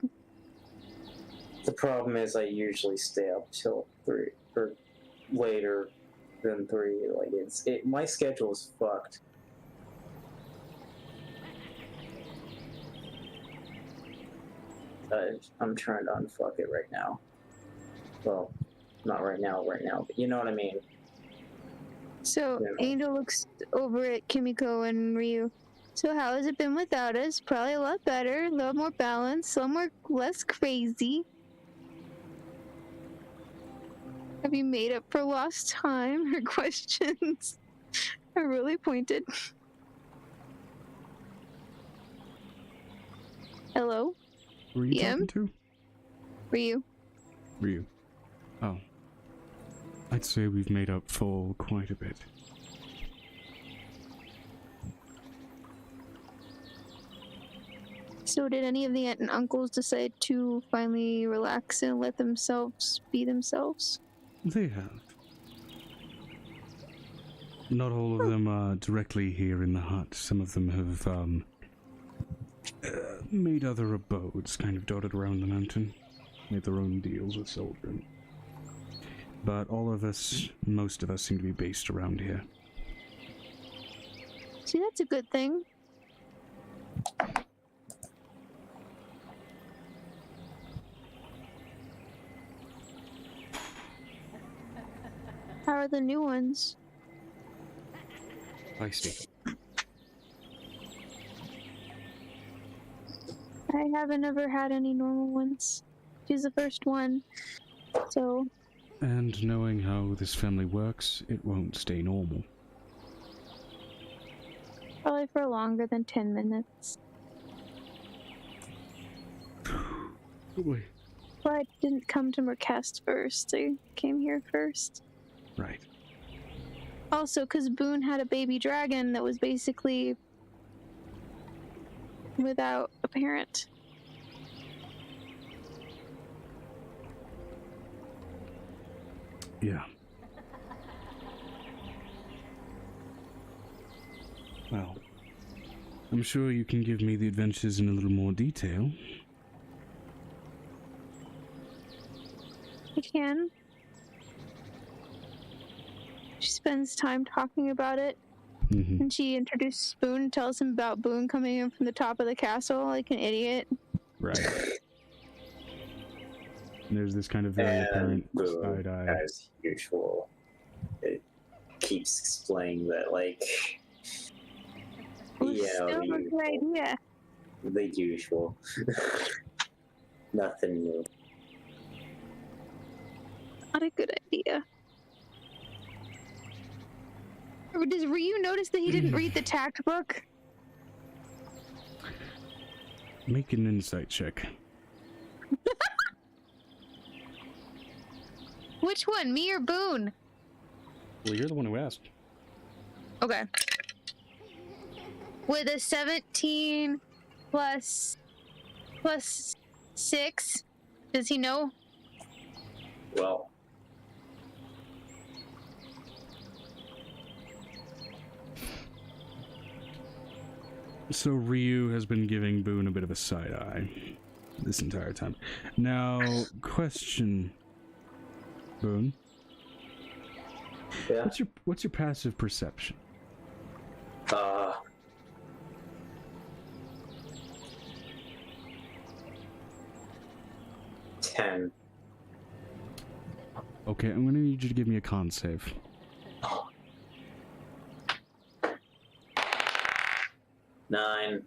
The problem is I usually stay up till 3 or later than 3. Like my schedule is fucked. I'm trying to unfuck it right now. Well, not right now, but you know what I mean. So Yeah. Angel looks over at Kimiko and Ryu. So how has it been without us? Probably a lot better, a lot more balanced, a lot less crazy. Have you made up for lost time? Her questions are really pointed. Hello? Who are you PM? talking to? Ryu. Ryu. Oh. I'd say we've made up for quite a bit. So did any of the aunt and uncles decide to finally relax and let themselves be themselves? They have. Not all of them are directly here in the hut. Some of them have, made other abodes, kind of dotted around the mountain. Made their own deals with soldiering. But all of us, most of us, seem to be based around here. See, that's a good thing. How are the new ones? Feisty. I haven't ever had any normal ones. She's the first one, so... And knowing how this family works, it won't stay normal. Probably for longer than 10 minutes. Boy. But I didn't come to Mercast first. I came here first. Right. Also, because Boone had a baby dragon that was basically without a parent. Yeah. Well, I'm sure you can give me the adventures in a little more detail. I can. She spends time talking about it. Mm-hmm. And she introduces Boone, tells him about Boone coming in from the top of the castle like an idiot. Right. And there's this kind of very apparent Boone, side-eye. as usual, it keeps explaining that, like, It was you know, still a good idea. the usual. Nothing new. Not a good idea. Or does Ryu notice that he didn't read the tact book? Make an insight check. Which one, me or Boone? Well, you're the one who asked. Okay. With a 17 plus 6, does he know? Well, So Ryu has been giving Boone a bit of a side-eye this entire time. Now, question, Boone. yeah. What's your passive perception? 10. Okay, I'm gonna need you to give me a con save. 9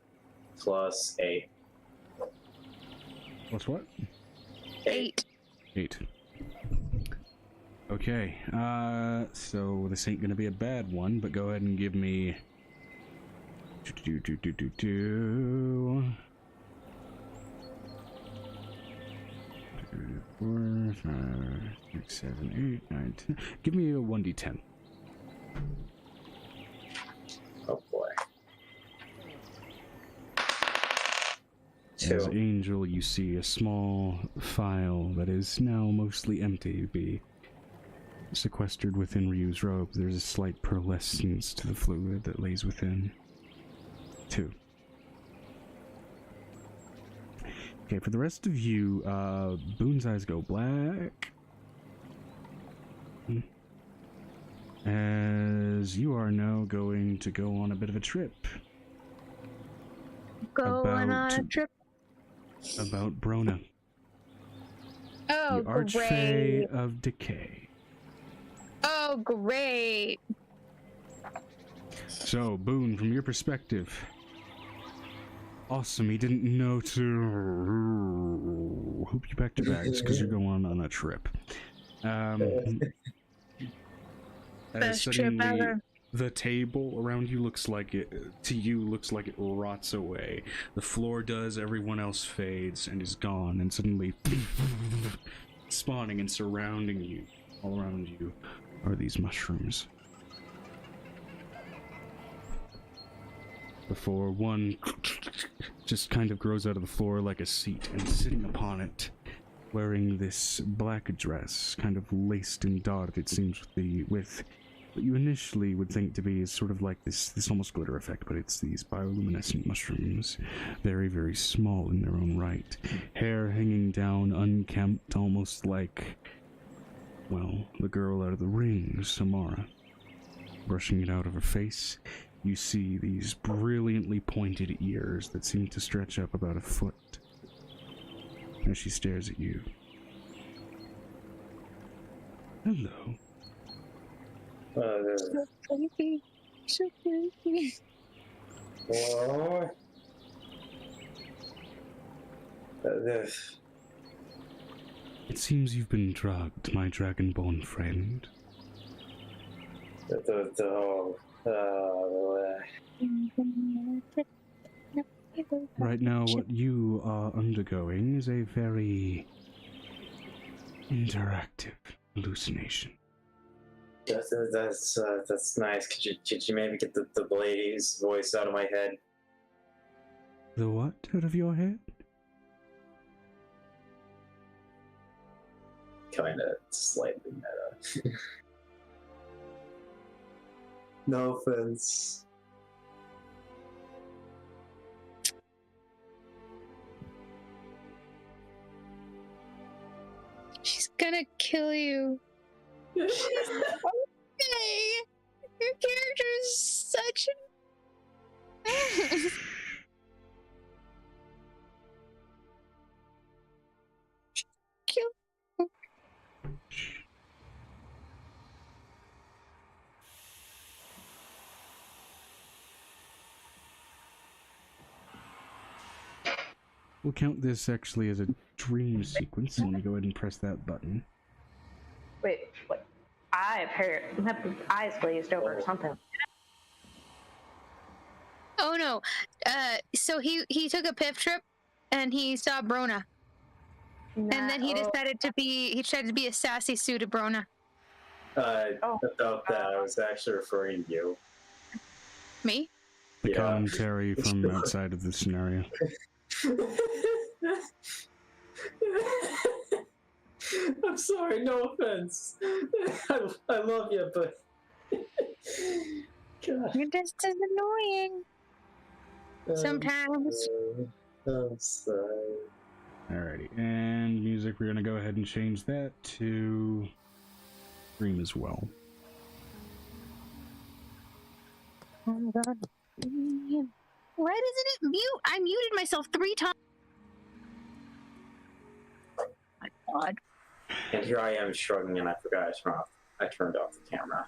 plus 8. Plus what? 8. 8. Okay, so this ain't gonna be a bad one, but go ahead and give me... 2, 4, 5, 6, 7, 8, 9, 10. Give me a 1d10. Oh boy. As 2. Angel, you see a small phial that is now mostly empty be sequestered within Ryu's robe. There's a slight pearlescence to the fluid that lays within. 2. Okay, for the rest of you, Boone's eyes go black. As you are now going to go on a bit of a trip. Going on a trip. About Brona. Oh, The Archfey of Decay. Oh, great. So, Boone, from your perspective, awesome, he didn't know to hoop you back to bags because you're going on a trip. Best trip ever. The table around you looks like it rots away. The floor does, everyone else fades and is gone, and suddenly spawning and surrounding you, all around you, are these mushrooms. Before one just kind of grows out of the floor like a seat, and sitting upon it, wearing this black dress, kind of laced and dotted, it seems, with what you initially would think to be is sort of like this almost glitter effect, but it's these bioluminescent mushrooms, very, very small in their own right. Hair hanging down, unkempt, almost like, well, the girl out of The Ring, Samara. Brushing it out of her face, you see these brilliantly pointed ears that seem to stretch up about a foot as she stares at you. Hello. So creepy. So creepy. Oh. It seems you've been drugged, my dragonborn friend. Right now, what you are undergoing is a very interactive hallucination. That's nice. Could you maybe get the lady's voice out of my head? The what out of your head? Kinda slightly meta. No offense. She's gonna kill you. She's okay. Your character is such an... Kill. We'll count this actually as a dream sequence, so let me go ahead and press that button. Wait, what? I've heard eyes glazed over or something. Oh no. So he took a piff trip and he saw Brona. And then he decided to be a sassy suited Brona. About that, I was actually referring to you. Me? The commentary from outside of the scenario. I'm sorry, no offense. I love you, but God. You're just as annoying. Sometimes. I'm sorry. Alrighty, and music, we're gonna go ahead and change that to dream as well. Oh my god. Why doesn't it mute? I muted myself 3 times. Oh my god. And here I am shrugging, and I forgot I turned off the camera.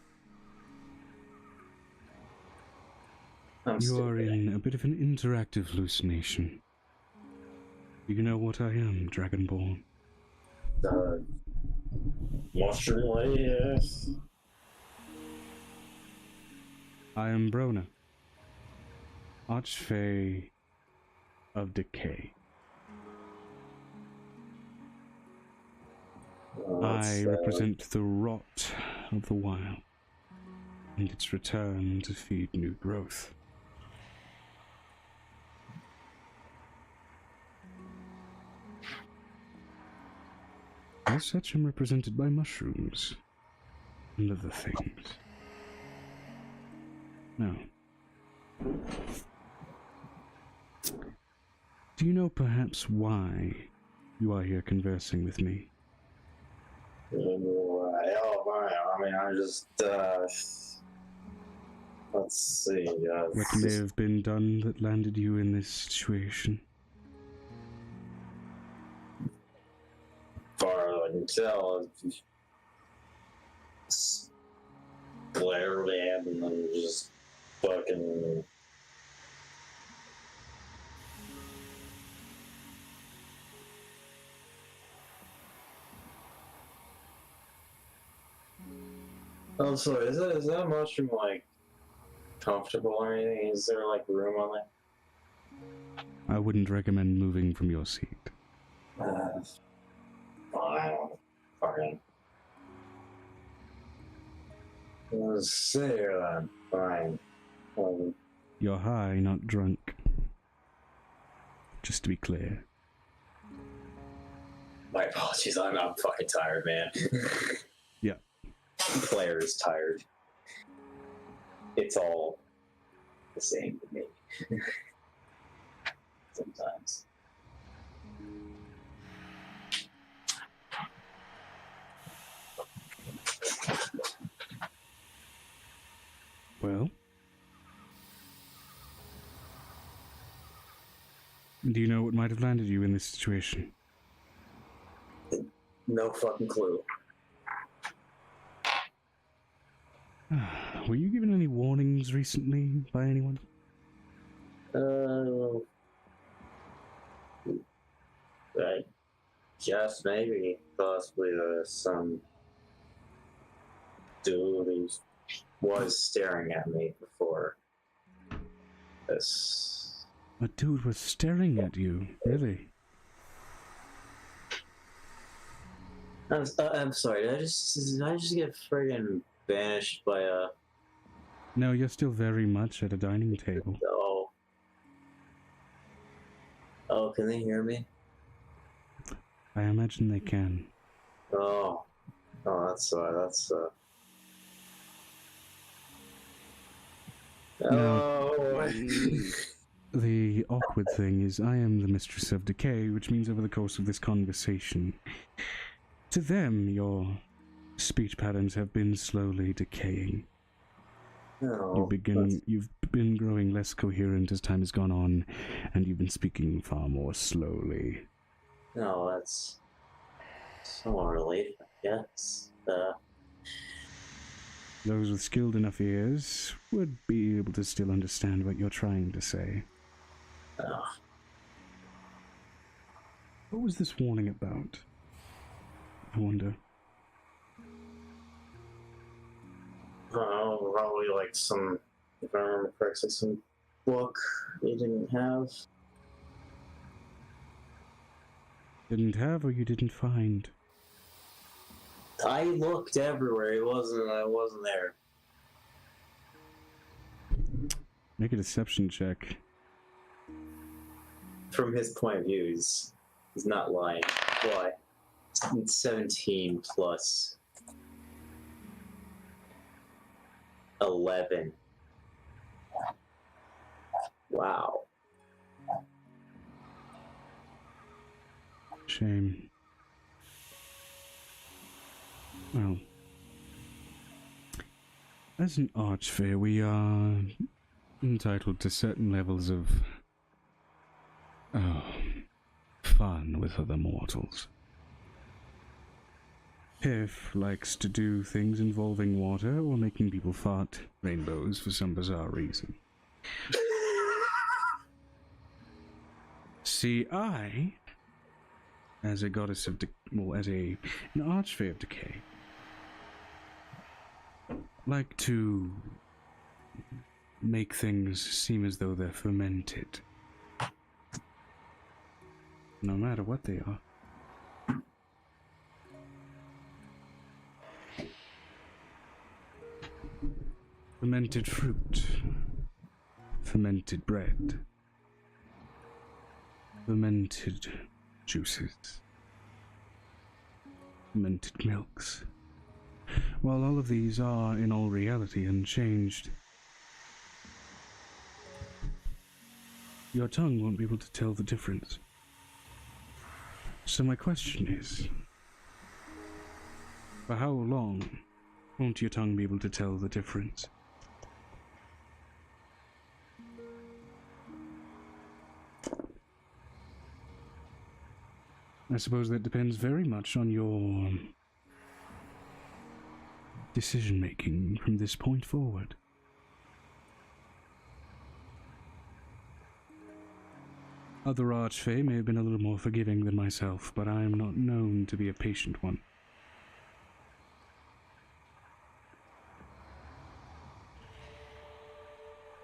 You are in a bit of an interactive hallucination. You know what I am, Dragonborn? Mushroom lady, yes. I am Brona, Archfey of Decay. I represent the rot of the wild, and its return to feed new growth. As such, I'm represented by mushrooms and other things. Now, do you know perhaps why you are here conversing with me? I mean, I'm just, let's see, What may have been done that landed you in this situation? Far as I can tell, Blair man and then just fucking I'm sorry, is that mushroom like comfortable or anything? Is there like room on it? I wouldn't recommend moving from your seat. Fine. Let's sit here then. Fine. You're high, not drunk. Just to be clear. My apologies, I'm fucking tired, man. Yeah. Player is tired. It's all the same to me. Sometimes. Well? Do you know what might have landed you in this situation? No fucking clue. Were you given any warnings recently by anyone? I guess maybe, possibly some dude who was staring at me before this. A dude was staring at you, really? I'm sorry, did I just get friggin' banished by a... No, you're still very much at a dining table. Oh, can they hear me? I imagine they can. That's The awkward thing is I am the mistress of decay, which means over the course of this conversation, to them, your speech patterns have been slowly decaying. You've been growing less coherent as time has gone on, and you've been speaking far more slowly. No, that's somewhat related, I guess. Those with skilled enough ears would be able to still understand what you're trying to say. What was this warning about? I wonder. Probably like some, if I remember correctly, some book you didn't have. Didn't have or you didn't find? I looked everywhere. I wasn't there. Make a deception check. From his point of view, he's not lying. Why? It's 17 plus 11. Wow. Shame. Well, as an archfey, we are entitled to certain levels of fun with other mortals. Piff likes to do things involving water or making people fart rainbows for some bizarre reason. See, I, as a goddess of an archfey of decay, like to make things seem as though they're fermented. No matter what they are. Fermented fruit. Fermented bread. Fermented juices. Fermented milks. While all of these are, in all reality, unchanged, your tongue won't be able to tell the difference. So my question is, for how long won't your tongue be able to tell the difference? I suppose that depends very much on your decision-making from this point forward. Other Archfey may have been a little more forgiving than myself, but I am not known to be a patient one.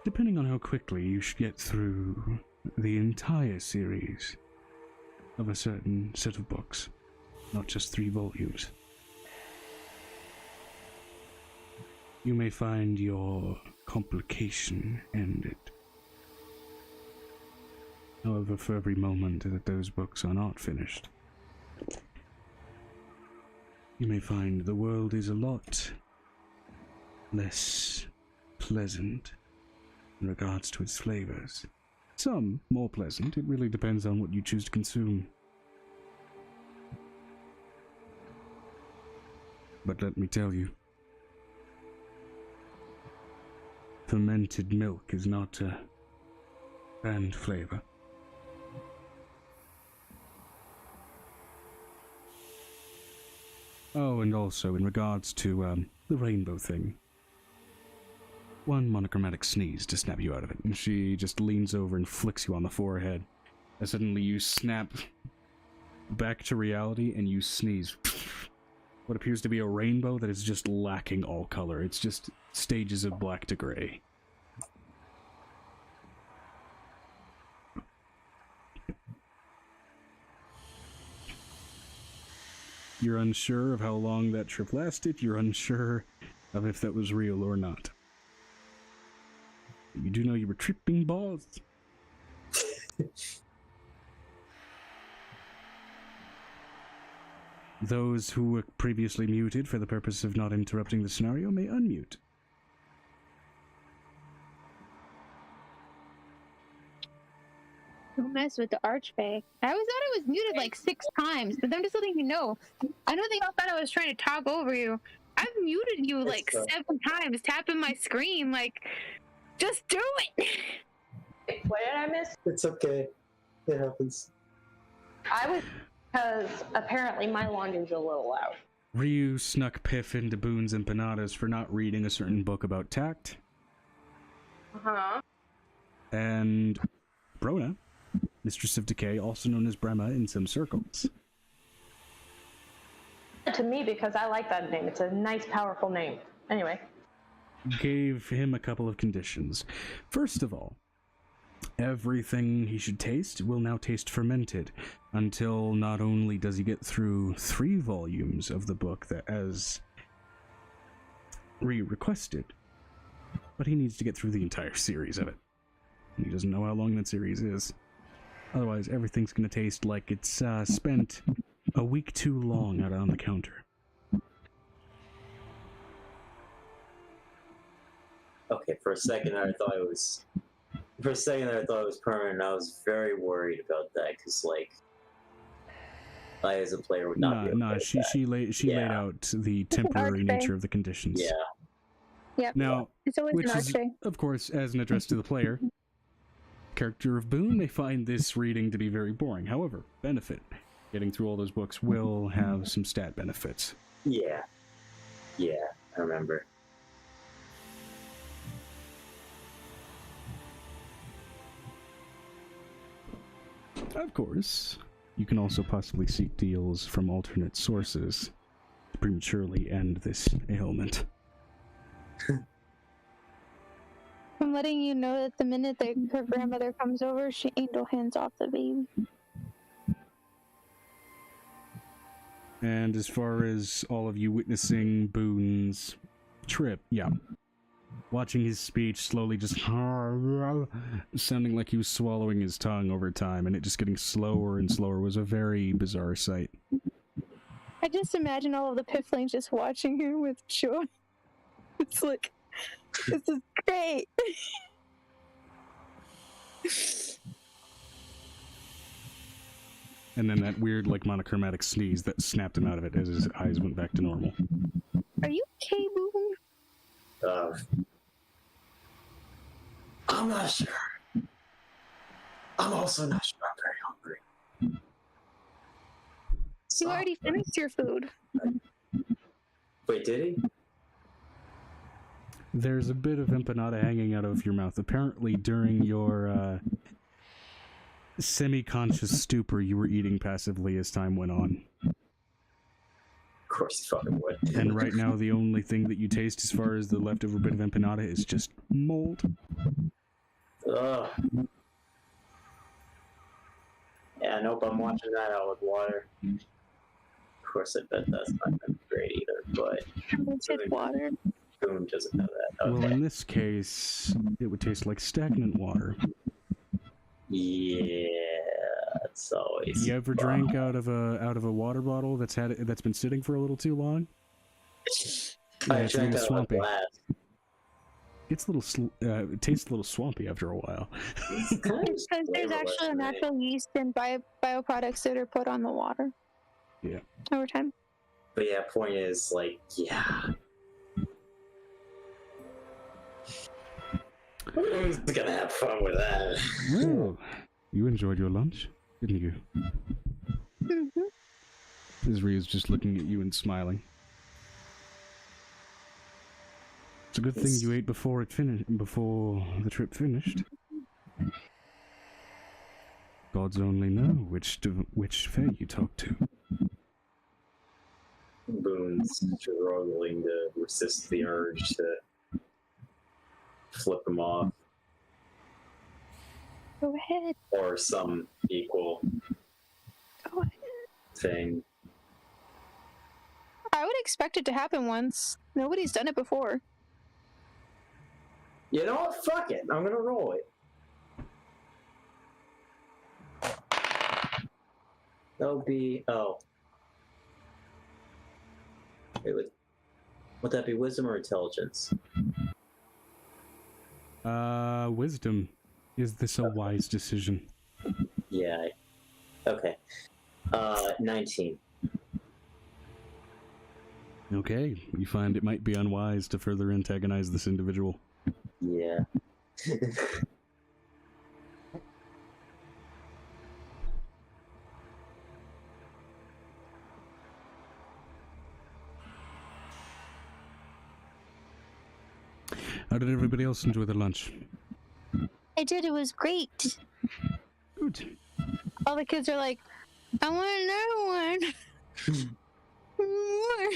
Depending on how quickly you should get through the entire series of a certain set of books, not just 3 volumes, you may find your complication ended. However, for every moment that those books are not finished, you may find the world is a lot less pleasant in regards to its flavors. Some more pleasant. It really depends on what you choose to consume. But let me tell you, fermented milk is not a banned flavor. Oh, and also in regards to the rainbow thing. One monochromatic sneeze to snap you out of it, and she just leans over and flicks you on the forehead. And suddenly you snap back to reality and you sneeze. What appears to be a rainbow that is just lacking all color. It's just stages of black to gray. You're unsure of how long that trip lasted. You're unsure of if that was real or not. You do know you were tripping balls. Those who were previously muted for the purpose of not interrupting the scenario may unmute. Don't mess with the Archfey. I always thought I was muted like 6 times, but I'm just letting you know. I know they all thought I was trying to talk over you. I've muted you like 7 times, tapping my screen like, just do it! What did I miss? It's okay. It happens. I was, because apparently my laundry's a little loud. Ryu snuck Piff into Boon's Empanadas for not reading a certain book about tact. Uh-huh. And Brona, Mistress of Decay, also known as Brema in some circles. To me, because I like that name. It's a nice, powerful name. Anyway. Gave him a couple of conditions. First of all, everything he should taste will now taste fermented, until not only does he get through 3 volumes of the book that as requested, but he needs to get through the entire series of it. He doesn't know how long that series is. Otherwise, everything's going to taste like it's spent a week too long out on the counter. Okay, for a second I thought it was permanent. I was very worried about that because, like, I as a player would not be okay with that. She laid out the temporary nature of the conditions. Yeah. Yep. Now, It's always which an is, Archfey. of course, as an address to the player, character of Boone may find this reading to be very boring. However, benefit. Getting through all those books will have some stat benefits. Yeah. Yeah, I remember. Of course, you can also possibly seek deals from alternate sources to prematurely end this ailment. I'm letting you know that the minute that her grandmother comes over, she angel hands off the baby. And as far as all of you witnessing Boone's trip, yeah. watching his speech slowly just sounding like he was swallowing his tongue over time, and it just getting slower and slower was a very bizarre sight. I just imagine all of the Pifflings just watching him with joy. It's like, this is great. And then that weird, like, monochromatic sneeze that snapped him out of it as his eyes went back to normal. Are you okay, Boone? I'm not sure. I'm also not sure I'm very hungry. You already finished your food. Wait, did he? There's a bit of empanada hanging out of your mouth. Apparently, during your semi-conscious stupor, you were eating passively as time went on. Of course he fucking would. And right now, the only thing that you taste as far as the leftover bit of empanada is just mold. Ugh. Yeah, nope, I'm watching that out with water. Of course, I bet that's not gonna be great either, but... It's water. Boone doesn't know that. Okay. Well, in this case, it would taste like stagnant water. Yeah, it's always... You ever drank out of a water bottle that's been sitting for a little too long? I it's drank really out of a swampy. glass. It's a little it tastes a little swampy after a while. Because there's actually a natural yeast and bioproducts that are put on the water. Yeah. Over time. But yeah, point is, like, yeah. Who's gonna have fun with that? Well, you enjoyed your lunch, didn't you? Mm-hmm. Isria's just looking at you and smiling. It's a good thing you ate before before the trip finished. Gods only know which fae you talk to. Boone's struggling to resist the urge to flip him off. Go ahead. Or some equal Go ahead. thing. I would expect it to happen once. Nobody's done it before. You know what? Fuck it. I'm gonna roll it. That'll be... Oh. Wait, would that be wisdom or intelligence? Wisdom. Is this a wise decision? Yeah. Okay. 19. Okay, you find it might be unwise to further antagonize this individual. Yeah. How did everybody else enjoy their lunch? I did. It was great. Good. All the kids are like, I want another one. More.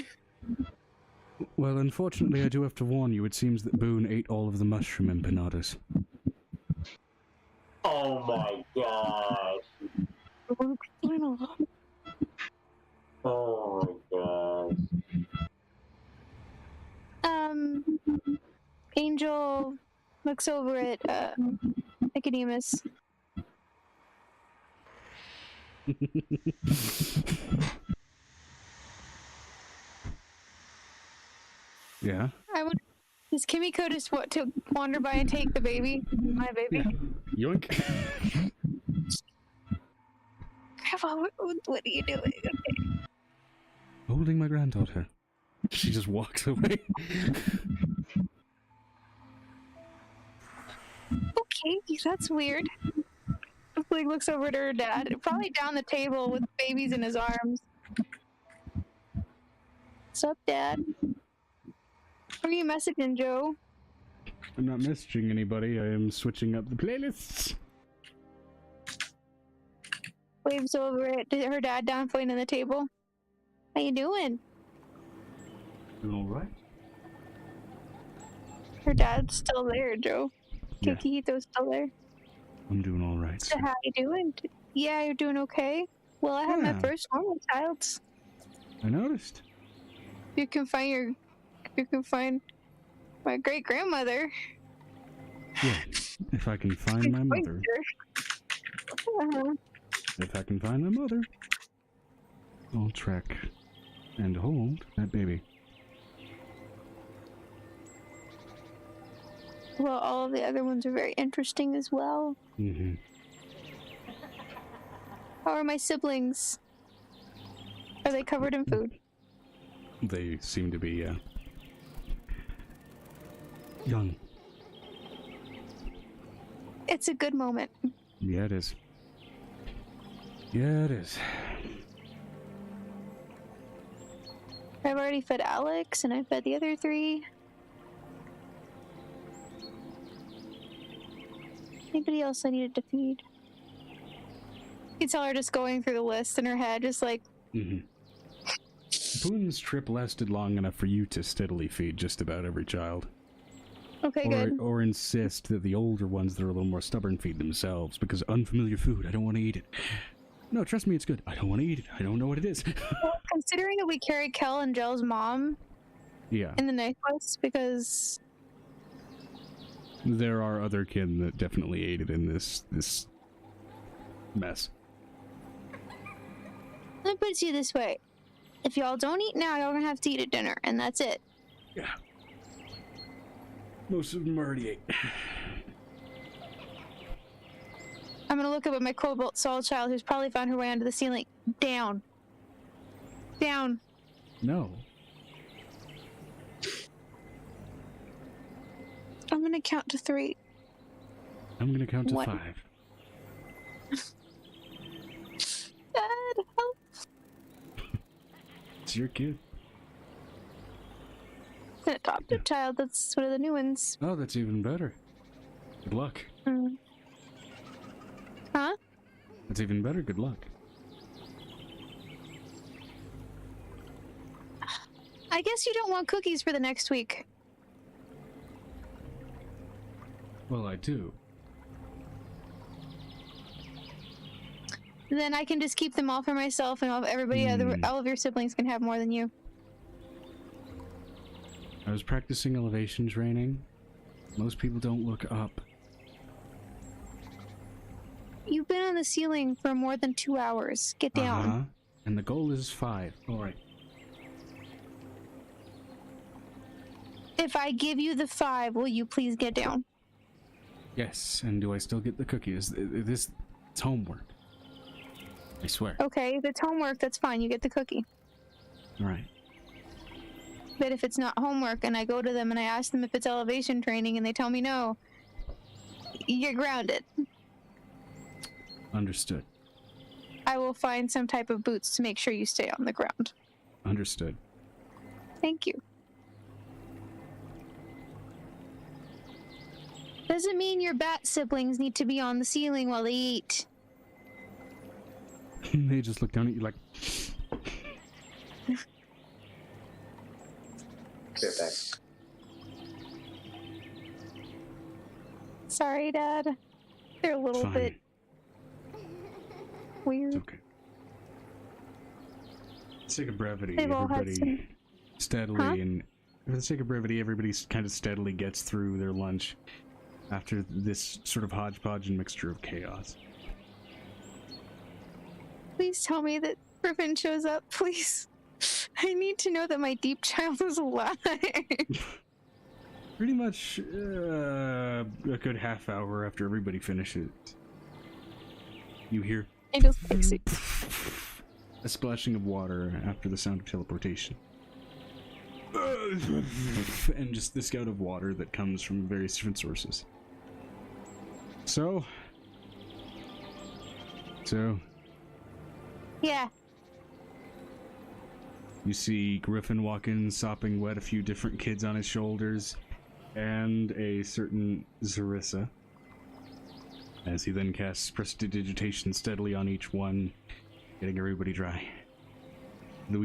Well, unfortunately, I do have to warn you, it seems that Boone ate all of the mushroom empanadas. Oh my god. Oh my god. Angel looks over at Nicodemus. Yeah? Does Kimiko just want to wander by and take the baby? My baby? Yeah. Yoink. Grandpa, what are you doing? Okay. Holding my granddaughter. She just walks away. Okay, that's weird. Like looks over at her dad, probably down the table with babies in his arms. What's up, Dad? What are you messaging, Joe? I'm not messaging anybody, I am switching up the playlists. Waves over at her dad down pointing on the table. How you doing? Doing alright? Her dad's still there, Joe. Yeah. Kikihito's still there. I'm doing alright. So how you doing? Yeah, you're doing okay? Well, I had my Yeah. first normal child. I noticed. You can find My great grandmother. Yeah, if I can find my mother. Uh-huh. If I can find my mother, I'll track and hold that baby. Well, all of the other ones are very interesting as well. Mm-hmm. How are my siblings? Are they covered in food? They seem to be, young. It's a good moment. Yeah, it is. Yeah, it is. I've already fed Alex, and I fed the other 3. Anybody else I needed to feed? You can tell her just going through the list in her head, just like... Mm-hmm. Boone's trip lasted long enough for you to steadily feed just about every child. Okay, good. Or insist that the older ones that are a little more stubborn feed themselves, because unfamiliar food, I don't want to eat it. No, trust me, it's good. I don't want to eat it. I don't know what it is. Well, considering that we carried Kel and Jell's mom in the night bus, because... There are other kin that definitely aided in this mess. Let me put it to you this way. If y'all don't eat now, y'all gonna have to eat at dinner, and that's it. Yeah. Most of them already ate. I'm gonna look up at my Cobalt Soul child who's probably found her way onto the ceiling. Down. Down. No. I'm gonna count to 3. I'm gonna count to 5. Dad, help. It's your kid. An adopted child, that's one of the new ones. Oh, that's even better. Good luck. Huh? That's even better. Good luck. I guess you don't want cookies for the next week. Well, I do. Then I can just keep them all for myself, and everybody, all of your siblings can have more than you. I was practicing elevation training. Most people don't look up. You've been on the ceiling for more than 2 hours. Get down. And the goal is 5. All right. If I give you the 5, will you please get down? Yes, and do I still get the cookies? It's homework. I swear. Okay, if it's homework, that's fine. You get the cookie. All right. But if it's not homework, and I go to them and I ask them if it's elevation training, and they tell me no, you're grounded. Understood. I will find some type of boots to make sure you stay on the ground. Understood. Thank you. Doesn't mean your bat siblings need to be on the ceiling while they eat. They just look down at you like... Sit back. Sorry, Dad. They're a little bit weird. It's okay. For the sake of brevity, They've all had everybody steadily, and for the sake of brevity, everybody kind of steadily gets through their lunch after this sort of hodgepodge and mixture of chaos. Please tell me that Griffin shows up, please. I need to know that my deep child is alive. Pretty much a good half hour after everybody finishes, you hear Angel's pixie. a splashing of water after the sound of teleportation. And just the scout of water that comes from various different sources. So? Yeah. You see Griffin walk in, sopping wet, a few different kids on his shoulders, and a certain Zarissa, as he then casts prestidigitation steadily on each one, getting everybody dry. Did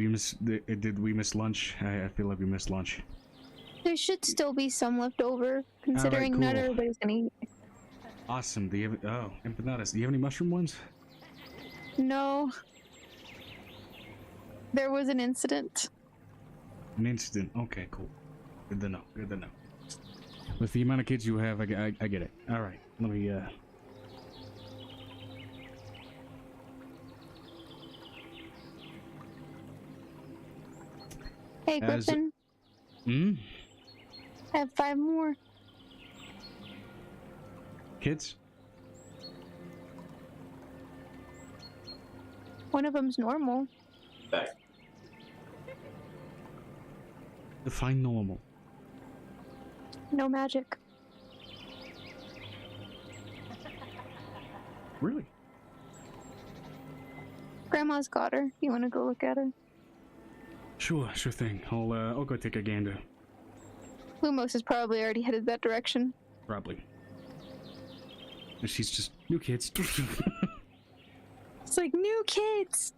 we miss lunch? I feel like we missed lunch. There should still be some left over, considering Alright, not cool. everybody's gonna eat. Awesome. Do you have empanadas? Do you have any mushroom ones? No. There was an incident. An incident. Okay, cool. Good to know. Good to know. With the amount of kids you have, I get it. All right, let me. Hey, Griffin. Hmm. I have 5 more. Kids. One of them's normal. Back. Define normal. No magic. Really? Grandma's got her. You want to go look at her? Sure thing. I'll go take a gander. Lumos is probably already headed that direction. Probably. And she's just new kids. It's like new kids.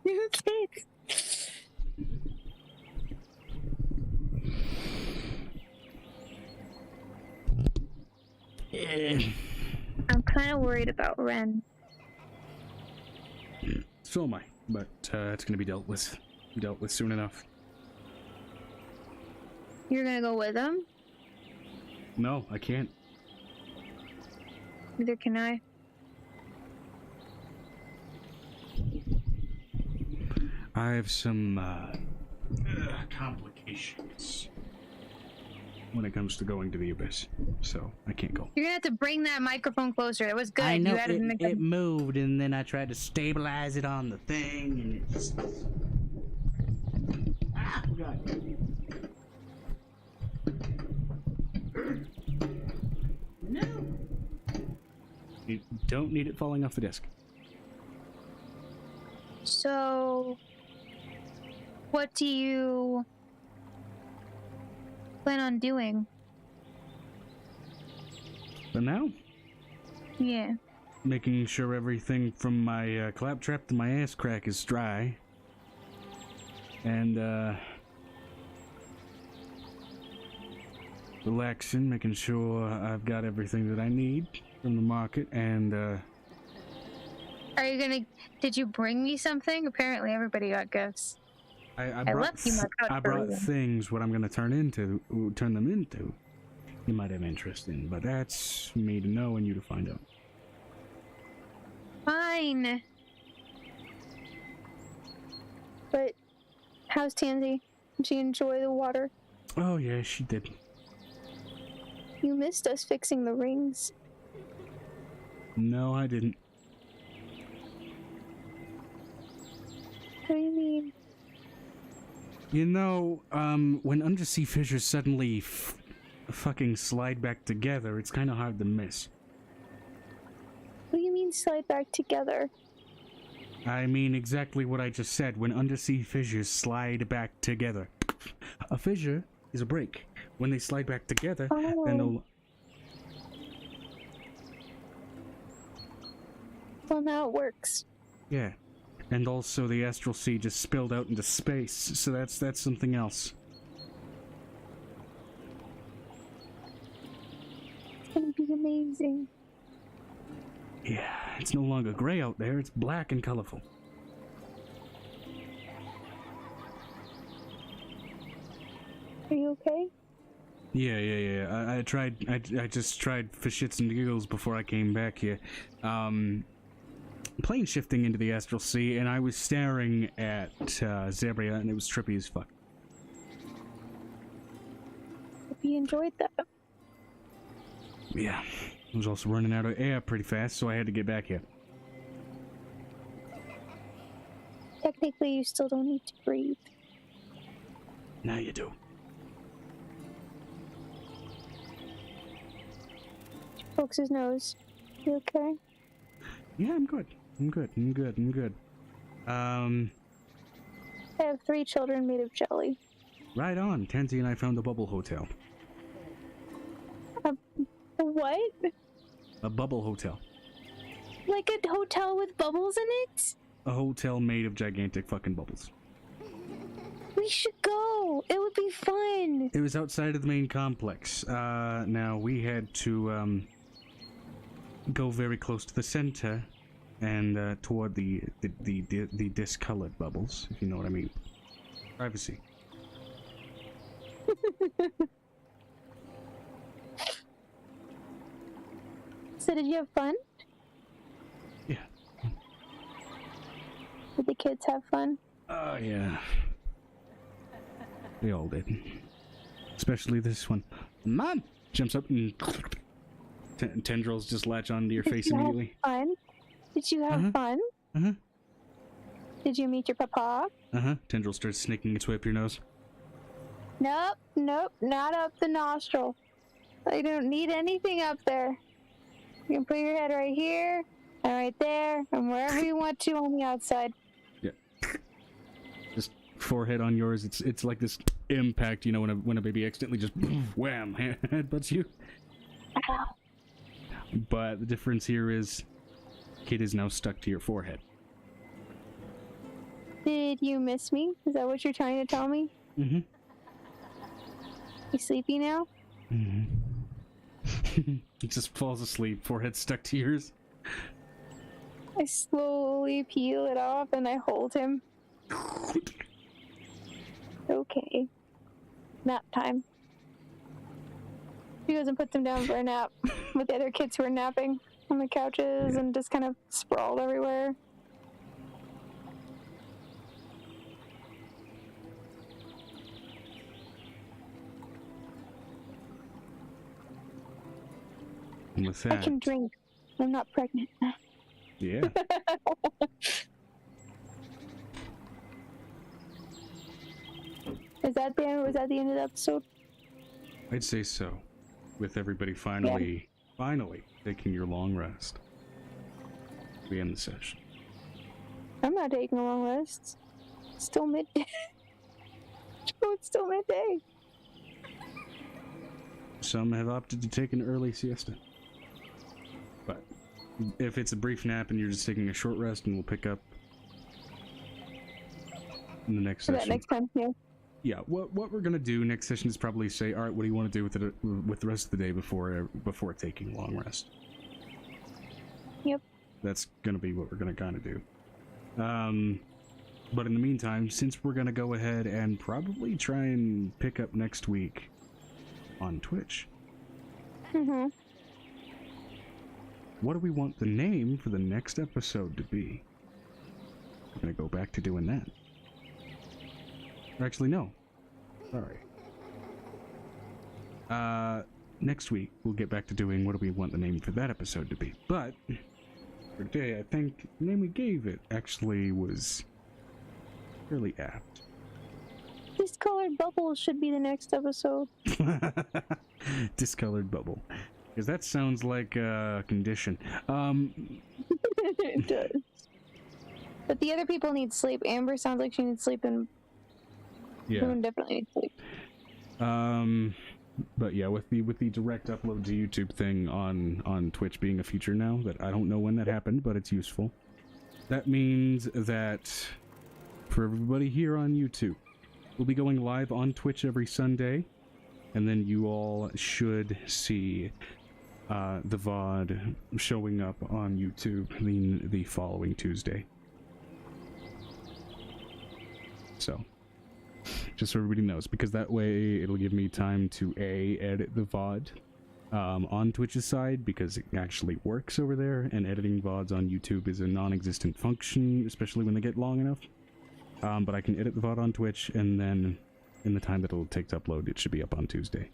I'm kind of worried about Ren. So am I, but it's gonna be dealt with soon enough. You're gonna go with him? No, I can't. Neither can I. I have some complications when it comes to going to the abyss, so I can't go. You're gonna have to bring that microphone closer. It was good. I know you added it moved, and then I tried to stabilize it on the thing, and it just... Ah, God. No. You don't need it falling off the desk. So, what do you plan on doing? But now, Yeah. making sure everything from my claptrap to my ass crack is dry, and relaxing, making sure I've got everything that I need from the market, and Are you gonna? Did you bring me something? Apparently, everybody got gifts. I left you my couch I for a brought reason. things what I'm gonna turn them into. You might have interest in, but that's me to know and you to find out. Fine. But how's Tansy? Did she enjoy the water? Oh yeah, she did. You missed us fixing the rings. No, I didn't. What do you mean? You know, when undersea fissures suddenly fucking slide back together, it's kind of hard to miss. What do you mean slide back together? I mean exactly what I just said. When undersea fissures slide back together. A fissure is a break. When they slide back together, then they'll... Well, now it works. Yeah. And also the astral sea just spilled out into space, so that's something else. It's gonna be amazing. Yeah, it's no longer gray out there, it's black and colorful. Are you okay? Yeah. I just tried for shits and giggles before I came back here. Plane shifting into the astral sea, and I was staring at Zebria, and it was trippy as fuck. Hope you enjoyed that. Yeah, I was also running out of air pretty fast, so I had to get back here. Technically, you still don't need to breathe. Now you do. Pokes his nose. You okay? Yeah, I'm good. I have 3 children made of jelly. Right on. Tansy and I found a bubble hotel. What? A bubble hotel. Like a hotel with bubbles in it? A hotel made of gigantic fucking bubbles. We should go. It would be fun. It was outside of the main complex. Now we had to go very close to the center and toward the discolored bubbles, if you know what I mean. Privacy. So did you have fun? Yeah. Did the kids have fun? Oh, yeah. They all did. Especially this one. Mom! Jumps up and tendrils just latch onto your face immediately. Fun? Did you have fun? Uh-huh. Did you meet your papa? Uh-huh. Tendril starts snaking its way up your nose. Nope, not up the nostril. I don't need anything up there. You can put your head right here, and right there, and wherever you want to on the outside. Yeah. Just forehead on yours. It's like this impact, you know, when a baby accidentally just wham headbutts you. Ow. But the difference here is, kid is now stuck to your forehead. Did you miss me? Is that what you're trying to tell me? Mm-hmm. You sleepy now? Mm-hmm. He just falls asleep, forehead stuck to yours. I slowly peel it off and I hold him. Okay. Nap time. He goes and puts him down for a nap with the other kids who are napping on the couches and just kind of sprawled everywhere. And with that, I can drink. I'm not pregnant. yeah. Was that the end of the episode? I'd say so. With everybody finally taking your long rest. We end the session. I'm not taking a long rest. It's still midday. Oh, it's still midday. Some have opted to take an early siesta. But if it's a brief nap and you're just taking a short rest, and we'll pick up in the next session. That next time, yeah. Yeah, what we're gonna do next session is probably say, all right, what do you want to do with the rest of the day before taking long rest? Yep. That's gonna be what we're gonna kind of do. But in the meantime, since we're gonna go ahead and probably try and pick up next week on Twitch. Mm-hmm. What do we want the name for the next episode to be? We're gonna go back to doing that. Actually, no. Sorry. Next week, we'll get back to doing what do we want the name for that episode to be. But, for today, I think the name we gave it actually was fairly apt. Discolored Bubble should be the next episode. Discolored Bubble. Because that sounds like a condition. It does. But the other people need sleep. Amber sounds like she needs sleep, and yeah. Moon definitely needs sleep. But yeah, with the direct upload to YouTube thing on Twitch being a feature now, that I don't know when that happened, but it's useful. That means that for everybody here on YouTube, we'll be going live on Twitch every Sunday, and then you all should see the VOD showing up on YouTube the following Tuesday. So, just so everybody knows, because that way it'll give me time to edit the VOD on Twitch's side, because it actually works over there, and editing VODs on YouTube is a non-existent function, especially when they get long enough. But I can edit the VOD on Twitch, and then in the time that it'll take to upload, it should be up on Tuesday.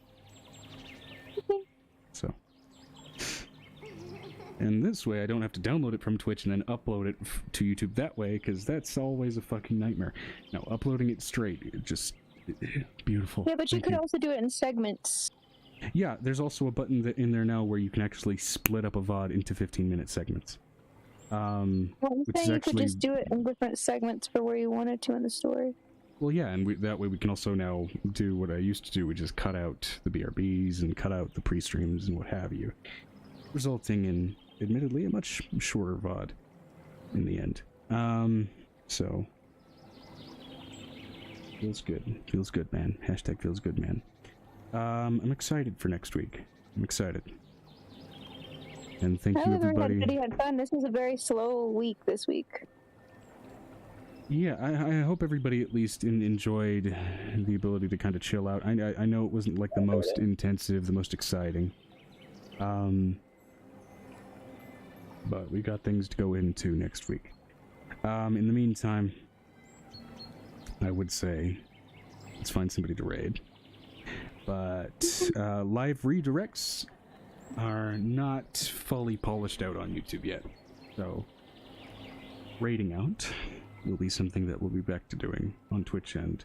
So. And this way, I don't have to download it from Twitch and then upload it to YouTube that way, because that's always a fucking nightmare. Now, uploading it straight, it just... beautiful. Yeah, but you could also do it in segments. Yeah, there's also a button in there now where you can actually split up a VOD into 15-minute segments. Well, I'm saying you could just do it in different segments for where you wanted to in the story. Well, yeah, and that way we can also now do what I used to do, which is cut out the BRBs and cut out the pre-streams and what have you, resulting in, admittedly, a much shorter VOD in the end. So, feels good, man. Hashtag feels good, man. I'm excited for next week. I'm excited. And thank you, everybody. Everybody had fun. This was a very slow week this week. Yeah, I hope everybody at least enjoyed the ability to kind of chill out. I know it wasn't like the most intensive, the most exciting. but we got things to go into next week. In the meantime, I would say let's find somebody to raid. But live redirects are not fully polished out on YouTube yet, so raiding out will be something that we'll be back to doing on Twitch and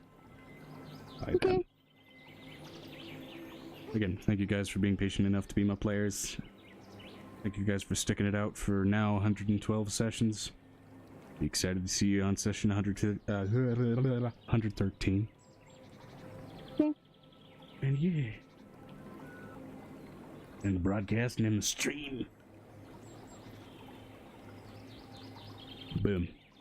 iPad. Okay. Again, thank you guys for being patient enough to be my players. Thank you guys for sticking it out for now 112 sessions. Be excited to see you on session 113. Okay. And yeah. And the broadcast and the stream. Boom.